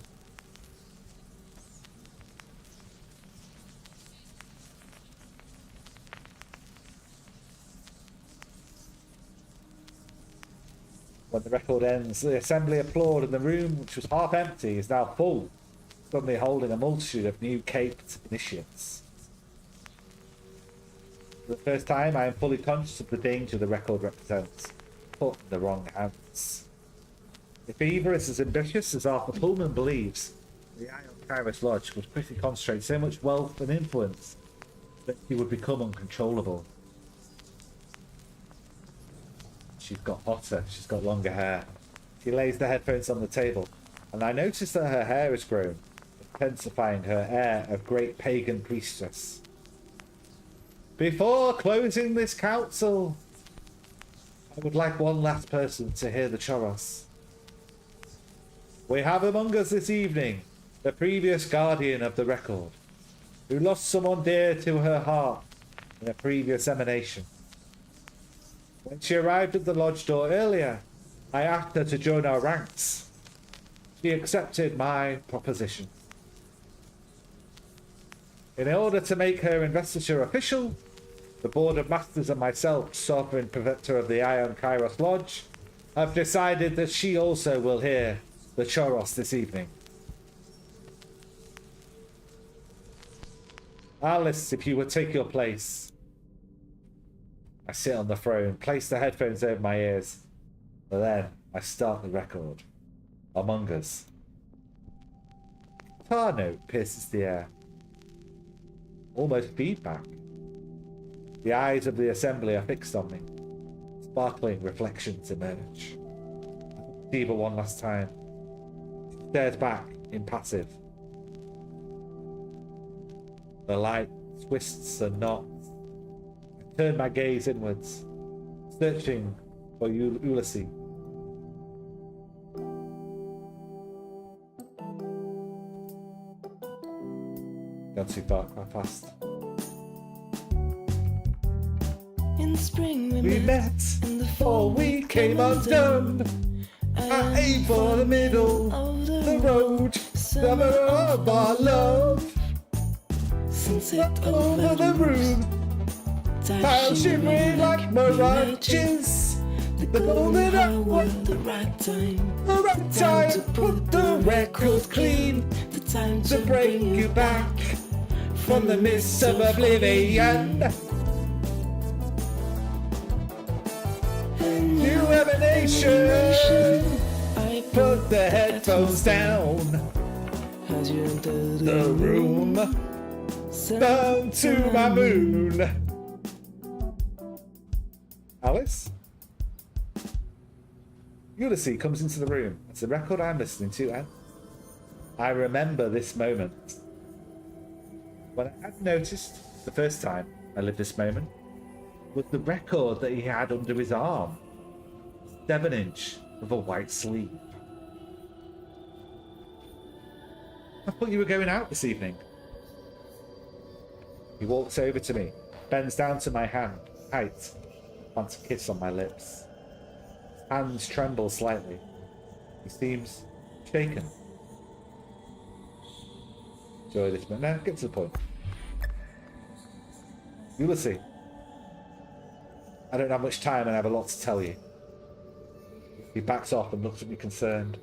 When the record ends, the assembly applaud and the room, which was half empty, is now full, suddenly holding a multitude of new caped initiates. For the first time, I am fully conscious of the danger the record represents, put in the wrong hands. If Eva is as ambitious as Arthur Pullman believes, the Iron Kairos Lodge would quickly concentrate so much wealth and influence that he would become uncontrollable. She's got hotter, she's got longer hair. She lays the headphones on the table, and I notice that her hair has grown, intensifying her air of great pagan priestess. Before closing this council, I would like one last person to hear the Choros. We have among us this evening the previous guardian of the record, who lost someone dear to her heart in a previous emanation. When she arrived at the lodge door earlier, I asked her to join our ranks. She accepted my proposition. In order to make her investiture official, the Board of Masters and myself, Sovereign Protector of the Iron Kairos Lodge, have decided that she also will hear the Choros this evening. Alice, if you would take your place. I sit on the throne, place the headphones over my ears, and then I start the record. Among Us. Guitar note pierces the air. Almost feedback. The eyes of the assembly are fixed on me. Sparkling reflections emerge. I see her one last time. She stares back, impassive. The light twists and knots. I turn my gaze inwards, searching for Ulysses. Gone too far, quite fast. In spring We met before we came undone. I aim for the middle of the road, summer of our love. Sunset Over the room, tiles shimmering like mirages. The golden hour, the right time. the right time to put the record clean, The time to bring you back from the mists of oblivion. New emanation. I Put the headphones down. as you enter The room down to my moon. Alice? Ulysses comes into the room. It's the record I'm listening to, and I remember this moment. When I had noticed the first time I lived this moment, was the record that he had under his arm. 7-inch with a white sleeve. I thought you were going out this evening. He walks over to me, bends down to my hand, tight, plants a kiss on my lips. His hands tremble slightly. He seems shaken. Enjoy this moment. Now, get to the point. Ulysses, I don't have much time and I have a lot to tell you. He backs off and looks at me concerned.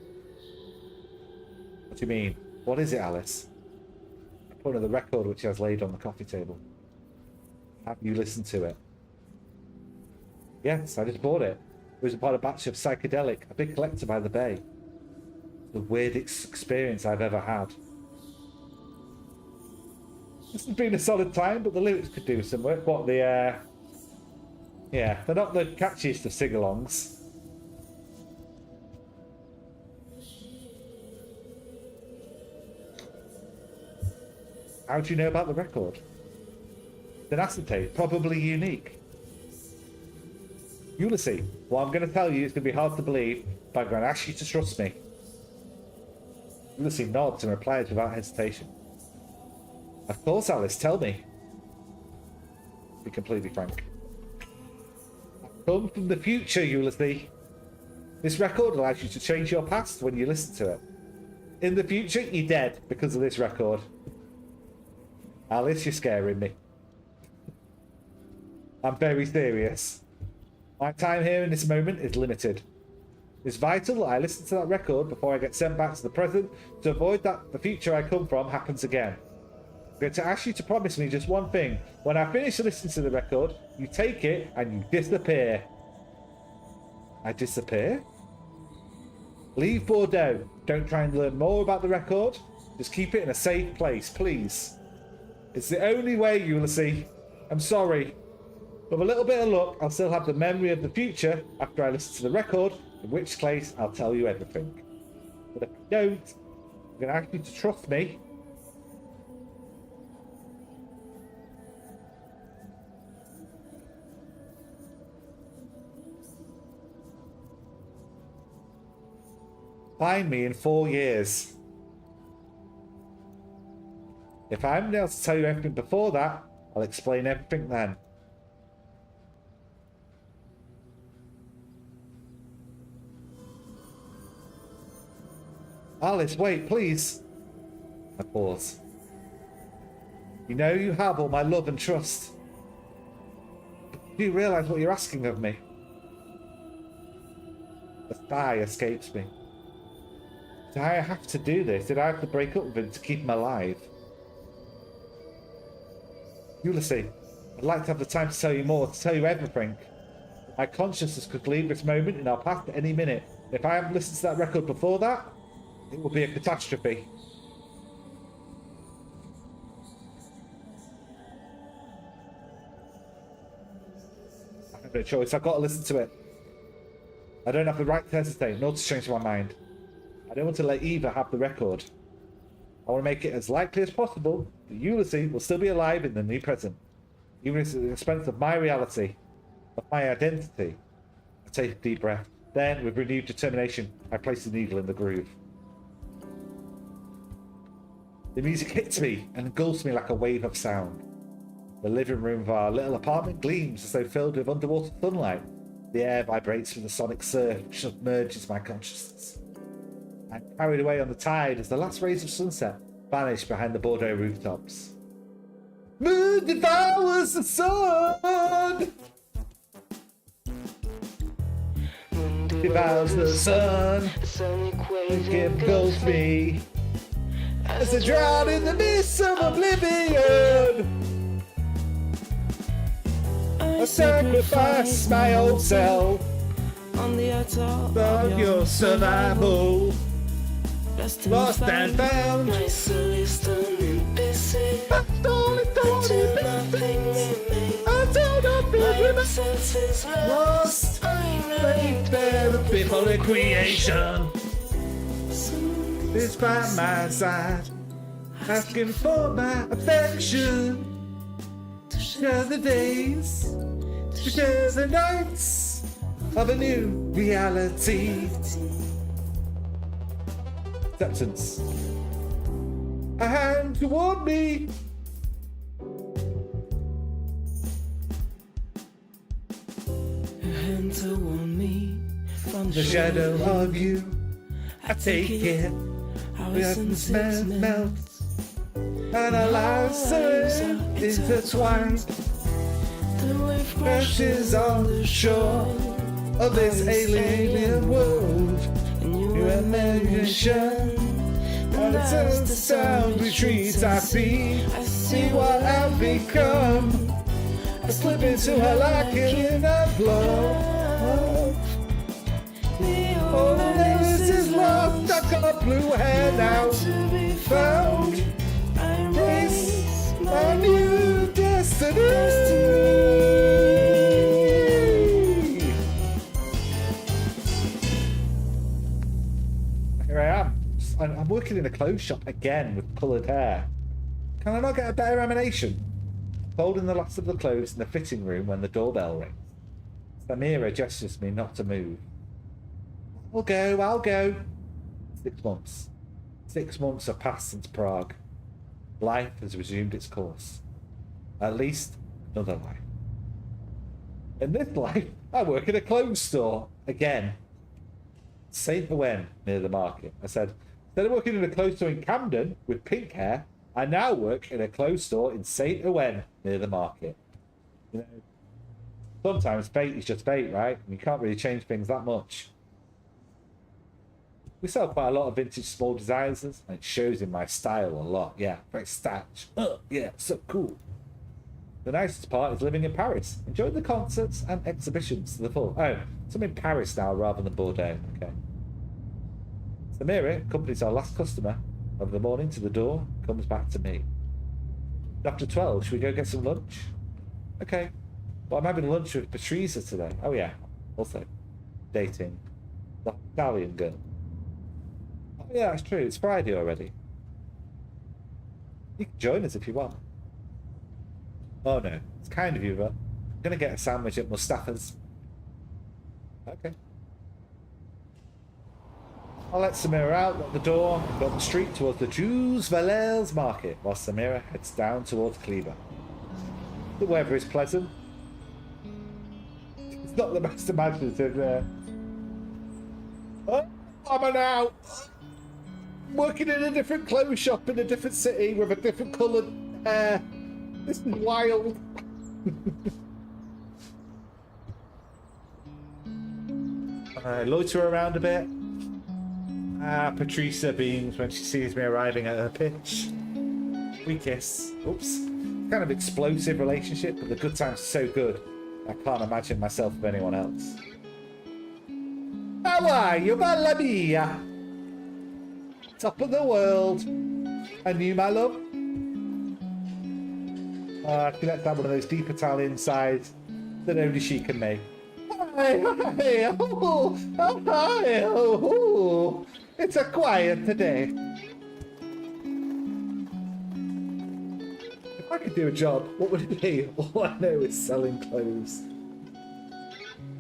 What do you mean? What is it, Alice? I point at the record which he has laid on the coffee table. Have you listened to it? Yes, I just bought it. It was about a batch of psychedelic, a big collector by the bay. The weirdest experience I've ever had. This has been a solid time, but the lyrics could do some work. What the, yeah, they're not the catchiest of sing-alongs. How do you know about the record? It's an acetate, probably unique. Ulysses, what I'm going to tell you is going to be hard to believe, but I'm going to ask you to trust me. Ulysses nods and replies without hesitation. Of course, Alice, tell me. To be completely frank. I've come from the future, Ulysses. This record allows you to change your past when you listen to it. In the future, you're dead because of this record. Alice, you're scaring me. I'm very serious. My time here in this moment is limited. It's vital that I listen to that record before I get sent back to the present to avoid that the future I come from happens again. I'm going to ask you to promise me just one thing. When I finish listening to the record, you take it and you disappear. I disappear? Leave Bordeaux. Don't try and learn more about the record. Just keep it in a safe place, please. It's the only way, Ulysses. I'm sorry. With a little bit of luck, I'll still have the memory of the future after I listen to the record, in which case I'll tell you everything. But if you don't, I'm going to ask you to trust me. Find me in 4 years. If I haven't been able to tell you everything before that, I'll explain everything then. Alice, wait, please. I pause. You know you have all my love and trust. Do you realise what you're asking of me? A sigh escapes me. Did I have to do this? Did I have to break up with him to keep him alive? Ulysses, I'd like to have the time to tell you more, to tell you everything. My consciousness could leave this moment in our past at any minute. If I haven't listened to that record before that, it will be a catastrophe. I have no choice. I've got to listen to it. I don't have the right to hesitate, nor to change my mind. I don't want to let Eva have the record. I want to make it as likely as possible that Ulysses will still be alive in the new present, even if it's at the expense of my reality, of my identity. I take a deep breath. Then, with renewed determination, I place the needle in the groove. The music hits me and engulfs me like a wave of sound. The living room of our little apartment gleams as though filled with underwater sunlight. The air vibrates with the sonic surf which submerges my consciousness. I'm carried away on the tide as the last rays of sunset vanish behind the Bordeaux rooftops. Moon devours the sun! Devours the sun, engulfs me as I drown in the mist of oblivion. I sacrifice my old self on the altar of your survival. Lost and found. My soul is torn and busy. Until Nothing remains. until nothing My remains. sense is Lost. lost. I'm Laid bare before the creation. It's by my side, asking for my affection. Share the days, shares the nights of a new reality. Acceptance. A hand toward me. Your hand toward me from The shadow of you. I take it. Our senses melt. And our lives are intertwined. The wave Crashes on the shore of this alien world. Your imagination. And as the sound retreats, I see what I've become. I slip into her like in a glove. All there is love. I've got blue hair now. Found. Embrace my new destiny. Here I am. I'm working in a clothes shop again with coloured hair. Can I not get a better emanation? Folding the last of the clothes in the fitting room when the doorbell rings. Samira gestures me not to move. I'll go. 6 months. 6 months have passed since Prague. Life has resumed its course. At least, another life. In this life, I work in a clothes store. Again. St. Owen, near the market. I said, instead of working in a clothes store in Camden with pink hair, I now work in a clothes store in St. Owen, near the market. You know, sometimes fate is just fate, right? And you can't really change things that much. We sell quite a lot of vintage small designers, and it shows in my style a lot. Yeah, very stylish. Yeah, so cool. The nicest part is living in Paris. Enjoy the concerts and exhibitions to the full. Oh, so I'm in Paris now rather than Bordeaux. Okay. Samira accompanies our last customer of the morning to the door, comes back to me. After 12, should we go get some lunch? Okay. Well, I'm having lunch with Patricia today. Oh yeah, also dating the Italian girl. Oh yeah, that's true. It's Friday already. You can join us if you want. Oh no, it's kind of you, but I'm going to get a sandwich at Mustafa's. Okay. I'll let Samira out at the door and go up the street towards the Jews Valères market while Samira heads down towards Cleaver. The weather is pleasant. It's not the most imaginative there. Oh, I'm out. Working in a different clothes shop in a different city with a different coloured hair. This is wild. I loiter around a bit. Patricia beams when she sees me arriving at her pitch. We kiss. Oops. Kind of explosive relationship, but the good times are so good. I can't imagine myself with anyone else. How are you, bella mia? Top of the world. And you, my love? She lets out one of those deep Italian sighs that only she can make. Hi, oh, hi, oh. It's a quiet today. If I could do a job, what would it be? All I know is selling clothes.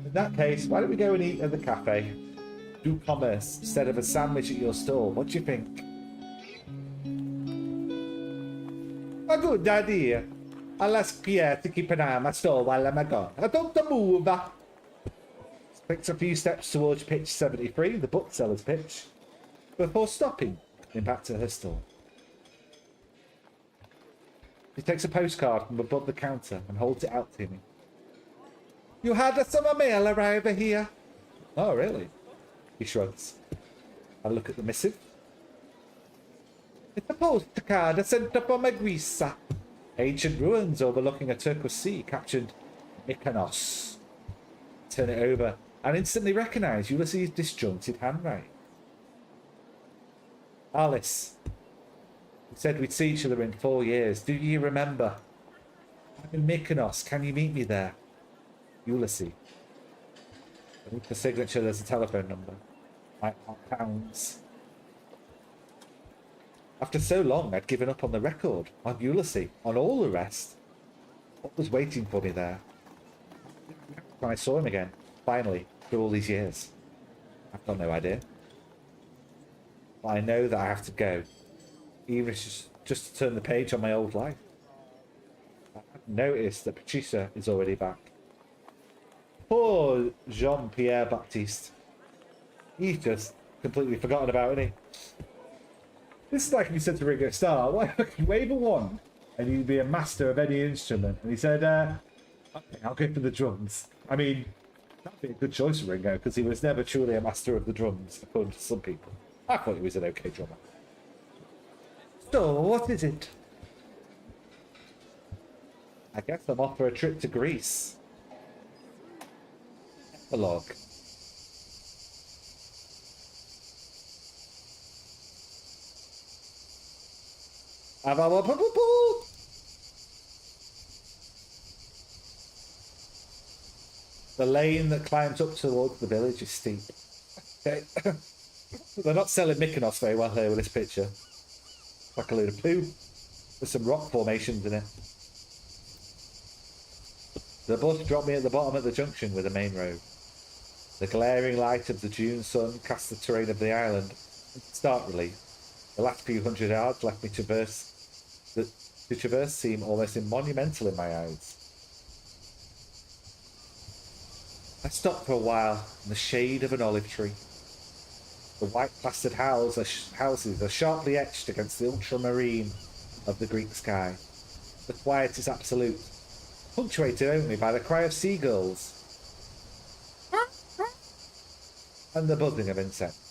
In that case, why don't we go and eat at the cafe? Do commerce instead of a sandwich at your store. What do you think? A good idea. I'll ask Pierre to keep an eye on my store while I'm gone. I don't move. Takes a few steps towards pitch 73, the bookseller's pitch, before stopping and back to her store. She takes a postcard from above the counter and holds it out to me. You had some mail arrive here? Oh, really? He shrugs. I look at the missive. It's a postcard sent from Greece. Ancient ruins overlooking a turquoise sea captured Mykonos. Turn it over and instantly recognise Ulysses' disjointed handwriting. Alice. We said we'd see each other in 4 years. Do you remember? I'm in Mykonos. Can you meet me there? Ulysses. Beneath the signature there's a telephone number. £5. After so long I'd given up on the record, on Ulysses, on all the rest. What was waiting for me there? when I saw him again, finally, through all these years? I've got no idea. But I know that I have to go, even if it's just to turn the page on my old life. I've noticed that Patricia is already back. Poor Jean-Pierre Baptiste. He's just completely forgotten about it, isn't he? This is like if you said to Ringo Starr, "Why wave a wand and you'd be a master of any instrument?" And he said, "Okay, I'll go for the drums." I mean, that'd be a good choice for Ringo, because he was never truly a master of the drums, according to some people. I thought he was an okay drummer. So, what is it? I guess I'm off for a trip to Greece. Epilogue. The lane that climbs up towards the village is steep. Okay. They're not selling Mykonos very well here with this picture. Like a load of poo. With some rock formations in it. The bus dropped me at the bottom of the junction with the main road. The glaring light of the June sun cast the terrain of the island in stark relief. The last few hundred yards left me to traverse seem almost monumental in my eyes. I stopped for a while in the shade of an olive tree. The white plastered houses are sharply etched against the ultramarine of the Greek sky. The quiet is absolute, punctuated only by the cry of seagulls and the buzzing of insects.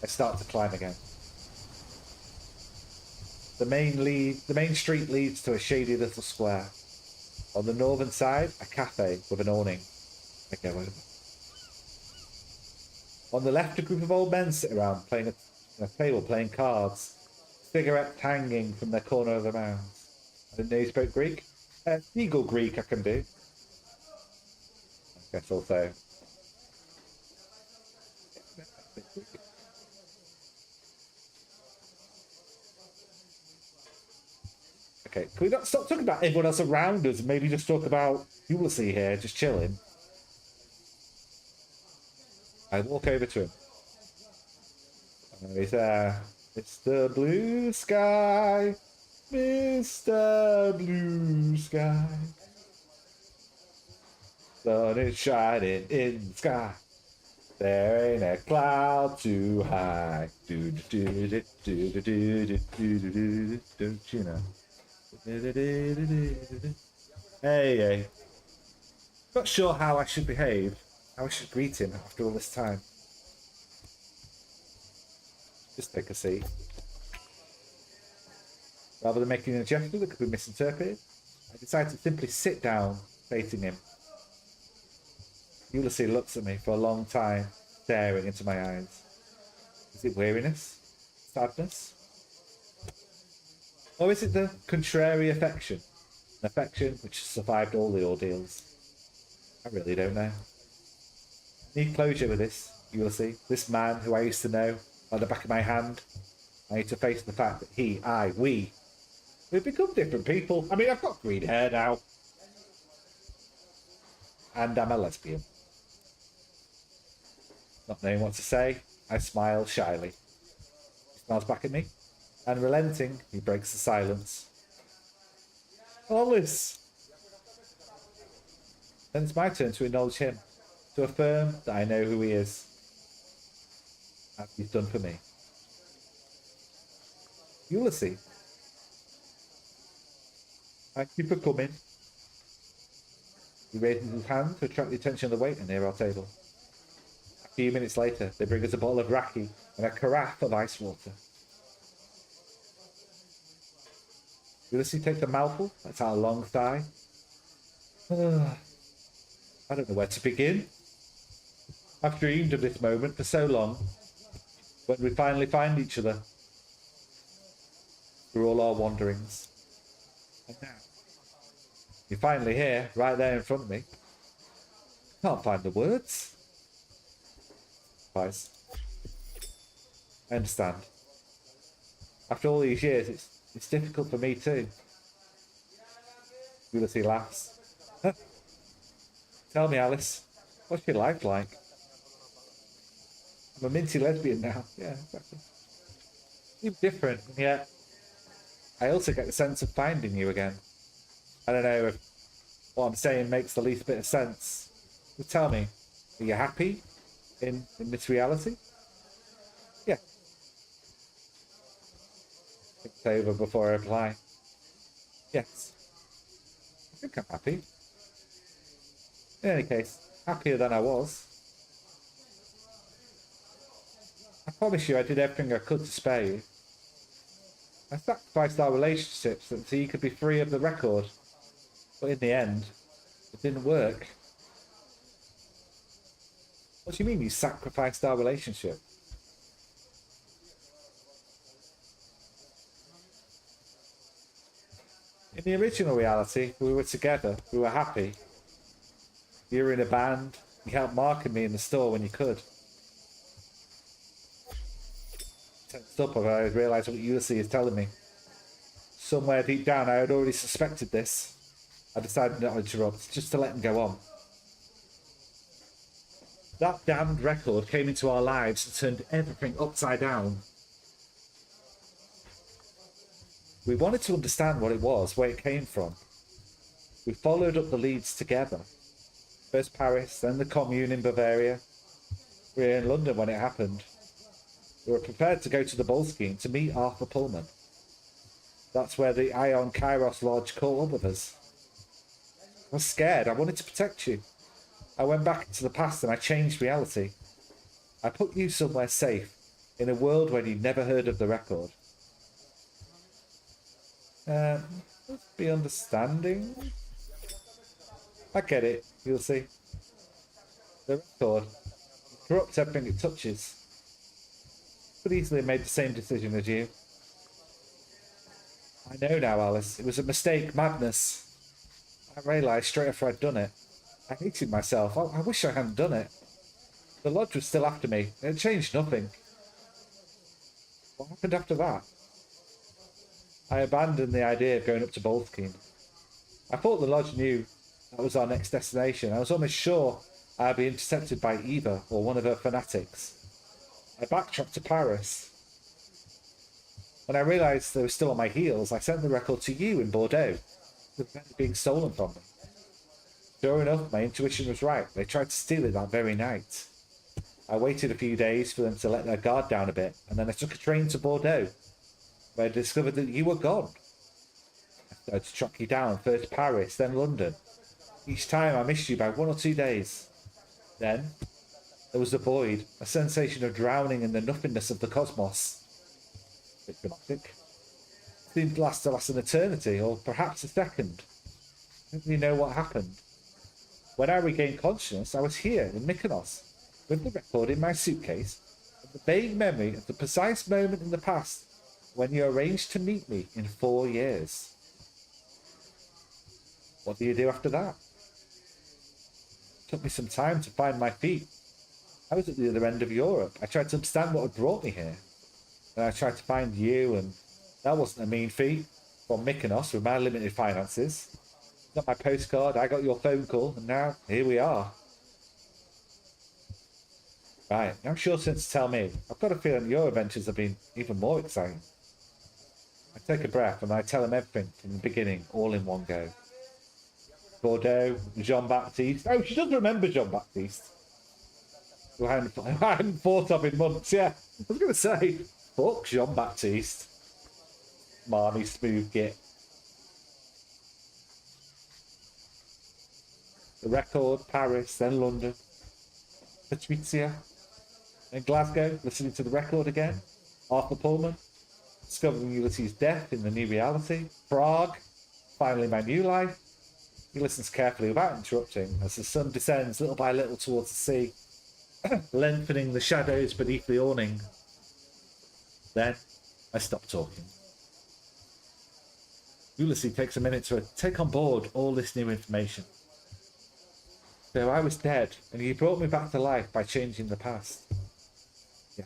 I start to climb again. The main street leads to a shady little square. On the northern side, a cafe with an awning. I go over. On the left, a group of old men sit around playing a table, playing cards, cigarettes hanging from their corner of their mouths. I didn't know you spoke Greek. Legal Greek I can do. I guess also. Okay, can we not stop talking about everyone else around us and maybe just talk about Ulysses here, just chilling? I walk over to him. And he's there. Mr. Blue Sky, Mr. Blue Sky. Sun is shining in the sky. There ain't a cloud too high. Do do do do do do do do do do. Don't you know? Hey, hey. Not sure how I should behave, how I should greet him after all this time. Just take a seat. Rather than making a gesture that could be misinterpreted, I decided to simply sit down, facing him. Ulysses looks at me for a long time, staring into my eyes. Is it weariness? Sadness? Or is it the contrary affection? An affection which has survived all the ordeals? I really don't know. I need closure with this, Ulysses. This man who I used to know like the back of my hand. I need to face the fact that we've become different people. I mean, I've got green hair now. And I'm a lesbian. Not knowing what to say, I smile shyly. He smiles back at me. And relenting, he breaks the silence. Alice! Then it's my turn to acknowledge him, to affirm that I know who he is, as he's done for me. Ulysses, thank you for coming. He raises his hand to attract the attention of the waiter near our table. A few minutes later, they bring us a bottle of raki and a carafe of ice water. Ulysses takes a mouthful, lets out a long sigh. I don't know where to begin. I've dreamed of this moment for so long. When we finally find each other. Through all our wanderings. And now, you're finally here, right there in front of me. Can't find the words. Guys, I understand. After all these years, it's difficult for me too. Ulysses laughs. Tell me, Alice, what's your life like? I'm a minty lesbian now. Yeah, exactly. You're different, and yet I also get the sense of finding you again. I don't know if what I'm saying makes the least bit of sense. But tell me, are you happy in this reality? Yeah. Think it over before I reply. Yes. I think I'm happy. In any case, happier than I was. I promise you I did everything I could to spare you. I sacrificed our relationship so you could be free of the record. But in the end, it didn't work. What do you mean you sacrificed our relationship? In the original reality, we were together, we were happy. You were in a band, you helped Mark and me in the store when you could. Tensed up, I realised what Ulysses is telling me. Somewhere deep down, I had already suspected this. I decided not to interrupt, just to let him go on. That damned record came into our lives and turned everything upside down. We wanted to understand what it was, where it came from. We followed up the leads together. First Paris, then the Commune in Bavaria. We were in London when it happened. We were prepared to go to the ball scheme to meet Arthur Pullman. That's where the Ion Kairos Lodge caught up with us. I was scared. I wanted to protect you. I went back into the past and I changed reality. I put you somewhere safe, in a world where you'd never heard of the record. Let's be understanding. I get it, you'll see. The record corrupts everything it touches. Could easily have made the same decision as you. I know now, Alice. It was a mistake, madness. I realised straight after I'd done it. I hated myself. I wish I hadn't done it. The lodge was still after me. It changed nothing. What happened after that? I abandoned the idea of going up to Boltkeen. I thought the lodge knew that was our next destination. I was almost sure I'd be intercepted by Eva or one of her fanatics. I backtracked to Paris. When I realised they were still on my heels, I sent the record to you in Bordeaux to prevent it being stolen from me. Sure enough, my intuition was right. They tried to steal it that very night. I waited a few days for them to let their guard down a bit, and then I took a train to Bordeaux, where I discovered that you were gone. I started to track you down, first Paris, then London. Each time I missed you by 1 or 2 days. Then there was the void, a sensation of drowning in the nothingness of the cosmos. A bit dramatic. It seemed to last an eternity, or perhaps a second. I don't really know what happened. When I regained consciousness, I was here in Mykonos, with the record in my suitcase, and the vague memory of the precise moment in the past when you arranged to meet me in 4 years. What do you do after that? It took me some time to find my feet. I was at the other end of Europe. I tried to understand what had brought me here. And I tried to find you, and that wasn't a mean feat. From Mykonos with my limited finances. Got my postcard, I got your phone call, and now here we are. Right, now it's your turn to tell me. I've got a feeling your adventures have been even more exciting. I take a breath and I tell him everything from the beginning, all in one go. Bordeaux, Jean-Baptiste. Oh, she does remember Jean-Baptiste. Who I hadn't thought of in months, yeah. I was going to say, fuck Jean-Baptiste. Marmy smooth git. The record, Paris, then London. Patrizia. Then Glasgow, listening to the record again. Arthur Pullman. Discovering Ulysses' death in the new reality. Prague. Finally my new life. He listens carefully without interrupting as the sun descends little by little towards the sea, lengthening the shadows beneath the awning. Then I stop talking. Ulysses takes a minute to take on board all this new information. So I was dead, and you brought me back to life by changing the past. Yeah.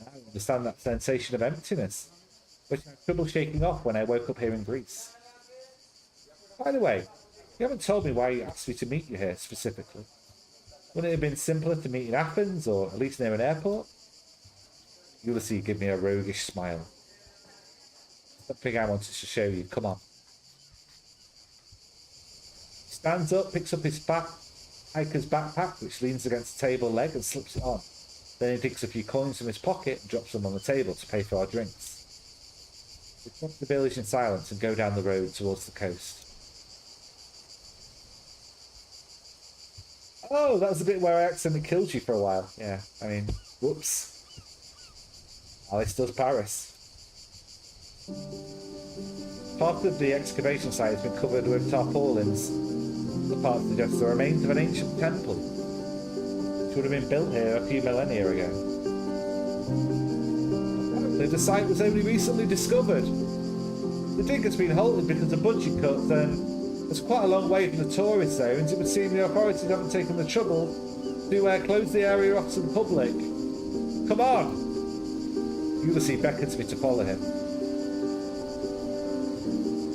I understand that sensation of emptiness, which I had trouble shaking off when I woke up here in Greece. By the way, you haven't told me why you asked me to meet you here specifically. Wouldn't it have been simpler to meet in Athens or at least near an airport? Ulysses gave me a roguish smile. Something I wanted to show you. Come on. He stands up, picks up his hiker's backpack, which leans against the table leg, and slips it on. Then he takes a few coins from his pocket and drops them on the table to pay for our drinks. We cross the village in silence and go down the road towards the coast. Oh, that was the bit where I accidentally killed you for a while. Yeah, I mean, whoops. Alice does Paris. Part of the excavation site has been covered with tarpaulins. The part suggests the remains of an ancient temple, which would have been built here a few millennia ago. Apparently, the site was only recently discovered. The dig has been halted because of budget cuts, and it's quite a long way from the tourist zones. It would seem the authorities haven't taken the trouble to close the area off to the public. Come on! Ulysses beckons me to follow him.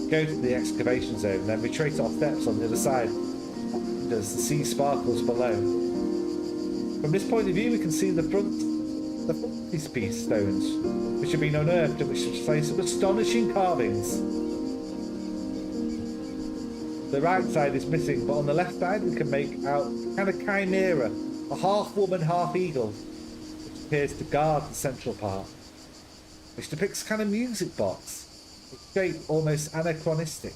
Go to the excavation zone and then retrace our steps on the other side as the sea sparkles below. From this point of view, we can see the frontispiece stones, which have been unearthed and which display some astonishing carvings. The right side is missing, but on the left side we can make out a kind of chimera, a half woman, half eagle, which appears to guard the central part, which depicts a kind of music box, its shape almost anachronistic.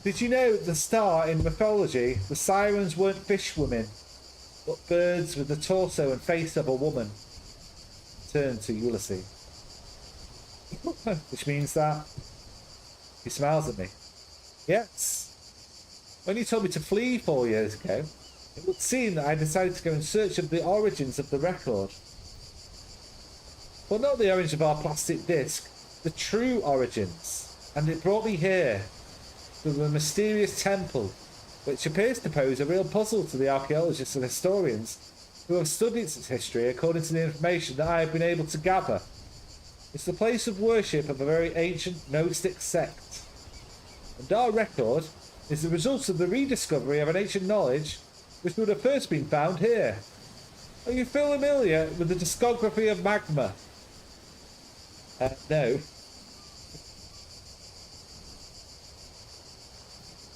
Did you know at the start in mythology, the sirens weren't fish women, but birds with the torso and face of a woman? Turn to Ulysses. Which means that he smiles at me. Yes. When you told me to flee 4 years ago, it would seem that I decided to go in search of the origins of the record. Well, not the origin of our plastic disc, the true origins. And it brought me here, to the mysterious temple, which appears to pose a real puzzle to the archaeologists and historians who have studied its history according to the information that I have been able to gather. It's the place of worship of a very ancient Gnostic sect. And our record is the result of the rediscovery of an ancient knowledge which would have first been found here. Are you familiar with the discography of Magma? No.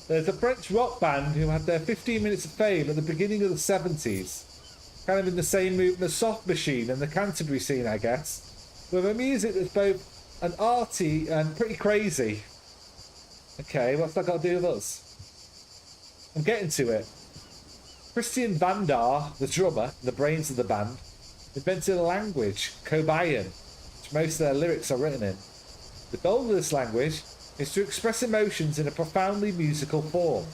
There's a French rock band who had their 15 minutes of fame at the beginning of the 70s. Kind of in the same movement as Soft Machine and the Canterbury scene, I guess. With a music that's both an arty and pretty crazy. Okay, what's that got to do with us? I'm getting to it. Christian Vandar, the drummer, the brains of the band, invented a language, Kobayan, which most of their lyrics are written in. The goal of this language is to express emotions in a profoundly musical form.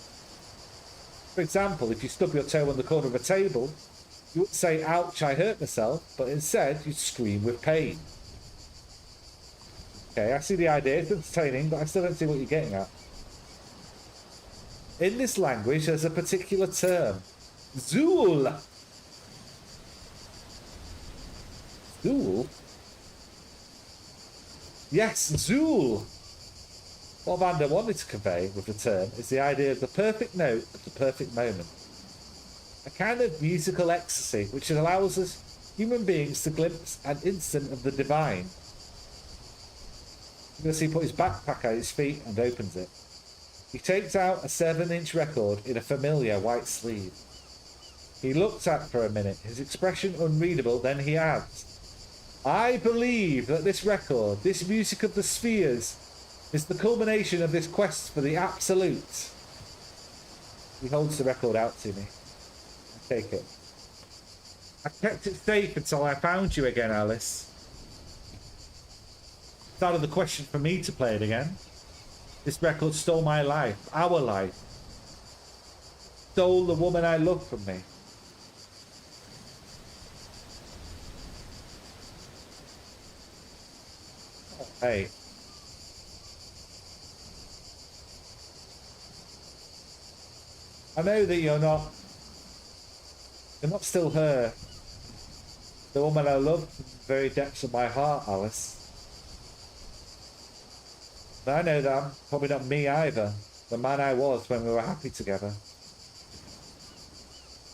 For example, if you stub your toe on the corner of a table, you wouldn't say, "Ouch, I hurt myself," but instead you'd scream with pain. Okay, I see the idea, it's entertaining, but I still don't see what you're getting at. In this language, there's a particular term, Zool. Zool? Yes, Zool. What Vanda wanted to convey with the term is the idea of the perfect note at the perfect moment. A kind of musical ecstasy which allows us, human beings, to glimpse an instant of the divine. You're going to see he put his backpack at his feet and opens it. He takes out a 7-inch record in a familiar white sleeve. He looks at it for a minute, his expression unreadable, then he adds, "I believe that this record, this music of the spheres, is the culmination of this quest for the absolute." He holds the record out to me. I take it. "I kept it safe until I found you again, Alice. It's out of the question for me to play it again. This record stole my life, our life. Stole the woman I love from me. Oh, hey. I know that you're not still her. The woman I love from the very depths of my heart, Alice. But I know that I'm probably not me either. The man I was when we were happy together.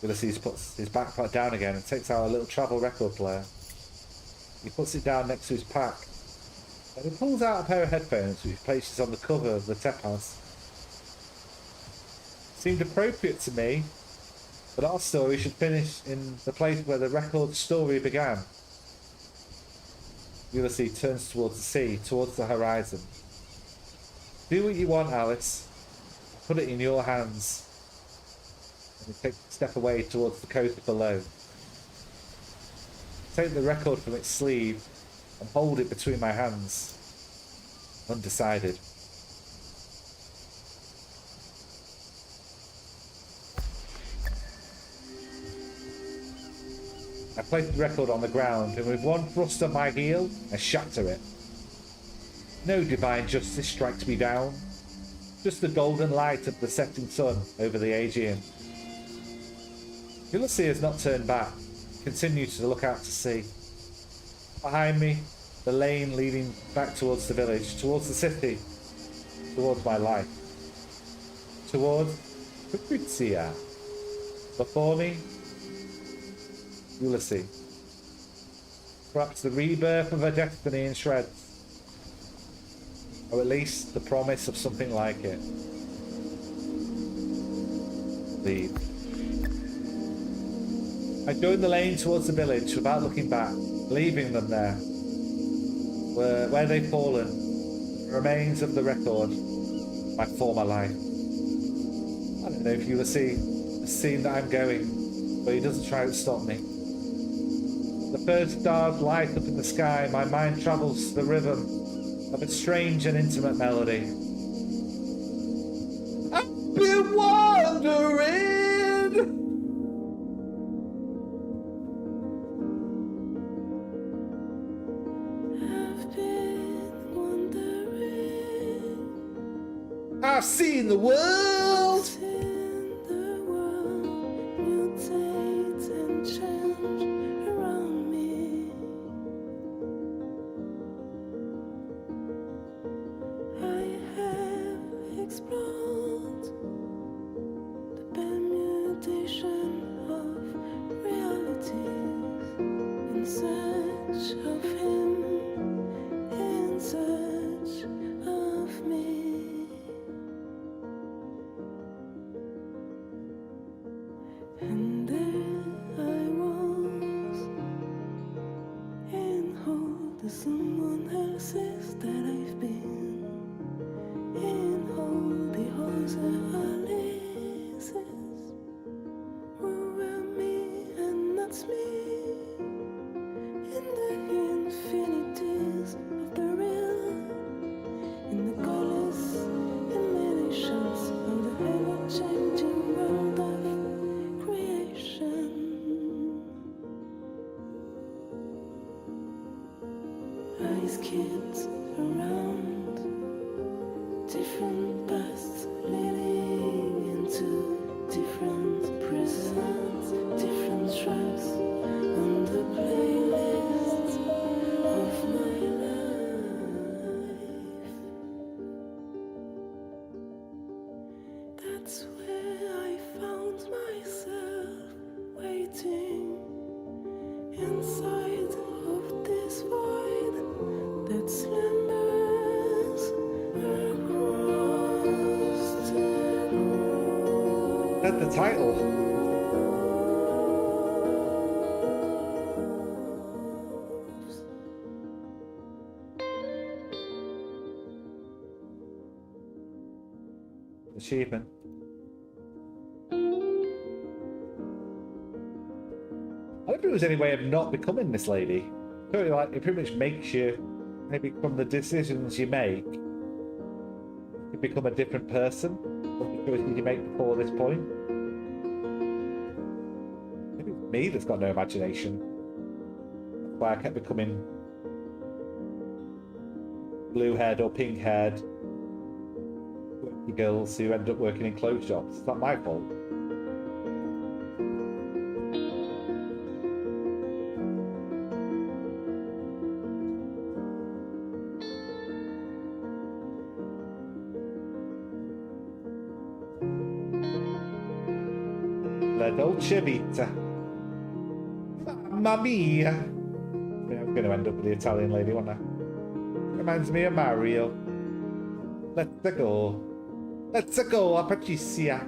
Ulysses puts his backpack down again and takes out a little travel record player. He puts it down next to his pack. Then he pulls out a pair of headphones which he places on the cover of the Tepaz. Seemed appropriate to me, but our story should finish in the place where the record story began. Ulysses turns towards the sea, towards the horizon. Do what you want, Alice. Put it in your hands. And he takes a step away towards the coast below. Take the record from its sleeve and hold it between my hands. Undecided. I place the record on the ground and with one thrust of my heel, I shatter it. No divine justice strikes me down. Just the golden light of the setting sun over the Aegean. Ulysses has not turned back, continues to look out to sea. Behind me, the lane leading back towards the village, towards the city, towards my life. Towards Patrizia. Before me, Ulysses. Perhaps the rebirth of a destiny in shreds. Or at least the promise of something like it. Leave. I joined the lane towards the village without looking back, leaving them there. Where they've fallen, the remains of the record, my former life. I don't know if Ulysses has seen that I'm going, but he doesn't try to stop me. The first stars light up in the sky, my mind travels to the rhythm of a strange and intimate melody. I've been wandering. I've been wondering. I've seen the world. Seen the world mutate and change around me. I have explored the permutation of realities in search of him, in search of me. And there I was, in hold of someone else's that I've been, in hold because Alice's were me and that's me, in the infinities of the real, in the colors emanations of the ever-changing world of creation. I skipped around different paths leading into different presents, different tracks on the playlist of my life. That's where I found myself waiting inside of this void that slumbers across the road. That's the title. Achievement. I don't think there's any way of not becoming this lady. Totally, like, it pretty much makes you, maybe from the decisions you make, you become a different person from the choices you make before this point. Maybe it's me that's got no imagination. That's why I kept becoming blue-haired or pink-haired girls who end up working in clothes shops. It's not my fault. La Dolce Vita. Mamma mia. I was going to end up with the Italian lady, wasn't I? Reminds me of Mario. Let's go. Let's go, Patricia.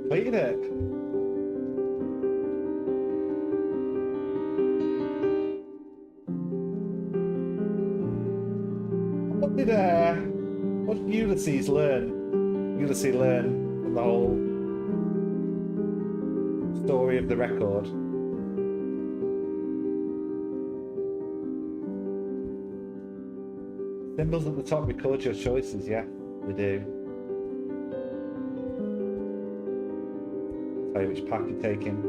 Played it. What did Ulysses learn? Ulysses learn from the whole story of the record. Symbols at the top record your choices, yeah, they do. Tell you which path you're taking.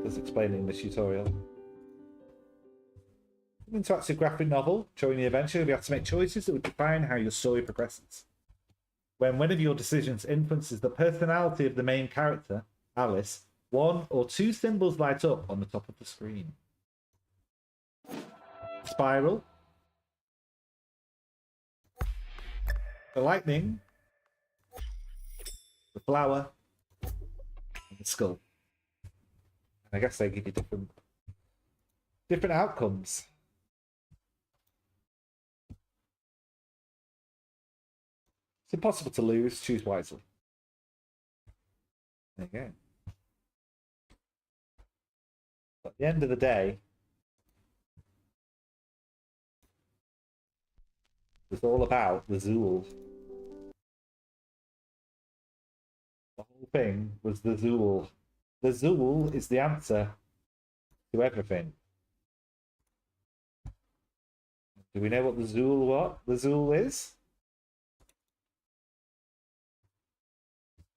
Does explain it in the tutorial. An interactive graphic novel, showing the adventure, you'll have to make choices that would define how your story progresses. When one of your decisions influences the personality of the main character, Alice, one or two symbols light up on the top of the screen. Spiral, the lightning, the flower, and the skull. And I guess they give you different outcomes. It's impossible to lose. Choose wisely. There you go. At the end of the day, it's all about the Zool. The whole thing was the Zool. The Zool is the answer to everything. Do we know what the Zool is?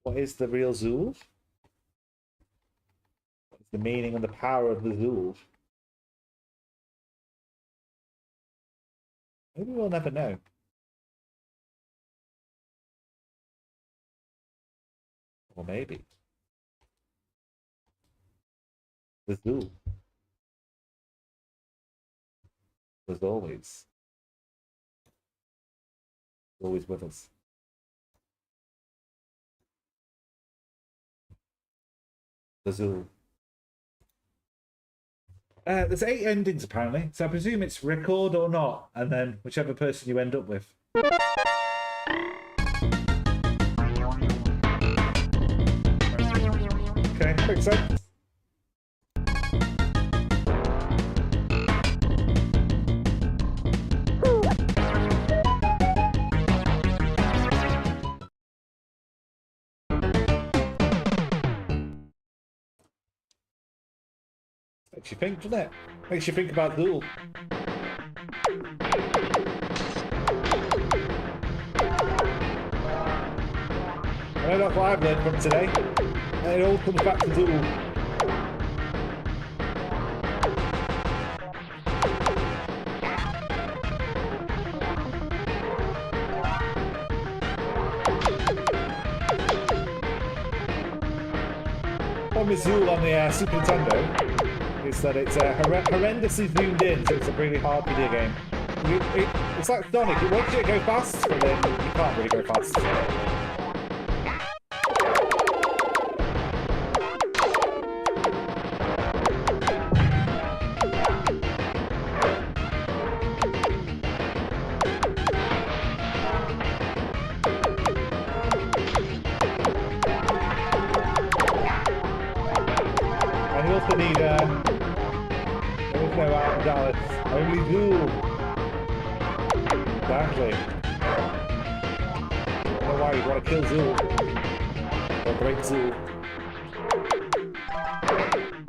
What is the real Zool? What is the meaning and the power of the Zool? Maybe we'll never know. Or maybe. The Zool was always with us. The Zool. There's 8 endings apparently, so I presume it's record or not, and then whichever person you end up with. Okay, makes sense. Makes you think, doesn't it? Makes you think about Zool. I know that's what I've learned from today. And it all comes back to Zool. One with Zool on the Super Nintendo is that it's horrendously zoomed in, so it's a really hard video game. It's like Sonic, it wants you to go fast, but then you can't really go fast. also need there is no Art Dallas, only Zool. Exactly. I don't know why you'd want to kill Zool. Or break Zool.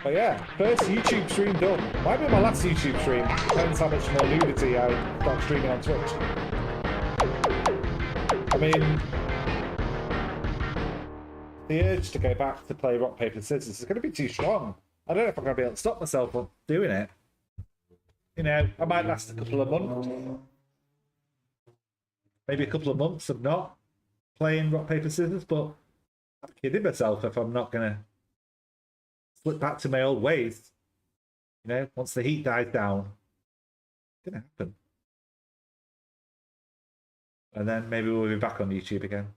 But yeah, first YouTube stream done. Might be my last YouTube stream. Depends how much more nudity I start streaming on Twitch. I mean, the urge to go back to play rock, paper, scissors is going to be too strong. I don't know if I'm going to be able to stop myself from doing it. You know, I might last a couple of months. Maybe a couple of months of not playing rock, paper, scissors, but I'm kidding myself if I'm not going to slip back to my old ways. You know, once the heat dies down, it's going to happen. And then maybe we'll be back on YouTube again.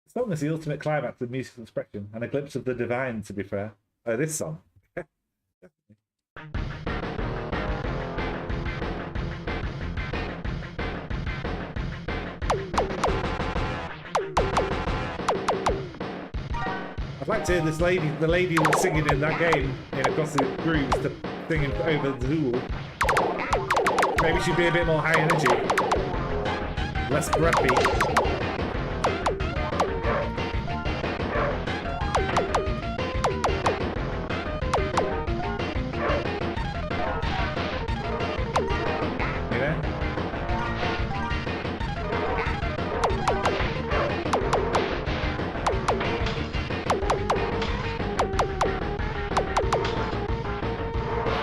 The song is the ultimate climax of musical expression and a glimpse of the divine, to be fair. Oh, this song. I'd like to hear this lady, the lady who was singing in that game, in Across the Grooves, to singing over Zool. Maybe she'd be a bit more high energy, less breathy.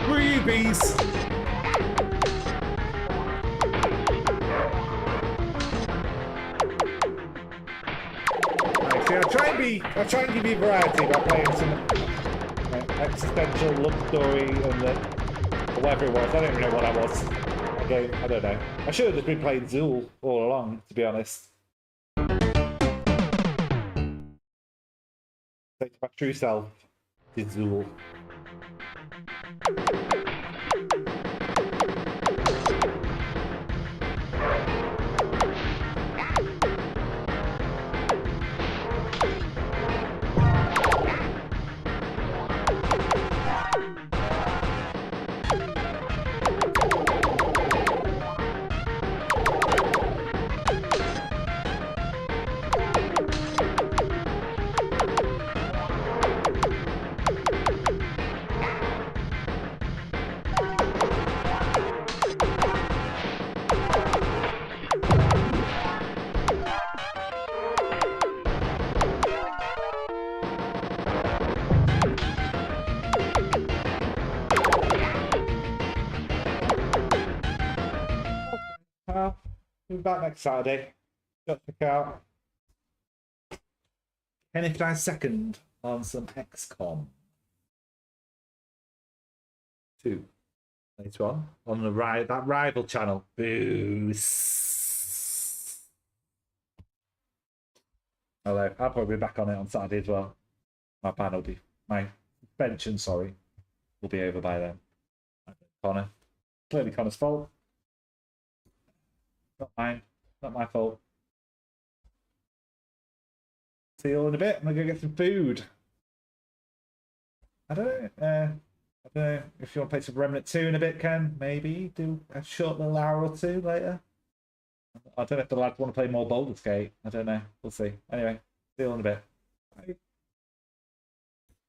Freebies! I try and give you variety by playing some existential love story and whatever it was. I don't even know what that was. Again, I don't know. I should have just been playing Zool all along, to be honest. Take my true self is Zool. We'll be back next Saturday. Go check out Kenneth Dies Second on some XCOM 2 later on the that rival channel. Boost. Although I'll probably be back on it on Saturday as well. My suspension, will be over by then. Connor. Clearly Connor's fault. Not mine. Not my fault. See you all in a bit. I'm gonna go get some food. I don't know if you want to play some Remnant 2 in a bit, Ken. Maybe do a short little hour or two later. I don't know if the lads want to play more Baldur's Gate. I don't know. We'll see. Anyway, see you all in a bit. Bye.